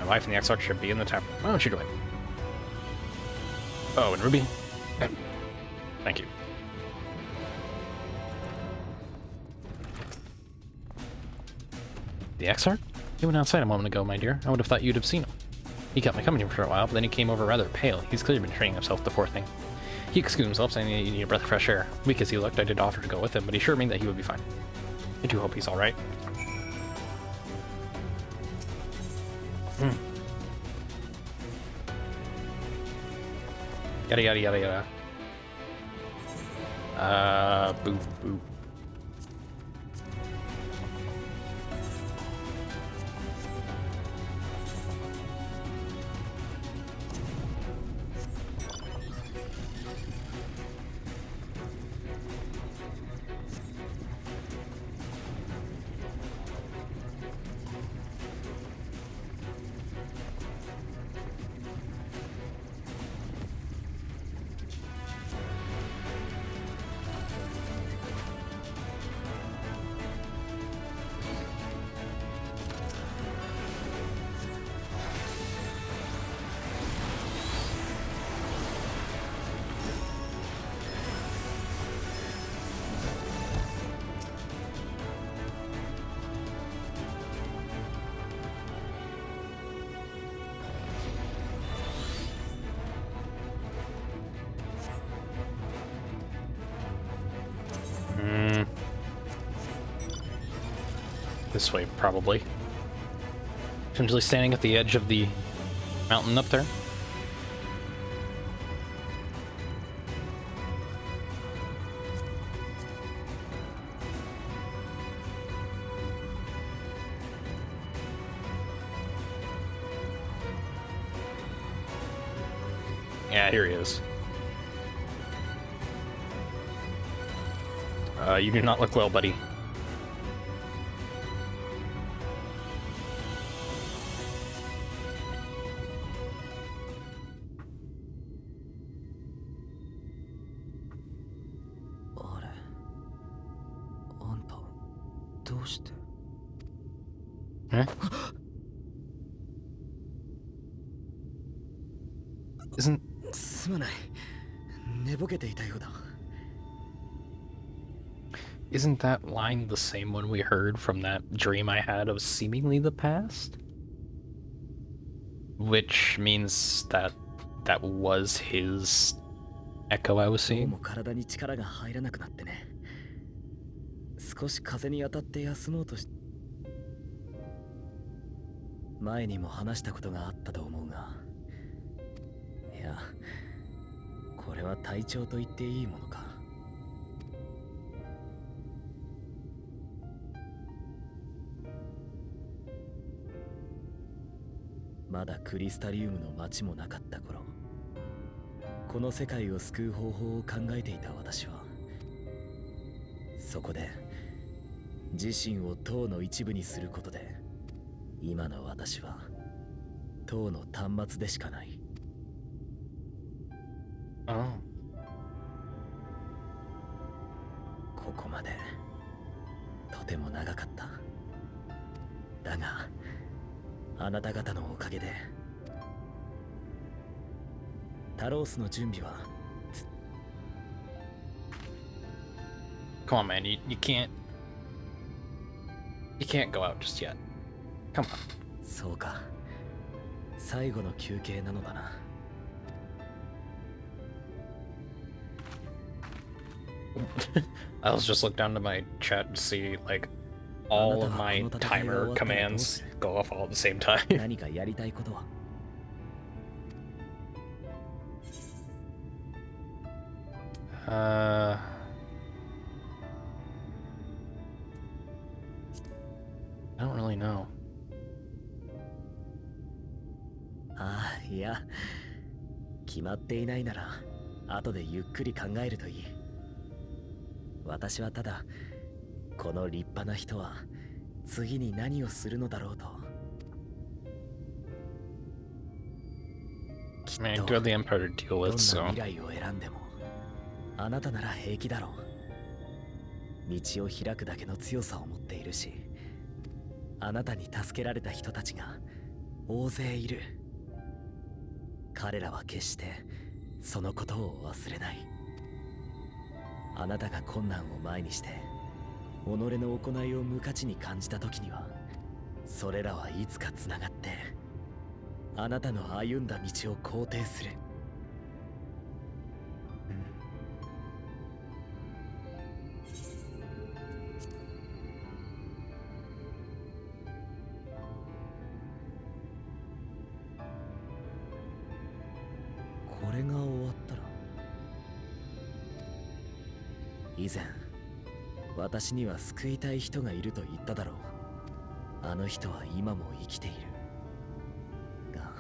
My wife and the Exarch should be in the tavern. Why don't you do it? Oh, and Ruby? Thank you. The Exarch? He went outside a moment ago, my dear. I would have thought you'd have seen him. He kept me company for a while, but then he came over rather pale. He's clearly been training himself, the poor thing. He excused himself, saying that he needed a breath of fresh air. Weak as he looked, I did offer to go with him, but he assured me that he would be fine. I do hope he's alright. Yada yada yada yada. Boo boo. This way, probably. Potentially standing at the edge of the mountain up there. Yeah, here he is. You do not look well, buddy. Huh? Isn't... Isn't that line the same one we heard from that dream I had of seemingly the past? Which means that that was his echo I was seeing? 少し風に当たって休もうとし前にも話したことがあったと思うがいやこれは体調と言っていいものかまだクリスタリウムの町もなかった頃この世界を救う方法を考えていた私はそこで自身を塔の一部にすることで今の私は塔の端末でしかない。ここまでとても長かった。だがあなた方のおかげでタロースの準備は Come on, man, you can't go out just yet. Come on. そうか。最後の休憩なのだな。I'll just look down to my chat to see like all of my timer commands go off all at the same time. 何かやりたいことはI don't really know. ああ、いや、決まっていないなら、後でゆっくり考えるといい。私はただ、この立派な人は次に何をするのだろうと。Man, do have the Empire to deal with, so. どんな未来を選んでも、あなたなら平気だろう。道を開くだけの強さを持っているし、あなたに助けられた人たちが大勢いる。彼らは決してそのことを忘れない。あなたが困難を前にして己の行いを無価値に感じた時にはそれらはいつかつながってあなたの歩んだ道を肯定する。これが終わったら以前私には救いたい人がいると言っただろう。あの人は今も生きているが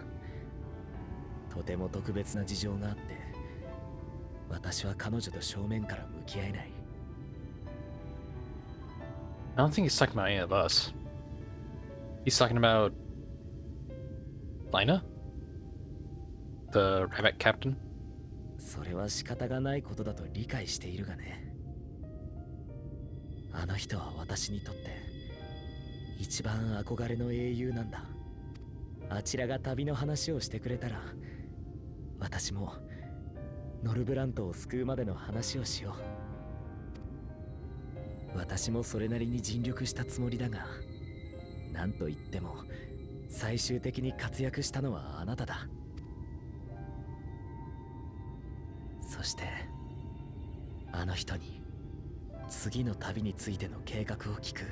とても特別な事情があって私は彼女と正面から向き合えない。 I don't think he's talking about any of us. He's talking about Lina? The Rabbit Captain? それは仕方がないことだと理解しているがね。あの人は私にとって一番憧れの英雄なんだ。あちらが旅の話をしてくれたら私もノルブラントを救うまでの話をしよう。私もそれなりに尽力したつもりだが、なんといっても最終的に活躍したのはあなただ。そしてあの人に次の旅についての計画を聞く。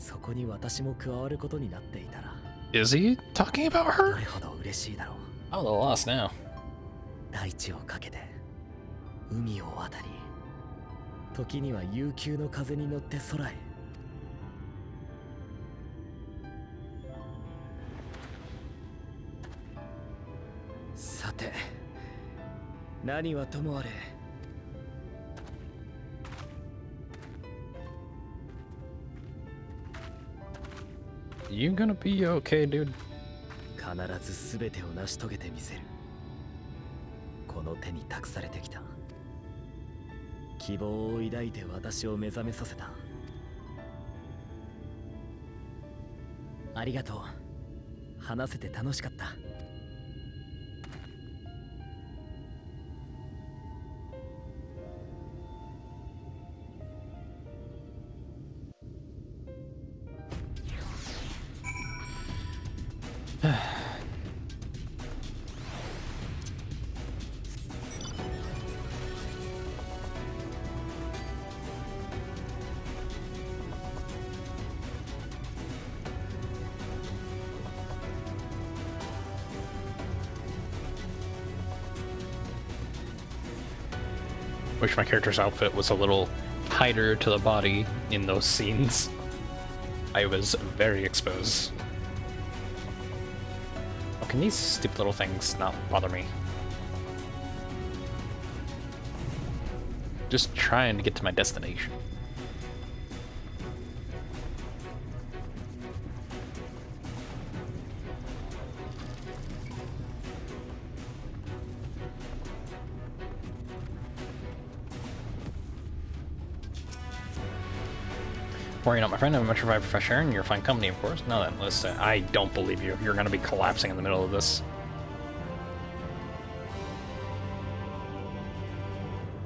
そこに私も加わることになっていたら Is he talking about ど her? れほど嬉しいだろう。 I'm a little lost now. 大地をかけて海を渡り、時には悠久の風に乗って空へ。さて、何はともあれ、 You gonna be okay, dude? 必ず全てを成し遂げてみせる。この手に託されてきた希望を抱いて私を目覚めさせた。ありがとう。話せて楽しかった。Wish my character's outfit was a little tighter to the body in those scenes. I was very exposed. Oh, can these stupid little things not bother me? Just trying to get to my destination. Worry not, my friend. I'm much revived fresh air, and you're fine company, of course. No, then, listen, I don't believe you. You're going to be collapsing in the middle of this.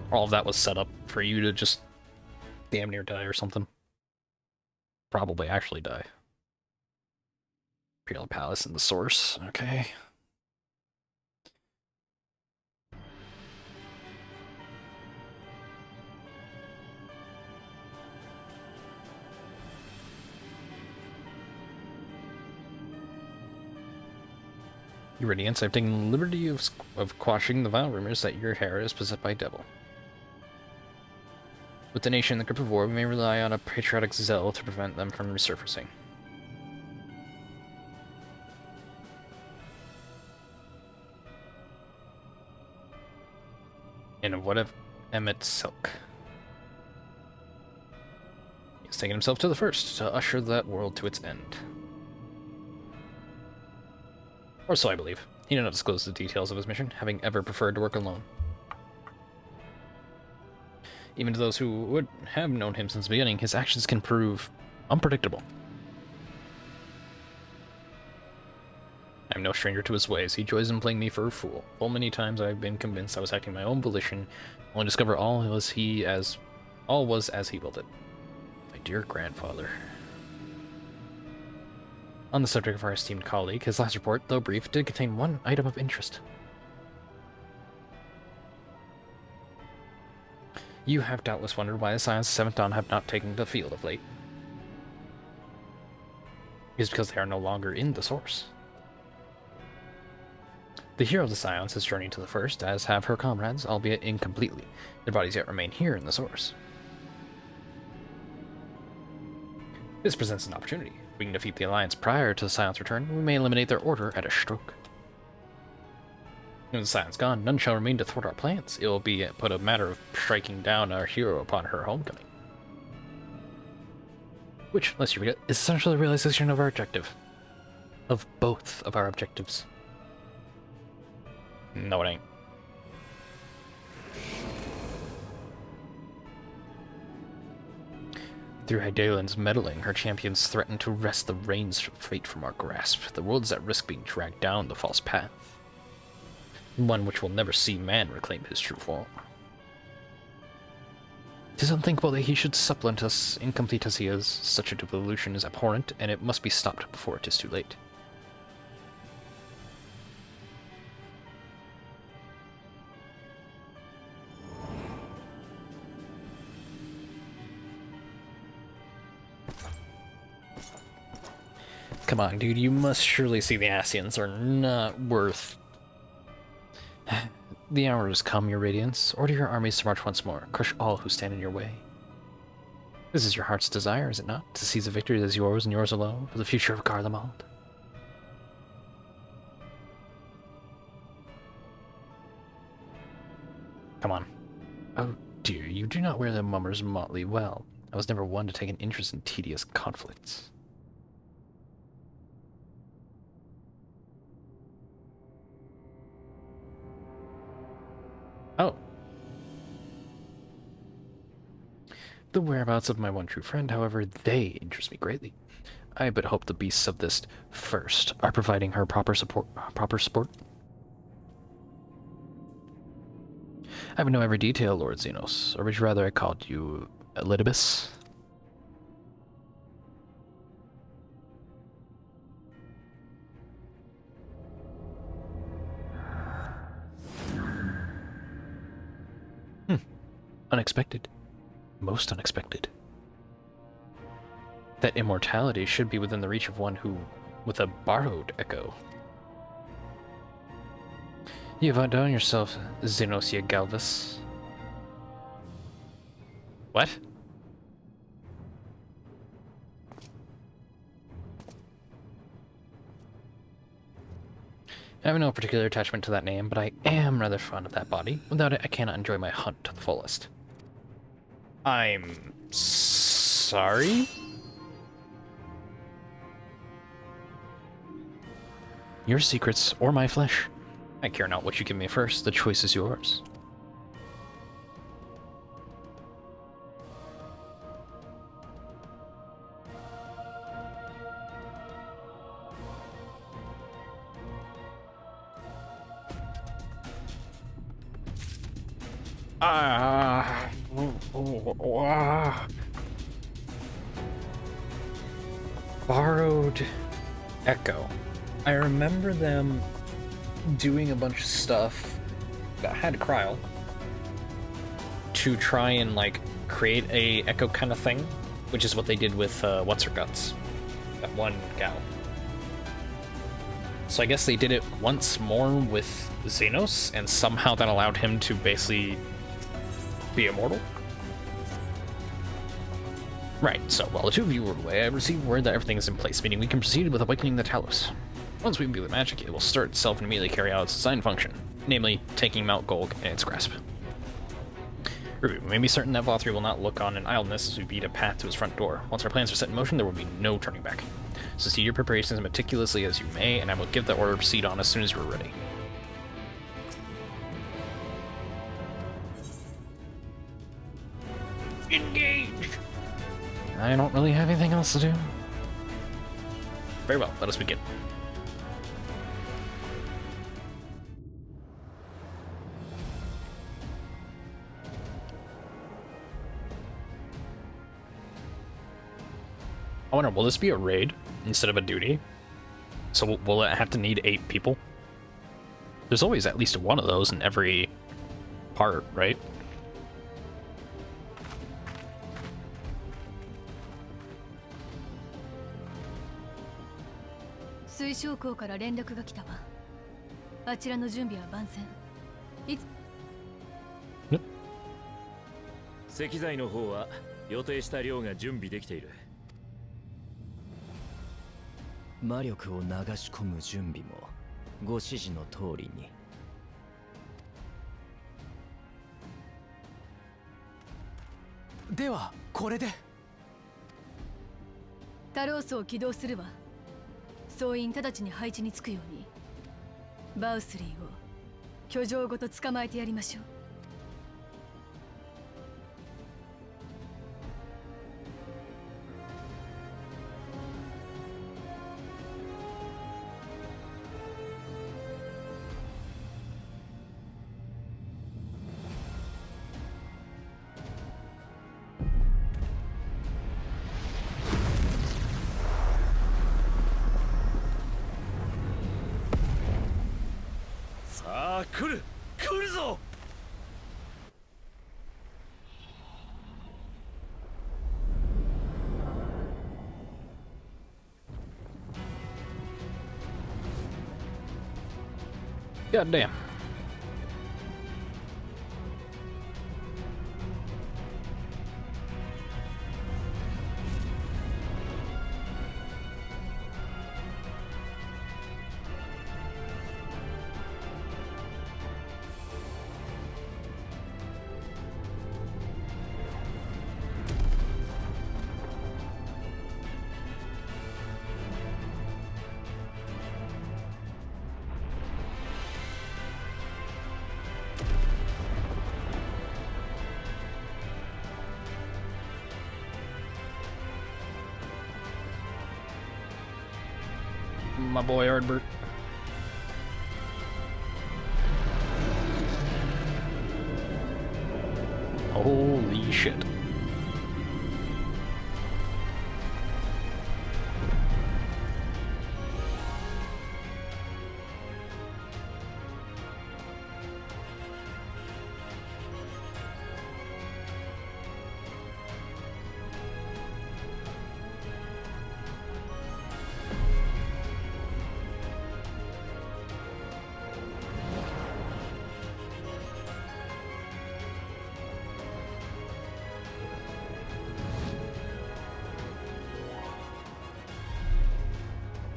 All of that was set up for you to just damn near die or something. Probably actually die. Imperial Palace and the source. Okay. Your Radiance, I've taken the liberty of quashing the vile rumors that your hair is possessed by a devil. With the nation in the grip of war, we may rely on a patriotic zeal to prevent them from resurfacing. And what of Emmett Silk? He's taken himself to the first to usher that world to its end. Or so I believe. He did not disclose the details of his mission, having ever preferred to work alone. Even to those who would have known him since the beginning, his actions can prove unpredictable. I am no stranger to his ways. He joys in playing me for a fool. Full many times I have been convinced I was acting my own volition, only to discover all was as he willed it. My dear grandfather. On the subject of our esteemed colleague, his last report, though brief, did contain one item of interest. You have doubtless wondered why the Scions of 7th Dawn have not taken the field of late. It is because they are no longer in the source. The hero of the Scions has journeyed to the First, as have her comrades, albeit incompletely. Their bodies yet remain here in the source. This presents an opportunity. If we can defeat the Alliance prior to the Scion's return, we may eliminate their order at a stroke. When the Scion's gone, none shall remain to thwart our plans. It will be but a matter of striking down our hero upon her homecoming. Which, lest you forget, is essentially the realization of our objective. Of both of our objectives. No, it ain't. Through Hydaelyn's meddling, her champions threaten to wrest the reins of fate from our grasp. The world is at risk being dragged down the false path. One which will never see man reclaim his true form. It is unthinkable that he should supplant us, incomplete as he is. Such a devolution is abhorrent, and it must be stopped before it is too late. Come on, dude, you must surely see the Asians are not worth... The hour has come, your radiance. Order your armies to march once more. Crush all who stand in your way. This is your heart's desire, is it not? To seize the victory that is yours and yours alone, for the future of Garlemald. Come on. Oh dear, you do not wear the mummer's motley well. I was never one to take an interest in tedious conflicts. Oh. The whereabouts of my one true friend, however, they interest me greatly. I but hope the beasts of this first are providing her proper support. I would know every detail, Lord Xenos, or would you rather I called you Elidibus? Unexpected. Most unexpected. That immortality should be within the reach of one who, with a borrowed echo. You have outdone yourself, Xenosia Galvus. What? I have no particular attachment to that name, but I am rather fond of that body. Without it, I cannot enjoy my hunt to the fullest. I'm sorry? Your secrets, or my flesh. I care not what you give me first, the choice is yours. Borrowed echo. I remember them doing a bunch of stuff that had Kryl to try and like create a echo kind of thing, which is what they did with what's her guts, that one gal. So I guess they did it once more with Xenos, and somehow that allowed him to basically be immortal. Right, so while the two of you were away, I received word that everything is in place, meaning we can proceed with awakening the Talos. Once we imbue the magic, it will stir itself and immediately carry out its assigned function, namely taking Mount Golg in its grasp. We may be certain that Vothri will not look on in idleness as we beat a path to his front door. Once our plans are set in motion, there will be no turning back. So see your preparations as meticulously as you may, and I will give the order to proceed on as soon as you are ready. Engage! I don't really have anything else to do. Very well, let us begin. I wonder, will this be a raid instead of a duty? So will it have to need 8 people? There's always at least one of those in every part, right? Yep. 石材の方は予定した量が準備できている。魔力を流し込む準備もご指示の通りに。ではこれでタロースを起動するわ。総員直ちに配置につくようにバウスリーを居城ごと捕まえてやりましょう。さあ来るぞ。God damn. My boy Ardbert. Holy shit.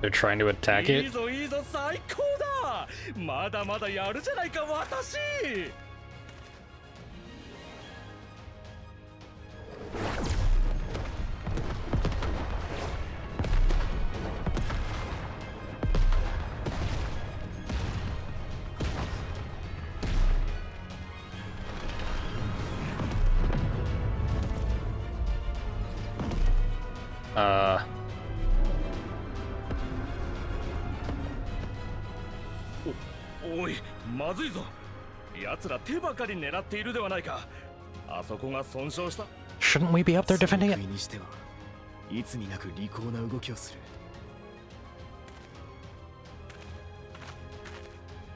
They're trying to attack い it. いぞいいぞ最高だ。まだまだやるじゃないか私。おい、まずいぞ。奴ら手ばかり狙っているではないか。あそこが損傷した。 Shouldn't we be up there defending it? にしてはいつになく利口な動きをする。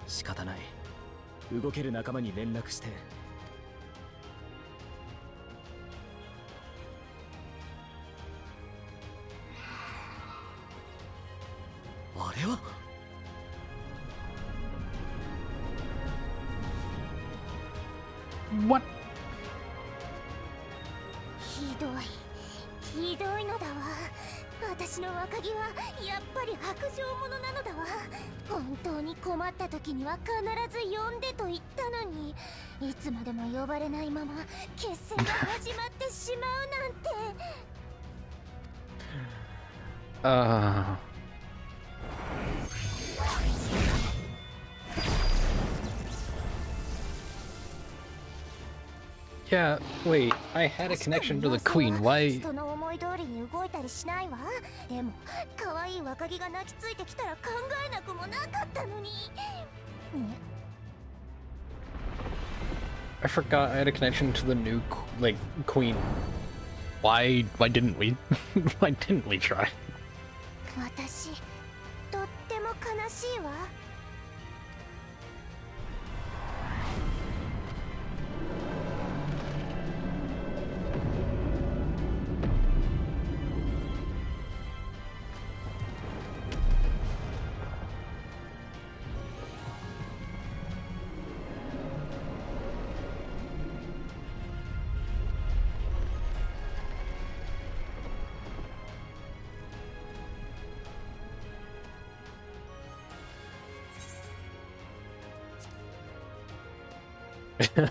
仕方ない。動ける仲間に連絡して。あれは？What? ひどいのだわ。私の若木はやっぱり薄情者なのだわ。本当に困った時には必ず呼んでと言ったのに、いつまでも呼ばれないまま決戦が始まってしまうなんて。Yeah, wait, I had a connection to the queen, why? 人の思い通りに動いたりしないわ。でも可愛い若木が泣きついてきたら考えなくもなかったのに。I forgot I had a connection to the new, like, queen. Why didn't we? Why didn't we try? 私、とっても悲しいわ。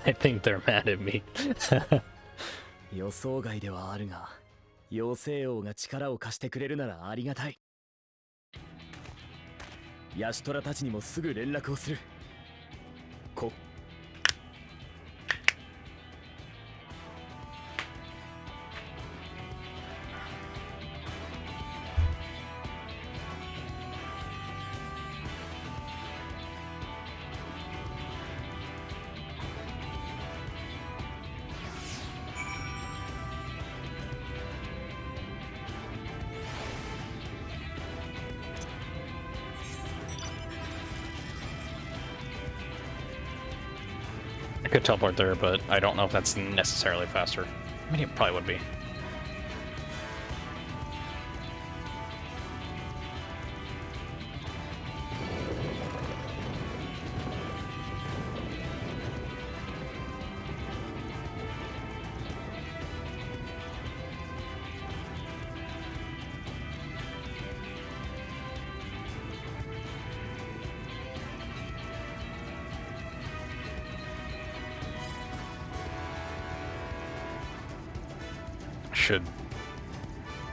I think they're mad at me. 予想外ではあるが、妖精王が力を貸してくれるならありがたい。ヤシトラたちにもすぐ連絡をする。I could teleport there, but I don't know if that's necessarily faster. I mean, it probably would be. should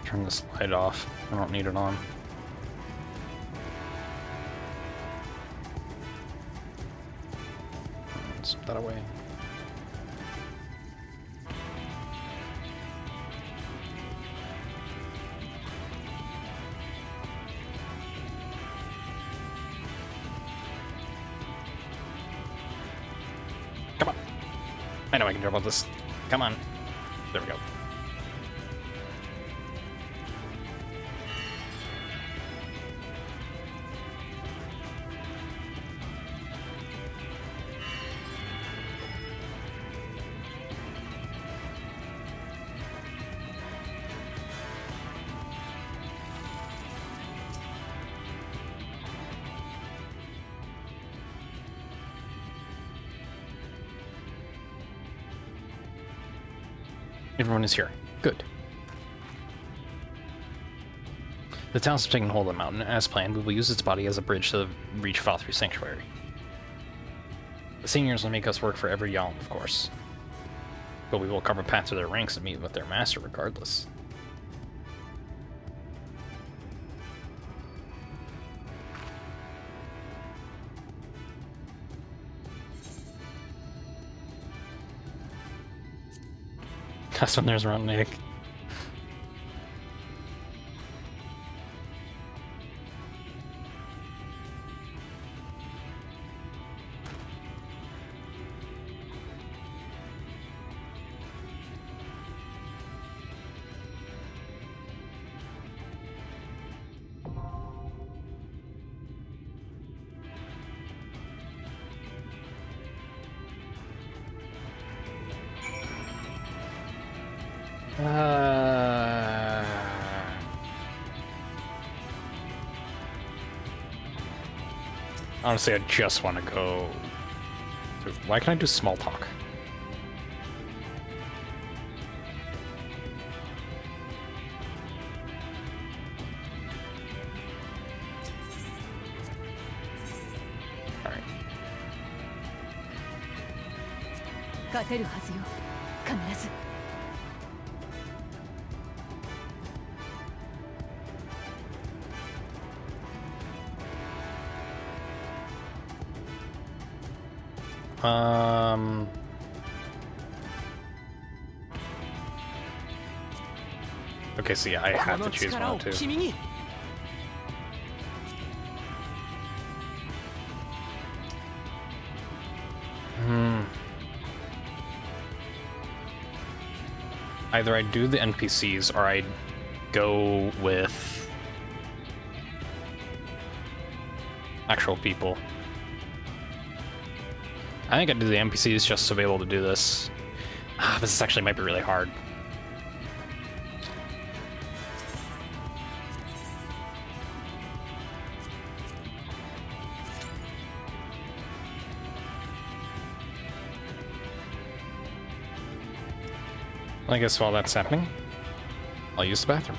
turn this light off. I don't need it on. Let's put that away. Come on. I know I can do about this. Come on. There we go. Everyone is here. Good. The town's taking hold of the mountain. As planned, we will use its body as a bridge to reach FFXIV Sanctuary. The seniors will make us work for every Yalm, of course. But we will carve a path to their ranks and meet with their master regardless. That's when there's wrong Nick. Honestly, I just want to go... Why can't I do small talk? Alright. 勝てるはずよ。必ず。Okay, so yeah, I have to choose one too. Either I do the NPCs or I go with actual people. I think I do the NPCs just to be able to do this. This actually might be really hard. I guess while that's happening, I'll use the bathroom.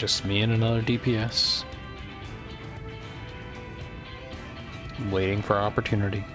Just me and another DPS. Waiting for opportunity.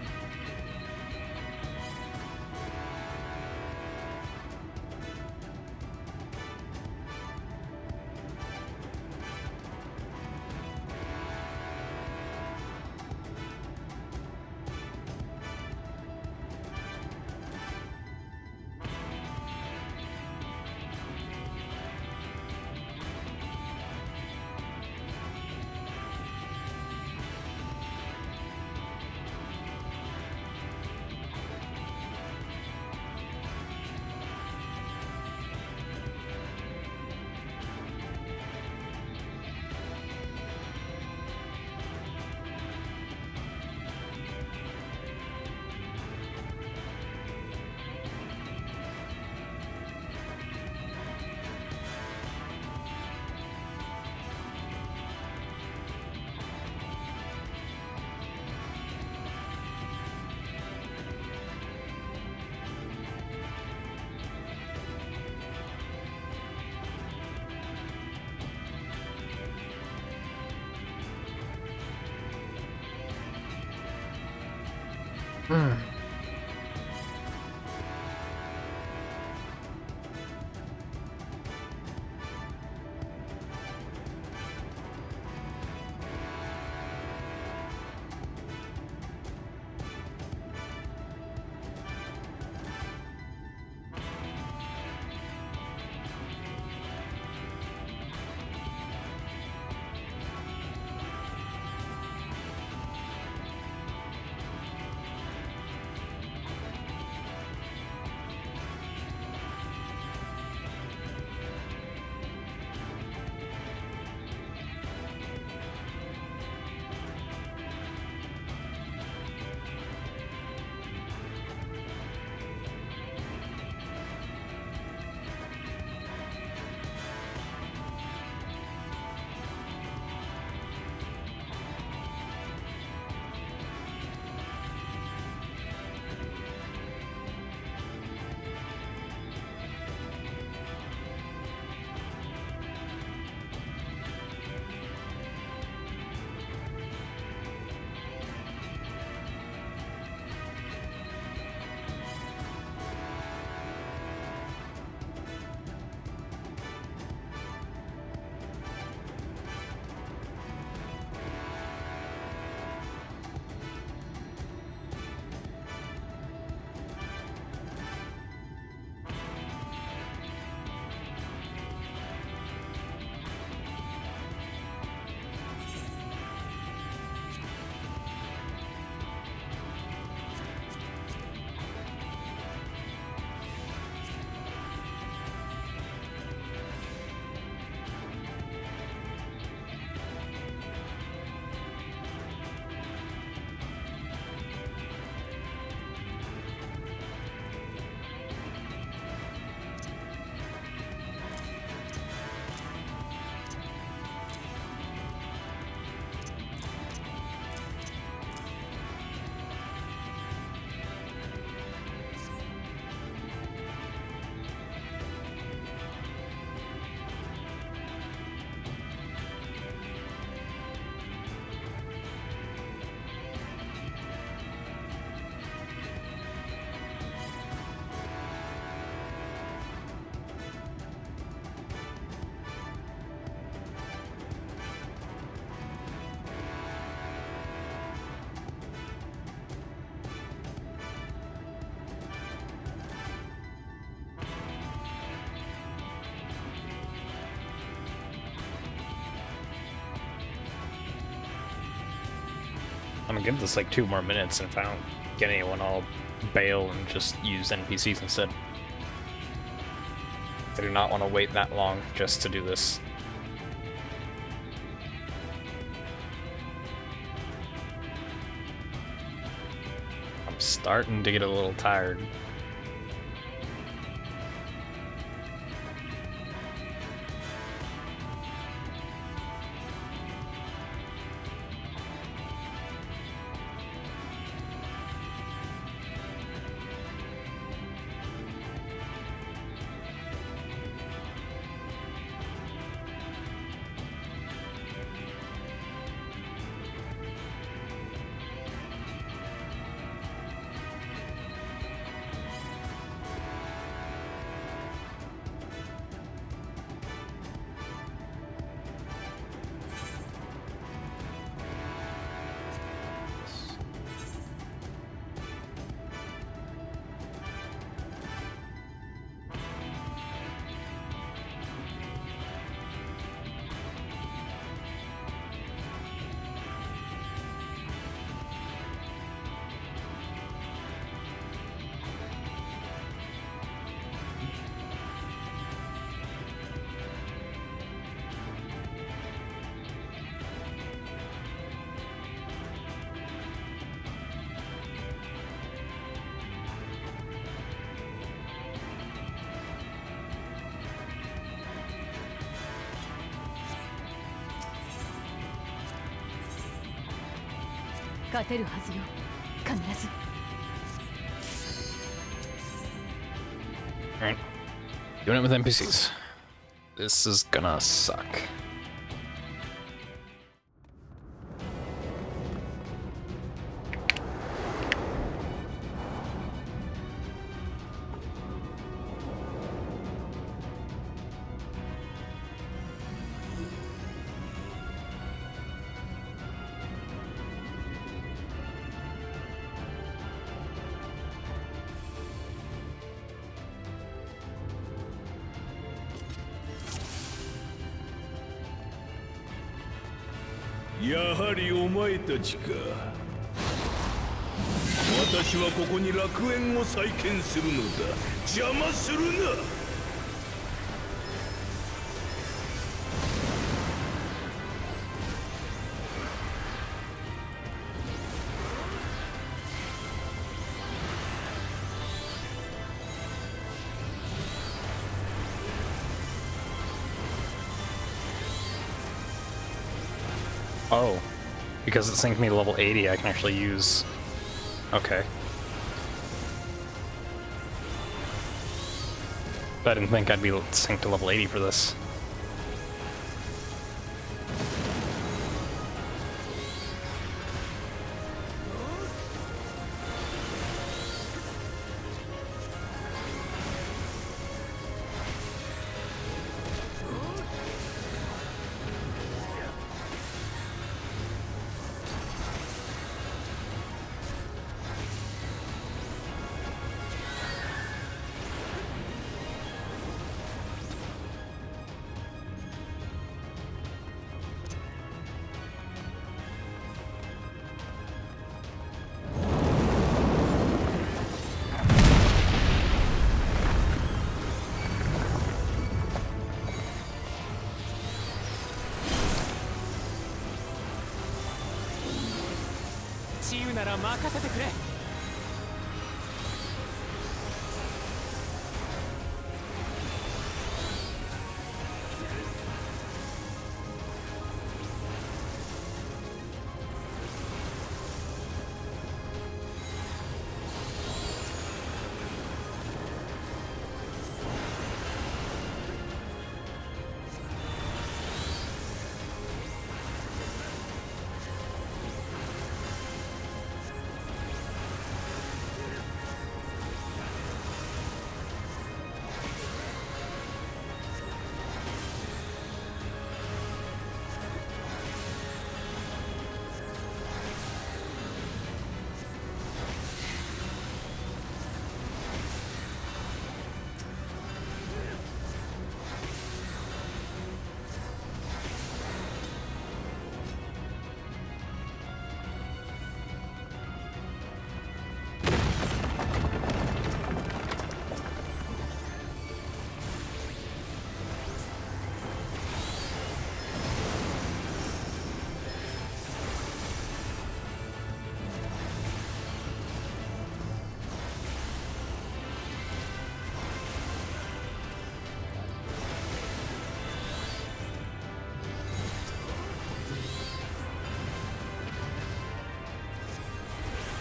I'm gonna give this like 2 more minutes, and if I don't get anyone, I'll bail and just use NPCs instead. I do not want to wait that long just to do this. I'm starting to get a little tired.勝てるはずよ、必ず。Alright. Doing it with NPCs. This is gonna suck. やはりお前たちか。私はここに楽園を再建するのだ。邪魔するな。Oh, because it synced me to level 80, I can actually use... Okay. I didn't think I'd be synced to level 80 for this.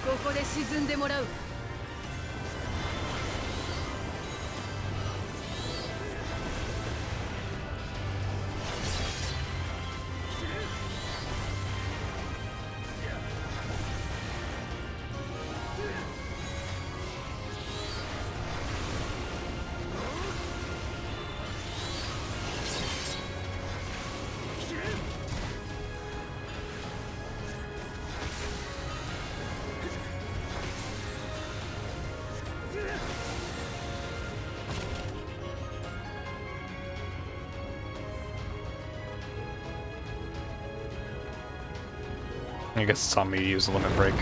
ここで沈んでもらう。I guess it's on me to use the limit break.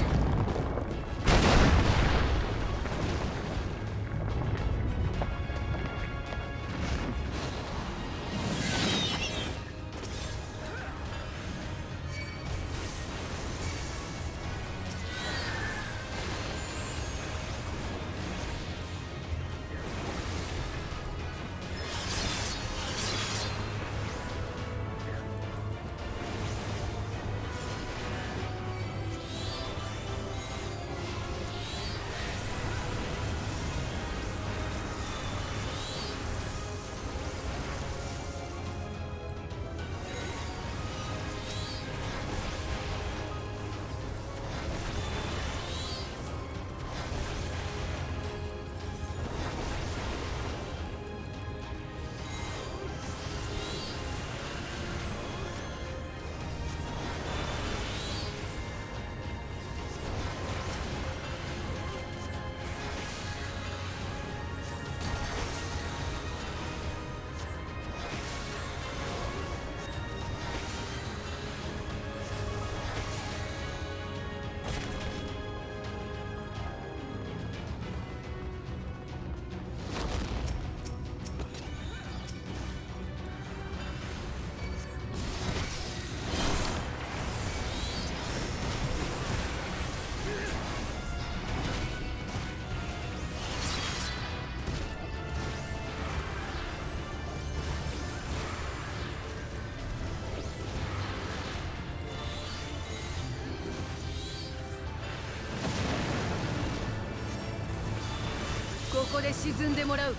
こで沈んでもらう。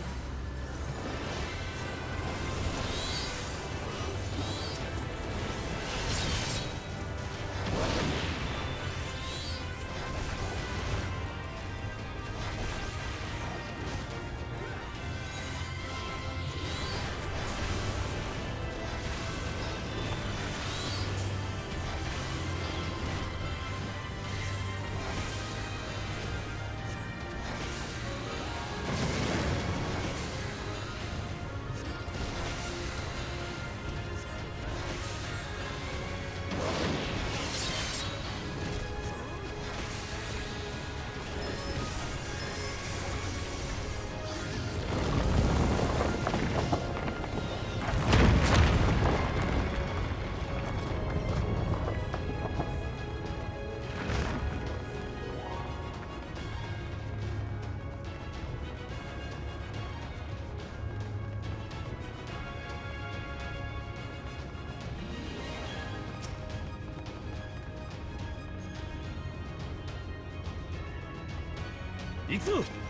行くぞ。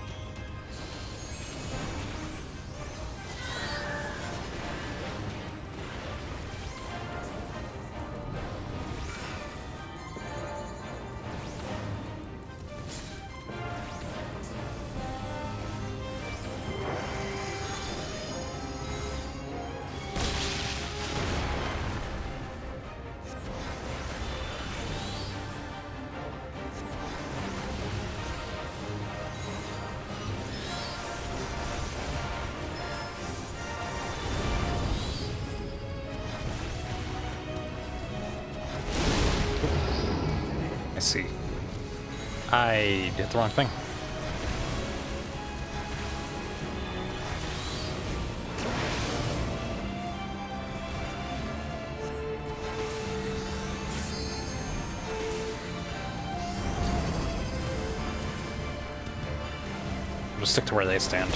I see. I did the wrong thing. Just stick to where they stand.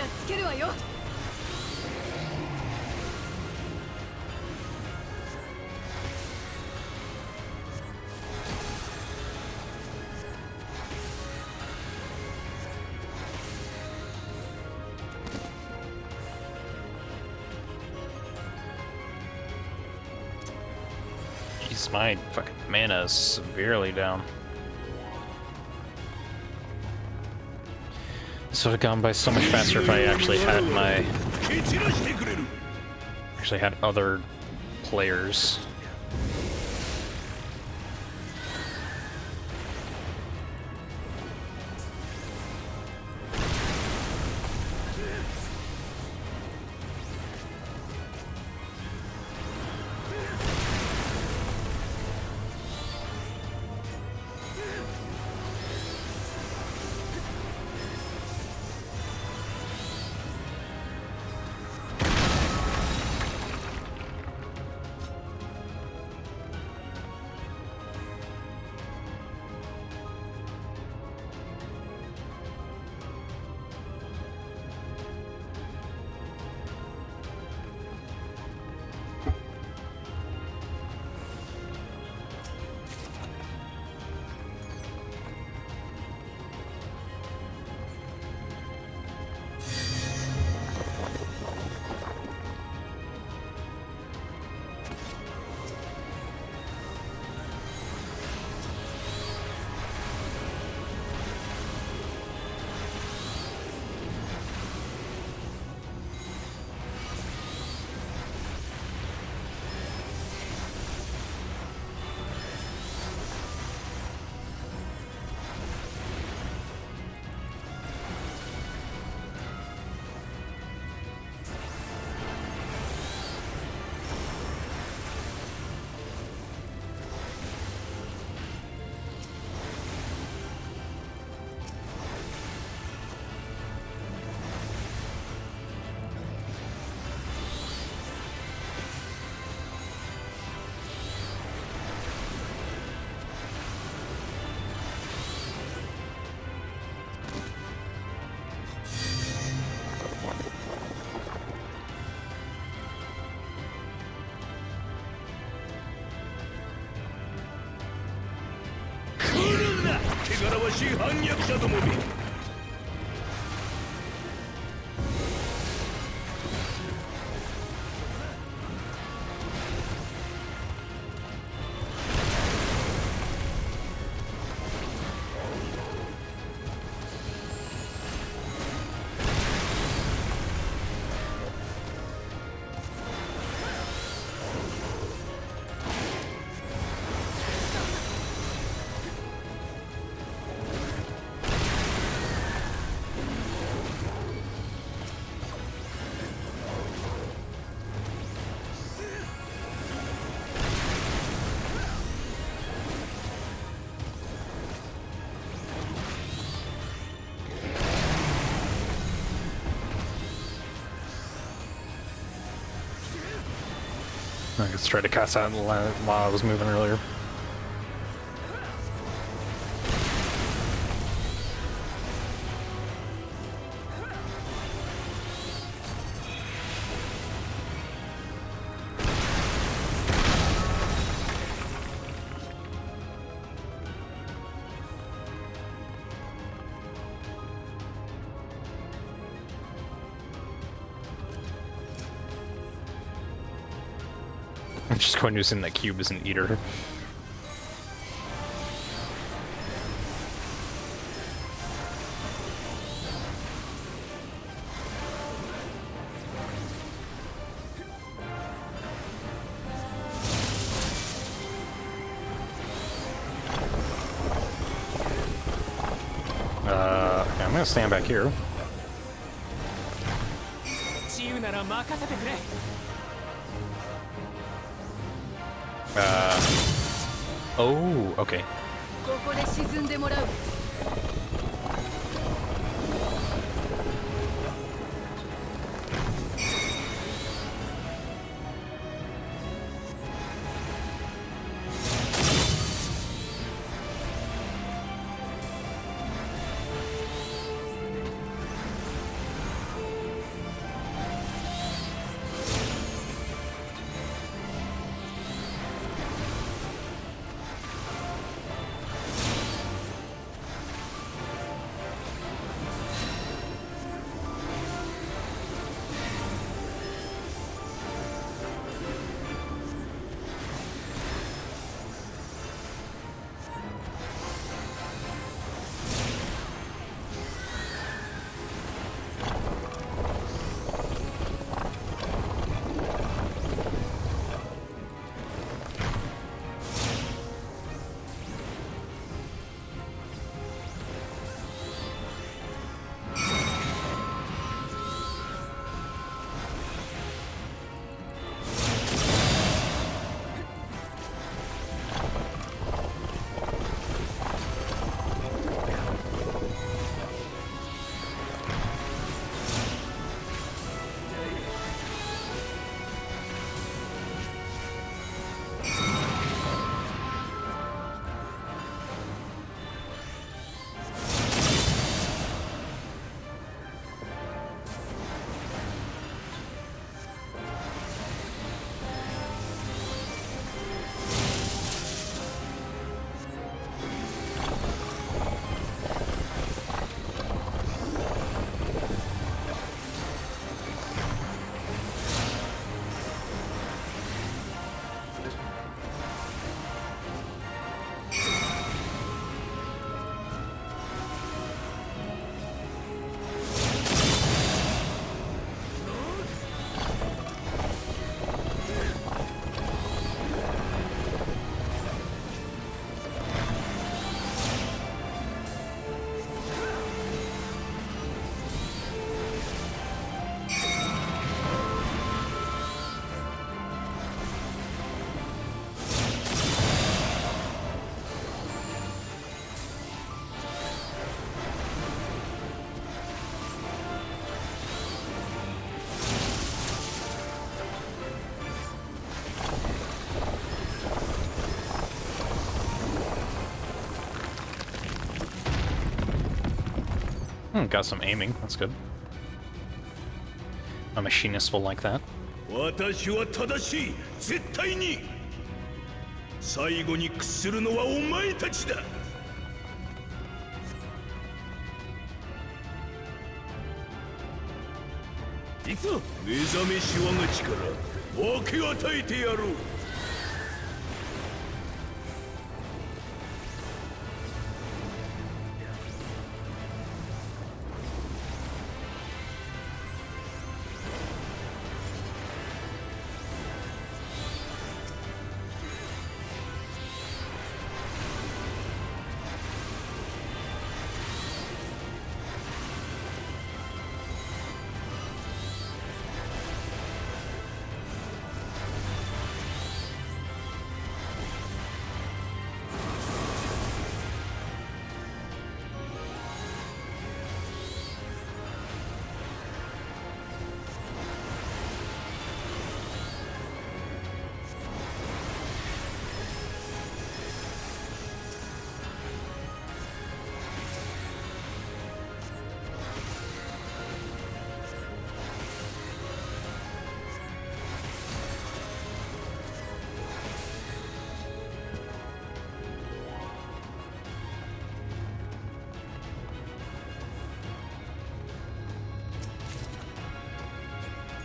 っつけるわよ。Jeez, my fucking mana is severely down. This would have gone by so much faster if I actually had other players. I just tried to cast out while I was moving earlier. I'm just going to assume that Cube is an eater. Okay, I'm gonna stand back here. Oh, okay. Got some aiming. That's good. A machinist will like that. 私は正しい。絶対に。最後に屈するのはお前たちだ。行くぞ。目覚めし我が力、分け与えてやろう。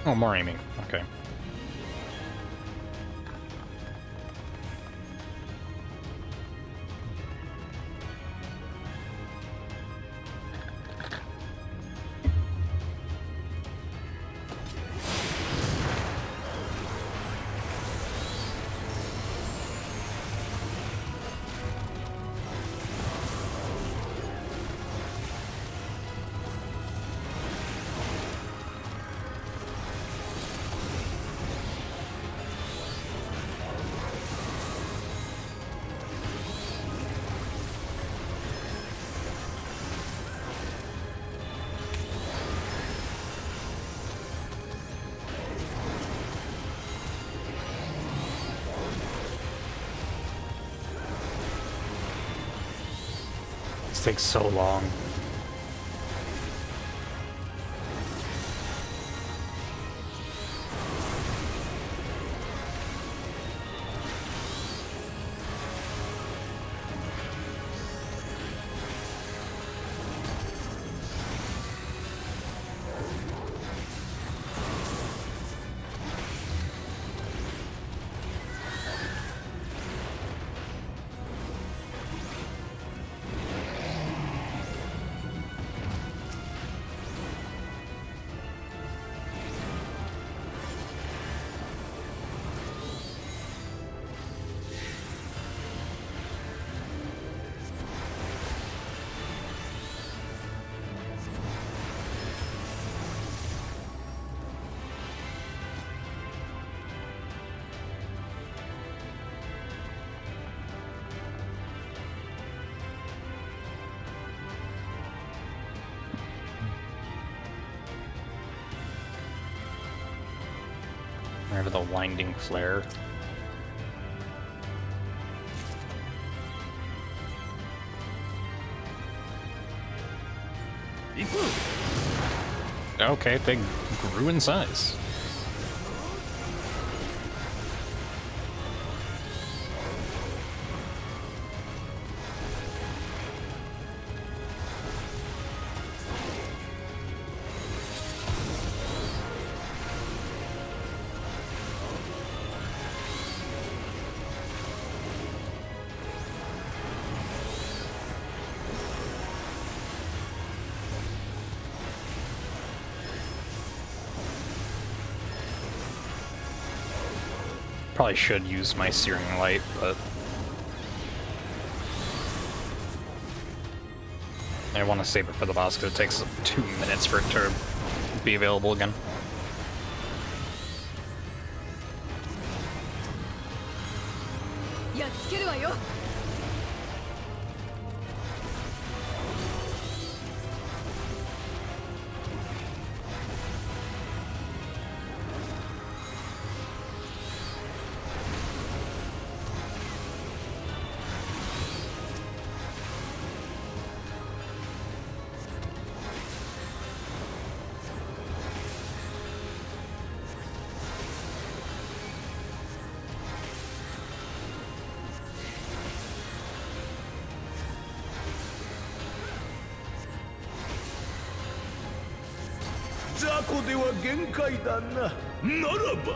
Oh, more aiming. Okay. This takes so long. Remember the winding flare? Okay, they grew in size. Probably should use my Searing Light, but I want to save it for the boss because it takes 2 minutes for it to be available again. 雑魚では限界だな。ならば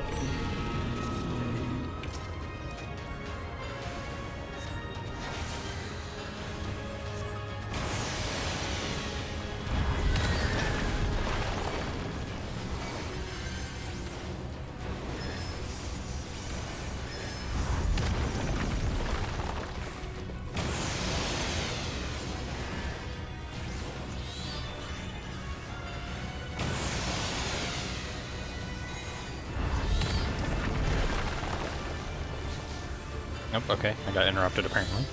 Nope, okay, I got interrupted apparently.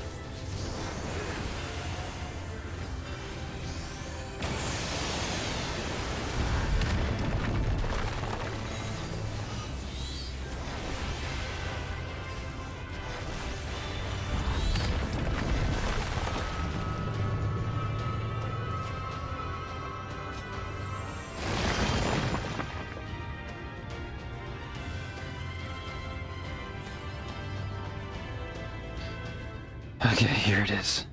Okay, here it is.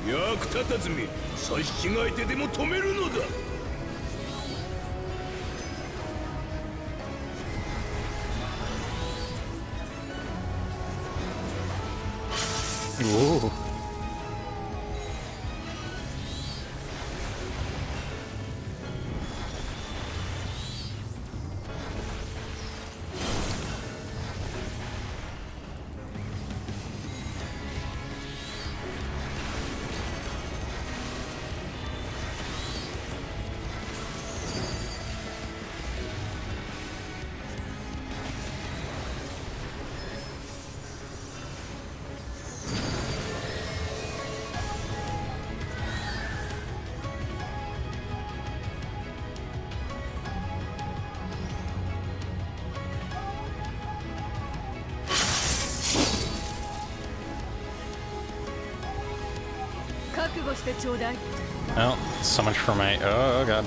役立たずめ、差し違えてでも止めるのだ。Ooh. Well, so much for my... Oh, God.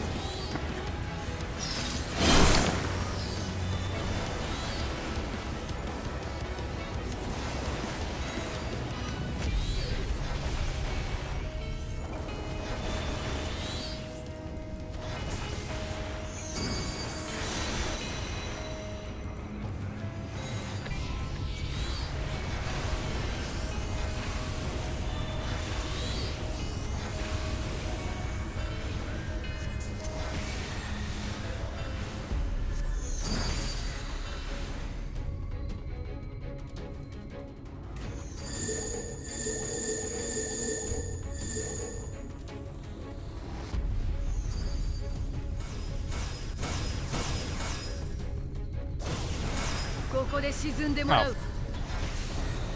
Oh.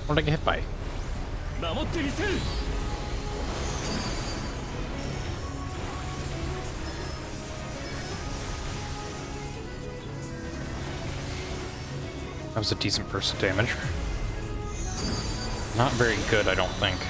What did I get hit by? That was a decent burst of damage. Not very good, I don't think.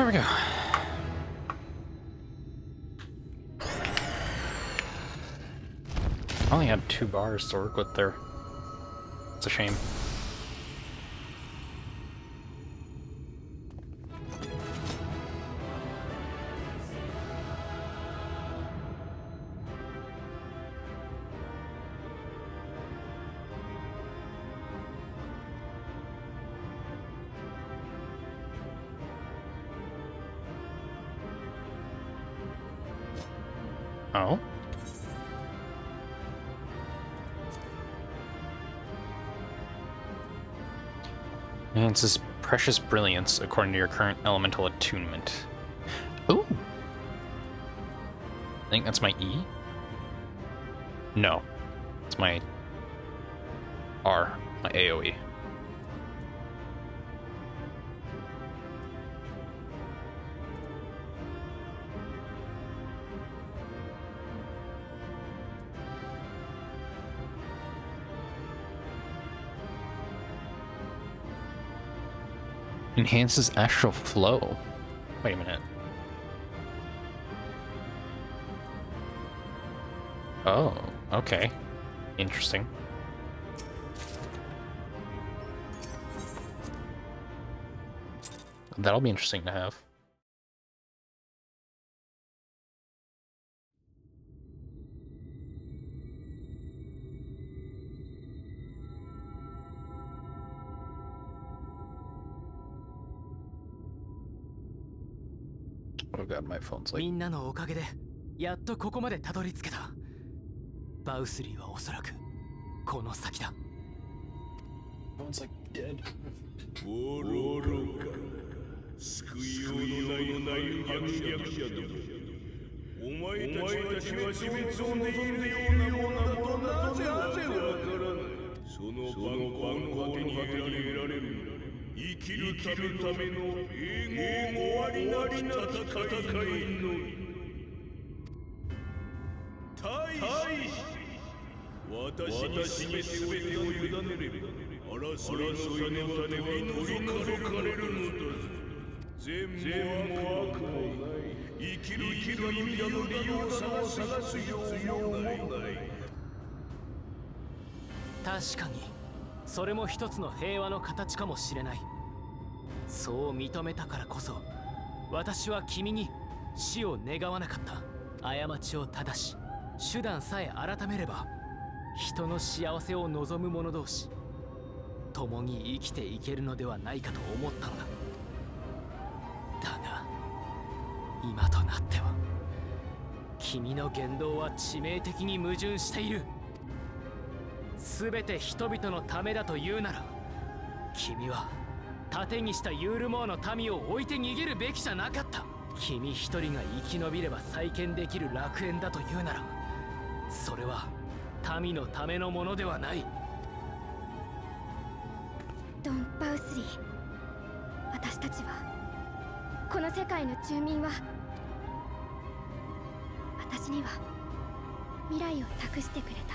There we go. I only have 2 bars to work with there. It's a shame. Oh? Enhances precious brilliance according to your current elemental attunement. Ooh! I think that's my E? No. It's my R, my AoE. Enhances astral flow. Wait a minute. Oh, okay. Interesting. That'll be interesting to have. Oh god, my phone's like... みんなのおかげでやっとここまでたどり着けた。バウスリーはおそらくこの先だ。Phone's like dead. 愚か。救いようのない反逆者ども。お前たちは死滅を望んでいるようなものだとなぜわからない。その蛮行の果てに得られる生きるための永遠終わりなき戦いのみ。大使、私に全てを委ねれば争いの種は取り除かれるのだ。善も悪も生きる意味の利用さを探すようもない。確かにそれも一つの平和の形かもしれない。そう認めたからこそ私は君に死を願わなかった。過ちを正し手段さえ改めれば人の幸せを望む者同士共に生きていけるのではないかと思ったのだ。だが今となっては君の言動は致命的に矛盾している。全て人々のためだと言うなら君は盾にしたユールモアの民を置いて逃げるべきじゃなかった。君一人が生き延びれば再建できる楽園だと言うならそれは民のためのものではない。ドン・バウスリー、私たちはこの世界の住民は私には未来を託してくれた。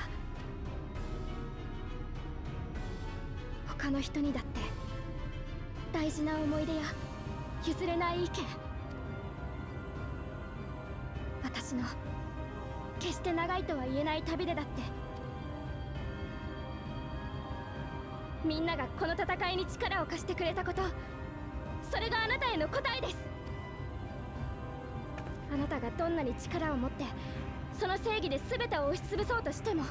他の人にだって大事な思い出や譲れない意見、私の決して長いとは言えない旅でだってみんながこの戦いに力を貸してくれたこと、それがあなたへの答えです。あなたがどんなに力を持ってその正義で全てを押しつぶそうとしても。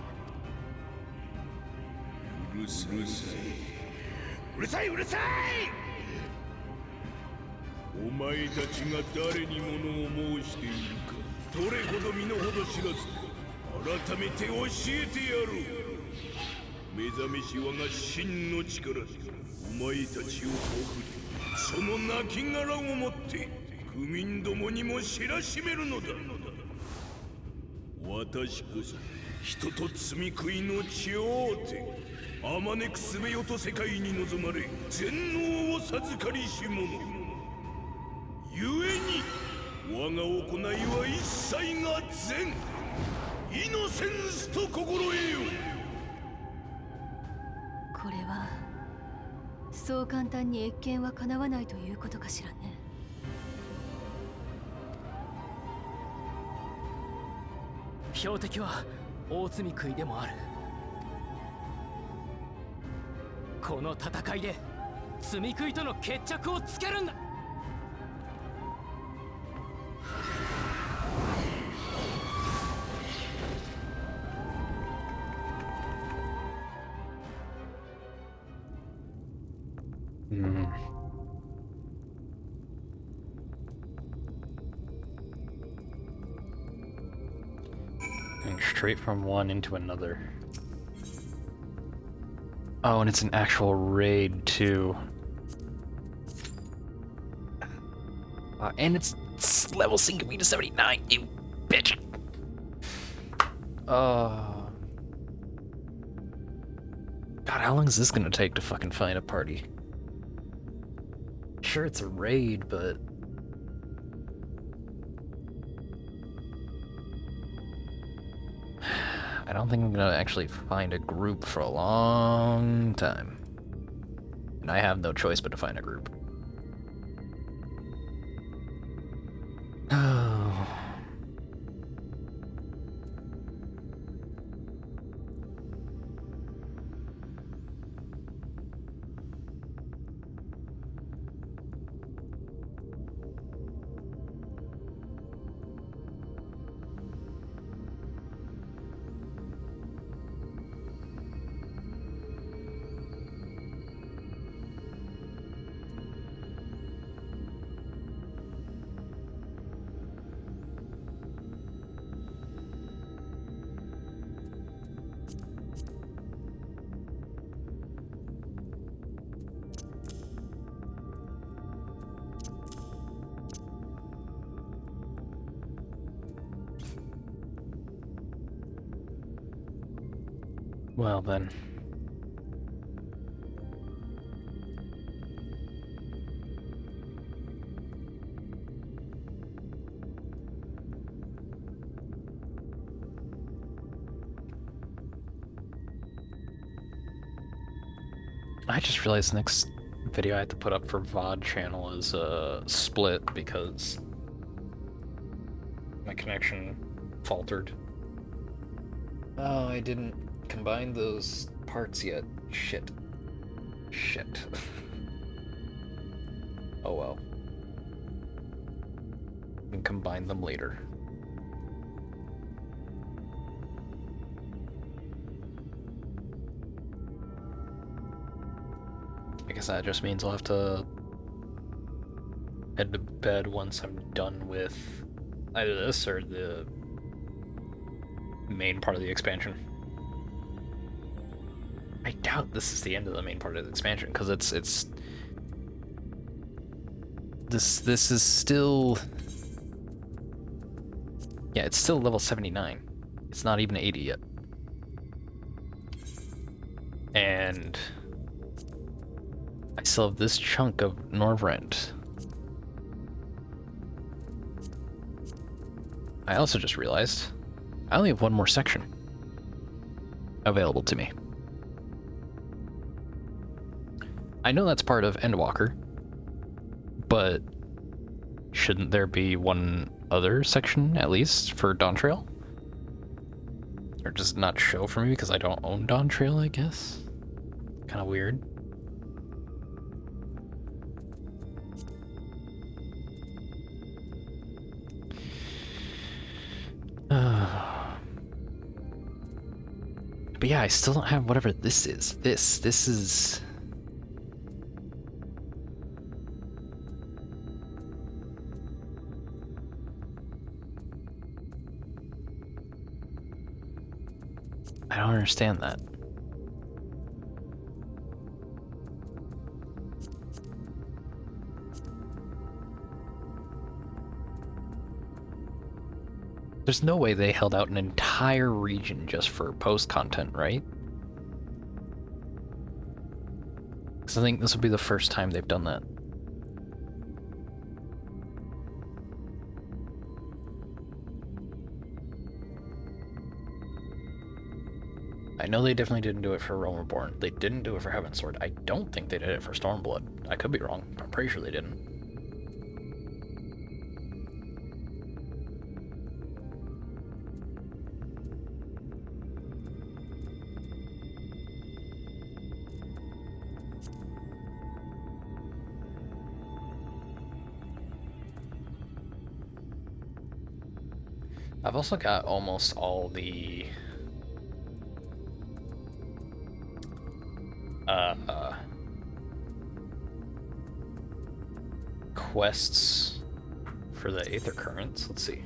うるさい、うるさい、うるさい。お前たちが誰に物を申しているか、どれほど身の程知らずか、改めて教えてやろう。目覚めし我が真の力でお前たちを送り、その亡骸をもって愚民どもにも知らしめるのだ。私こそ人と罪食いの頂点、あまねくすべよと世界に望まれ全能を授かりし者ゆえに、我が行いは一切が善、イノセンスと心得よ。これはそう簡単に謁見は叶わないということかしらね。標的は大罪食いでもある。この戦いで罪食いとの決着をつけるんだ。Going straight from one into another. Oh, and it's an actual raid too. And it's level syncing me to 79, you bitch. God, how long is this gonna take to fucking find a party? Sure, it's a raid, but I don't think I'm gonna actually find a group for a long time. And I have no choice but to find a group. Oh. Well then. I just realized the next video I have to put up for VOD channel is split because my connection faltered. Oh, I didn't combine those parts yet. Shit. Shit. Oh well. We can combine them later. I guess that just means I'll have to head to bed once I'm done with either this or the main part of the expansion. I doubt this is the end of the main part of the expansion, because this is still, yeah, it's still level 79. It's not even 80 yet. And I still have this chunk of Norvrent. I also just realized I only have one more section available to me. I know that's part of Endwalker, but shouldn't there be one other section at least for Dawntrail? Or does it not show for me because I don't own Dawntrail, I guess? Kind of weird. But yeah, I still don't have whatever this is. This is... I don't understand that. There's no way they held out an entire region just for post content, right? Because I think this will be the first time they've done that. I know they definitely didn't do it for Realm Reborn. They didn't do it for Heavensward. I don't think they did it for Stormblood. I could be wrong, but I'm pretty sure they didn't. I've also got almost all the quests for the Aether Currents. Let's see.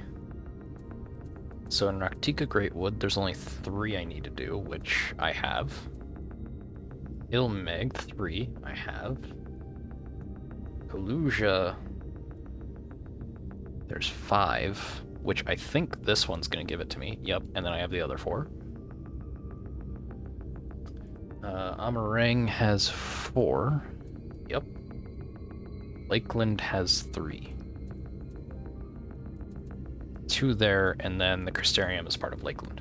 So in Raktika Greatwood, there's only 3 I need to do, which I have. Ilmeg, 3, I have. Kaluja, there's 5, which I think this one's gonna give it to me. Yep, and then I have the other 4. Amarang has 4. Yep. Lakeland has 3. 2 there, and then the Crystarium is part of Lakeland.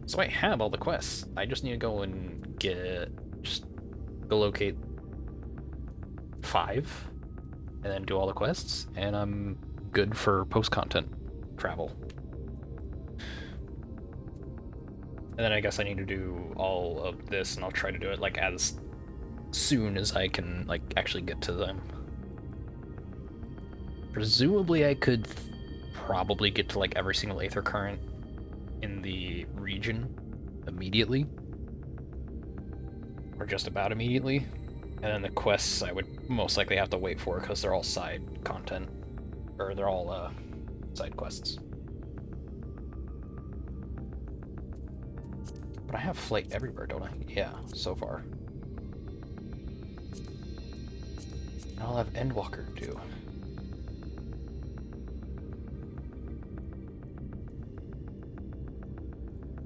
So I have all the quests. I just need to go and just go locate 5, and then do all the quests, and I'm good for post-content travel. And then I guess I need to do all of this, and I'll try to do it like as soon as I can like actually get to them. Presumably I could probably get to like every single Aether Current in the region immediately. Or just about immediately. And then the quests I would most likely have to wait for because they're all side content. Or they're all side quests. But I have Flight everywhere, don't I? Yeah, so far. And I'll have Endwalker too.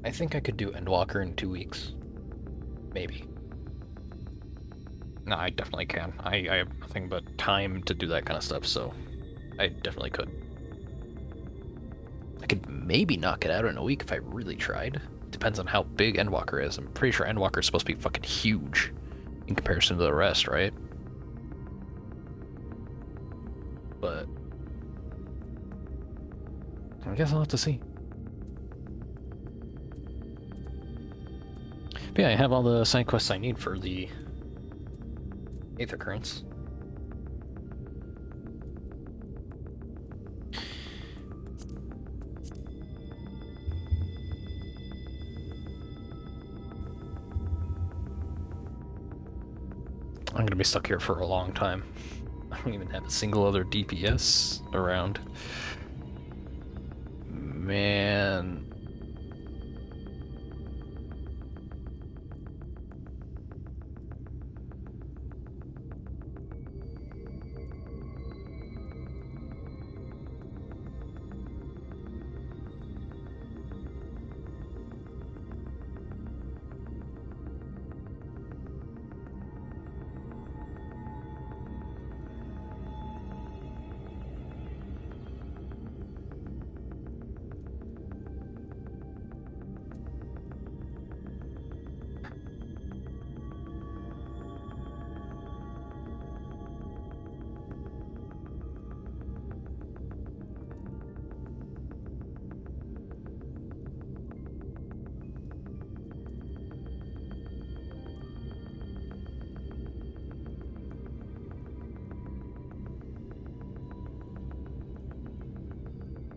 I think I could do Endwalker in 2 weeks. Maybe. No, I definitely can. I have nothing but time to do that kind of stuff, so I definitely could. I could maybe knock it out in a week if I really tried. Depends on how big Endwalker is. I'm pretty sure Endwalker is supposed to be fucking huge in comparison to the rest, right? But I guess I'll have to see. But yeah, I have all the side quests I need for the Aether Currents. I'm gonna be stuck here for a long time. I don't even have a single other DPS around. Man.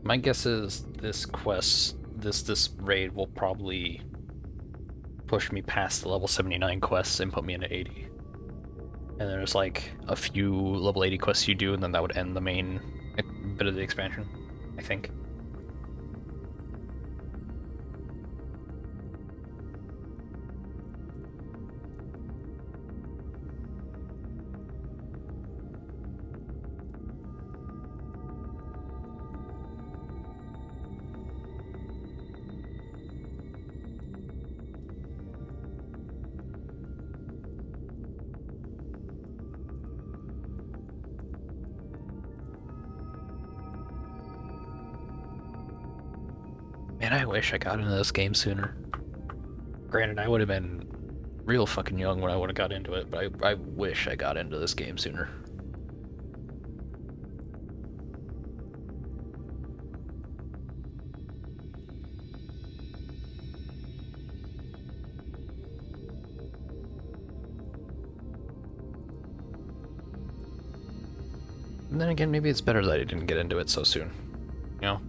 My guess is this quest, this raid will probably push me past the level 79 quests and put me into 80. And there's like a few level 80 quests you do, and then that would end the main bit of the expansion, I think. Man, I wish I got into this game sooner. Granted, I would have been real fucking young when I would have got into it, but I wish I got into this game sooner. And then again, maybe it's better that I didn't get into it so soon, you know?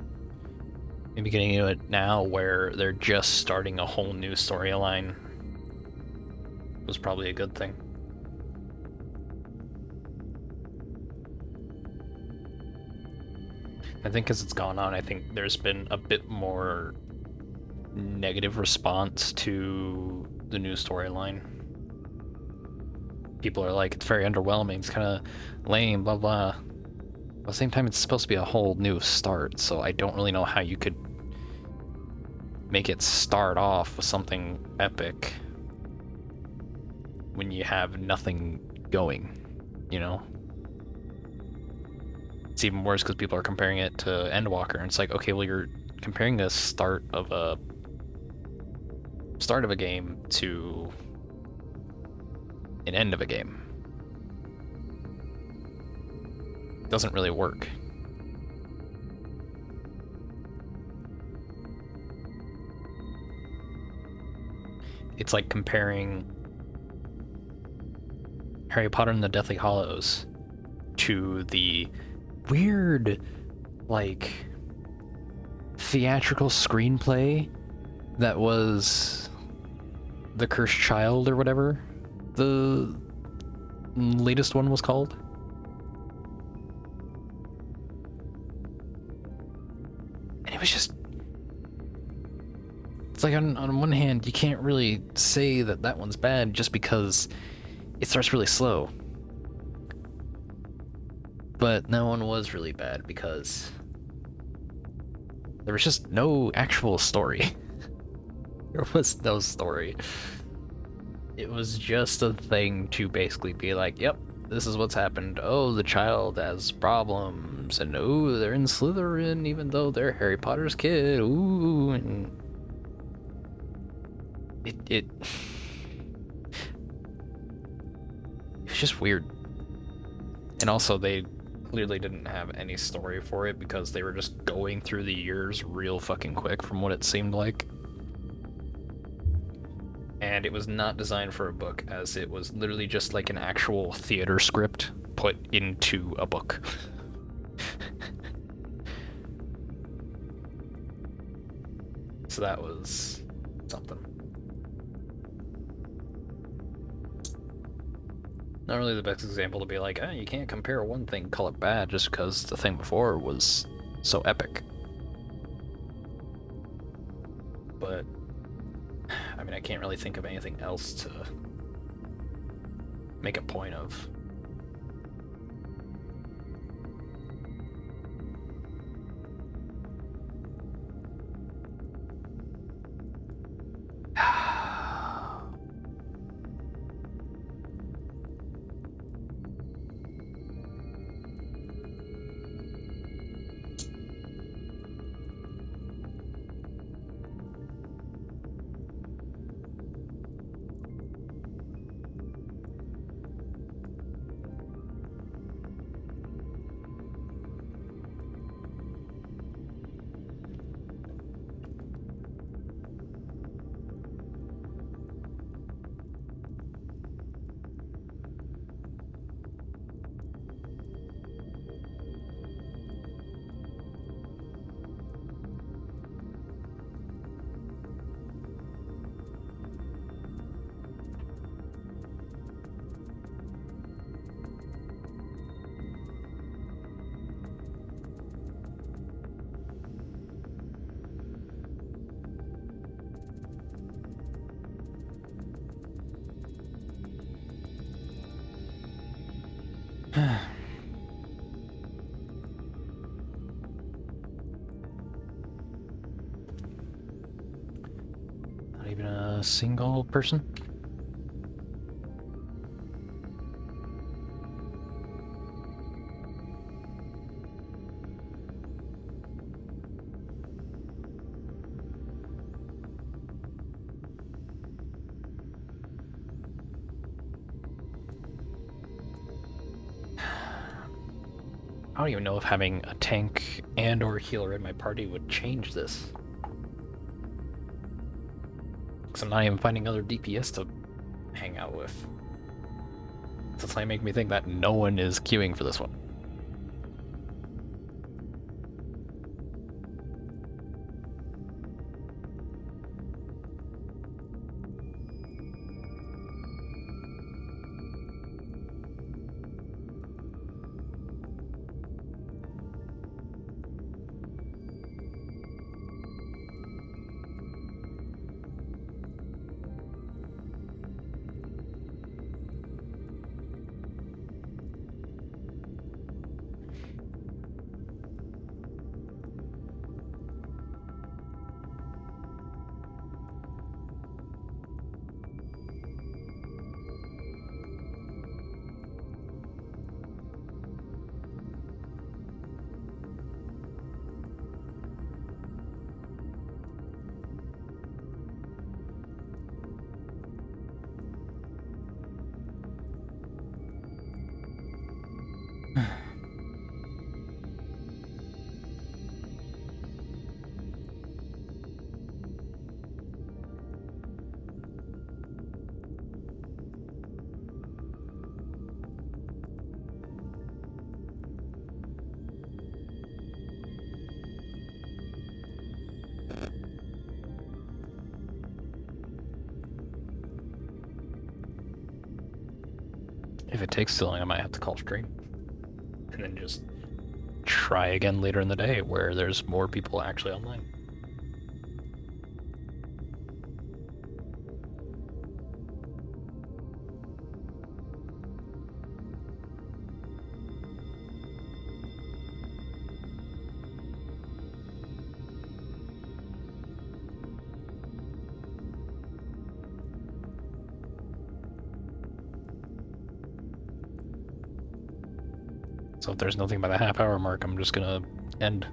maybe getting into it now where they're just starting a whole new storyline was probably a good thing. I think as it's gone on, I think there's been a bit more negative response to the new storyline. People are like, it's very underwhelming, it's kind of lame, blah blah. At the same time, it's supposed to be a whole new start, so I don't really know how you could make it start off with something epic when you have nothing going, you know? It's even worse because people are comparing it to Endwalker, and it's like, okay, well, you're comparing the start of a game to an end of a game. It doesn't really work. It's like comparing Harry Potter and the Deathly Hallows to the weird, like, theatrical screenplay that was The Cursed Child or whatever the latest one was called. And it was just... It's like on one hand, you can't really say that that one's bad just because it starts really slow. But that one was really bad because there was just no actual story. There was no story. It was just a thing to basically be like, yep, this is what's happened. Oh, the child has problems, and oh, they're in Slytherin even though they're Harry Potter's kid. Ooh, and it was just weird. And also they clearly didn't have any story for it because they were just going through the years real fucking quick from what it seemed like. And it was not designed for a book, as it was literally just like an actual theater script put into a book. So that was something. Not really the best example to be like, oh, you can't compare one thing, call it bad, just because the thing before was so epic. But I mean, I can't really think of anything else to make a point of. Not even a single person? I don't even know if having a tank and or healer in my party would change this. Because I'm not even finding other DPS to hang out with. So it's like make me think that no one is queuing for this one. it takes too long, I might have to call stream. And then just try again later in the day where there's more people actually online. So if there's nothing by the half-hour mark, I'm just gonna end.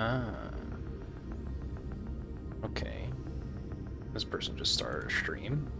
Ah. Okay. This person just started a stream.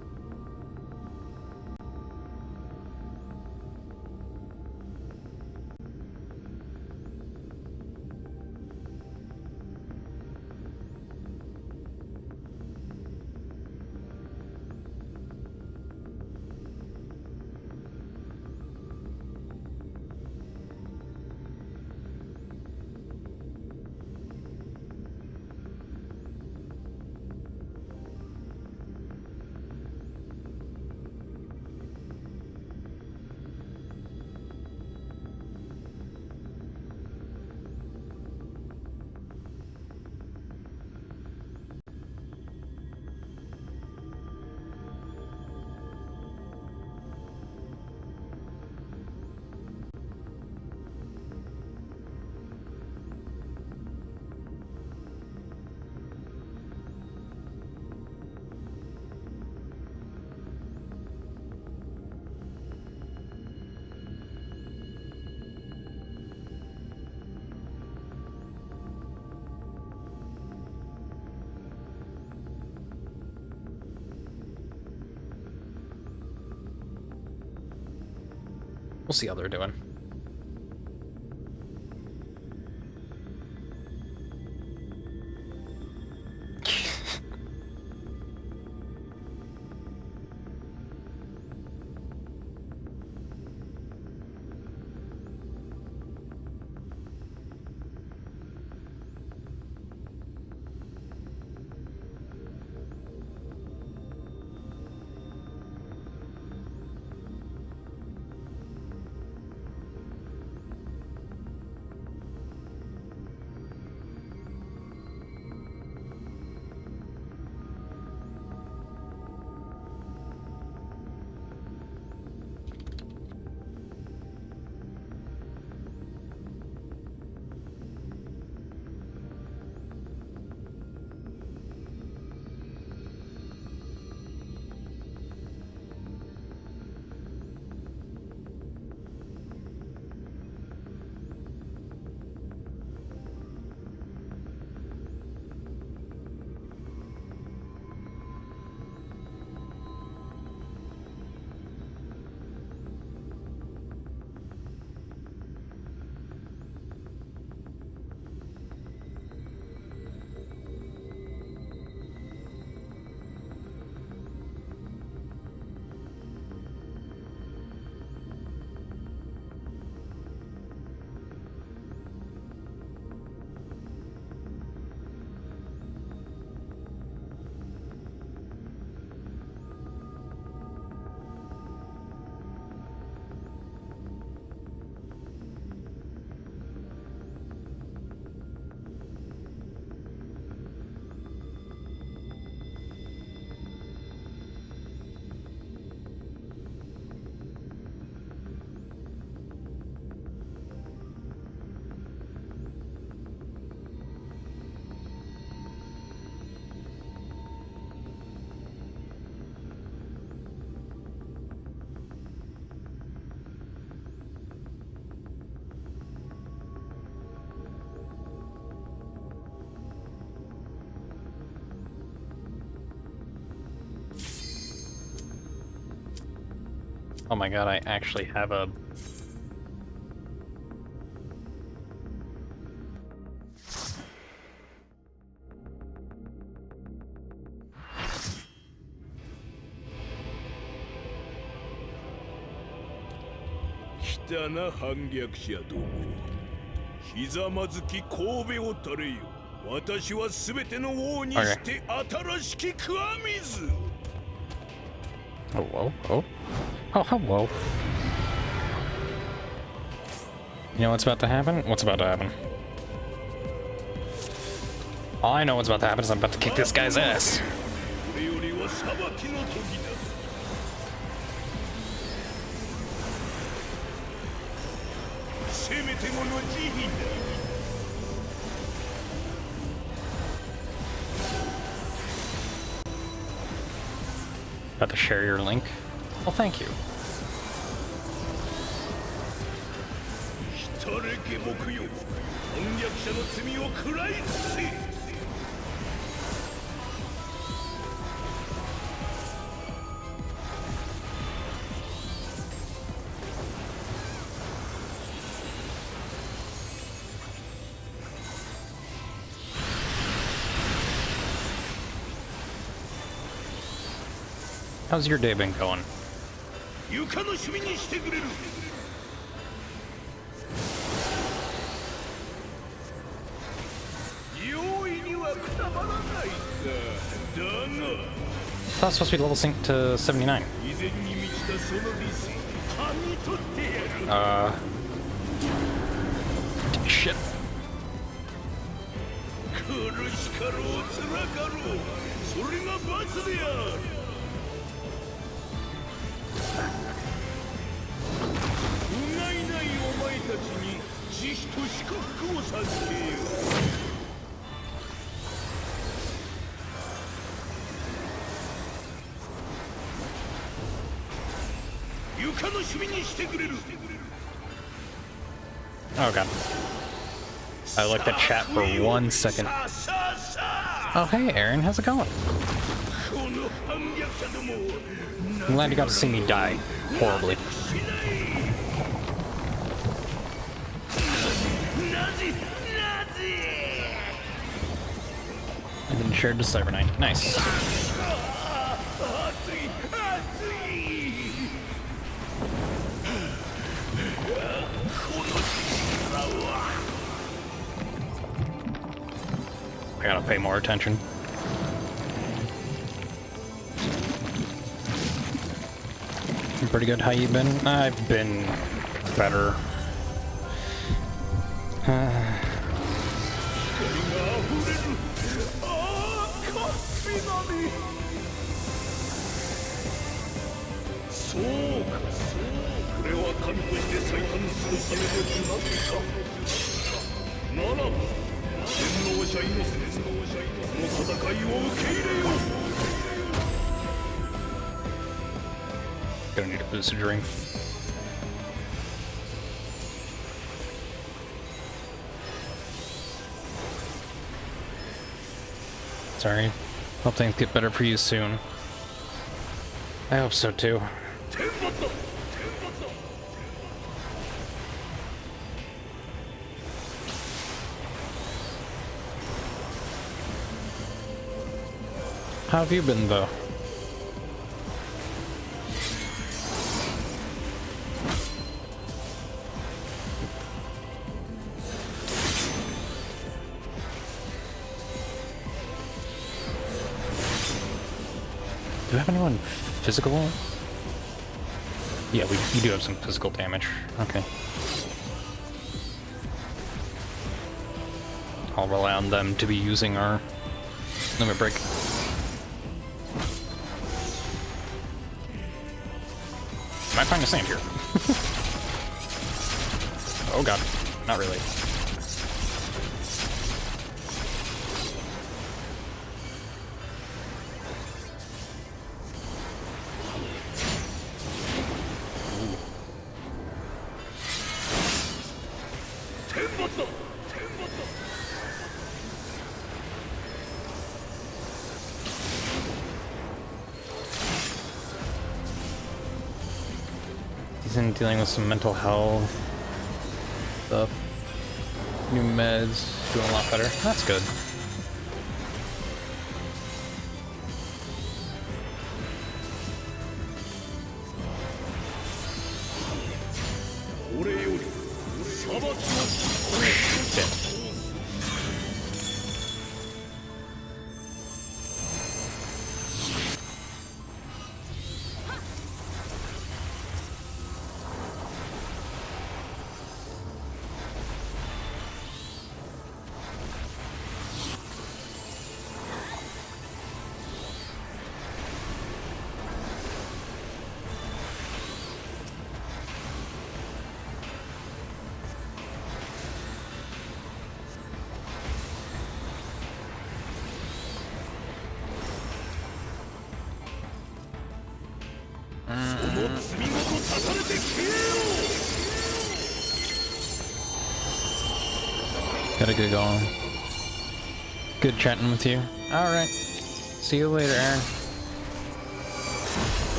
We'll see how they're doing. Oh my god, I actually have a...来たな反逆者ども。ひざまずき神戸を垂れよ。私はすべての王にして新しきくわ水。Oh, whoa, oh. Oh, hello. You know what's about to happen? What's about to happen? All I know what's about to happen is I'm about to kick this guy's ass. About to share your link? Well, thank you. How's your day been going? I thought it was supposed to be level sync to 79. Shit. Oh god. I looked at chat for 1 second. Oh hey Aaron, how's it going? I'm glad you got to see me die horribly. And then shared to Cyber Knight. Nice. I gotta pay more attention. I'm pretty good. How you been? I've been better. Gonna need a lucid dream. Sorry. Hope things get better for you soon. I hope so too. How have you been though? Do we have anyone physical? Yeah, we do have some physical damage. Okay. I'll rely on them to be using our limit break. Might find a sand here. Oh god, not really. He's in dealing with some mental health stuff. New meds, doing a lot better. That's good. Gotta get going. Good chatting with you. Alright. See you later, Aaron.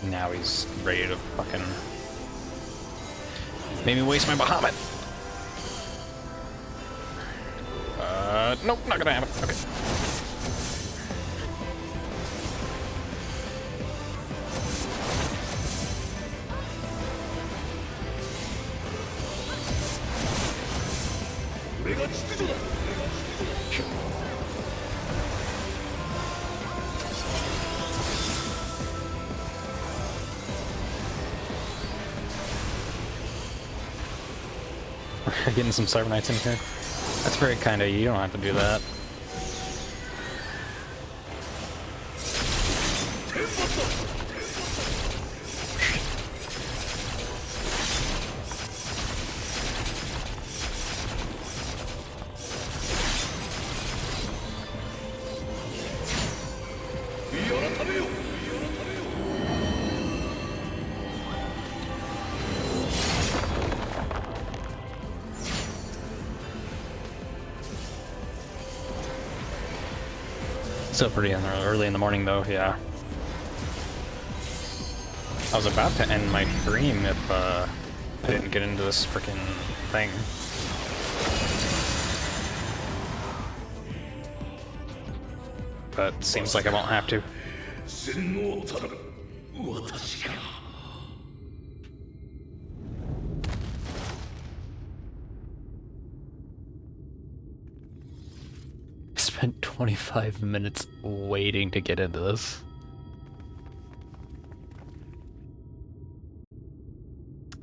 Now he's ready to fucking... Made me waste my Bahamut. Nope, not gonna happen. Okay. We're getting some Cyber Knights in here. That's very kind of you. You don't have to do that. Still pretty early in the morning though, yeah. I was about to end my stream if I didn't get into this freaking thing. But seems like I won't have to. Spent 25 minutes waiting to get into this.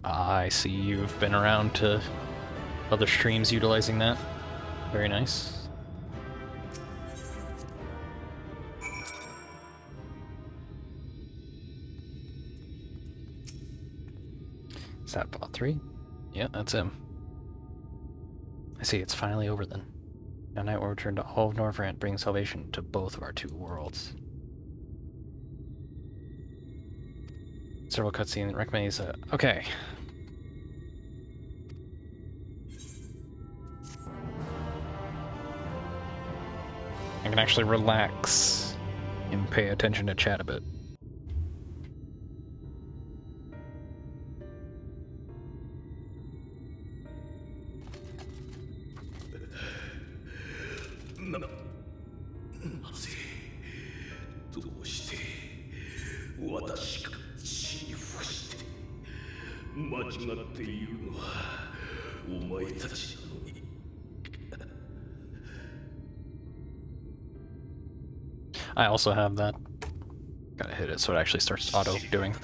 I see you've been around to other streams utilizing that. Very nice. Is that bot 3? Yeah, that's him. I see, it's finally over then. A night will return to all of Norvrant, bringing salvation to both of our two worlds. Several cutscenes recommend these. Okay. I can actually relax and pay attention to chat a bit. I also have that. Gotta hit it so it actually starts auto doing.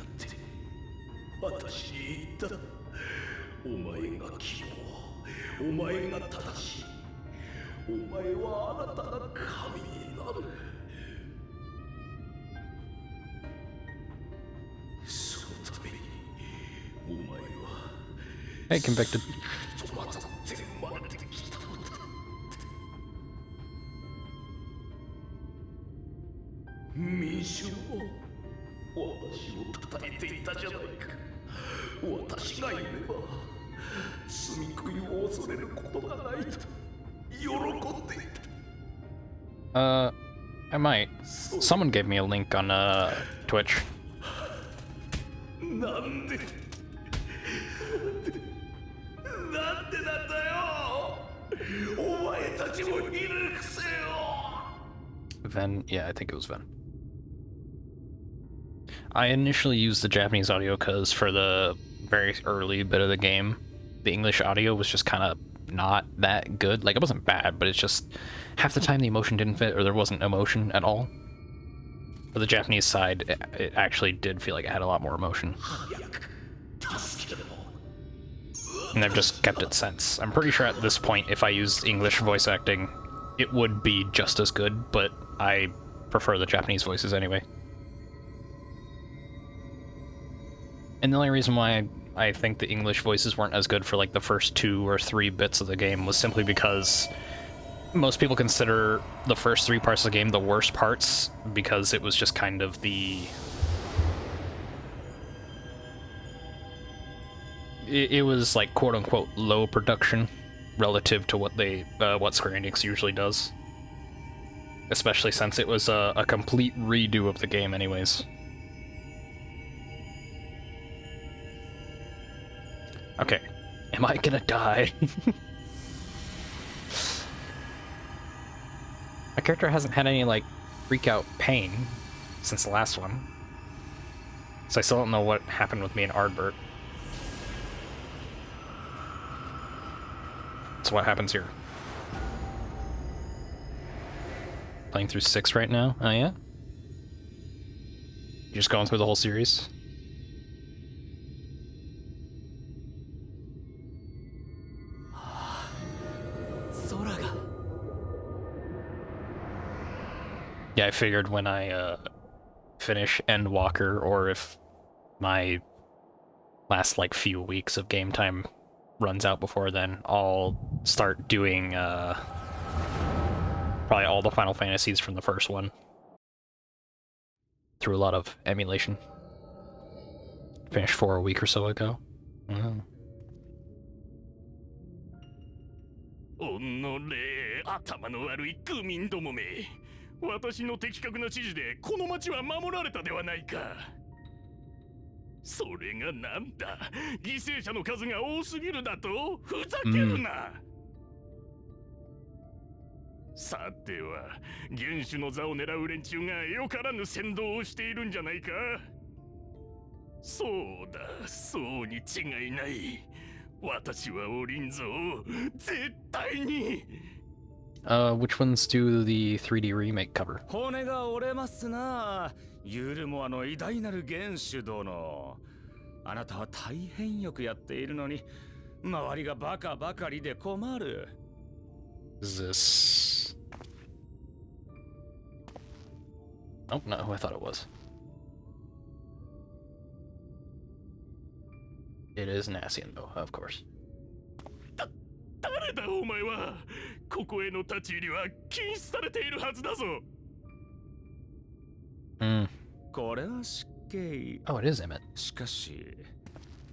Hey, convicted. I might. Someone gave me a link on Twitch. Ven, yeah, I think it was Ven. I initially used the Japanese audio because for the very early bit of the game, the English audio was just kind of not that good. Like, it wasn't bad, but it's just half the time the emotion didn't fit or there wasn't emotion at all. But the Japanese side, it actually did feel like it had a lot more emotion. And I've just kept it since. I'm pretty sure at this point, if I used English voice acting, it would be just as good, but I prefer the Japanese voices anyway. And the only reason why I think the English voices weren't as good for like the first 2 or 3 bits of the game was simply because most people consider the first 3 parts of the game the worst parts because it was just kind of the it was like quote unquote low production relative to what what Square Enix usually does. Especially since it was a complete redo of the game anyways. Okay, am I gonna die? My character hasn't had any, like, freak out pain since the last one. So I still don't know what happened with me and Ardbert. So what happens here? Playing through 6 right now? Oh yeah? You're just going through the whole series? Yeah, I figured when I finish Endwalker, or if my last like few weeks of game time runs out before then, I'll start doing probably all the Final Fantasies from the first one through a lot of emulation. Finished 4 a week or so ago. Oh. おのれ、頭の悪い愚民どもめ。私の的確な指示でこの町は守られたではないか。それがなんだ、犠牲者の数が多すぎるだと？ふざけるな。さては、元首の座を狙う連中がよからぬ先導をしているんじゃないか。そうだ、そうに違いない。私はおりんぞ、絶対に。Which ones do the 3D remake cover? 骨が折れますな。ユルモアの偉大なる元首殿。あなたは大変よくやっているのに、周りがバカばかりで困る。Is this... Oh, not who I thought it was. It is Nassian, though, of course. 誰だお前は。ここへの立ち入りは禁止されているはずだぞ。これは失敬。Oh, it is Emmett. しかし、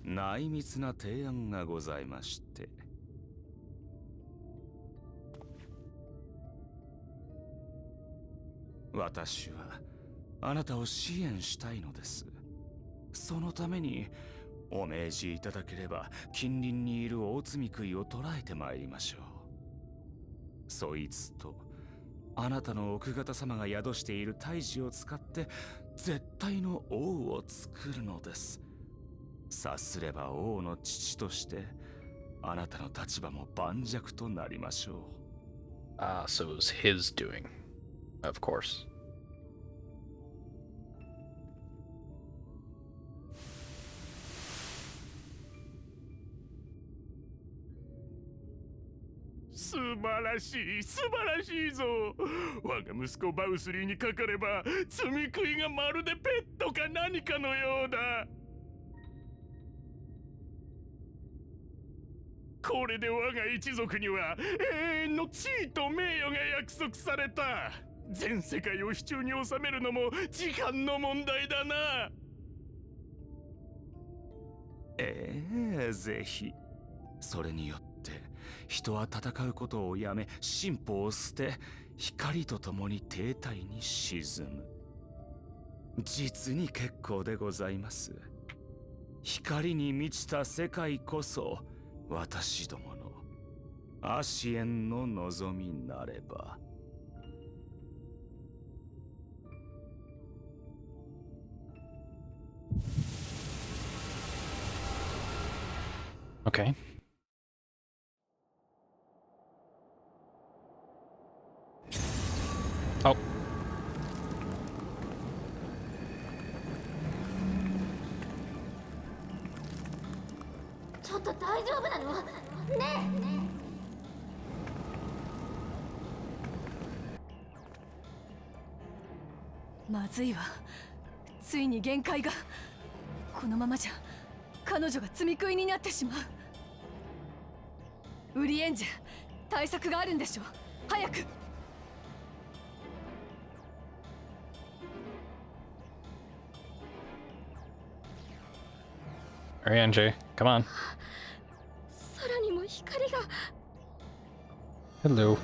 内密な提案がございまして。私はあなたを支援したいのです。そのためにお命じいただければ近隣にいる大積み食いを捕らえてまいりましょう。そいつとあなたの奥方様が宿している胎児を使って絶対の王を作るのです。さすれば王の父としてあなたの立場も盤石となりましょう。Ah, so it was his doing. Of course.素晴らしい、素晴らしいぞ。我が息子バウスリーにかかれば積み食いがまるでペットか何かのようだ。これで我が一族には永遠の地位と名誉が約束された。全世界を手中に収めるのも時間の問題だな。ぜひ。それによって人は戦うことをやめ、進歩を捨て、光と共に停滞に沈む。実に結構でございます。光に満ちた世界こそ私どものアシエンの望みなれば。Okay. Oh. ちょっと大丈夫なの？ねえ。まずいわ。ついに限界が。このままじゃ彼女が積み食いになってしまう。ウリエンジェ、対策があるんでしょ。早く。Hurry on, Jay. Come on. 空にも光が。 Hello.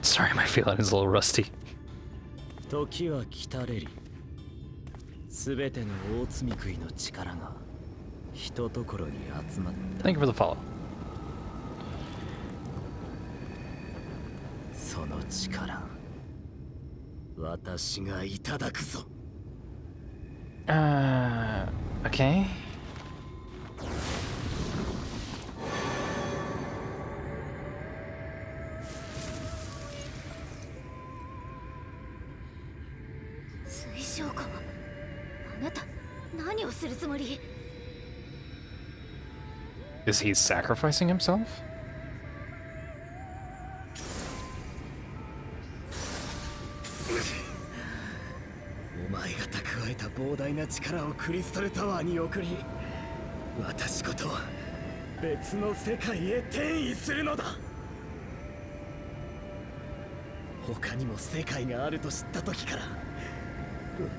Sorry, my feeling is a little rusty. 時は来たれり。すべての大積み食いの力がひとところに集まった。 Thank you for the follow. その力、私がいただくぞ。Okay. 水晶湖、あなた何をするつもり？ Is he sacrificing himself? お前が蓄えた膨大な力をクリスタルタワーに送り、私こと別の世界へ転移するのだ。他にも世界があると知った時から、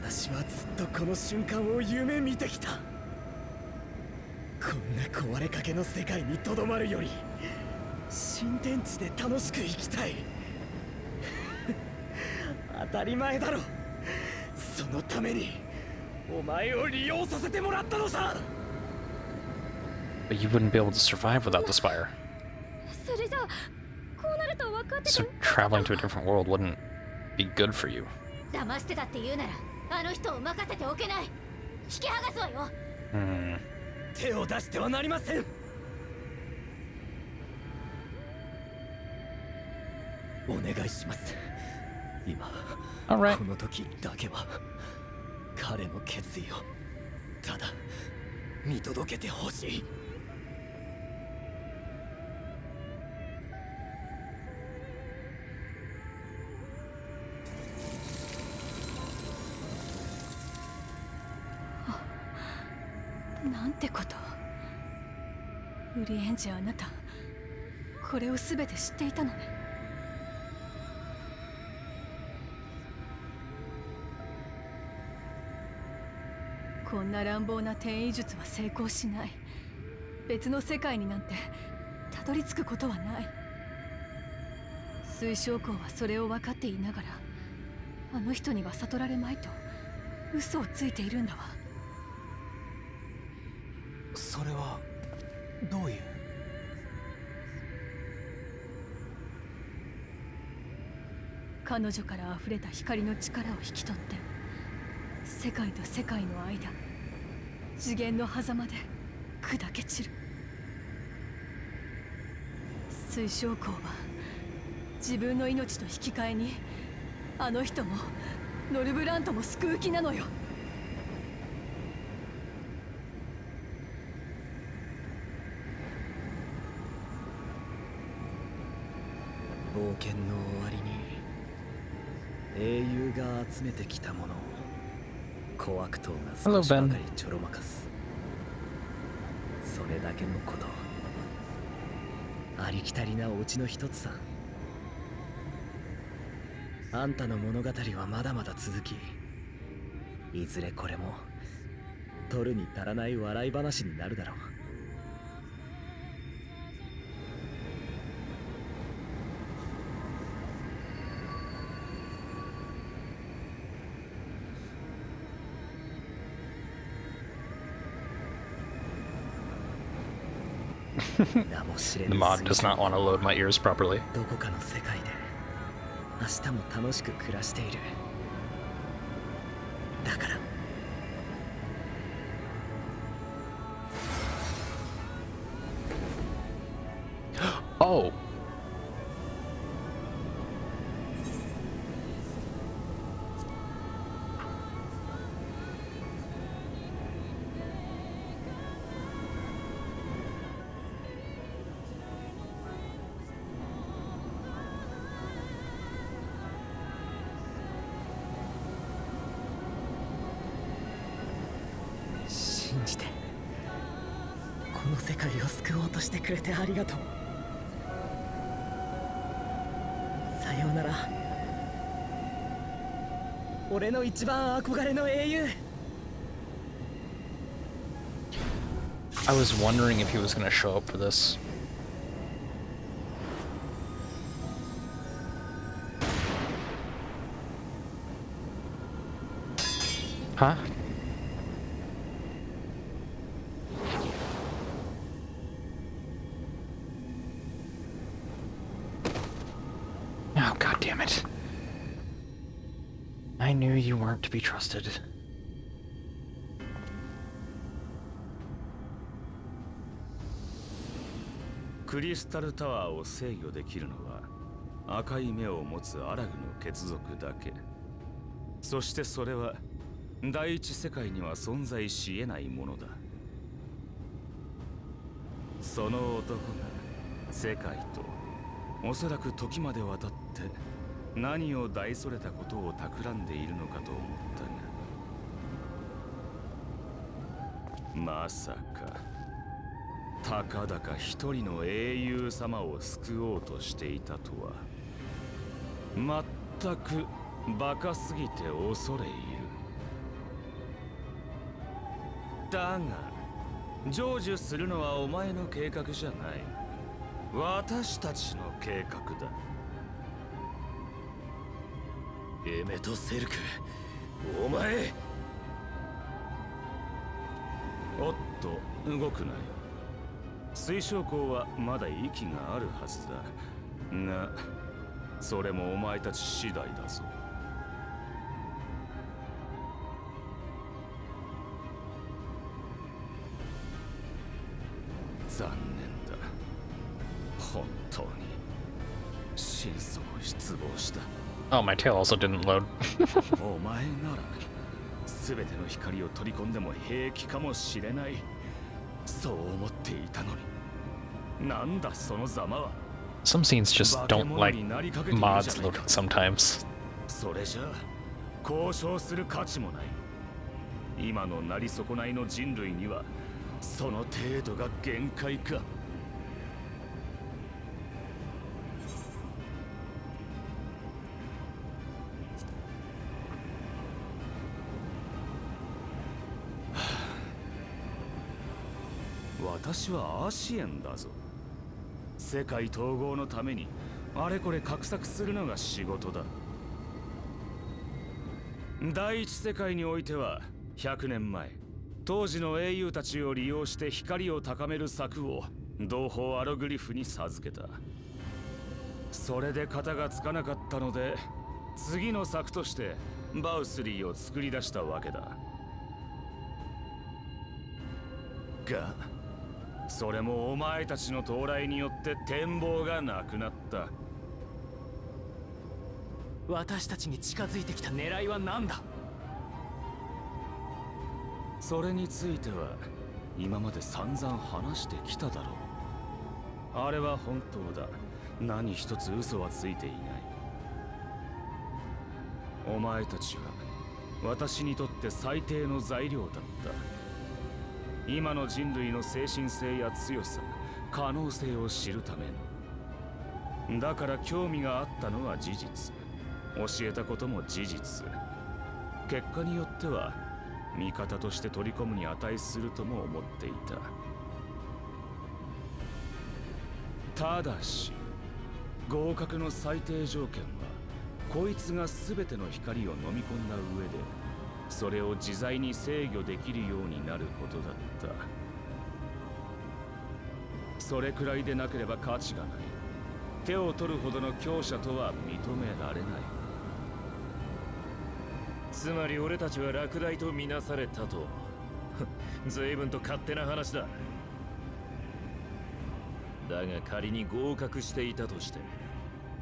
私はずっとこの瞬間を夢見てきた。こんな壊れかけの世界にとどまるより、新天地で楽しく生きたい。当たり前だろ。そのためにお前を利用させてもらったのさ。 But you wouldn't be able to survive without the spire. それじゃあこうなると分かってた。 So traveling to a different world wouldn't be good for you. 騙してたって言うなら、あの人を任せておけない。引き剥がすわよ。手を出してはなりません。お願いします。今、この時だけは彼の決意をただ見届けてほしい。なんてこと。ウリエンジ、あなたこれを全て知っていたのね。こんな乱暴な転移術は成功しない。別の世界になんてたどり着くことはない。水晶校はそれを分かっていながら、あの人には悟られまいと嘘をついているんだわ。それはどういう？彼女から溢れた光の力を引き取って、世界と世界の間、次元の狭間で砕け散る。水晶校は自分の命と引き換えに、あの人もノルブラントも救う気なのよ。冒険の終わりに英雄が集めてきたものを小悪党が少しばかりちょろまかす。それだけのこと。ありきたりなオチの一つさ。あんたの物語はまだまだ続き、いずれこれも取るに足らない笑い話になるだろう。The mod does not want to load my ears properly. どこかの世界で明日も楽しく暮らしている。だからOh. 信じて、この世界を救おうとしてくれてありがとう。俺の一番憧れの英雄。 I was wondering if he was gonna show up for this. Huh? Oh, god damn it. I knew you weren't to be trusted. クリスタルタワーを制御できるのは赤い目を持つアラグの血族だけ。そしてそれは第一世界には存在し得ないものだ。その男が世界とおそらく時まで渡って何を大それたことを企んでいるのかと思ったが、まさかたかだか一人の英雄様を救おうとしていたとは、全くバカすぎて恐れ入る。だが成就するのはお前の計画じゃない、私たちの計画だ。エメトセルク、お前。おっと、動くなよ。水晶光はまだ息があるはずだが、それもお前たち次第だぞ。残念だ。本当に真相を失望した。Oh, my tail also didn't load. お前なら全ての光を取り込んでも平気かもしれない、そう思っていたのに。なんだそのざまは。 Some scenes just don't like mods loaded sometimes. それじゃ交渉する価値もない。今のなり損ないの人類にはその程度が限界か。私はアシエンだぞ。世界統合のためにあれこれ画策するのが仕事だ。第一世界においては100年前、当時の英雄たちを利用して光を高める策を同胞アログリフに授けた。それで型がつかなかったので、次の策としてバウスリーを作り出したわけだが、それもお前たちの到来によって展望がなくなった。私たちに近づいてきた狙いは何だ。それについては今まで散々話してきただろう。あれは本当だ。何一つ嘘はついていない。お前たちは私にとって最低の材料だった。今の人類の精神性や強さ、可能性を知るための。だから興味があったのは事実、教えたことも事実。結果によっては味方として取り込むに値するとも思っていた。ただし合格の最低条件は、こいつが全ての光を飲み込んだ上でそれを自在に制御できるようになることだった。それくらいでなければ価値がない。手を取るほどの強者とは認められない。つまり俺たちは落第とみなされたと。随分と勝手な話だ。だが仮に合格していたとして、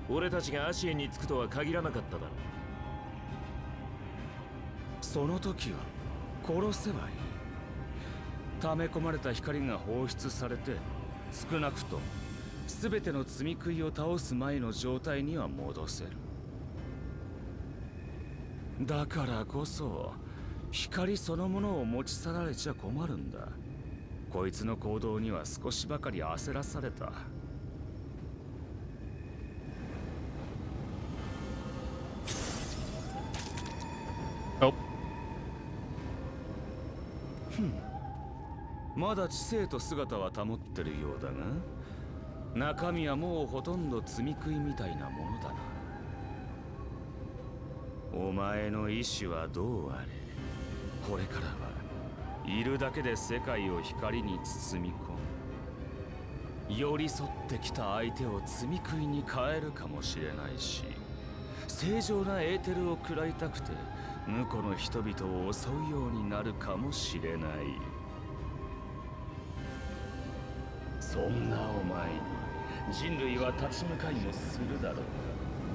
俺たちがアシエンに着くとは限らなかっただろう。その時は殺せばいい。溜め込まれた光が放出されて、少なくとも全ての積み食いを倒す前の状態には戻せる。だからこそ光そのものを持ち去られちゃ困るんだ。こいつの行動には少しばかり焦らされた。まだ知性と姿は保ってるようだが、中身はもうほとんど積み食いみたいなものだな。お前の意志はどうあれ、これからはいるだけで世界を光に包み込む。寄り添ってきた相手を積み食いに変えるかもしれないし、正常なエーテルを食らいたくて婿の人々を襲うようになるかもしれない。そんなお前に人類は立ち向かいもするだろう。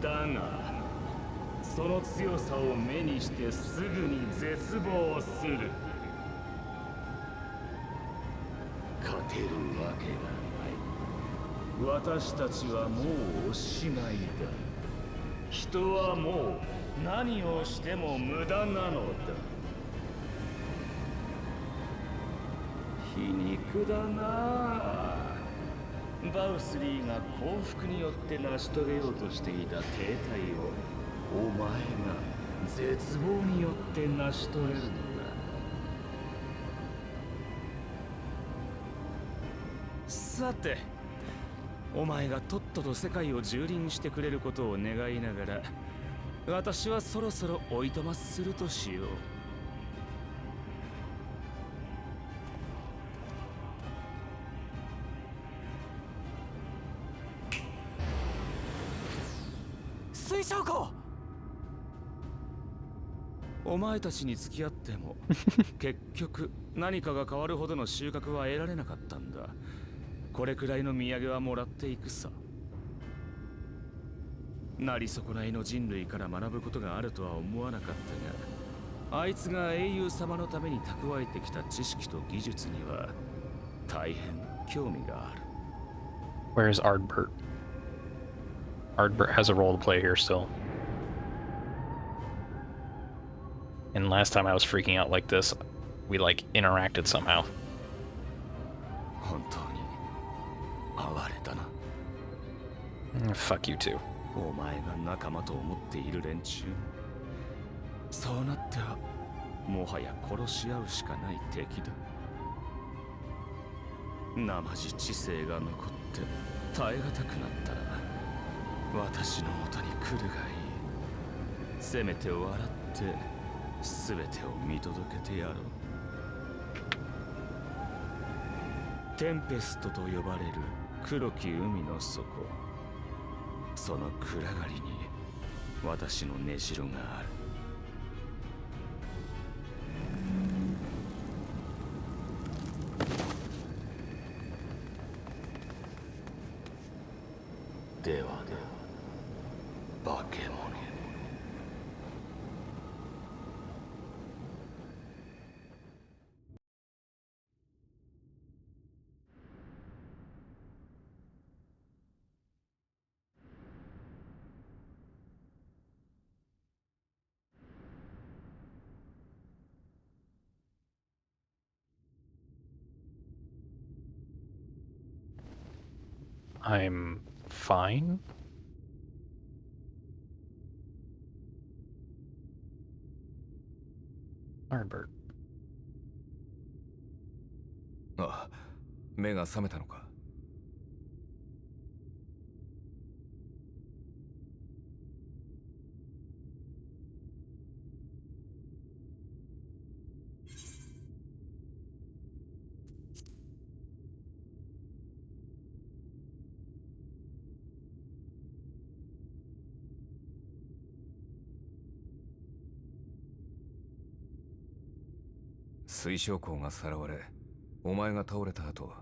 だがその強さを目にしてすぐに絶望する。勝てるわけがない。私たちはもうおしまいだ。人はもう何をしても無駄なのだ。皮肉だなあ。バウスリーが幸福によって成し遂げようとしていた停滞をお前が絶望によって成し遂げるのだ。さて、お前がとっとと世界を蹂躙してくれることを願いながら、私はそろそろおいとまするとしよう。水晶湖。お前たちに付き合っても結局何かが変わるほどの収穫は得られなかったんだ。これくらいの土産はもらっていくさ。なり損ないの人類から学ぶことがあるとは思わなかったが、あいつが英雄様のために蓄えてきた知識と技術には大変興味がある。 Where's Ardbert? Ardbert has a role to play here still. And last time I was freaking out like this, we like interacted somehow. 本当に哀れだな。Fuck you too. お前が仲間と思っている連中、そうなってはもはや殺し合うしかない敵だ。生地知性が残って耐え難くなったら私の元に来るがいい。せめて笑って全てを見届けてやろう。テンペストと呼ばれる黒き海の底、その暗がりに私の根城がある。では化け物。I'm fine. Ardbert. あ、目が覚めたのか。水晶鉱がさらわれ、お前が倒れた後、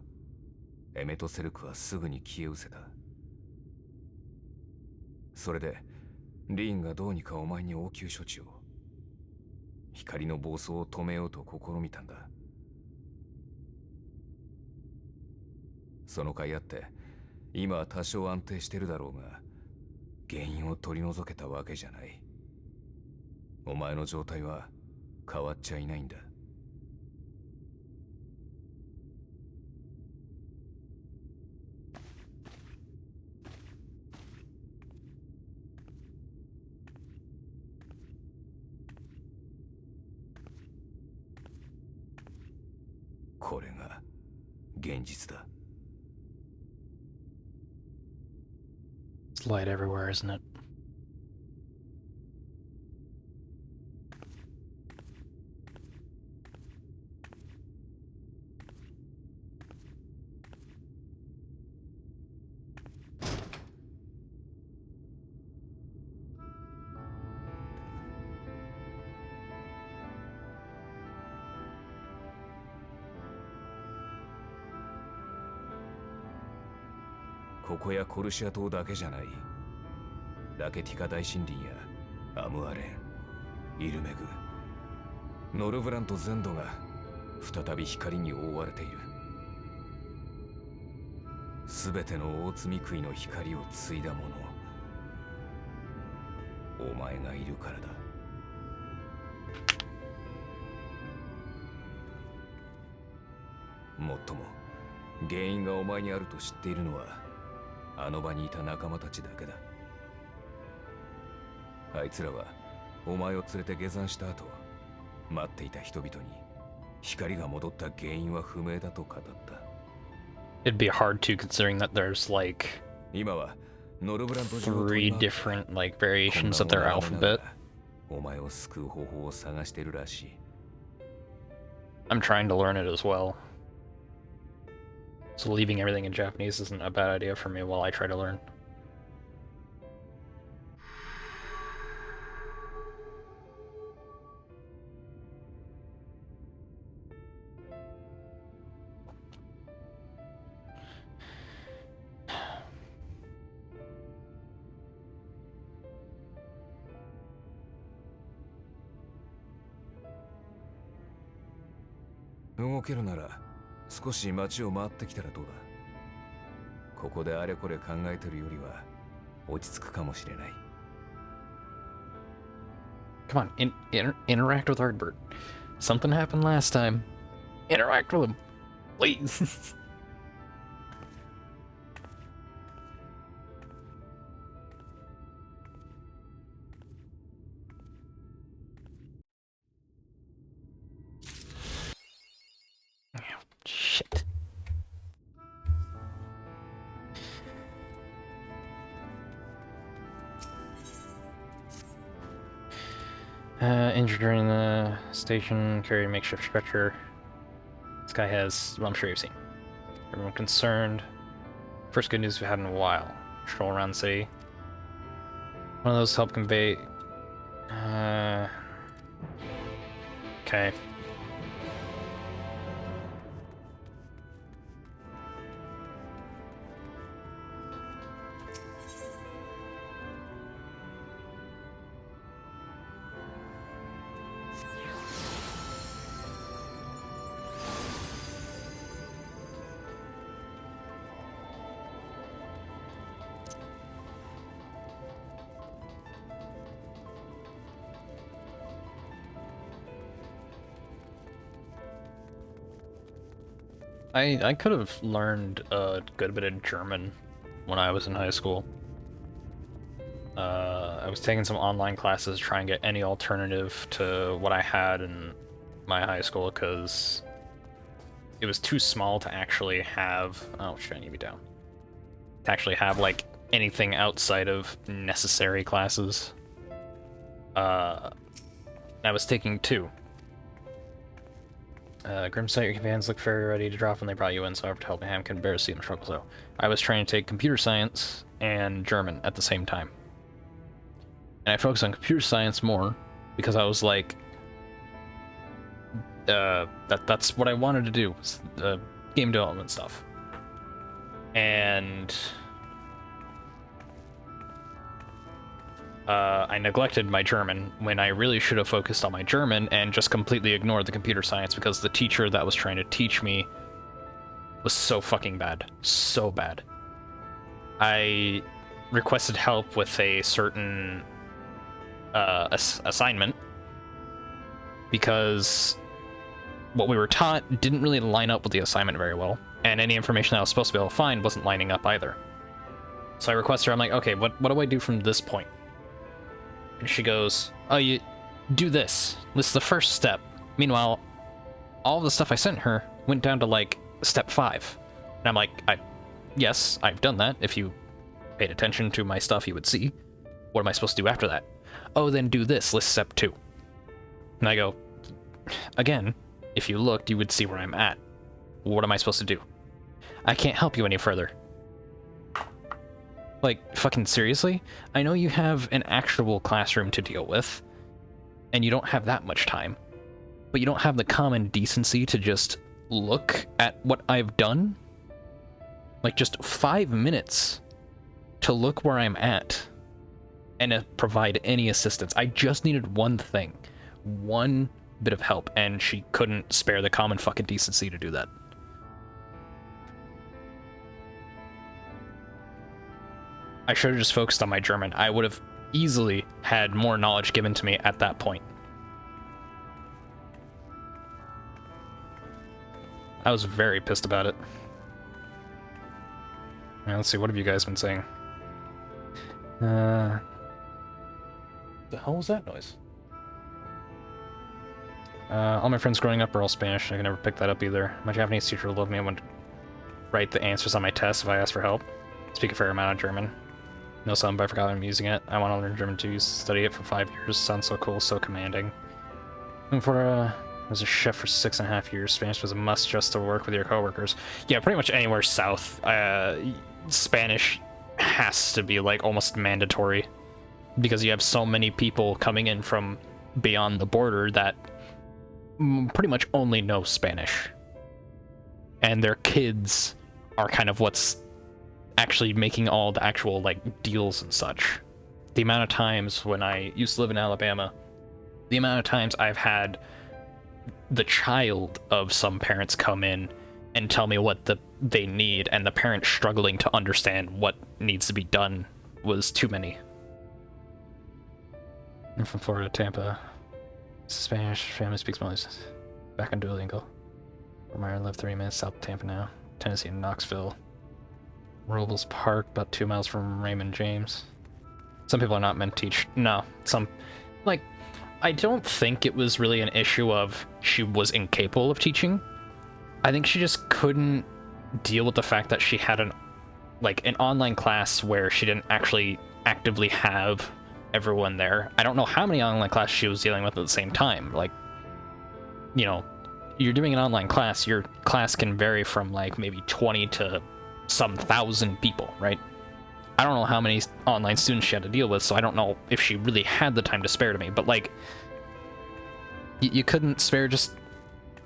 エメトセルクはすぐに消え失せた。それでリーンがどうにかお前に応急処置を、光の暴走を止めようと試みたんだ。その甲斐あって今は多少安定してるだろうが、原因を取り除けたわけじゃない。お前の状態は変わっちゃいないんだ。これが現実だ。It's light everywhere, isn't it?「ここやコルシア島だけじゃない。ラケティカ大森林やアムアレン、イルメグ、ノルブラント全土が再び光に覆われている。すべての大罪食いの光を継いだ者、お前がいるからだ。もっとも原因がお前にあると知っているのはあの場にいた仲間たちだけだ。あいつらはお前を連れて下山した後、待っていた人々に光が戻った原因は不明だと語った。 It'd be hard to, considering that there's like 今はノルブラント3 different like variations of their alphabet. お前を救う方法を探してるらしい。 I'm trying to learn it as well. So leaving everything in Japanese isn't a bad idea for me while I try to learn.「動けるなら少し街を回ってきたらどうだ。ここであれこれ考えてるよりは落ち着くかもしれない。 Come on, interact with Ardbert. Something happened last time. Interact with him, please. Shit. Injured during the station, carried a makeshift stretcher. This guy has, well, I'm sure you've seen. Everyone concerned. First good news we've had in a while. Stroll around the city. One of those help convey. Okay. I could have learned a good bit of German when I was in high school. I was taking some online classes to try and get any alternative to what I had in my high school because it was too small to actually have... Oh, shit, I need to be down. To actually have, like, anything outside of necessary classes. I was taking 2. Grimsight, your companions look very ready to drop when they brought you in, so I offered to help Ham can bear to see them struggle, so I was trying to take computer science and German at the same time. And I focused on computer science more because I was like, that's what I wanted to do, game development stuff. And I neglected my German when I really should have focused on my German and just completely ignored the computer science because the teacher that was trying to teach me was so fucking bad. So bad. I requested help with a certain assignment because what we were taught didn't really line up with the assignment very well, and any information I was supposed to be able to find wasn't lining up either. So I requested her, I'm like, okay, what do I do from this point? And she goes, oh, you do this. This is the first step. Meanwhile, all the stuff I sent her went down to like step 5. And I'm like, yes, I've done that. If you paid attention to my stuff, you would see. What am I supposed to do after that? Oh, then do this, list step 2. And I go, again, if you looked, you would see where I'm at. What am I supposed to do? I can't help you any further. Like, fucking seriously? I know you have an actual classroom to deal with, and you don't have that much time, but you don't have the common decency to just look at what I've done? Like, just 5 minutes to look where I'm at and provide any assistance. I just needed one thing. One bit of help, and she couldn't spare the common fucking decency to do that. I should have just focused on my German. I would have easily had more knowledge given to me at that point. I was very pissed about it. Now, let's see, what have you guys been saying? The hell was that noise? All my friends growing up are all Spanish. I can never pick that up either. My Japanese teacher loved me and would write the answers on my tests if I asked for help. Speak a fair amount of German. Know some, but I forgot I'm using it. I want to learn German too. Study it for 5 years. Sounds so cool, so commanding. Looking for was a chef for 6.5 years. Spanish was a must just to work with your coworkers. Yeah, pretty much anywhere south, Spanish has to be like almost mandatory because you have so many people coming in from beyond the border that pretty much only know Spanish, and their kids are kind of what's actually making all the actual like deals and such. The amount of times when I used to live in Alabama, the amount of times I've had the child of some parents come in and tell me what they need, and the parent struggling to understand what needs to be done was too many. I'm from Florida, Tampa. Spanish family speaks mostly back on Duolingo. From where I live 30 minutes south of Tampa now. Tennessee and Knoxville. Robles Park, about 2 miles from Raymond James. Some people are not meant to teach. No, some, like, I don't think it was really an issue of she was incapable of teaching. I think she just couldn't deal with the fact that she had an online class where she didn't actually actively have everyone there. I don't know how many online classes she was dealing with at the same time. Like, you know, you're doing an online class, your class can vary from like maybe 20 to some thousand people, right? I don't know how many online students she had to deal with, so I don't know if she really had the time to spare to me, but like, you couldn't spare just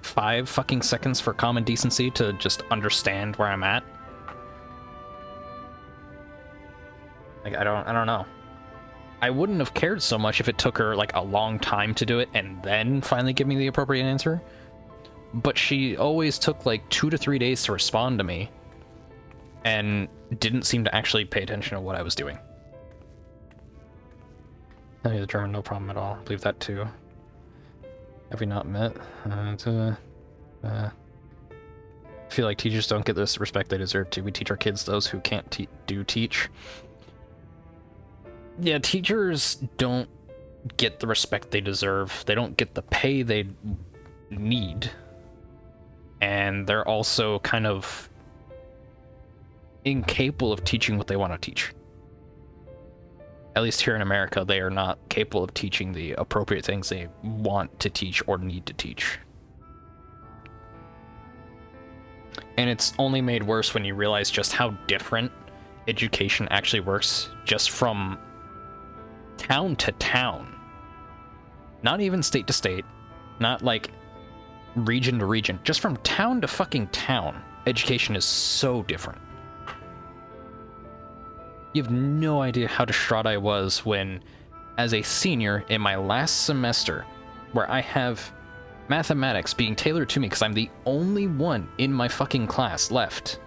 5 fucking seconds for common decency to just understand where I'm at? Like, I don't know. I wouldn't have cared so much if it took her like a long time to do it and then finally give me the appropriate answer. But she always took like 2 to 3 days to respond to me and didn't seem to actually pay attention to what I was doing. I mean, the German, no problem at all. I believe that too. Have we not met? I feel like teachers don't get this respect they deserve to. We teach our kids, those who can't teach. Yeah, teachers don't get the respect they deserve. They don't get the pay they need. And they're also kind of incapable of teaching what they want to teach. At least here in America, they are not capable of teaching the appropriate things they want to teach or need to teach. And it's only made worse when you realize just how different education actually works, just from town to town. Not even state to state, not like region to region, just from town to fucking town. Education is so different. You have no idea how distraught I was when, as a senior in my last semester, where I have mathematics being tailored to me because I'm the only one in my fucking class left,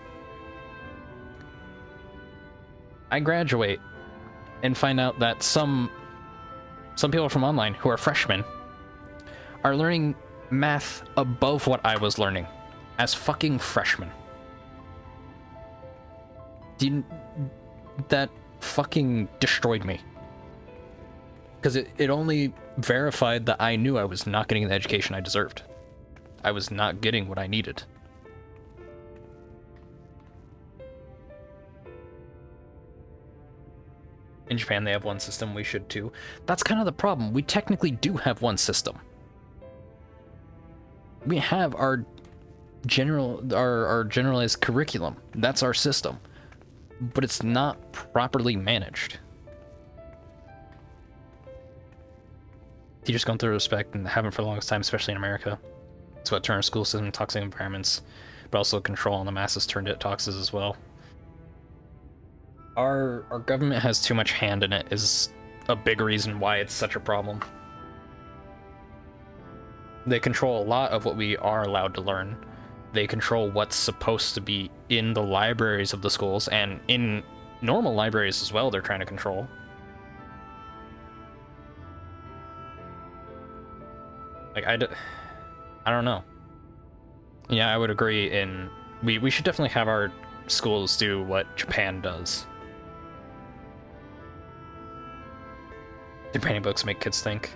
I graduate and find out that some people from online who are freshmen are learning math above what I was learning as fucking freshmen. That fucking destroyed me. Because it only verified that I knew I was not getting the education I deserved. I was not getting what I needed. In Japan, they have one system, we should too. That's kind of the problem. We technically do have one system. We have our generalized curriculum. That's our system. But it's not properly managed. Teachers going through respect and haven't for the longest time, especially in America. It's what turns school system toxic environments, but also control on the masses turned it toxic as well. Our government has too much hand in it is a big reason why it's such a problem. They control a lot of what we are allowed to learn. They control what's supposed to be in the libraries of the schools, and in normal libraries as well, they're trying to control. Like, I don't know. Yeah, I would agree we should definitely have our schools do what Japan does. Do banning books make kids think?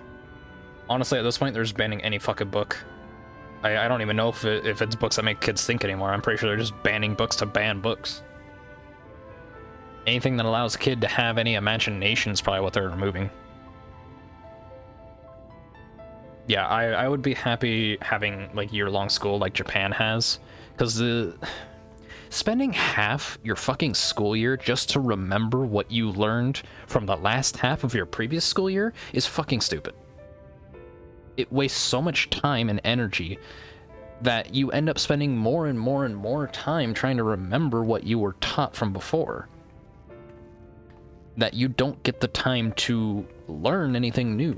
Honestly, at this point, they're just banning any fucking book. I don't even know if it's books that make kids think anymore. I'm pretty sure they're just banning books to ban books. Anything that allows a kid to have any imagination is probably what they're removing. Yeah, I would be happy having like year-long school like Japan has, because spending half your fucking school year just to remember what you learned from the last half of your previous school year is fucking stupid. It wastes so much time and energy that you end up spending more and more and more time trying to remember what you were taught from before, that you don't get the time to learn anything new.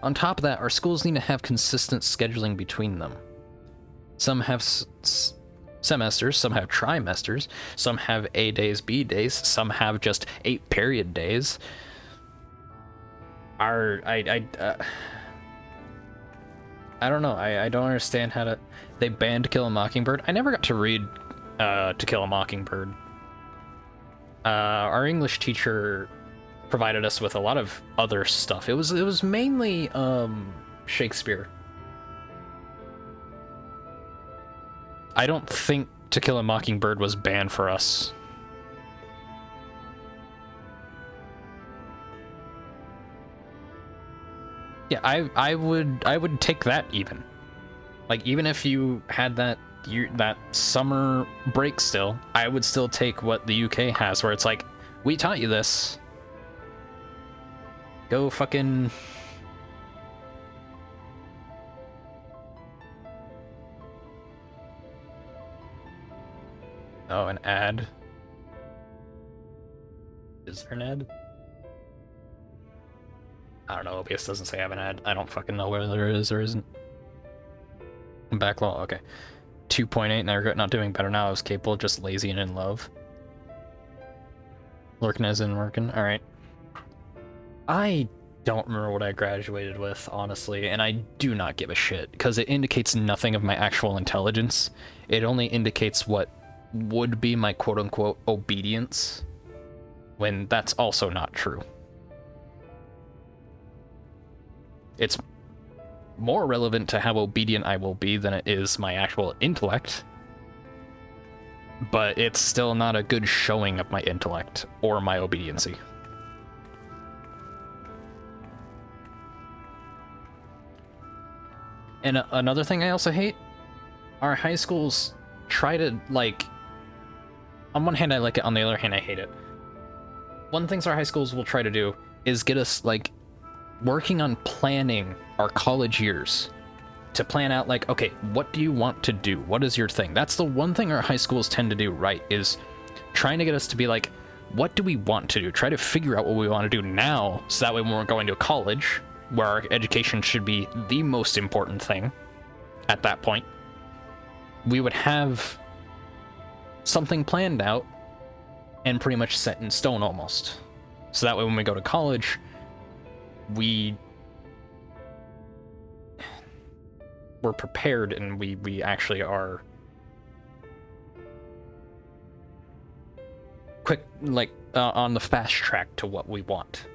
On top of that, our schools need to have consistent scheduling between them. Some have semesters, some have trimesters, some have A days, B days, some have just 8 period days. I don't know. I don't understand how to. They banned To Kill a Mockingbird. I never got to read To Kill a Mockingbird. Our English teacher provided us with a lot of other stuff. It was mainly Shakespeare. I don't think To Kill a Mockingbird was banned for us. Yeah, I would take that even. Like, even if you had that summer break still, I would still take what the UK has, where it's like, we taught you this. Go fucking... Oh, an ad. Is there an ad? I don't know, OBS doesn't say I have an ad. I don't fucking know whether there is or isn't. Backlog, okay. 2.8, and I regret not doing better now. I was capable, just lazy and in love. Lurking as in working, alright. I don't remember what I graduated with, honestly, and I do not give a shit, because it indicates nothing of my actual intelligence. It only indicates what would be my quote-unquote obedience, when that's also not true. It's more relevant to how obedient I will be than it is my actual intellect, but it's still not a good showing of my intellect or my obediency. And another thing I also hate, our high schools try to, like, on one hand I like it, on the other hand I hate it. One of the things our high schools will try to do is get us, like, working on planning our college years, to plan out, like, okay, what do you want to do? What is your thing? That's the one thing our high schools tend to do right, is trying to get us to be like, what do we want to do? Try to figure out what we want to do now, so that way when we're going to college, where our education should be the most important thing at that point, we would have something planned out and pretty much set in stone almost. So that way when we go to college, we're prepared, and we actually are quick, like, on the fast track to what we want.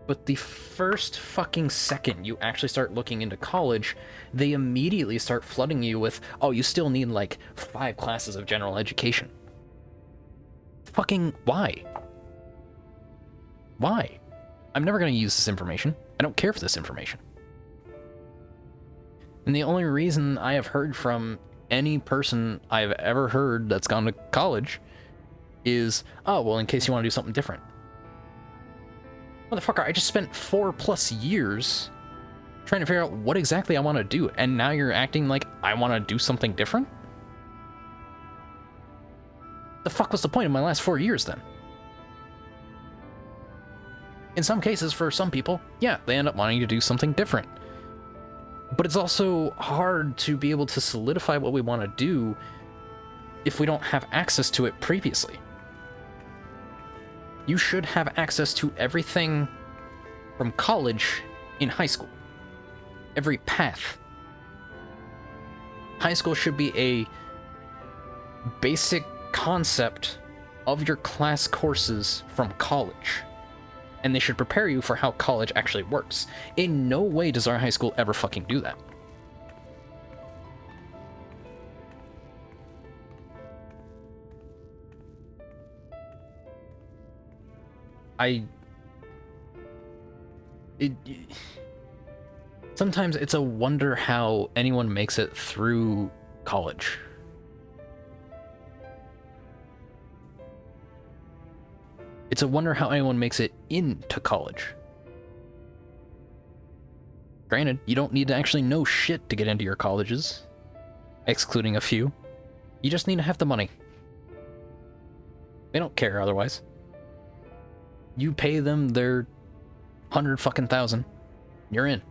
But the first fucking second you actually start looking into college, they immediately start flooding you with, oh, you still need like 5 classes of general education. fucking why? Why? I'm never going to use this information. I don't care for this information. And the only reason I have heard from any person I've ever heard that's gone to college is, oh, well, in case you want to do something different. Motherfucker, I just spent 4+ years trying to figure out what exactly I want to do, and now you're acting like I want to do something different? The fuck was the point of my last 4 years then? In some cases, for some people, yeah, they end up wanting to do something different. But it's also hard to be able to solidify what we want to do if we don't have access to it previously. You should have access to everything from college in high school. Every path. High school should be a basic concept of your class courses from college. And they should prepare you for how college actually works. In no way does our high school ever fucking do that. Sometimes it's a wonder how anyone makes it through college. It's a wonder how anyone makes it into college. Granted, you don't need to actually know shit to get into your colleges, excluding a few. You just need to have the money. They don't care otherwise. You pay them their 100,000, you're in.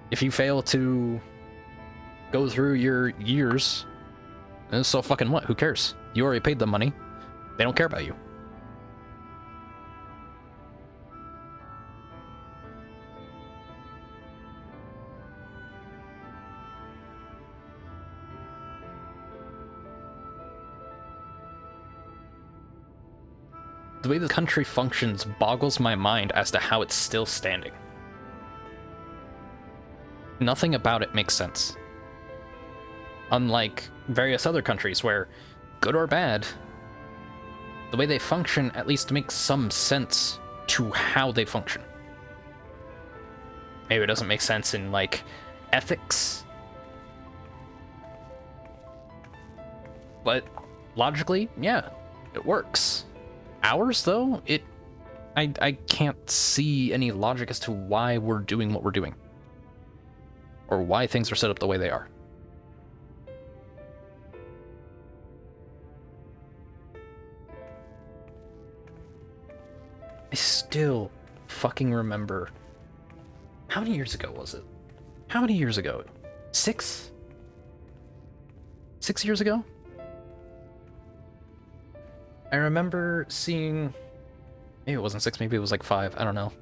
If you fail to go through your years, so fucking what? Who cares? You already paid them money. They don't care about you. The way the country functions boggles my mind as to how it's still standing. Nothing about it makes sense. Unlike various other countries where, good or bad, the way they function at least makes some sense to how they function. Maybe it doesn't make sense in, like, ethics. But logically, yeah, it works. Ours, though, I can't see any logic as to why we're doing what we're doing. Or why things are set up the way they are. I still fucking remember... How many years ago was it? How many years ago? 6? 6 years ago? I remember seeing... Maybe it wasn't 6, maybe it was like 5, I don't know.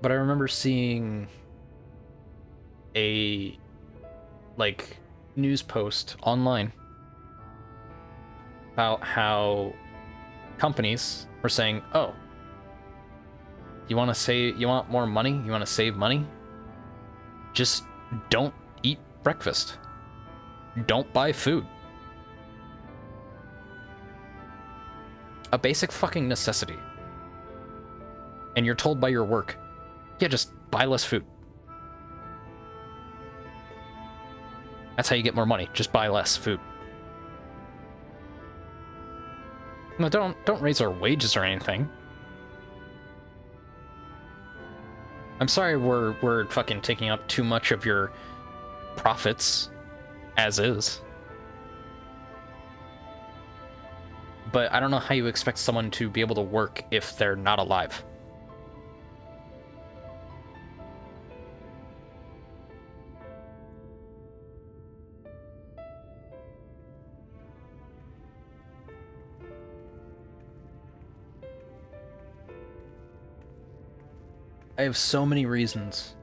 But I remember seeing a, like, news post online about how companies were saying, oh, you want more money? You want to save money? Just don't eat breakfast. Don't buy food. A basic fucking necessity. And you're told by your work, yeah, just buy less food. That's how you get more money. Just buy less food. No, don't raise our wages or anything. I'm sorry we're fucking taking up too much of your profits as is. But I don't know how you expect someone to be able to work if they're not alive. I have so many reasons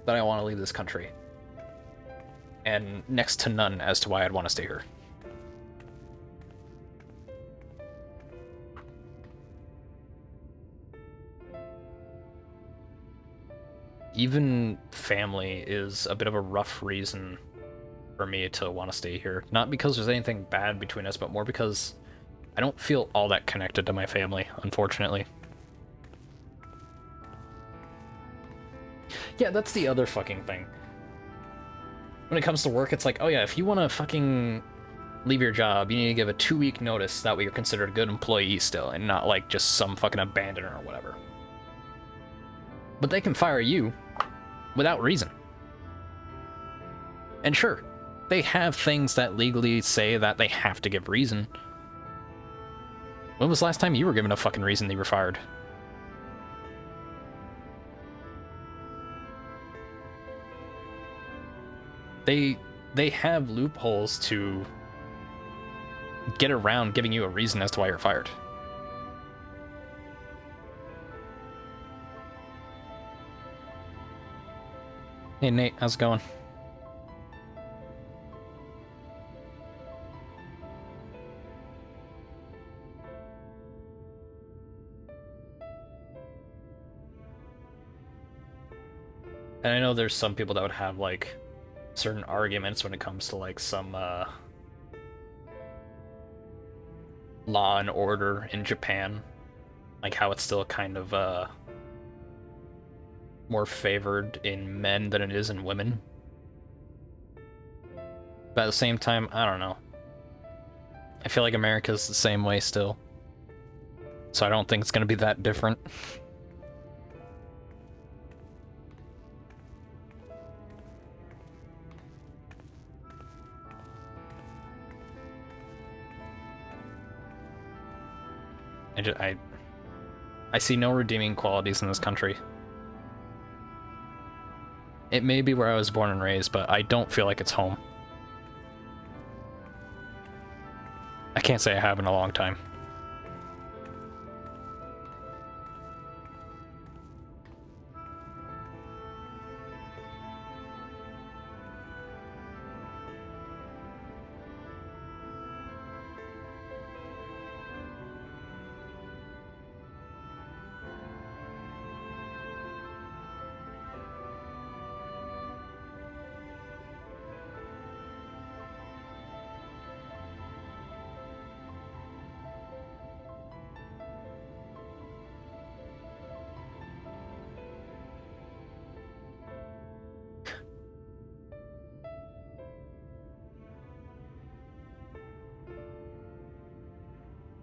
that I want to leave this country. And next to none as to why I'd want to stay here. Even family is a bit of a rough reason for me to want to stay here. Not because there's anything bad between us, but more because I don't feel all that connected to my family, unfortunately. Yeah, that's the other fucking thing. When it comes to work, it's like, oh yeah, if you want to fucking leave your job, you need to give a 2-week notice. That way you're considered a good employee still, and not like just some fucking abandoner or whatever. But they can fire you without reason. And sure, they have things that legally say that they have to give reason. When was the last time you were given a fucking reason that you were fired? They have loopholes to get around giving you a reason as to why you're fired. Hey Nate, how's it going? And I know there's some people that would have like certain arguments when it comes to like some law and order in Japan, like how it's still kind of more favored in men than it is in women. But at the same time, I don't know. I feel like America's the same way still. So I don't think it's gonna be that different. I see no redeeming qualities in this country. It may be where I was born and raised, but I don't feel like it's home. I can't say I have in a long time.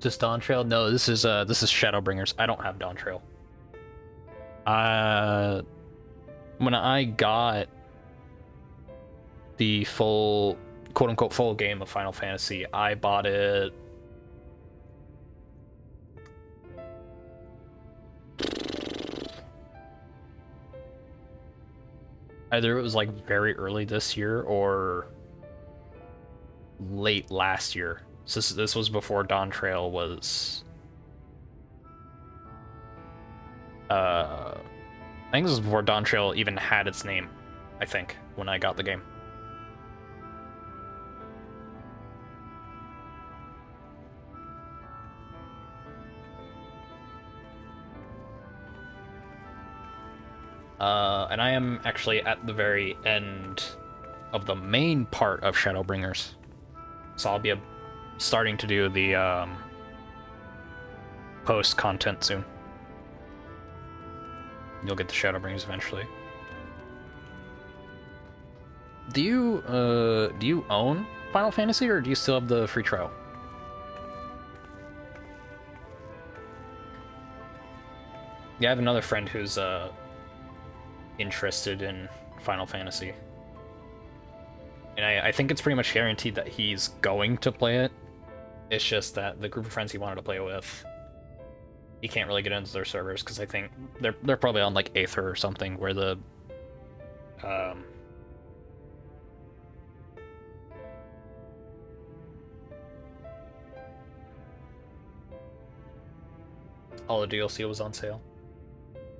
Just Dawn Trail? No, this is Shadowbringers. I don't have Dawn Trail. When I got the full, quote-unquote, full game of Final Fantasy, I bought it either it was like very early this year or late last year. So this was before Dawn Trail was I think this was before Dawn Trail even had its name, I think, when I got the game. And I am actually at the very end of the main part of Shadowbringers. So I'll be starting to do the post content soon. You'll get the Shadowbringers eventually. Do you own Final Fantasy, or do you still have the free trial? Yeah, I have another friend who's interested in Final Fantasy. And I think it's pretty much guaranteed that he's going to play it. It's just that the group of friends he wanted to play with, he can't really get into their servers because I think they're probably on like Aether or something where the all the DLC was on sale.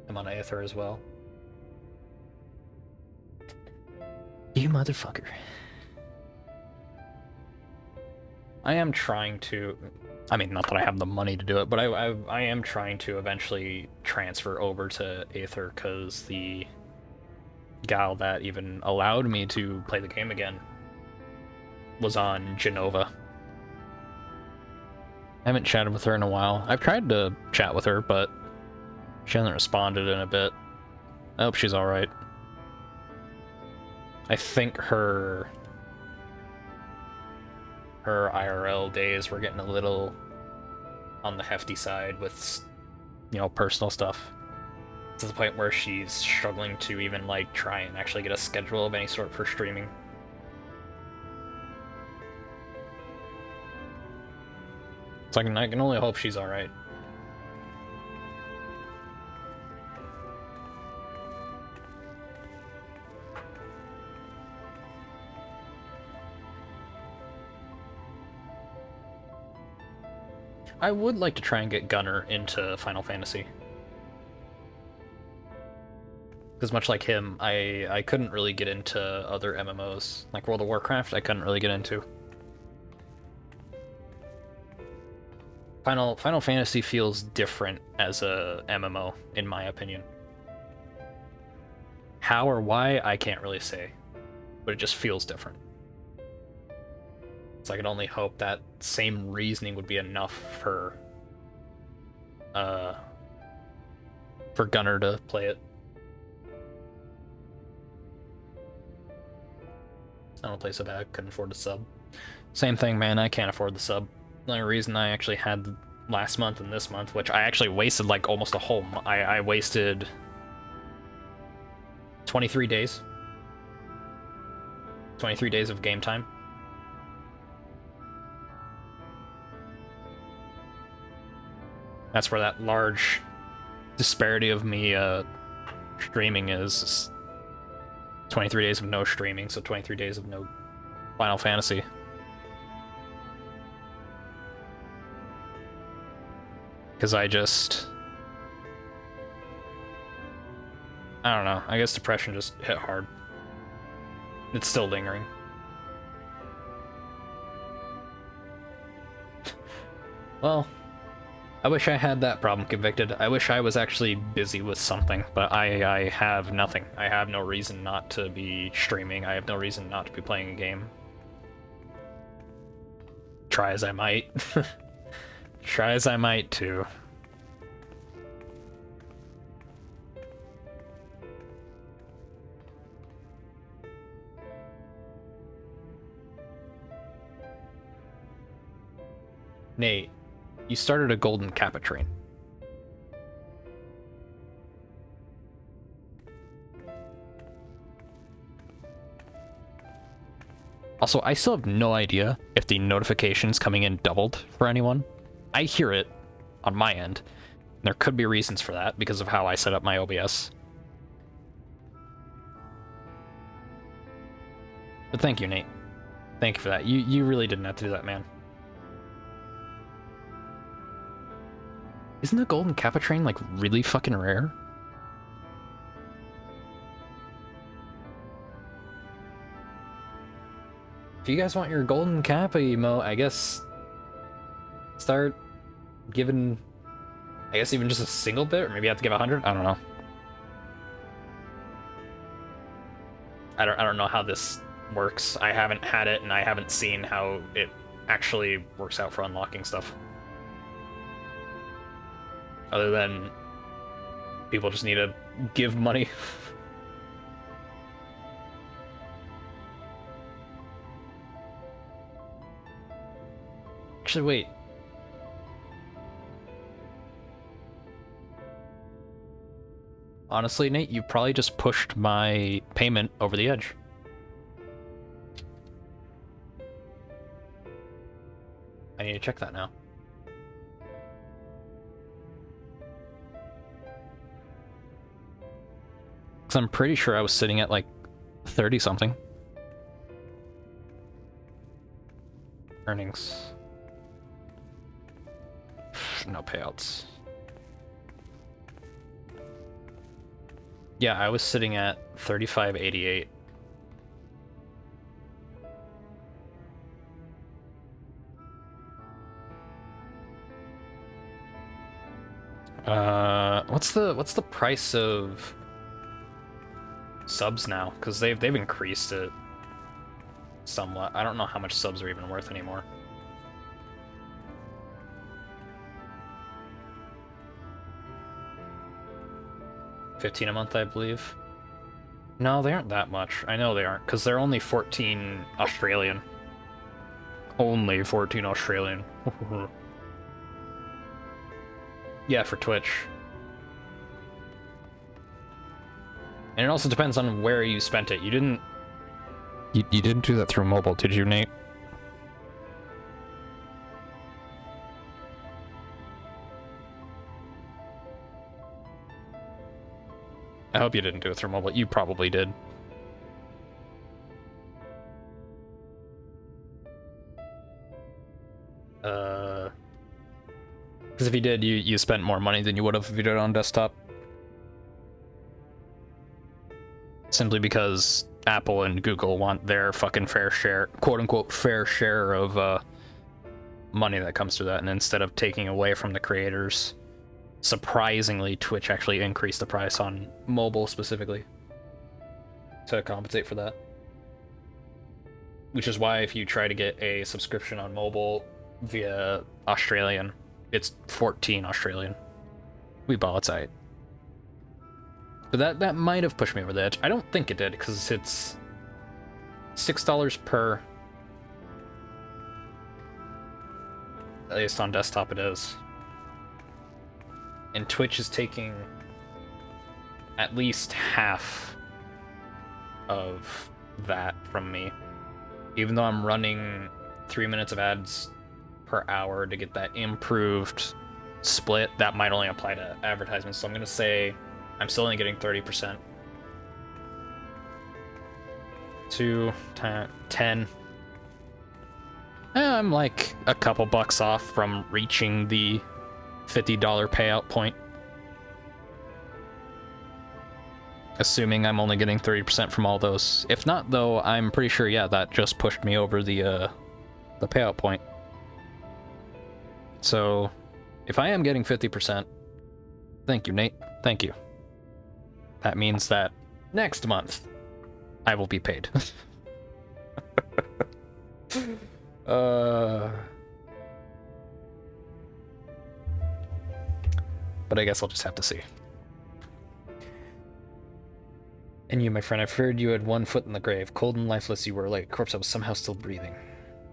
I'm on Aether as well. You motherfucker. I am trying to, I mean, not that I have the money to do it, but I am trying to eventually transfer over to Aether because the gal that even allowed me to play the game again was on Genova. I haven't chatted with her in a while. I've tried to chat with her, but she hasn't responded in a bit. I hope she's alright. I think her IRL days were getting a little on the hefty side with, you know, personal stuff. To the point where she's struggling to even, like, try and actually get a schedule of any sort for streaming. So I can only hope she's alright. I would like to try and get Gunnar into Final Fantasy. Because much like him, I couldn't really get into other MMOs. Like World of Warcraft, I couldn't really get into. Final Fantasy feels different as a MMO, in my opinion. How or why, I can't really say. But it just feels different. So I can only hope that same reasoning would be enough for Gunnar to play it. I don't play so bad, couldn't afford the sub. Same thing, man, I can't afford the sub. The only reason I actually had last month and this month, which I actually wasted like almost a whole month. I wasted 23 days. 23 days of game time. That's where that large disparity of me streaming is. 23 days of no streaming, so 23 days of no Final Fantasy. Because I don't know, I guess depression just hit hard. It's still lingering. Well, I wish I had that problem convicted. I wish I was actually busy with something, but I have nothing. I have no reason not to be streaming. I have no reason not to be playing a game. Try as I might. Try as I might to. Nate, you started a golden kappa train. Also, I still have no idea if the notifications coming in doubled for anyone. I hear it on my end. There could be reasons for that because of how I set up my OBS. But thank you, Nate. Thank you for that. You really didn't have to do that, man. Isn't the golden kappa train, like, really fucking rare? If you guys want your golden kappa emote, I guess start giving, I guess even just a single bit, or maybe you have to give 100? I don't know. I don't know how this works. I haven't had it, and I haven't seen how it actually works out for unlocking stuff. Other than people just need to give money. Actually, wait. Honestly, Nate, you probably just pushed my payment over the edge. I need to check that now. Because I'm pretty sure I was sitting at like 30 something. Earnings. No payouts. Yeah, I was sitting at 35.88. What's the price of subs now? Because they've increased it somewhat. I don't know how much subs are even worth anymore. $15 a month, I believe. No, they aren't that much. I know they aren't, because they're only 14 Australian. Only 14 Australian. Yeah, for Twitch. And it also depends on where you spent it. You didn't... You didn't do that through mobile, did you, Nate? I hope you didn't do it through mobile. You probably did. Because if you did, you spent more money than you would have if you did it on desktop. Simply because Apple and Google want their fucking fair share, quote-unquote fair share of money that comes to that, and instead of taking away from the creators, surprisingly, Twitch actually increased the price on mobile specifically to compensate for that. Which is why if you try to get a subscription on mobile via Australian, it's 14 Australian. We ball it's aight. But that might have pushed me over the edge. I don't think it did, because it's $6 per... At least on desktop it is. And Twitch is taking at least half of that from me. Even though I'm running 3 minutes of ads per hour to get that improved split, that might only apply to advertisements. So I'm going to say I'm still only getting 30%. 10. I'm like a couple bucks off from reaching the $50 payout point. Assuming I'm only getting 30% from all those. If not, though, I'm pretty sure, yeah, that just pushed me over the payout point. So, if I am getting 50%, thank you, Nate. Thank you. That means that next month, I will be paid. But I guess I'll just have to see. And you, my friend, I've heard you had one foot in the grave. Cold and lifeless you were, like a corpse that was somehow still breathing.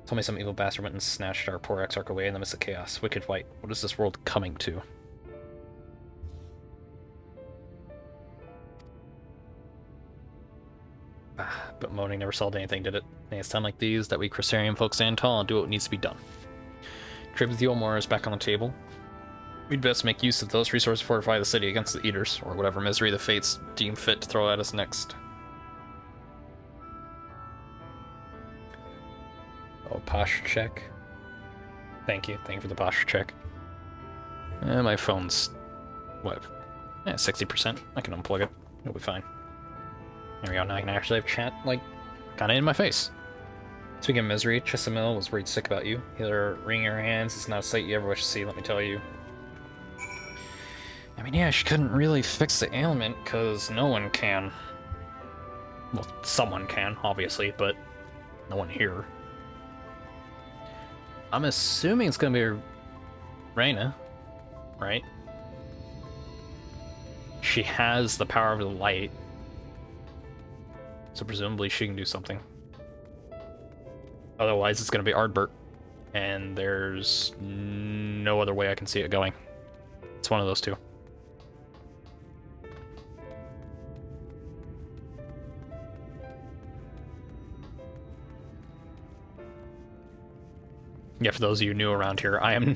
Told me some evil bastard went and snatched our poor Exarch away in the midst of chaos. Wicked white. What is this world coming to? But moaning never solved anything, did it? And it's time like these that we Cressarian folks stand tall and do what needs to be done. Trade with the Olmor is back on the table. We'd best make use of those resources to fortify the city against the Eaters, or whatever misery the fates deem fit to throw at us next. Oh, posture check. Thank you. Thank you for the posture check. My phone's... what? 60%. I can unplug it. It'll be fine. There we go. Now I can actually have chat, like, kind of in my face. Speaking of misery, Chisamil was worried sick about you. Either wringing her hands, it's not a sight you ever wish to see, let me tell you. I mean, yeah, she couldn't really fix the ailment, because no one can. Well, someone can, obviously, but no one here. I'm assuming it's gonna be Reyna, right? She has the power of the light, so presumably she can do something. Otherwise, it's gonna be Ardbert, and there's no other way I can see it going. It's one of those two. Yeah, for those of you new around here, I'm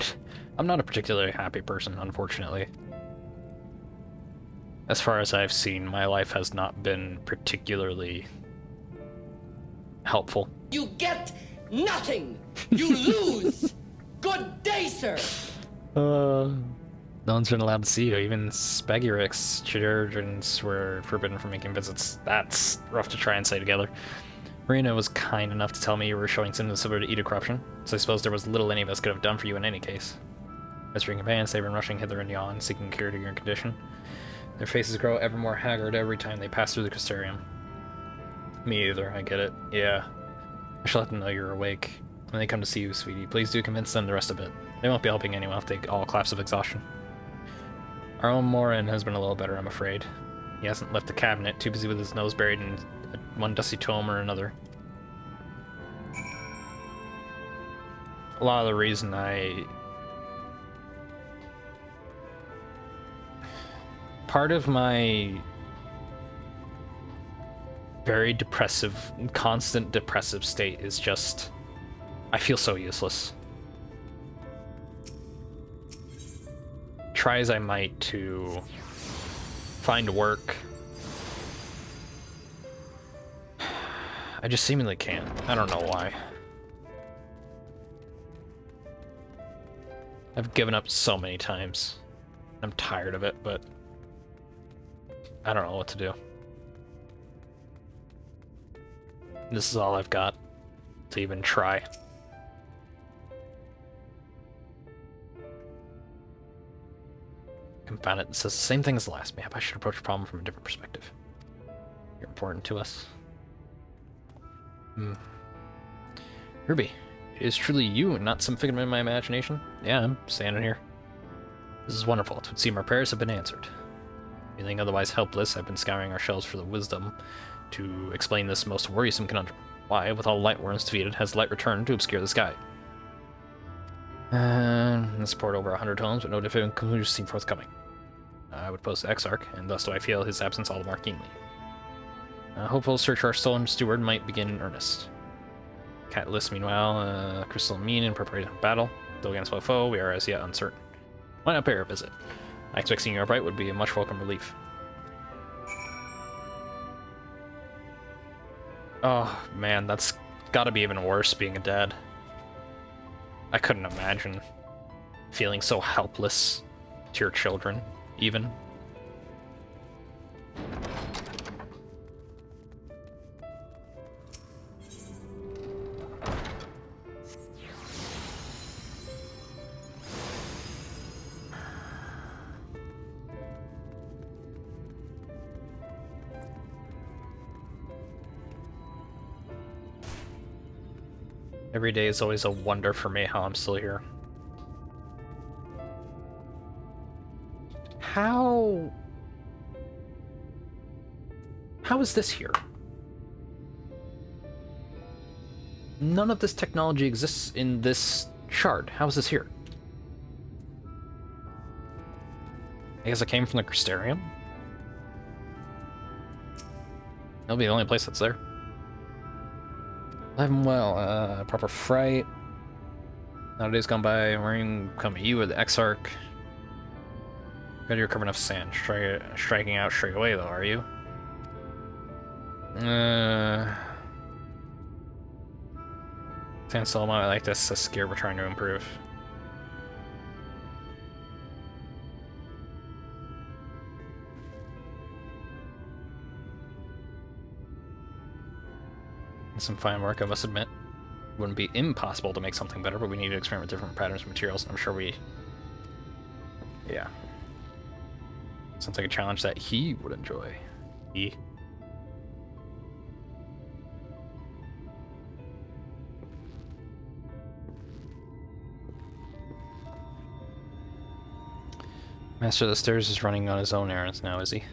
not a particularly happy person, unfortunately. As far as I've seen, my life has not been particularly helpful. You get nothing! You lose! Good day, sir! No one's been allowed to see you. Even Spagurix childrens were forbidden from making visits. That's rough to try and say together. Marina was kind enough to tell me you were showing symptoms similar to Eda corruption, so I suppose there was little any of us could have done for you in any case. As for your companions, they've been rushing hither and yon, seeking cure to your condition. Their faces grow ever more haggard every time they pass through the Crystarium. Me either, I get it. Yeah. I shall let them know you're awake. When they come to see you, sweetie, please do convince them to rest a bit. They won't be helping anyone if they all collapse of exhaustion. Our own Morin has been a little better, I'm afraid. He hasn't left the cabinet, too busy with his nose buried in one dusty tome or another. A lot of the reason part of my very depressive, constant depressive state is just, I feel so useless. Try as I might to find work, I just seemingly can't. I don't know why. I've given up so many times. I'm tired of it, but I don't know what to do. This is all I've got to even try. Confound it. It says the same thing as the last map. I should approach the problem from a different perspective. You're important to us. Ruby, it is truly you and not some figment of my imagination. Yeah, I'm standing here. This is wonderful. It would seem our prayers have been answered. Feeling otherwise helpless, I've been scouring our shelves for the wisdom to explain this most worrisome conundrum. Why, with all light worms defeated, has light returned to obscure the sky? This poured over 100 tomes, but no definitive conclusions seem forthcoming. I would post the Exarch, and thus do I feel his absence all the more keenly. Hopeful search for our stolen steward might begin in earnest. Catalyst, meanwhile, Crystal and Mean in preparation for battle. Though against what foe, we are as yet uncertain. Why not pay her a visit? I expect seeing you upright would be a much welcome relief. Oh man, that's gotta be even worse being a dad. I couldn't imagine feeling so helpless to your children, even. Every day is always a wonder for me how I'm still here. How is this here? None of this technology exists in this shard. How is this here? I guess it came from the Crystarium? That'll be the only place that's there. Alive and well, proper fright. Not a day's gone by, wearing come at you with the Exarch. Got to recover enough sand. Striking out straight away though, are you? Stand still a moment like this, a scare we're trying to improve. Some fine work, I must admit. It wouldn't be impossible to make something better, but we need to experiment with different patterns and materials, and I'm sure we... Yeah. Sounds like a challenge that he would enjoy. He. Master of the Stairs is running on his own errands now, is he?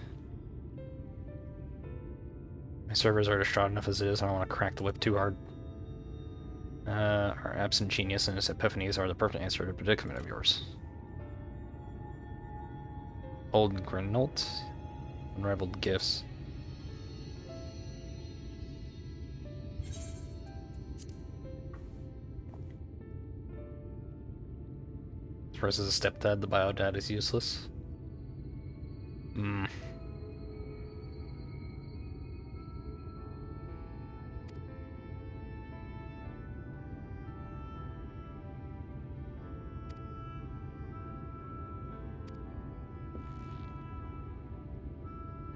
My servers are distraught enough as it is, I don't want to crack the whip too hard. Our absent genius and his epiphanies are the perfect answer to a predicament of yours. Old Grenolt? Unrivaled gifts. As far as a stepdad, the bio-dad is useless.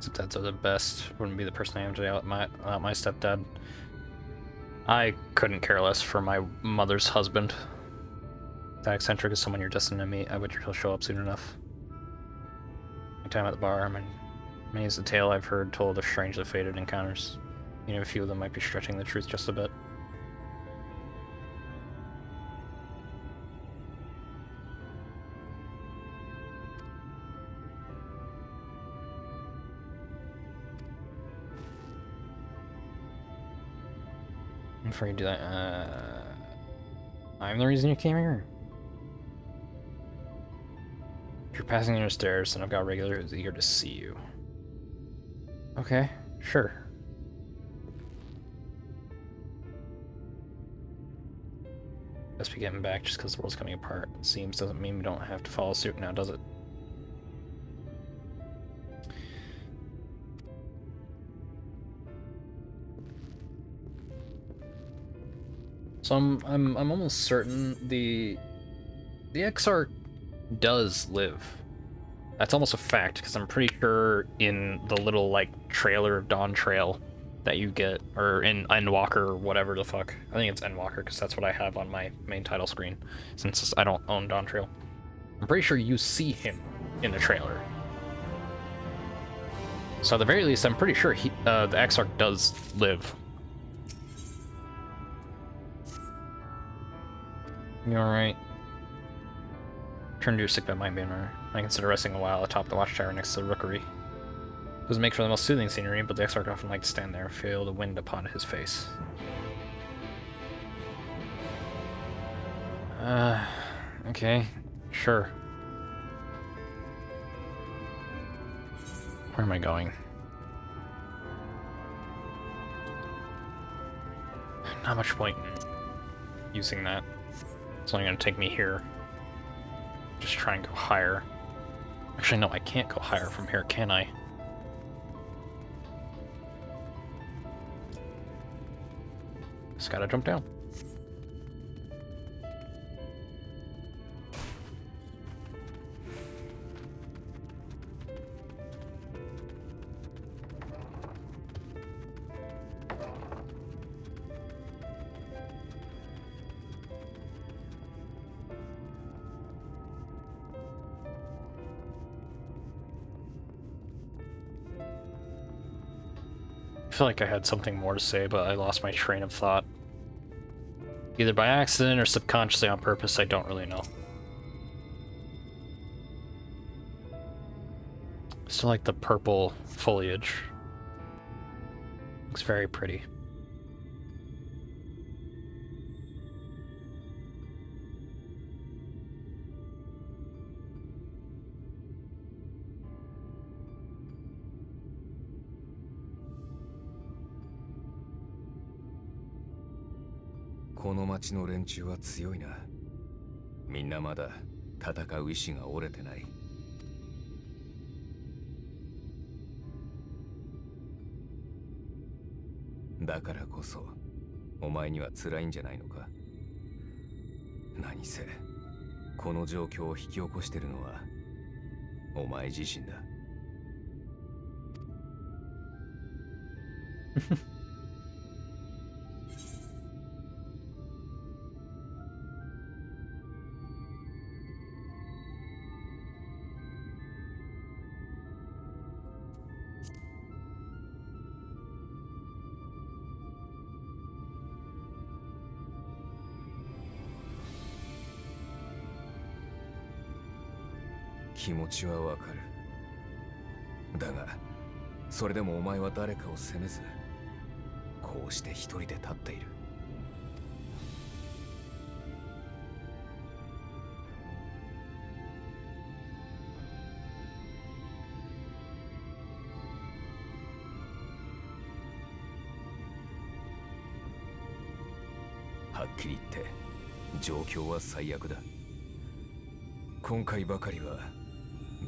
Stepdads are the best. Wouldn't be the person I am today without my stepdad. I couldn't care less for my mother's husband. That eccentric is someone you're destined to meet. I bet he'll show up soon enough. My time at the bar, many is the tale I've heard told of strangely fated encounters. You know, a few of them might be stretching the truth just a bit. Before you do that, I'm the reason you came here. If you're passing your stairs, then I've got a regular who's eager to see you. Okay, sure. Best be getting back just because the world's coming apart. It seems doesn't mean we don't have to follow suit now, does it? So I'm almost certain the Exarch does live. That's almost a fact, because I'm pretty sure in the little, like, trailer of Dawn Trail that you get, or in Endwalker or whatever the fuck. I think it's Endwalker, because that's what I have on my main title screen, since I don't own Dawn Trail. I'm pretty sure you see him in the trailer. So at the very least, I'm pretty sure the Exarch does live. You alright? Turn to your sickbed, mind banner. I consider resting a while atop the watchtower next to the rookery. Doesn't make for the most soothing scenery, but the Exarch often liked to stand there and feel the wind upon his face. Okay, sure. Where am I going? Not much point in using that. It's only gonna take me here. Just try and go higher. Actually, no, I can't go higher from here, can I? Just gotta jump down. I feel like I had something more to say, but I lost my train of thought. Either by accident or subconsciously on purpose, I don't really know. Still like the purple foliage. Looks very pretty.この町の連中は強いな。みんなまだ戦う意志が折れてない。だからこそお前には辛いんじゃないのか。何せこの状況を引き起こしてるのはお前自身だ。気持ちはわかる。だが、それでもお前は誰かを責めず、こうして一人で立っている。はっきり言って、状況は最悪だ。今回ばかりは、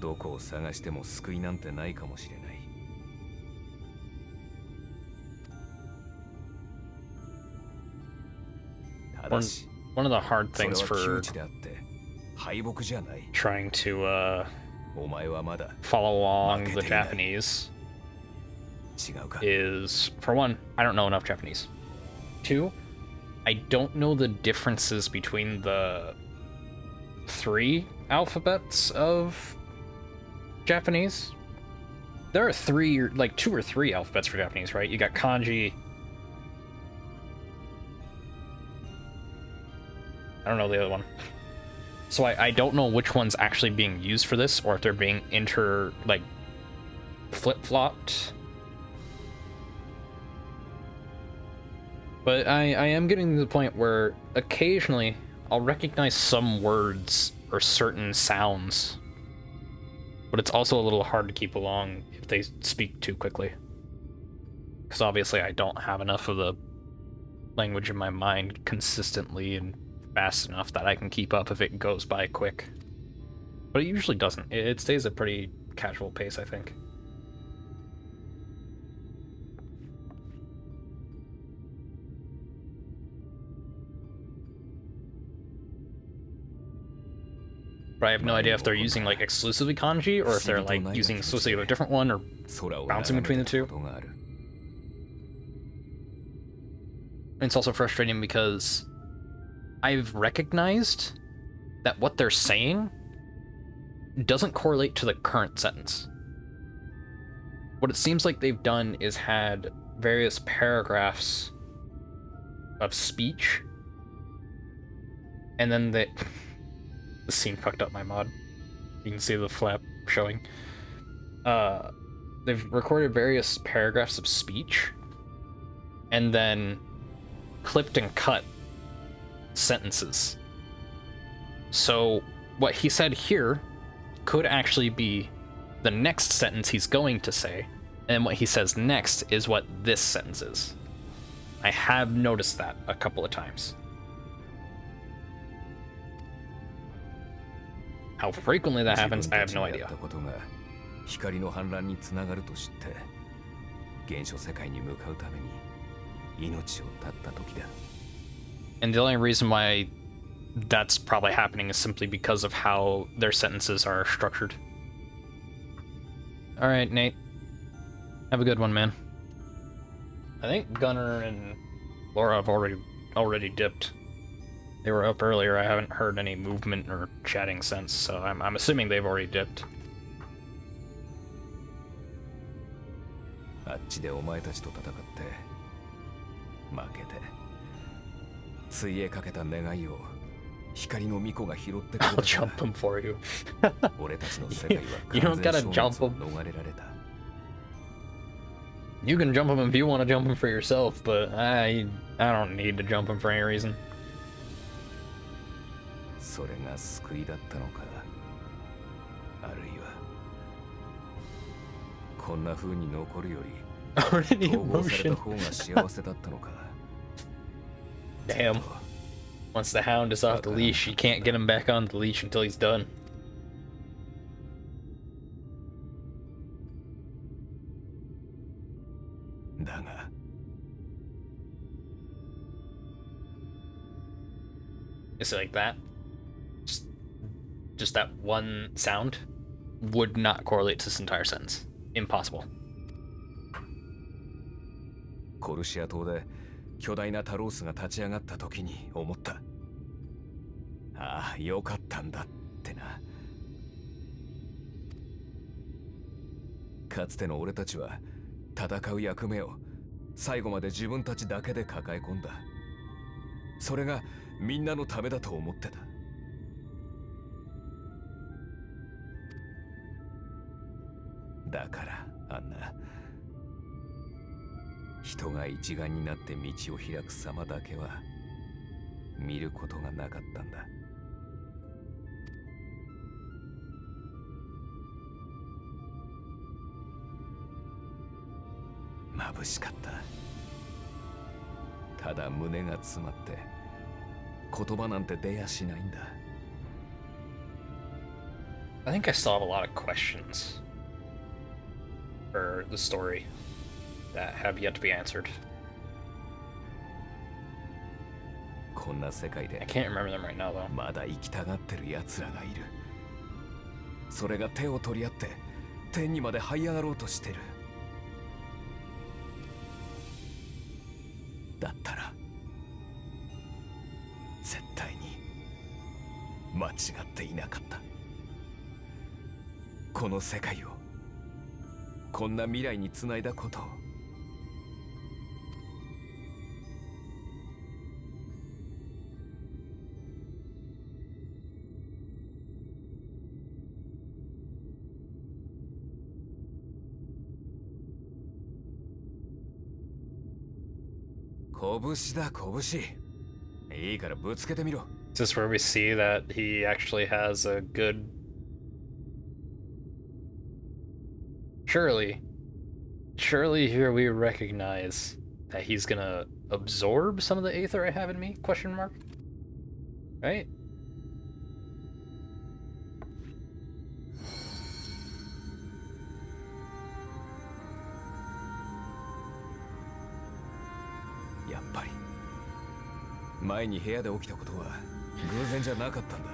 どこを探しても救いなんてないかもしれない。One of the hard things for trying to follow along the Japanese is, for one, I don't know enough Japanese. Two, I don't know the differences between the 3 alphabets of Japanese. There are 3, like 2 or 3 alphabets for Japanese, right? You got kanji. I don't know the other one. So I don't know which one's actually being used for this, or if they're being flip-flopped. But I am getting to the point where occasionally I'll recognize some words or certain sounds, but it's also a little hard to keep along if they speak too quickly. Because obviously I don't have enough of the language in my mind consistently and fast enough that I can keep up if it goes by quick. But it usually doesn't. It stays a pretty casual pace, I think. But I have no idea if they're using like exclusively kanji or if they're like using exclusively a different one or bouncing between the two. It's also frustrating because I've recognized that what they're saying doesn't correlate to the current sentence. What it seems like they've done is had various paragraphs of speech, and then the scene fucked up my mod. You can see the flap showing. They've recorded various paragraphs of speech, and then clipped and cut sentences. So what he said here could actually be the next sentence he's going to say, and what he says next is what this sentence is. I have noticed that a couple of times. How frequently that happens, I have no idea. 光の反乱につながると知って、原初世界に向かうために命を絶った時だ。And the only reason why that's probably happening is simply because of how their sentences are structured. All right, Nate. Have a good one, man. I think Gunnar and Laura have already dipped. They were up earlier. I haven't heard any movement or chatting since, so I'm assuming they've already dipped. あっちでお前たちと戦って負けて水泳かけた願いを光の巫女が拾ってくれた。I'll jump him for you. 俺たちの世界は You don't 完全 gotta 消 jump 滅を him. 逃れられた。You can jump him if you want to jump him for yourself, but I don't need to jump him for any reason. それが救いだったのか、あるいはこんな風に残るより Already 統合された emotion. 方が幸せだったのか。Damn. Once the hound is off the leash, you can't get him back on the leash until he's done. だが Is it like that? Just that one sound would not correlate to this entire sentence. Impossible. コルシア島で巨大なタロースが立ち上がった時に思った。ああ、よかったんだってな。かつての俺たちは戦う役目を最後まで自分たちだけで抱え込んだ。それがみんなのためだと思ってた。だからあんな人が一丸になって道を開く様だけは見ることがなかったんだ。眩しかった。ただ胸が詰まって言葉なんて出やしないんだ。I think I still have a lot of questions for the story that have yet to be answered. こんな世界で I can't remember them right now though. まだ生きたがってる奴らがいる。それが手を取り合って天にまで這い上がろうとしてる。だったら絶対に間違っていなかった。この世界をこんな未来につないだことを。拳だ拳。いいからぶつけてみろ。Is this where we see that he actually has a good... Surely here we recognize that he's gonna absorb some of the aether I have in me? Question mark? Right? Ya っぱり。前に部屋で起きたことは偶然じゃなかったんだ。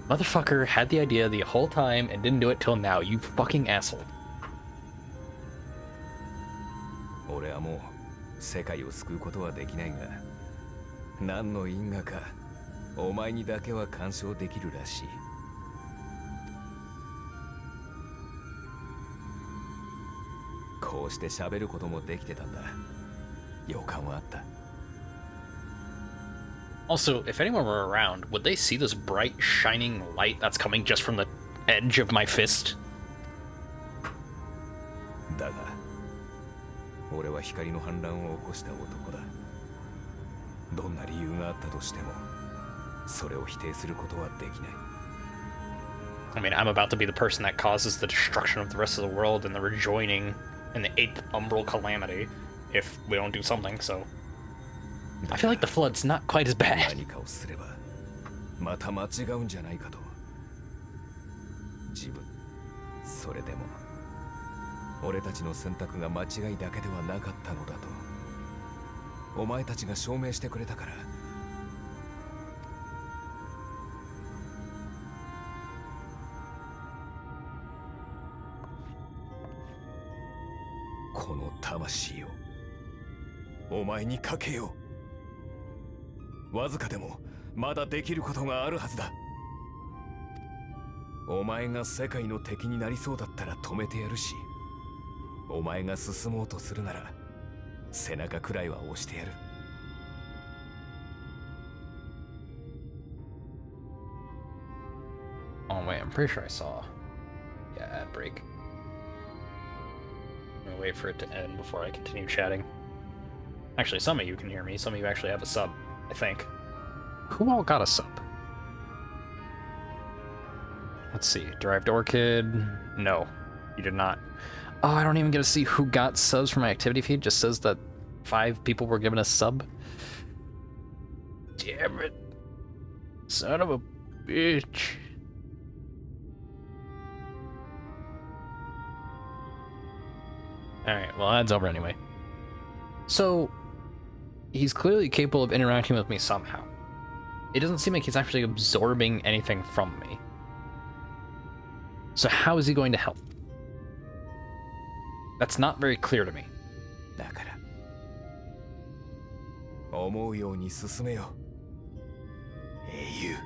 Motherfucker had the idea the whole time and didn't do it till now, you fucking asshole. 俺はもう世界を救うことはできないが、何の因果かお前にだけは干渉できるらしい。こうして喋ることもできてたんだ。予感はあった。Also, if anyone were around, would they see this bright, shining light that's coming just from the edge of my fist? だが、俺は光の反乱を起こした男だ。どんな理由があったとしても、それを否定することはできない。I mean, I'm about to be the person that causes the destruction of the rest of the world and the rejoining in the 8th umbral calamity if we don't do something, so... I feel like the flood's not quite as bad. 何かをすればまた間違うんじゃないかと。自分、それでも俺たちの選択が間違いだけではなかったのだとお前たちが証明してくれたから。この魂をお前にかけよう。わずかでもまだできることがあるはずだ。お前が世界の敵になりそうだったら止めてやるし、お前が進もうとするなら背中くらいは押してやる。Oh wait, I'm pretty sure I saw. Yeah, ad break. I'm gonna wait for it to end before I continue chatting. Actually, some of you can hear me. Some of you actually have a sub, I think. Who all got a sub? Let's see. Derived Orchid. No, you did not. Oh, I don't even get to see who got subs from my activity feed. Just says that 5 people were given a sub. Damn it. Son of a bitch. Alright, well, that's over anyway. So, he's clearly capable of interacting with me somehow. It doesn't seem like he's actually absorbing anything from me. So how is he going to help? That's not very clear to me. だから、思うように進めよ。英雄。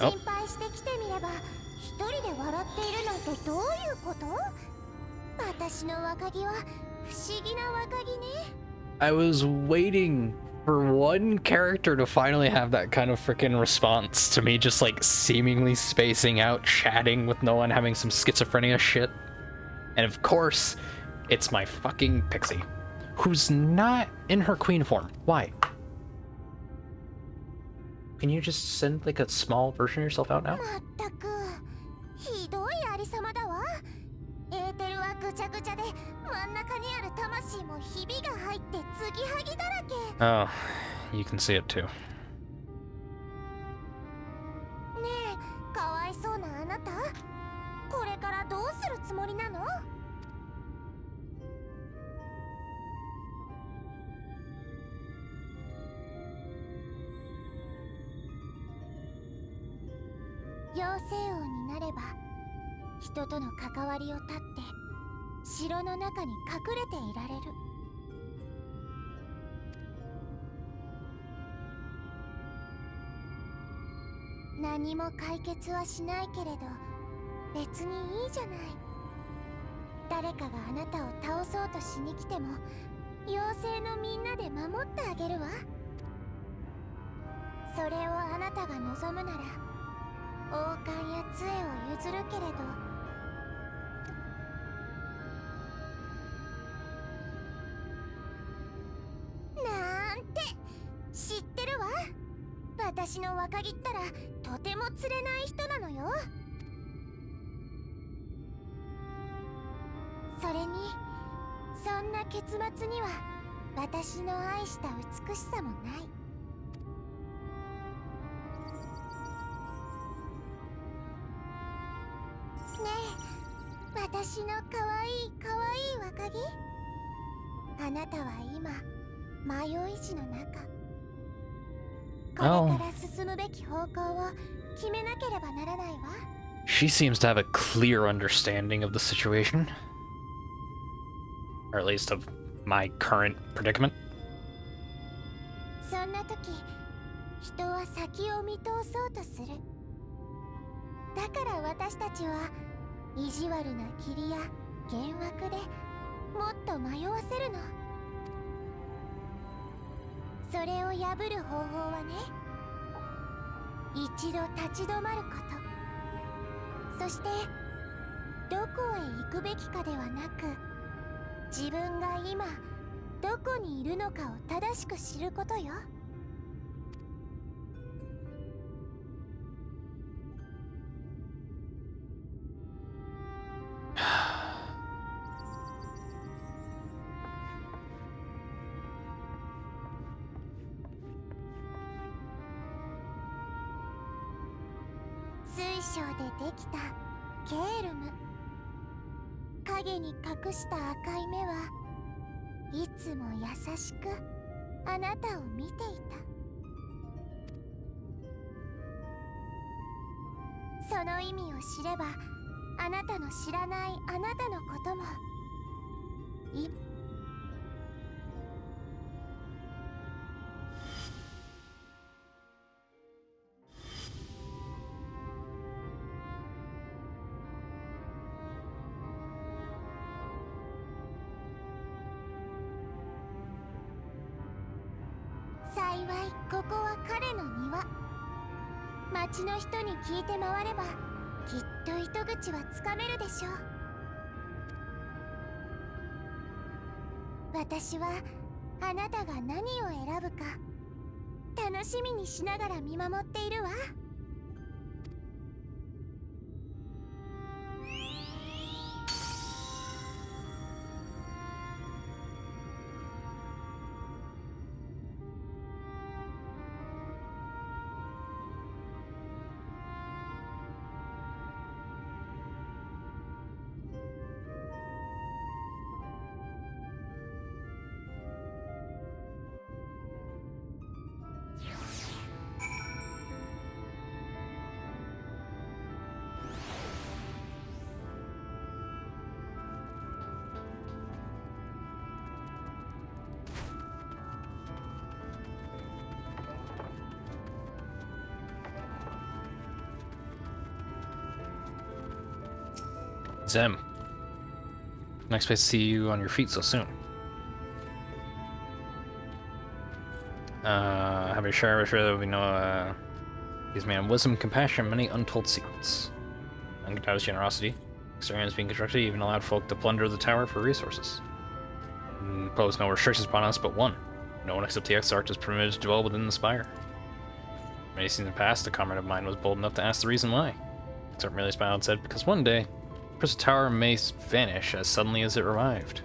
心配してきてみれば一人で笑っているなんてどういうこと？私の若木は不思議な若木ね。I was waiting for one character to finally have that kind of freaking response to me just like seemingly spacing out, chatting with no one, having some schizophrenia shit. And of course, it's my fucking Pixie, who's not in her queen form. Why? Can you just send like a small version of yourself out now? まったくひどいありさまだわ。エーテルはぐちゃぐちゃで真ん中にある魂もひびが入って継ぎはぎだらけ。Oh, you can see it too. ねえ、かわいそうなあなた。これからどうするつもりなの？妖精王になれば人との関わりを断って城の中に隠れていられる。何も解決はしないけれど別にいいじゃない。誰かがあなたを倒そうとしに来ても妖精のみんなで守ってあげるわ。それをあなたが望むなら王冠や杖を譲るけれど、なんて知ってるわ。私の若木ったらとても釣れない人なのよ。それにそんな結末には私の愛した美しさもない。ねえ、私のかわいいかわいい若木、あなたは今迷い路の中。これから進むべき方向を決めなければならないわ。She seems to have a clear understanding of the situation. Or at least of my current predicament. そんな時、人は先を見通そうとする。だから私たちは意地悪な霧や幻惑でもっと迷わせるの。それを破る方法はね、一度立ち止まること。そしてどこへ行くべきかではなく、自分が今どこにいるのかを正しく知ることよ。水晶でできたケールム。影に隠した赤い目はいつも優しくあなたを見ていた。その意味を知れば、あなたの知らないあなたのことも幸いここは彼の庭。町の人に聞いて回ればきっと糸口はつかめるでしょう。私はあなたが何を選ぶか楽しみにしながら見守っているわ。Zem. Next place to see you on your feet so soon. Have a share sure that we know he's a man of wisdom, compassion, many untold secrets. Undoubted generosity. Experiments being constructed even allowed folk to plunder the tower for resources. Impose no restrictions upon us but one. No one except the Exarch is permitted to dwell within the spire. Many seasons past, a comrade of mine was bold enough to ask the reason why. Exarch merely smiled and said, because one day, the tower may vanish as suddenly as it revived.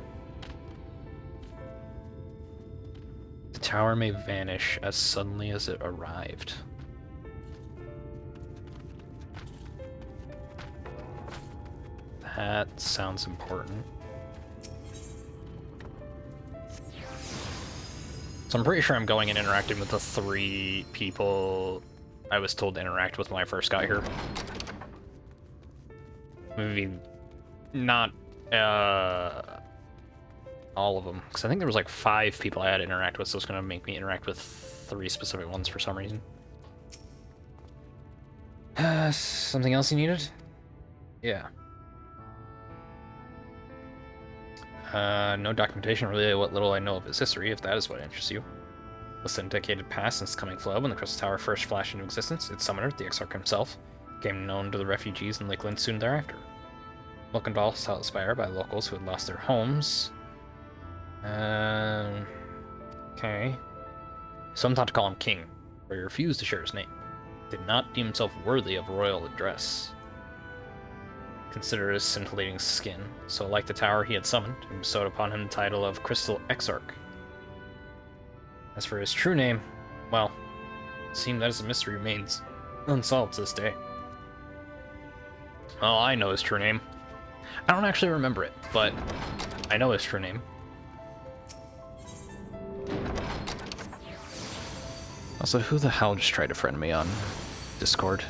The tower may vanish as suddenly as it arrived. That sounds important. So I'm pretty sure I'm going and interacting with the 3 people I was told to interact with when I first got here. Maybe not all of them, because I think there was like 5 people I had to interact with, so it's going to make me interact with 3 specific ones for some reason. Something else you needed? Yeah. No documentation really what little I know of its history, if that is what interests you. Less than a decade had passed since coming flood when the Crystal Tower first flashed into existence. Its summoner, the Exarch himself, became known to the refugees in Lakeland soon thereafter. Welcomed all South Spire by locals who had lost their homes. Okay. Some thought to call him king, but he refused to share his name. He did not deem himself worthy of royal address. Consider his scintillating skin, so like the tower he had summoned, and bestowed upon him the title of Crystal Exarch. As for his true name, well, it seemed that his mystery remains unsolved to this day. Well, I know his true name. I don't actually remember it, but I know his true name. Also, who the hell just tried to friend me on Discord?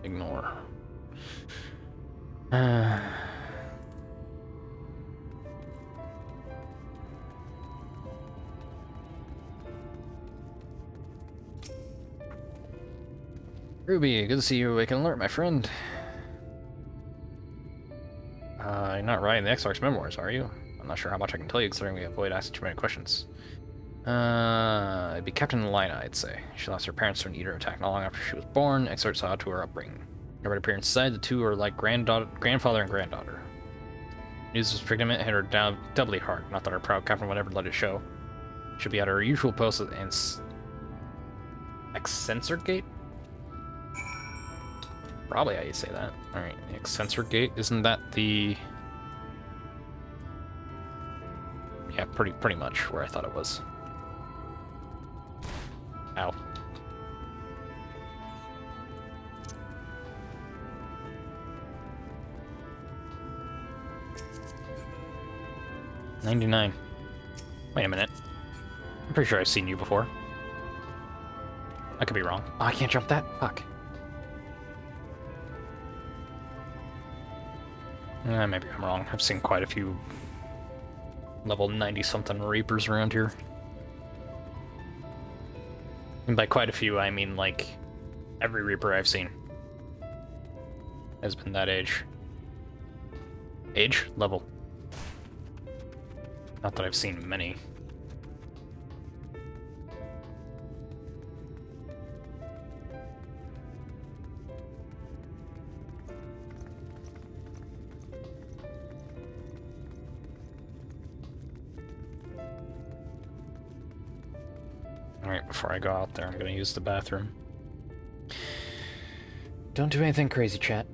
Ignore. Ruby, good to see you awake and alert, my friend. You're not writing the Exarch's memoirs, are you? I'm not sure how much I can tell you, considering we avoid asking too many questions. It'd be Captain Lina, I'd say. She lost her parents to an eater attack not long after she was born. Exarch saw to her upbringing. Never appear inside, the two are like grandfather and granddaughter. News of his predicament hit her down doubly hard. Not that our proud captain would ever let it show. She'll be at her usual post at Exensor Gate? Probably how you say that. Alright, Exensor Gate, isn't that the... Yeah, pretty much where I thought it was. Ow. $99. Wait a minute. I'm pretty sure I've seen you before. I could be wrong. Oh, I can't jump that? Fuck. Maybe I'm wrong. I've seen quite a few level 90-something Reapers around here. And by quite a few, I mean, like, every Reaper I've seen has been that age. Age? Level. Not that I've seen many. Alright, before I go out there, I'm gonna use the bathroom. Don't do anything crazy, chat.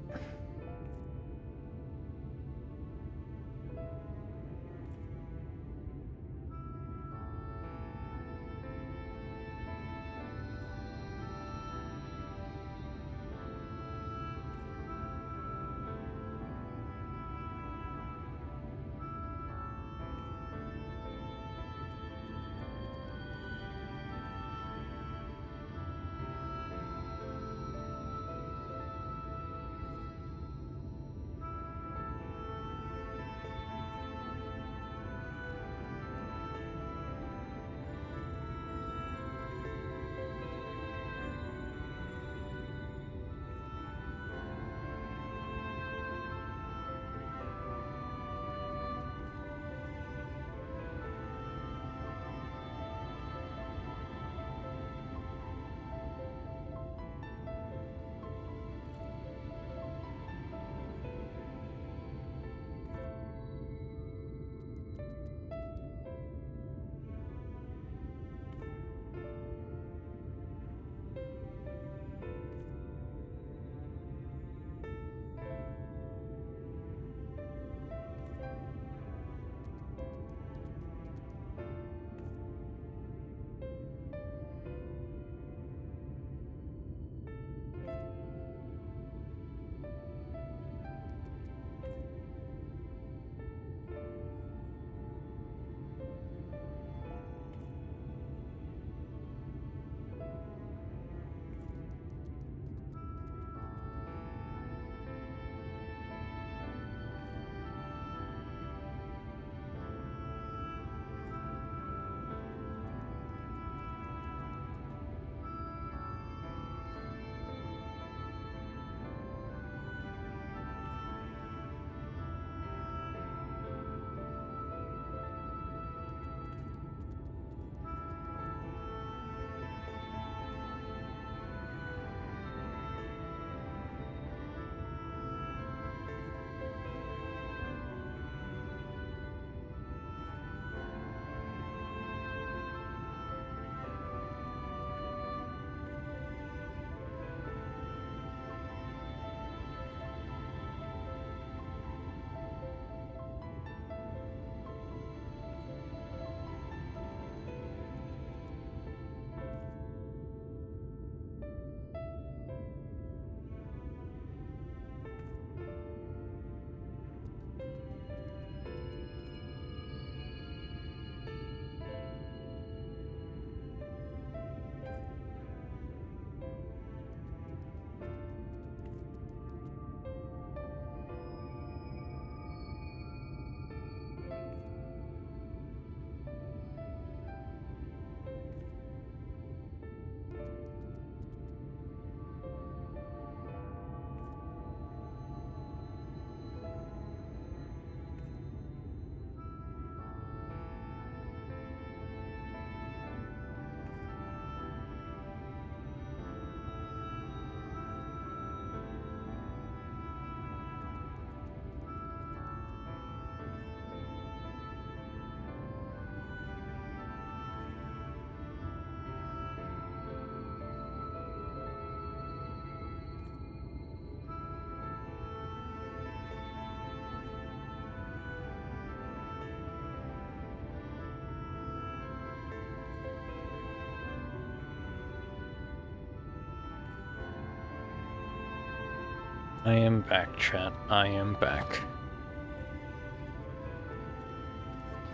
I am back, chat. I am back.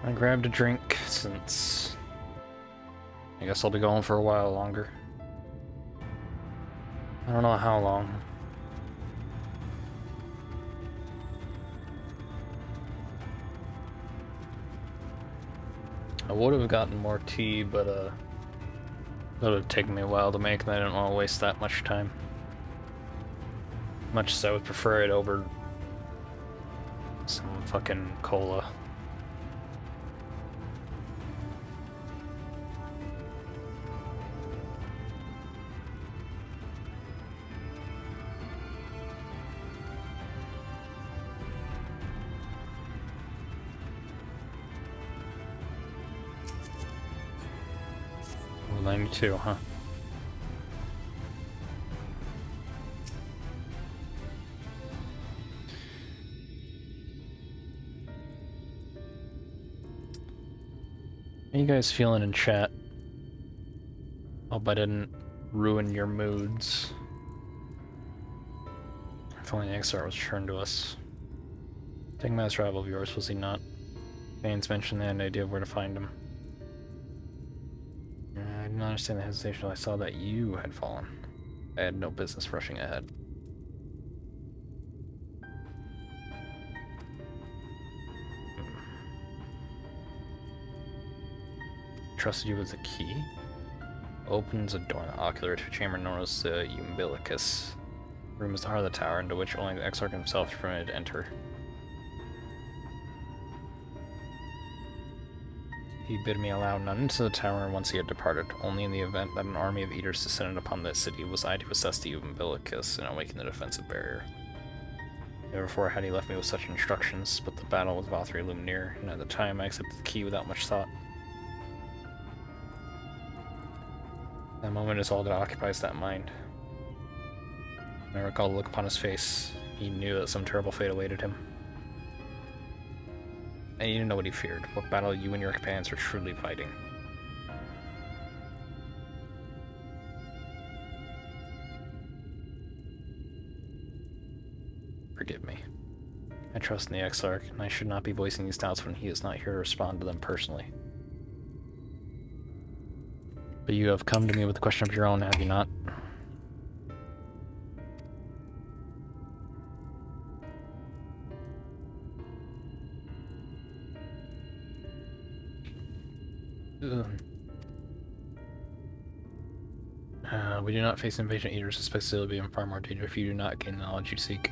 I grabbed a drink since I guess I'll be going for a while longer. I don't know how long. I would have gotten more tea, but it would have taken me a while to make, and I didn't want to waste that much time. Much as I would prefer it over some fucking cola. Well, 92, huh? How you guys feeling in chat? Hope I didn't ruin your moods. If only the XR was returned to us. Taking mass rival of yours, was he not? Baines mentioned they had an idea of where to find him. I did not understand the hesitation until I saw that you had fallen. I had no business rushing ahead. Trusted you with the key? Opens a door in the ocular to a chamber known as the umbilicus. The room is the heart of the tower, into which only the Exarch himself is permitted to enter. He bid me allow none into the tower once he had departed. Only in the event that an army of eaters descended upon that city was I to assess the umbilicus and awaken the defensive barrier. Therefore had he left me with such instructions, but the battle with Valkyrie loomed near, and at the time I accepted the key without much thought. That moment is all that occupies that mind. When I recall the look upon his face, he knew that some terrible fate awaited him. And he didn't know what he feared, what battle you and your companions were truly fighting. Forgive me. I trust in the Exarch, and I should not be voicing these doubts when he is not here to respond to them personally. But you have come to me with a question of your own, have you not? We do not face invasion eaters, especially be in far more danger if you do not gain the knowledge you seek.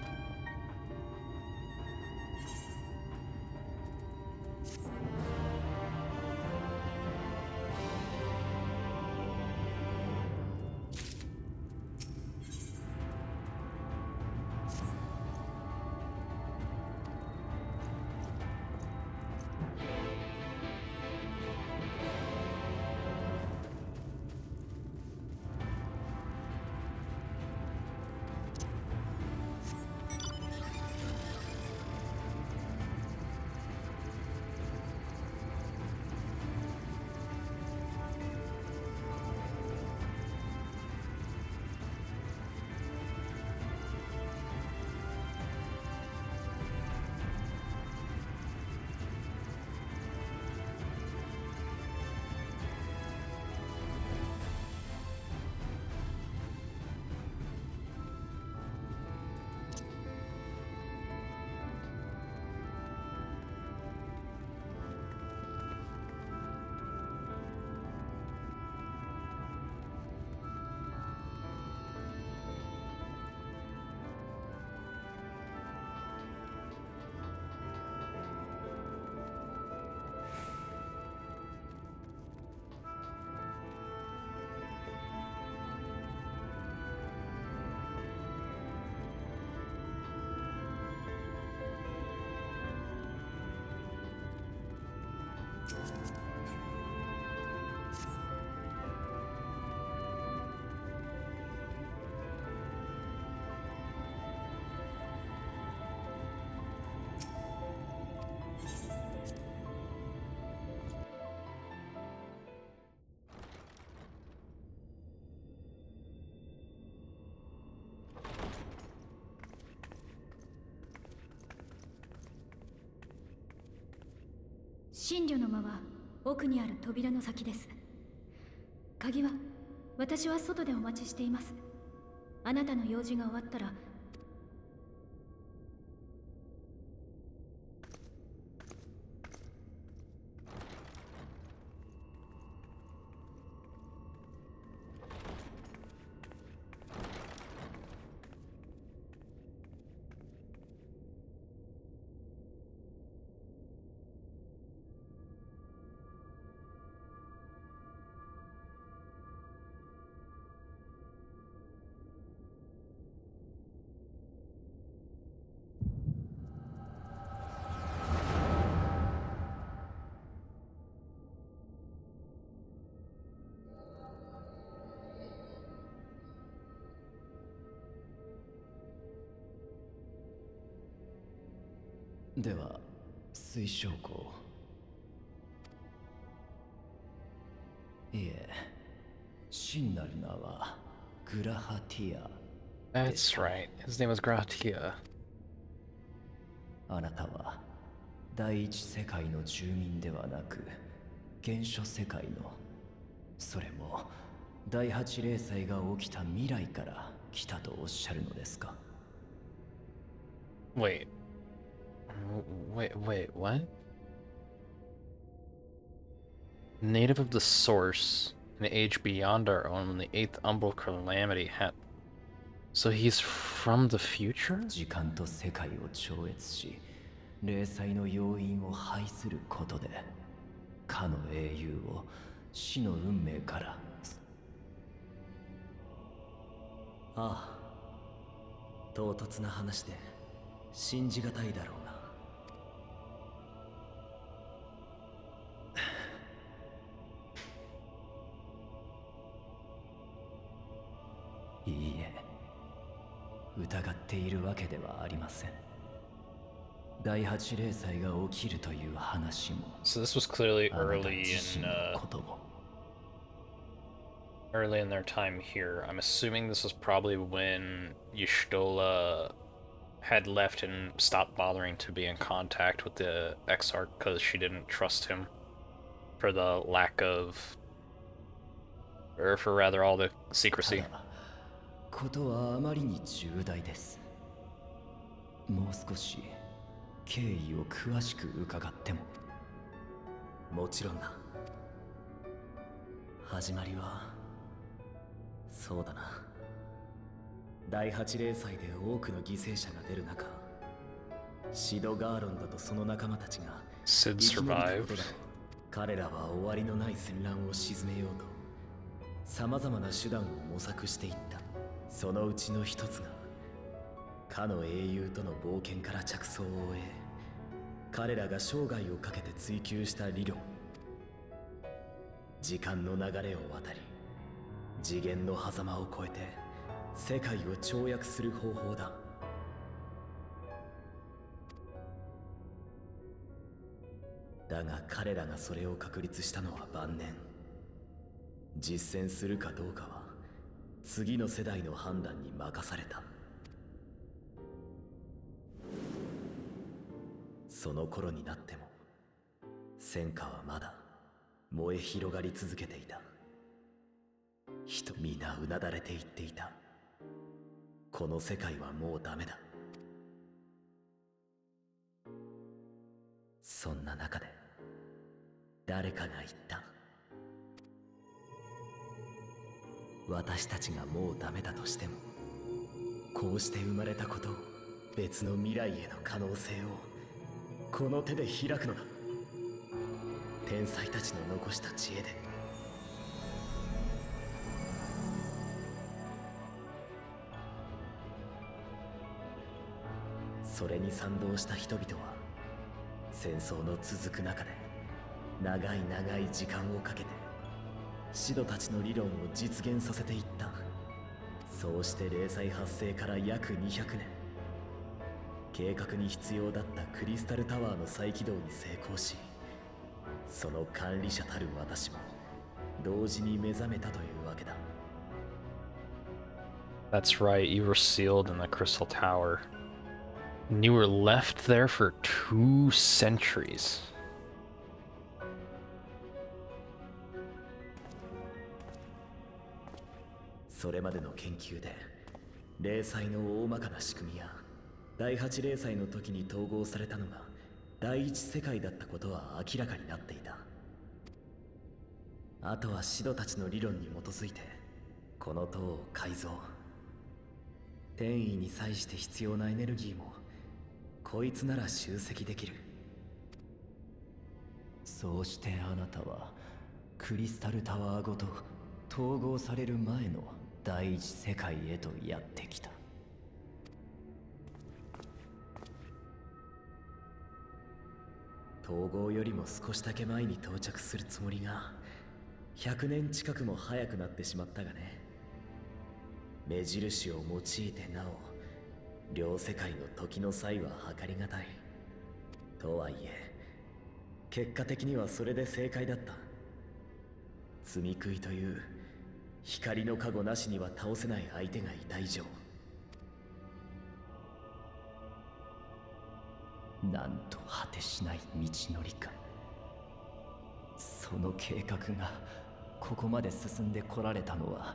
神女の間は奥にある扉の先です。鍵は私は外でお待ちしています。あなたの用事が終わったら。では推奨校。いえ、真なる名はグラハティア。 That's right. His name was Gratia. あなたは第一世界の住民ではなく原初世界の、それも第八霊災が起きた未来から来たとおっしゃるのですか？ Wait, what? Native of the source, an age beyond our own when the 8th umbral calamity had... So he's from the future? 時間と世界を超越し、霊災の要因を排することで、かの英雄を死の運命から。ああ、唐突な話で信じがたいだろうな。いいえ、疑っているわけではありません。第八霊災が起きるという話も。 So this was clearly early in their time here. I'm assuming this was probably when Y'shtola had left and stopped bothering to be in contact with the Exarch because she didn't trust him for the lack of, or for rather all the secrecy. ことはあまりに重大です。もう少し経緯を詳しく伺っても。もちろんだ。始まりはそうだな。第八霊祭で多くの犠牲者が出る中、シド・ガーロンドとその仲間たちが生き延びたことだ。彼らは終わりのない戦乱を鎮めようと様々な手段を模索していった。そのうちの一つがかの英雄との冒険から着想を得、彼らが生涯をかけて追求した理論。時間の流れを渡り、次元の狭間を越えて世界を跳躍する方法だ。だが彼らがそれを確立したのは晩年。実践するかどうかは次の世代の判断に任された。その頃になっても戦火はまだ燃え広がり続けていた。人皆うなだれていっていた。この世界はもうダメだ。そんな中で誰かが言った。私たちがもうダメだとしても、こうして生まれたことを、別の未来への可能性をこの手で開くのだ。天才たちの残した知恵で。それに賛同した人々は戦争の続く中で長い長い時間をかけてシドたちの理論を実現させていった。そうして霊災発生から約200年、計画に必要だったクリスタルタワーの再起動に成功し、その管理者たる私も同時に目覚めたというわけだ。 That's right, you were sealed in the Crystal Tower. And you were left there for 2 centuries. それまでの研究で霊祭の大まかな仕組みや第8霊祭の時に統合されたのが第一世界だったことは明らかになっていた。あとはシドたちの理論に基づいてこの塔を改造。転移に際して必要なエネルギーもこいつなら集積できる。そうしてあなたはクリスタルタワーごと統合される前の第一世界へとやってきた。統合よりも少しだけ前に到着するつもりが100年近くも早くなってしまったがね。目印を用いてなお両世界の時の差異は計りがたい。とはいえ結果的にはそれで正解だった。積み食いという光の加護なしには倒せない相手がいた以上、なんと果てしない道のりか。その計画がここまで進んでこられたのは、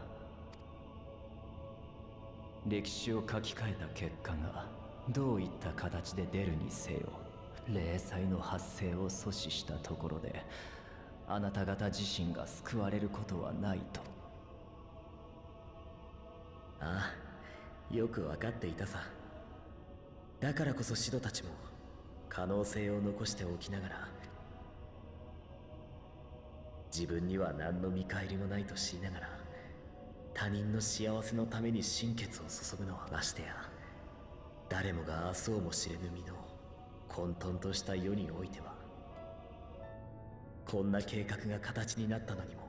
歴史を書き換えた結果がどういった形で出るにせよ、霊祭の発生を阻止したところであなた方自身が救われることはないと。ああ、よく分かっていたさ。だからこそシドたちも可能性を残しておきながら、自分には何の見返りもないと知りながら他人の幸せのために心血を注ぐのは、ましてや誰もが明日をも知れぬ身の混沌とした世においては、こんな計画が形になったのにも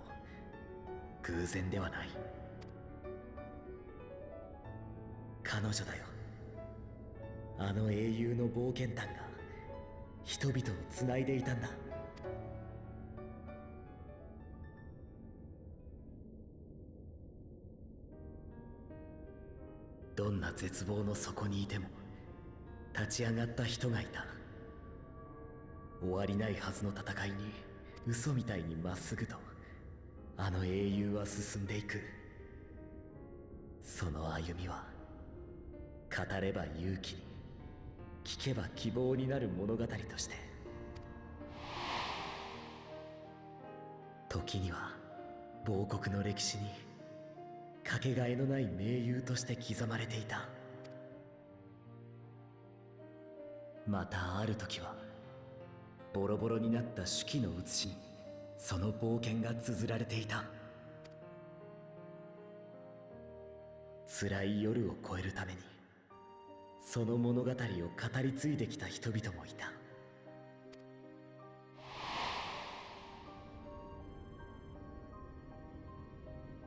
偶然ではない。彼女だよ、あの英雄の冒険譚が人々をつないでいたんだ。どんな絶望の底にいても立ち上がった人がいた。終わりないはずの戦いに嘘みたいにまっすぐとあの英雄は進んでいく。その歩みは語れば勇気に、聞けば希望になる物語として、時には亡国の歴史にかけがえのない盟友として刻まれていた。またある時はボロボロになった手記の写しにその冒険が綴られていた。辛い夜を越えるためにその物語を語り継いできた人々もいた。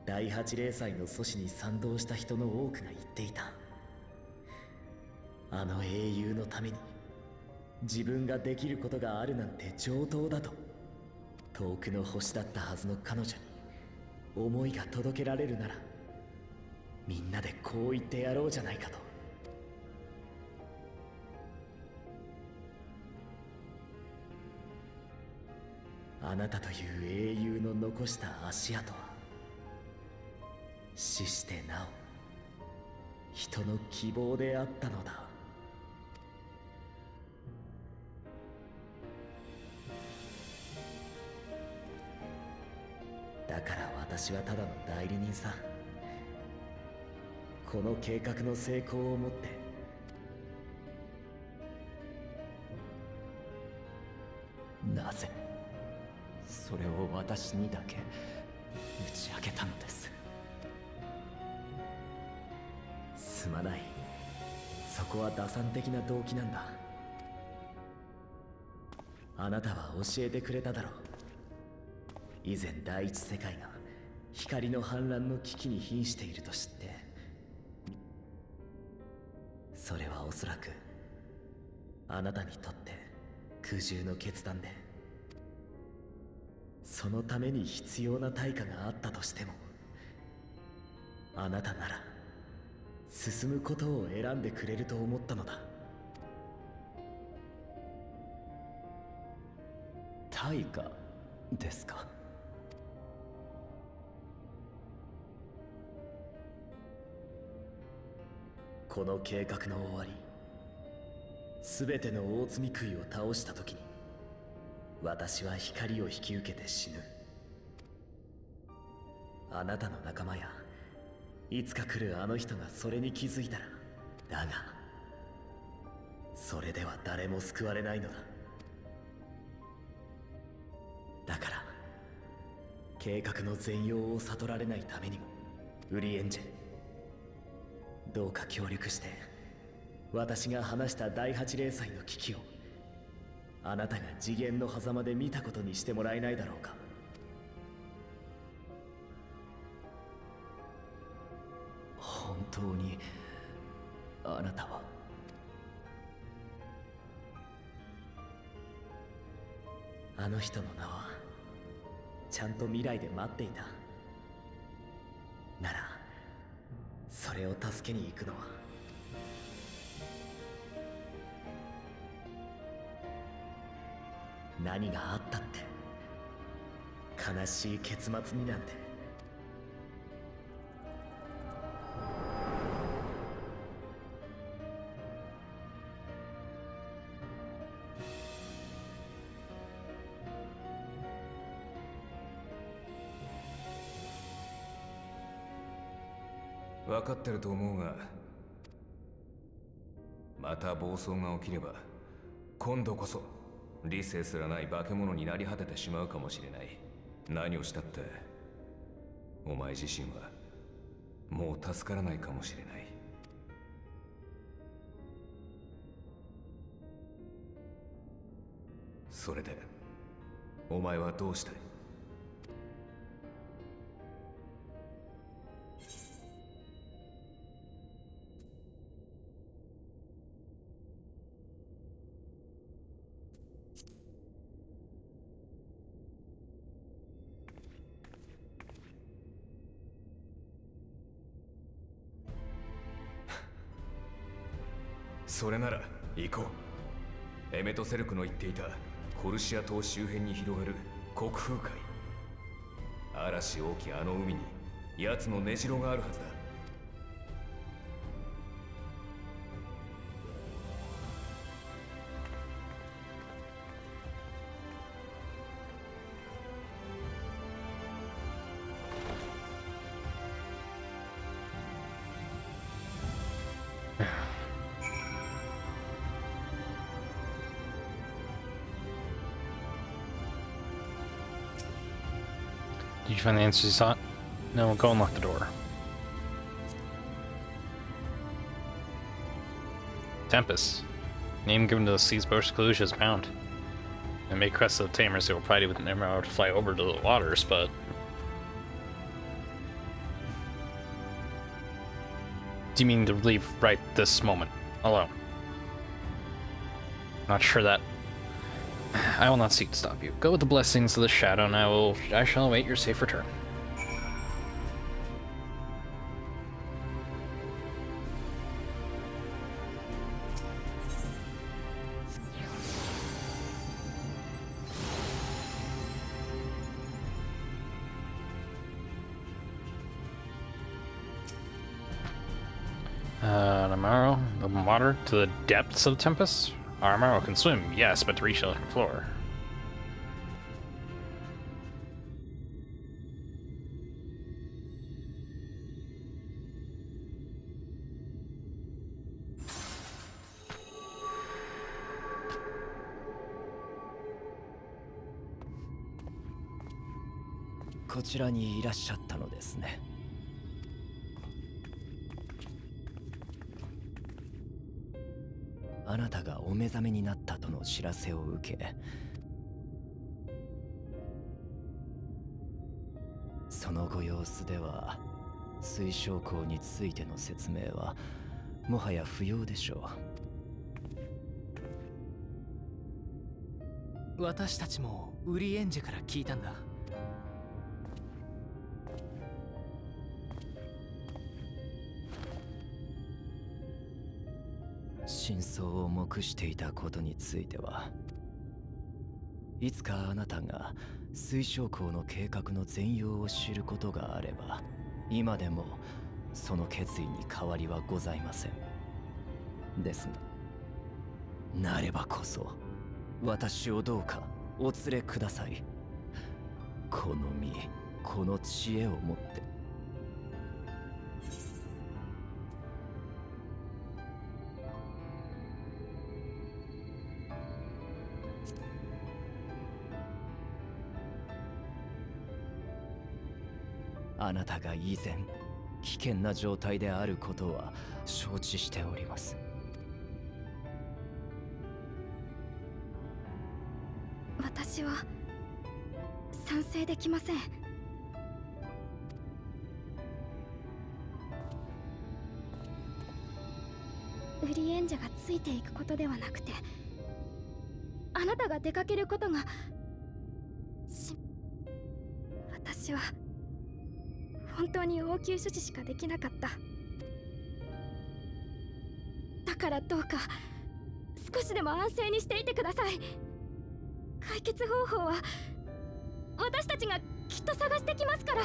第8霊祭の阻止に賛同した人の多くが言っていた。あの英雄のために自分ができることがあるなんて上等だと。遠くの星だったはずの彼女に思いが届けられるなら、みんなでこう言ってやろうじゃないかと。あなたという英雄の残した足跡は死してなお人の希望であったのだ。だから私はただの代理人さ。この計画の成功をもってなぜそれを私にだけ打ち明けたのです。すまない。そこは打算的な動機なんだ。あなたは教えてくれただろう。以前第一世界が光の反乱の危機に瀕していると知って。それはおそらくあなたにとって苦渋の決断で、そのために必要な対価があったとしても、あなたなら進むことを選んでくれると思ったのだ。対価ですか。この計画の終わり、全ての大罪食いを倒した時に私は光を引き受けて死ぬ。あなたの仲間やいつか来るあの人がそれに気づいたら、だがそれでは誰も救われないのだ。だから計画の全容を悟られないためにも、ウリエンジェ、どうか協力して私が話した第八霊祭の危機をあなたが次元の狭間で見たことにしてもらえないだろうか。本当にあなたはあの人の名はちゃんと未来で待っていたなら、それを助けに行くのは何があったって悲しい結末になんて。分かってると思うが、また暴走が起きれば今度こそ理性すらない化け物になり果ててしまうかもしれない。何をしたってお前自身はもう助からないかもしれない。それでお前はどうしたい？それなら行こう。エメトセルクの言っていたコルシア島周辺に広がる国風海。嵐大きあの海に奴の根城があるはずだ。Did you find the answers you sought? No, go unlock the door. Tempest. Name given to the sea's boast collusion is bound. And make crest of the tamers, they will probably with never able to fly over to the waters, but... Do you mean to leave right this moment? Alone? Not sure that... I will not seek to stop you. Go with the blessings of the shadow, and I shall await your safe return. Amaro, open water to the depths of Tempest? Our Amaro can swim, yes, but to reach the ocean floor. Here こちらにいらっしゃったのですね。あなたがお目覚めになったとの知らせを受け、そのご様子では水晶港についての説明はもはや不要でしょう。私たちもウリエンジェから聞いたんだ。真相を黙していたことについては、いつかあなたが水晶港の計画の全容を知ることがあれば、今でもその決意に変わりはございません。ですが、なればこそ私をどうかお連れください。この身、この知恵をもって。あなたが以前危険な状態であることは承知しております。私は賛成できません。売り演者がついていくことではなくて、あなたが出かけることが私は本当に応急処置しかできなかった。だからどうか少しでも安静にしていてください。解決方法は私たちがきっと探してきますから。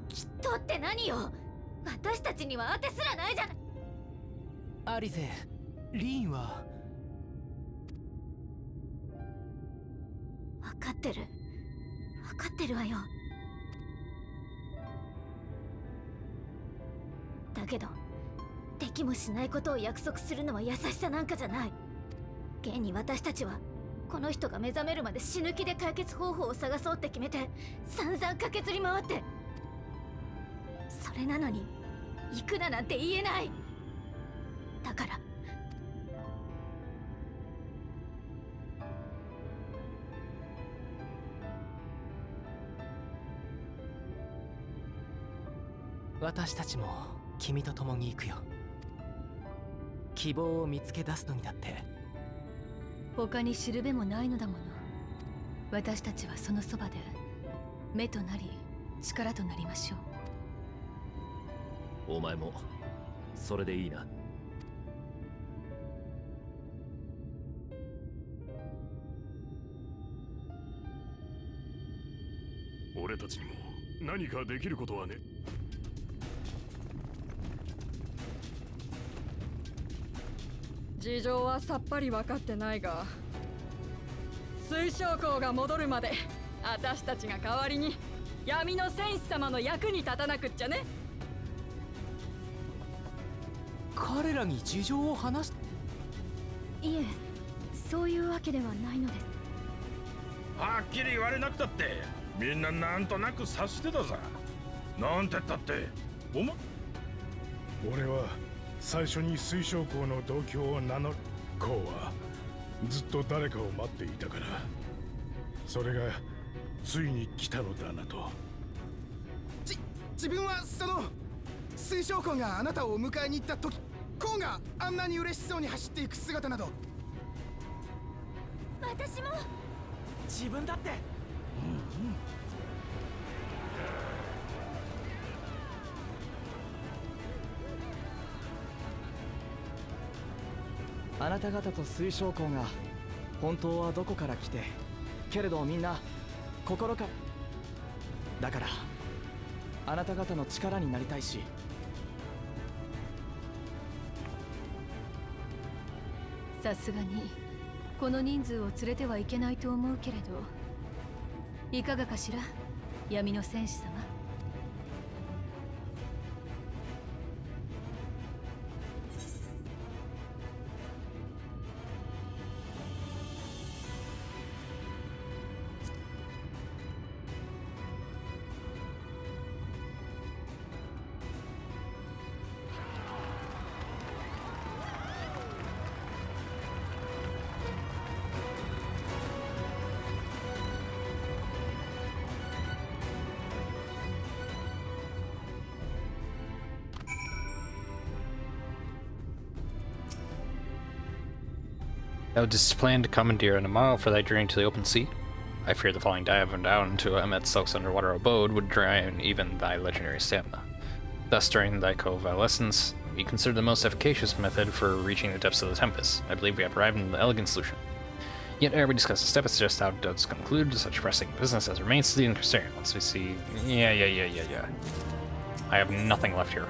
きっとって何よ。私たちには当てすらないじゃない。アリゼ、リーンは分かってる。分かってるわよ。だけどできもしないことを約束するのは優しさなんかじゃない。現に私たちはこの人が目覚めるまで死ぬ気で解決方法を探そうって決めて散々駆けずり回って、それなのに行くななんて言えない。だから私たちも君と共に行くよ。希望を見つけ出すのにだって。他に知るべもないのだもの。私たちはそのそばで目となり力となりましょう。お前もそれでいいな。俺たちにも何かできることはね。事情はさっぱり分かってないが、水晶校が戻るまで私たちが代わりに闇の戦士様の役に立たなくっちゃね。彼らに事情を話し…いえ、そういうわけではないのです。はっきり言われなくたってみんななんとなく察してたさ。なんてったって俺は最初に水晶校の同郷を名乗る校はずっと誰かを待っていたから、それがついに来たのだなと。自分はその水晶校があなたをお迎えに行った時、校があんなに嬉しそうに走っていく姿など。私も自分だって。あなた方と水晶校が本当はどこから来て、けれどみんな心からだから、あなた方の力になりたいし。さすがにこの人数を連れてはいけないと思うけれど、いかがかしら、闇の戦士様。Thou didst plan to commandeer an tomorrow for thy journey to the open sea. I fear the falling dive down into Emmet's Silk's underwater abode would drain even thy legendary stamina. Thus, during thy convalescence, we considered the most efficacious method for reaching the depths of the Tempest. I believe we have arrived at an elegant solution. Yet, ere we discuss the step, I suggest thou dost conclude such pressing business as remains to the Crystarian. Once we see... Yeah. I have nothing left here.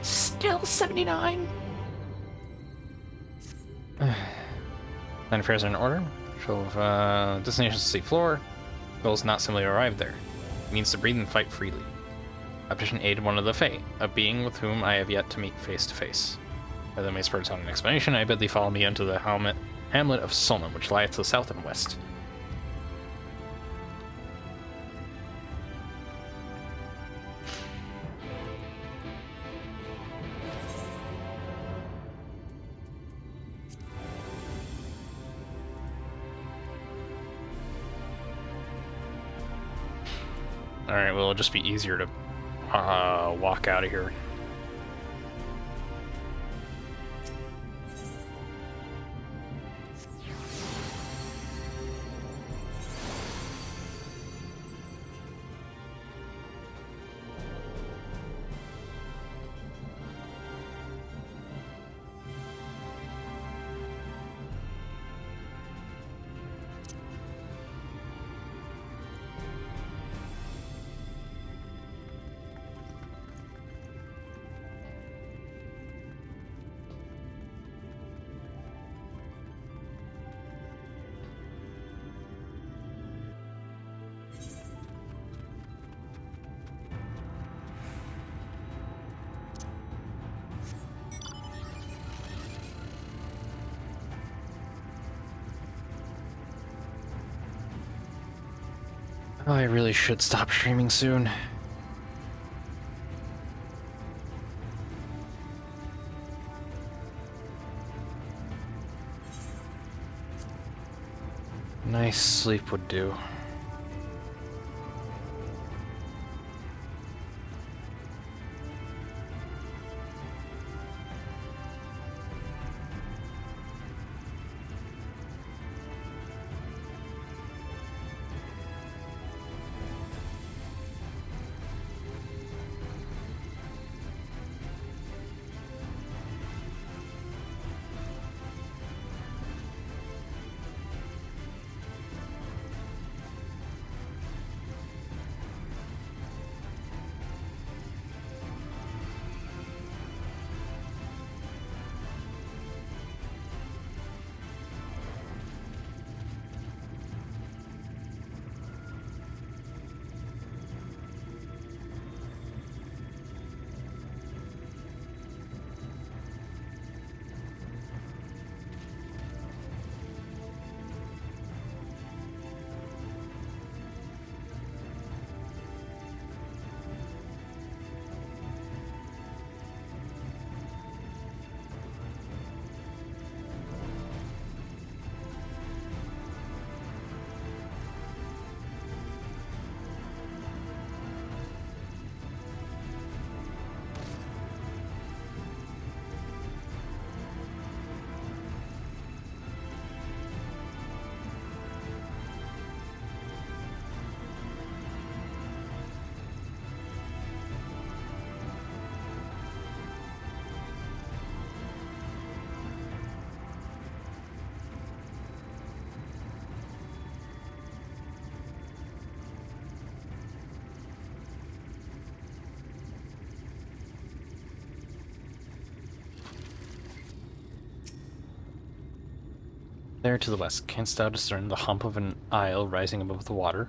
Still 79? Then affairs are in order. Show of destination to sea floor. Goal is not simply to arrive there. It means to breathe and fight freely. I petition aid one of the Fae, a being with whom I have yet to meet face to face. Rather than may spur on an explanation, I bid thee follow me into the hamlet of Solman, which lieth to the south and west. Alright, well, it'll just be easier to walk out of here. Oh, I really should stop streaming soon. Nice sleep would do. There to the west, canst thou discern the hump of an isle rising above the water?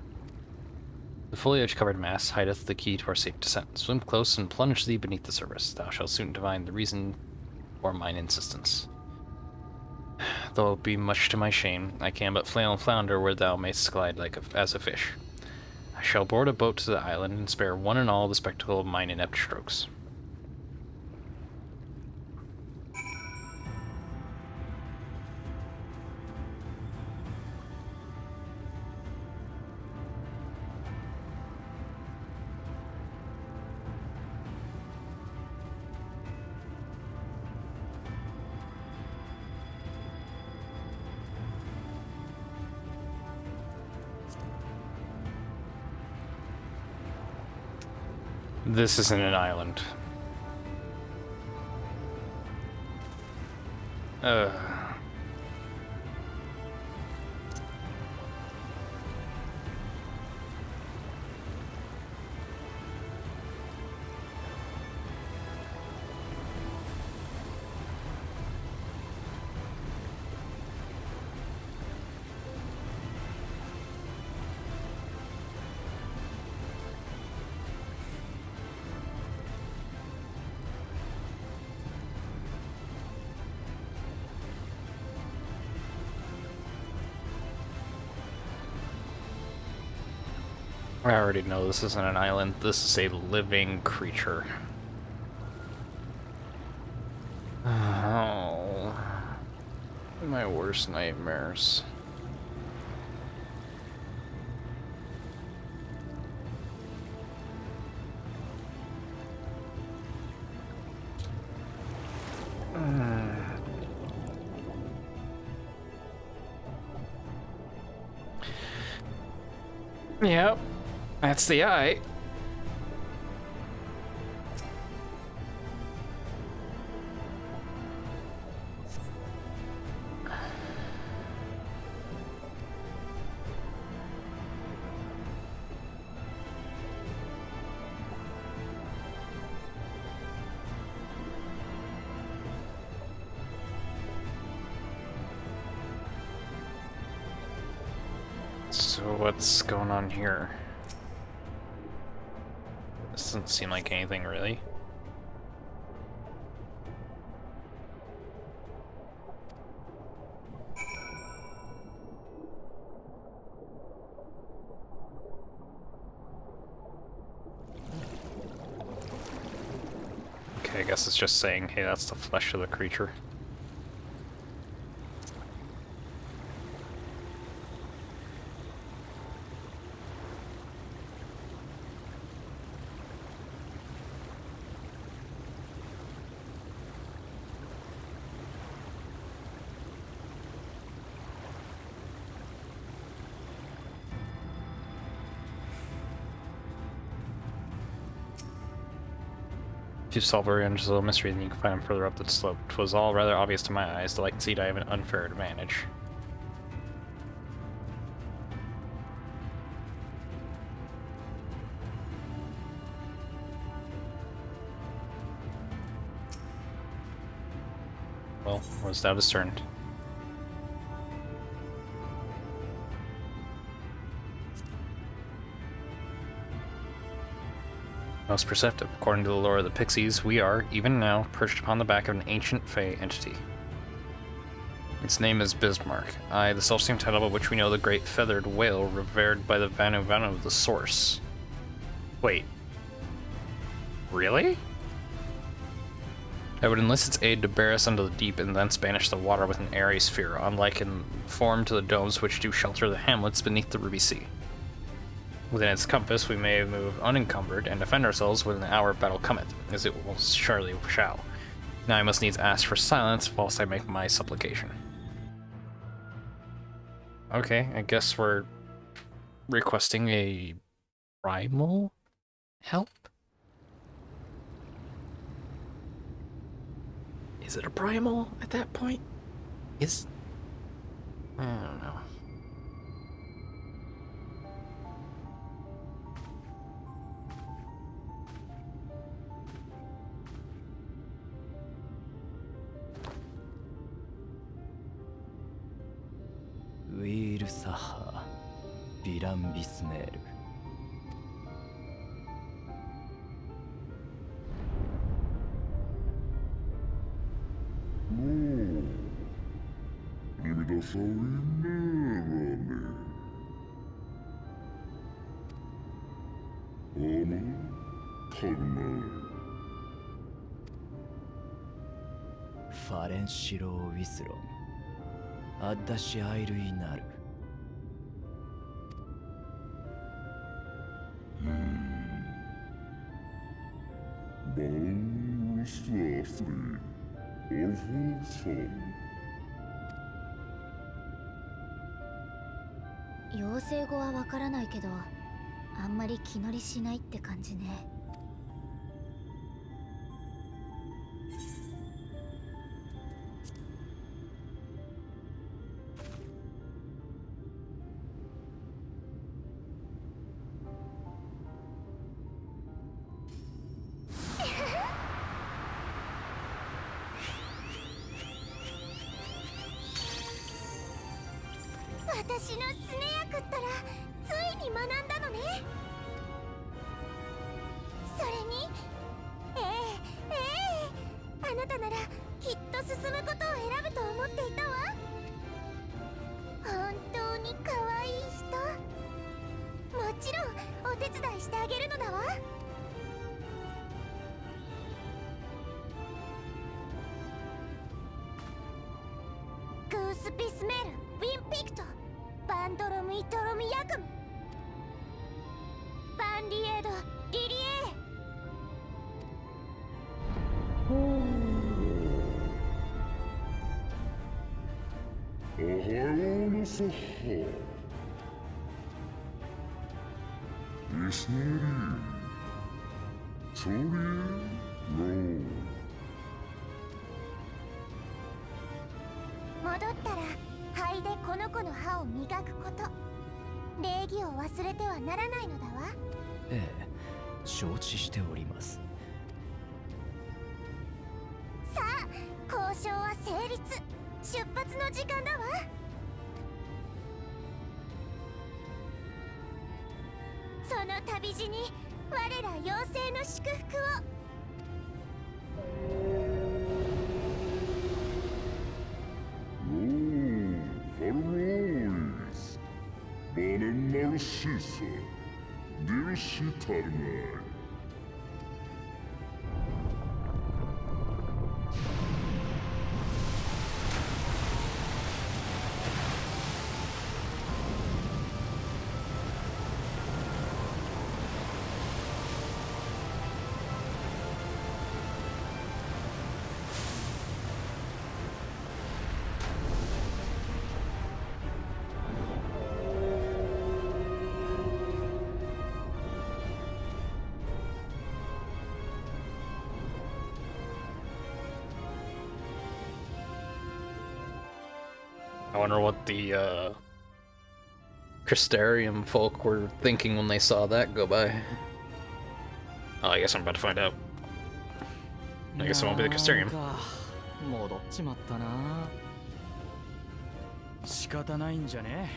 The foliage-covered mass hideth the key to our safe descent. Swim close and plunge thee beneath the surface. Thou shalt soon divine the reason for mine insistence. Though it be much to my shame, I can but flail and flounder where thou mayst glide like as a fish. I shall board a boat to the island and spare one and all the spectacle of mine inept strokes. This isn't an island. I already know this isn't an island. This is a living creature. Oh, my worst nightmares. Yep, that's the eye. So what's going on here? This doesn't seem like anything really. Okay, I guess it's just saying, hey, that's the flesh of the creature. If you solve Oriental's little mystery, then you can find him further up the slope. 'Twas all rather obvious to my eyes. The light seed I have an unfair advantage. Well, was thou discerned? Most perceptive. According to the lore of the Pixies, we are, even now, perched upon the back of an ancient Fey entity. Its name is Bismarck. The self-same title by which we know the great feathered whale revered by the Vanu Vanu, the source. Wait. Really? I would enlist its aid to bear us under the deep and thence banish the water with an airy sphere, unlike in form to the domes which do shelter the hamlets beneath the Ruby Sea. Within its compass we may move unencumbered and defend ourselves when the hour of battle cometh, as it will surely shall. Now I must needs ask for silence whilst I make my supplication. Okay, I guess we're requesting a primal help? Is it a primal at that point? I don't know. Will Saha, Bilan Bismel. 涙さいねえわね。あまたるな。ファレンシロー・ウィスロン、アッダシアイルイナル。バウスアフリー、オルフォーソン。 妖精語はわからないけど、あんまり気乗りしないって感じね。私のスネアクったらついに学んだのね。それにあなたならきっと進むことを選ぶと思っていたわ。本当に可愛い人。もちろんお手伝いしてあげるのだわ。グースピスメル、ウィンピクト、バンドロムイトロムヤクム、バンリエード、リリおはようのさは。イスネリー、トリエ、ロー。戻ったら肺でこの子の歯を磨くこと、礼儀を忘れてはならないのだわ。ええ、承知しております。さあ、交渉は成立。出発の時間だわ。その旅路に我ら妖精の祝福を。Arois, Bonem Narcissa, Dircitarnai. I wonder what the Crystarium folk were thinking when they saw that go by. Oh, I guess I'm about to find out. I guess it won't be the Crystarium. 戻っちまったな。仕方ないんじゃね。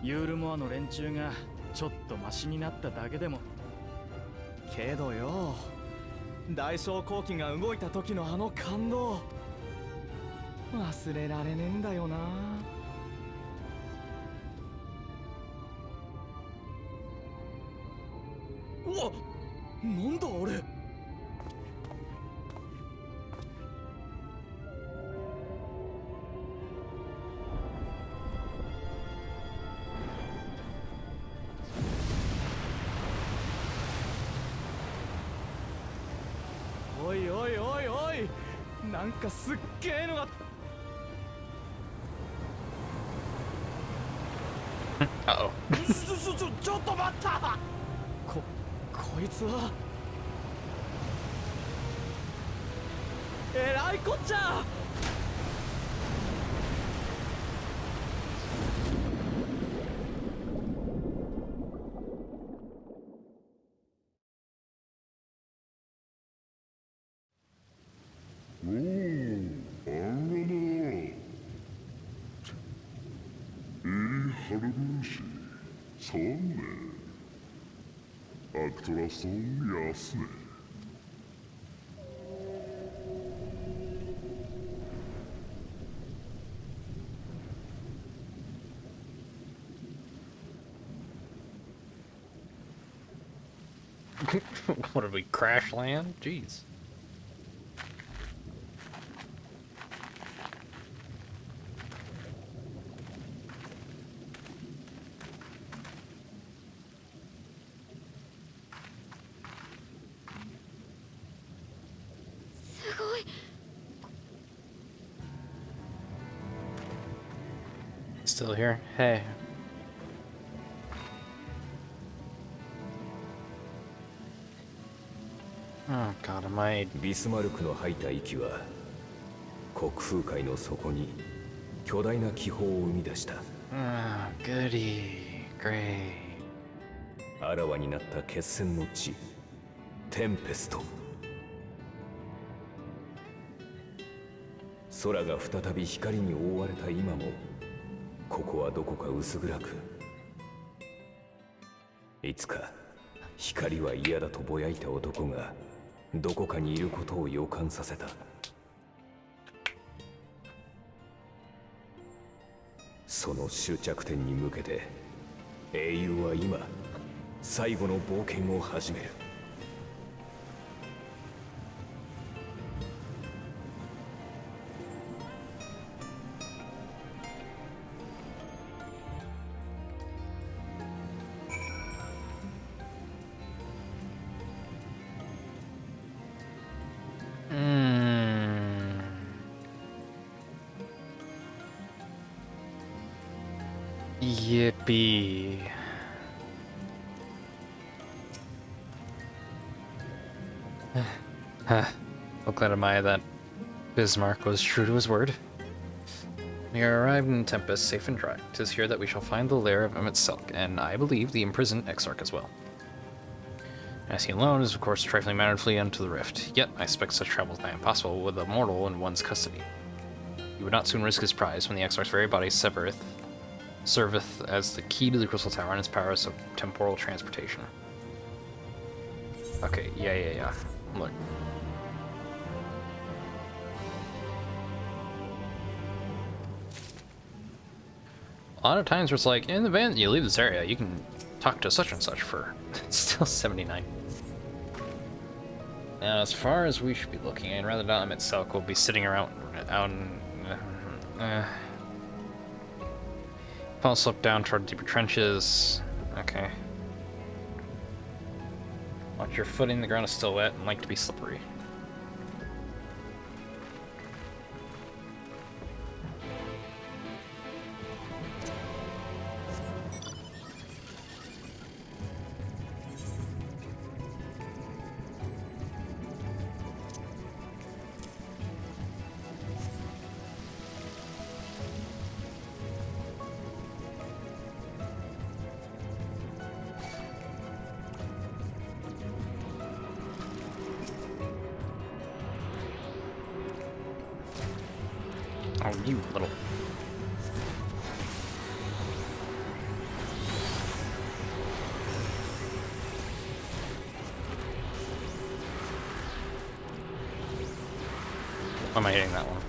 ユールモアの連中がちょっとマシになっただけでも。けどよ、大将後期が動いた時のあの感動、忘れられねえんだよな。うわ、なんだあれ。おいおいおいおい、なんかすっげえのが。Uh-oh. ちょっと待った。こいつはえらいこっちゃ。おお、あらな。ハルブーシ、そうね。アクトラソンやすね。What did we crash land? Jeez. Still here? Hey. Oh god, am I... ビスマルクの吐いた息は国風海の底に巨大な気泡を生み出した。Goody. Great. あらわになった決戦の地、テンペスト。空が再び光に覆われた今も、ここはどこか薄暗く、いつか光は嫌だとぼやいた男がどこかにいることを予感させた。その終着点に向けて英雄は今最後の冒険を始める。Yippee. How glad am I that Bismarck was true to his word. We are arrived in Tempest, safe and dry. 'Tis here that we shall find the lair of Emmett Selk, and I believe the imprisoned Exarch as well. As he alone is of course a trifling matter to flee unto the rift, yet I suspect such travel is not impossible with a mortal in one's custody. He would not soon risk his prize when the Exarch's very body serveth as the key to the Crystal Tower and its powers of temporal transportation. Okay, yeah. Look. A lot of times where it's like, in the event you leave this area, you can talk to such and such for still 79. Now, as far as we should be looking, and rather than itself, we'll be sitting around out in... I'll slip down toward deeper trenches. Okay. Watch your footing, the ground is still wet and like to be slippery. Oh, you little... Why am I hitting that one?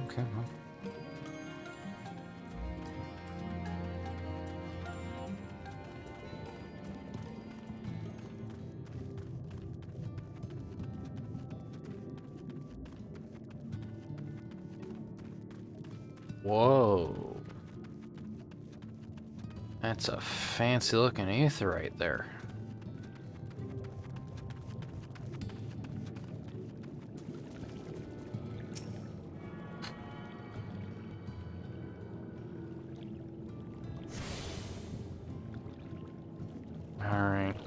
Okay, well. Whoa. That's a fancy looking aetheryte there. Alright.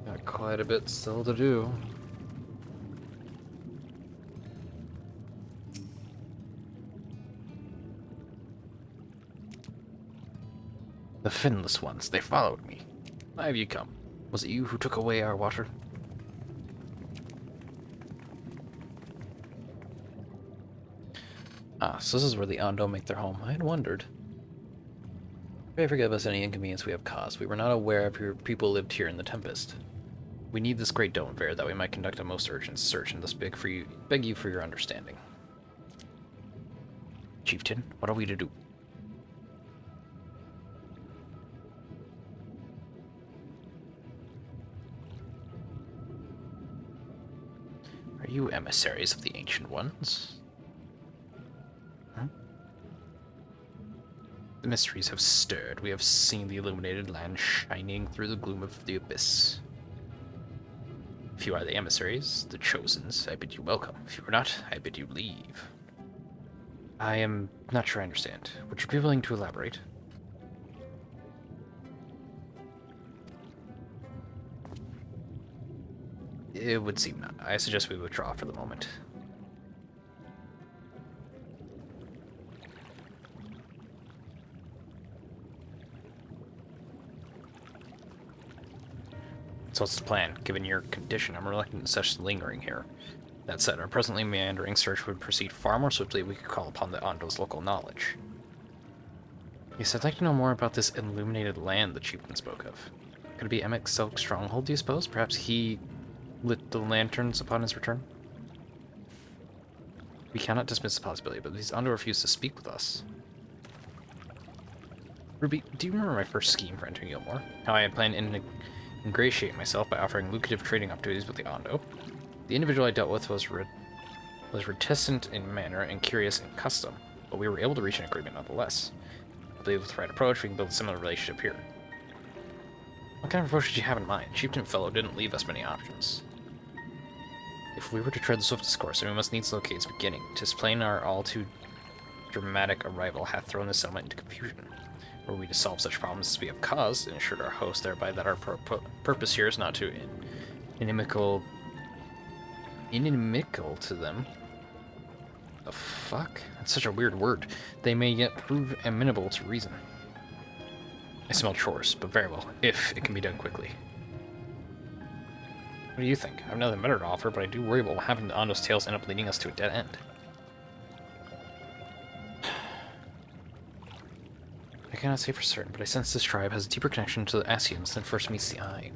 Got quite a bit still to do. The finless ones, they followed me. Why have you come? Was it you who took away our water? Ah, so this is where the Ondo make their home. I had wondered. Pray forgive us any inconvenience we have caused. We were not aware of your people lived here in the Tempest. We need this great dome fair that we might conduct a most urgent search and thus beg you for your understanding. Chieftain, what are we to do? you emissaries of the Ancient Ones? Huh? The mysteries have stirred. We have seen the illuminated land shining through the gloom of the abyss. If you are the emissaries, the Chosens, I bid you welcome. If you are not, I bid you leave. I am not sure I understand. Would you be willing to elaborate? It would seem not. I suggest we withdraw for the moment. So what's the plan? Given your condition, I'm reluctant to such lingering here. That said, our presently meandering search would proceed far more swiftly if we could call upon the Ondo's local knowledge. Yes, I'd like to know more about this illuminated land the chieftain spoke of. Could it be Emek's Silk stronghold, do you suppose? Perhaps he lit the lanterns upon his return? We cannot dismiss the possibility, but these Ondo refuse to speak with us. Ruby, do you remember my first scheme for entering Gilmore? How I had planned to ingratiate myself by offering lucrative trading opportunities with the Ondo? The individual I dealt with was reticent in manner and curious in custom, but we were able to reach an agreement nonetheless. I believe with the right approach, we can build a similar relationship here. What kind of approach did you have in mind? Chieftain Fellow didn't leave us many options. If we were to tread the swiftest course, then we must needs locate its beginning. 'Tis plain our all too dramatic arrival hath thrown the settlement into confusion. Were we to solve such problems as we have caused, and assured our host thereby that our purpose here is not too inimical to them. The fuck? That's such a weird word. They may yet prove amenable to reason. I smell chores, but very well, if it can be done quickly. What do you think? I have nothing better to offer, but I do worry about what happened to Ondo's tales end up leading us to a dead end. I cannot say for certain, but I sense this tribe has a deeper connection to the Asians than first meets the eye.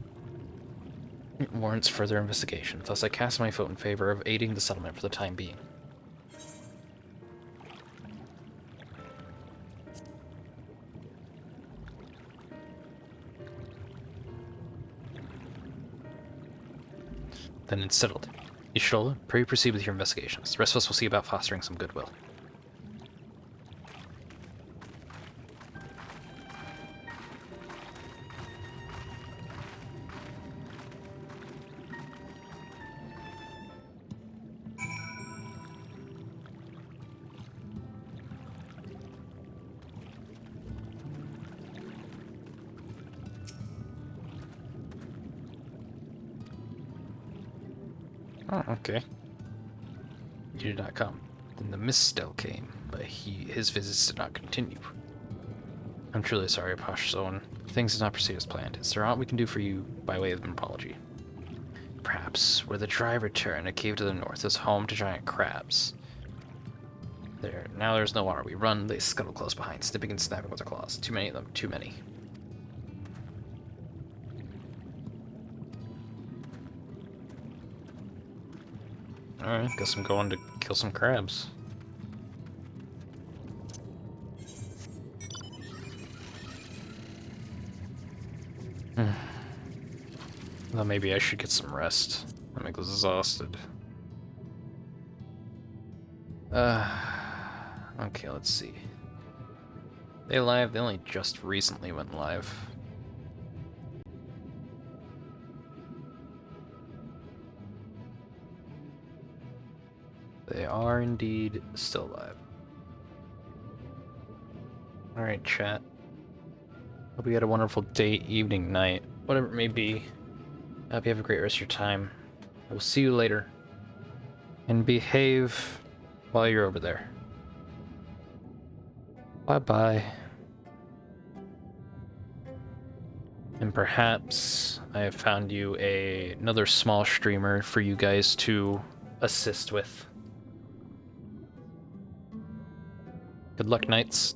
It warrants further investigation, thus I cast my vote in favor of aiding the settlement for the time being. Then it's settled. Ishola, pray proceed with your investigations. The rest of us will see about fostering some goodwill. Oh, okay. You did not come. Then the mistel came, but his visits did not continue. I'm truly sorry, Posh Zone. Things did not proceed as planned. Is there aught we can do for you by way of an apology? Perhaps, where the dry return, a cave to the north is home to giant crabs. Now there's no water. We run, they scuttle close behind, snipping and snapping with their claws. Too many of them, too many. Alright, guess I'm going to kill some crabs. Well, maybe I should get some rest. I'm exhausted. Okay, let's see. They live? They only just recently went live. They are indeed still live. Alright, chat. Hope you had a wonderful day, evening, night, whatever it may be. I hope you have a great rest of your time. I will see you later. And behave while you're over there. Bye-bye. And perhaps I have found you another small streamer for you guys to assist with. Good luck, knights.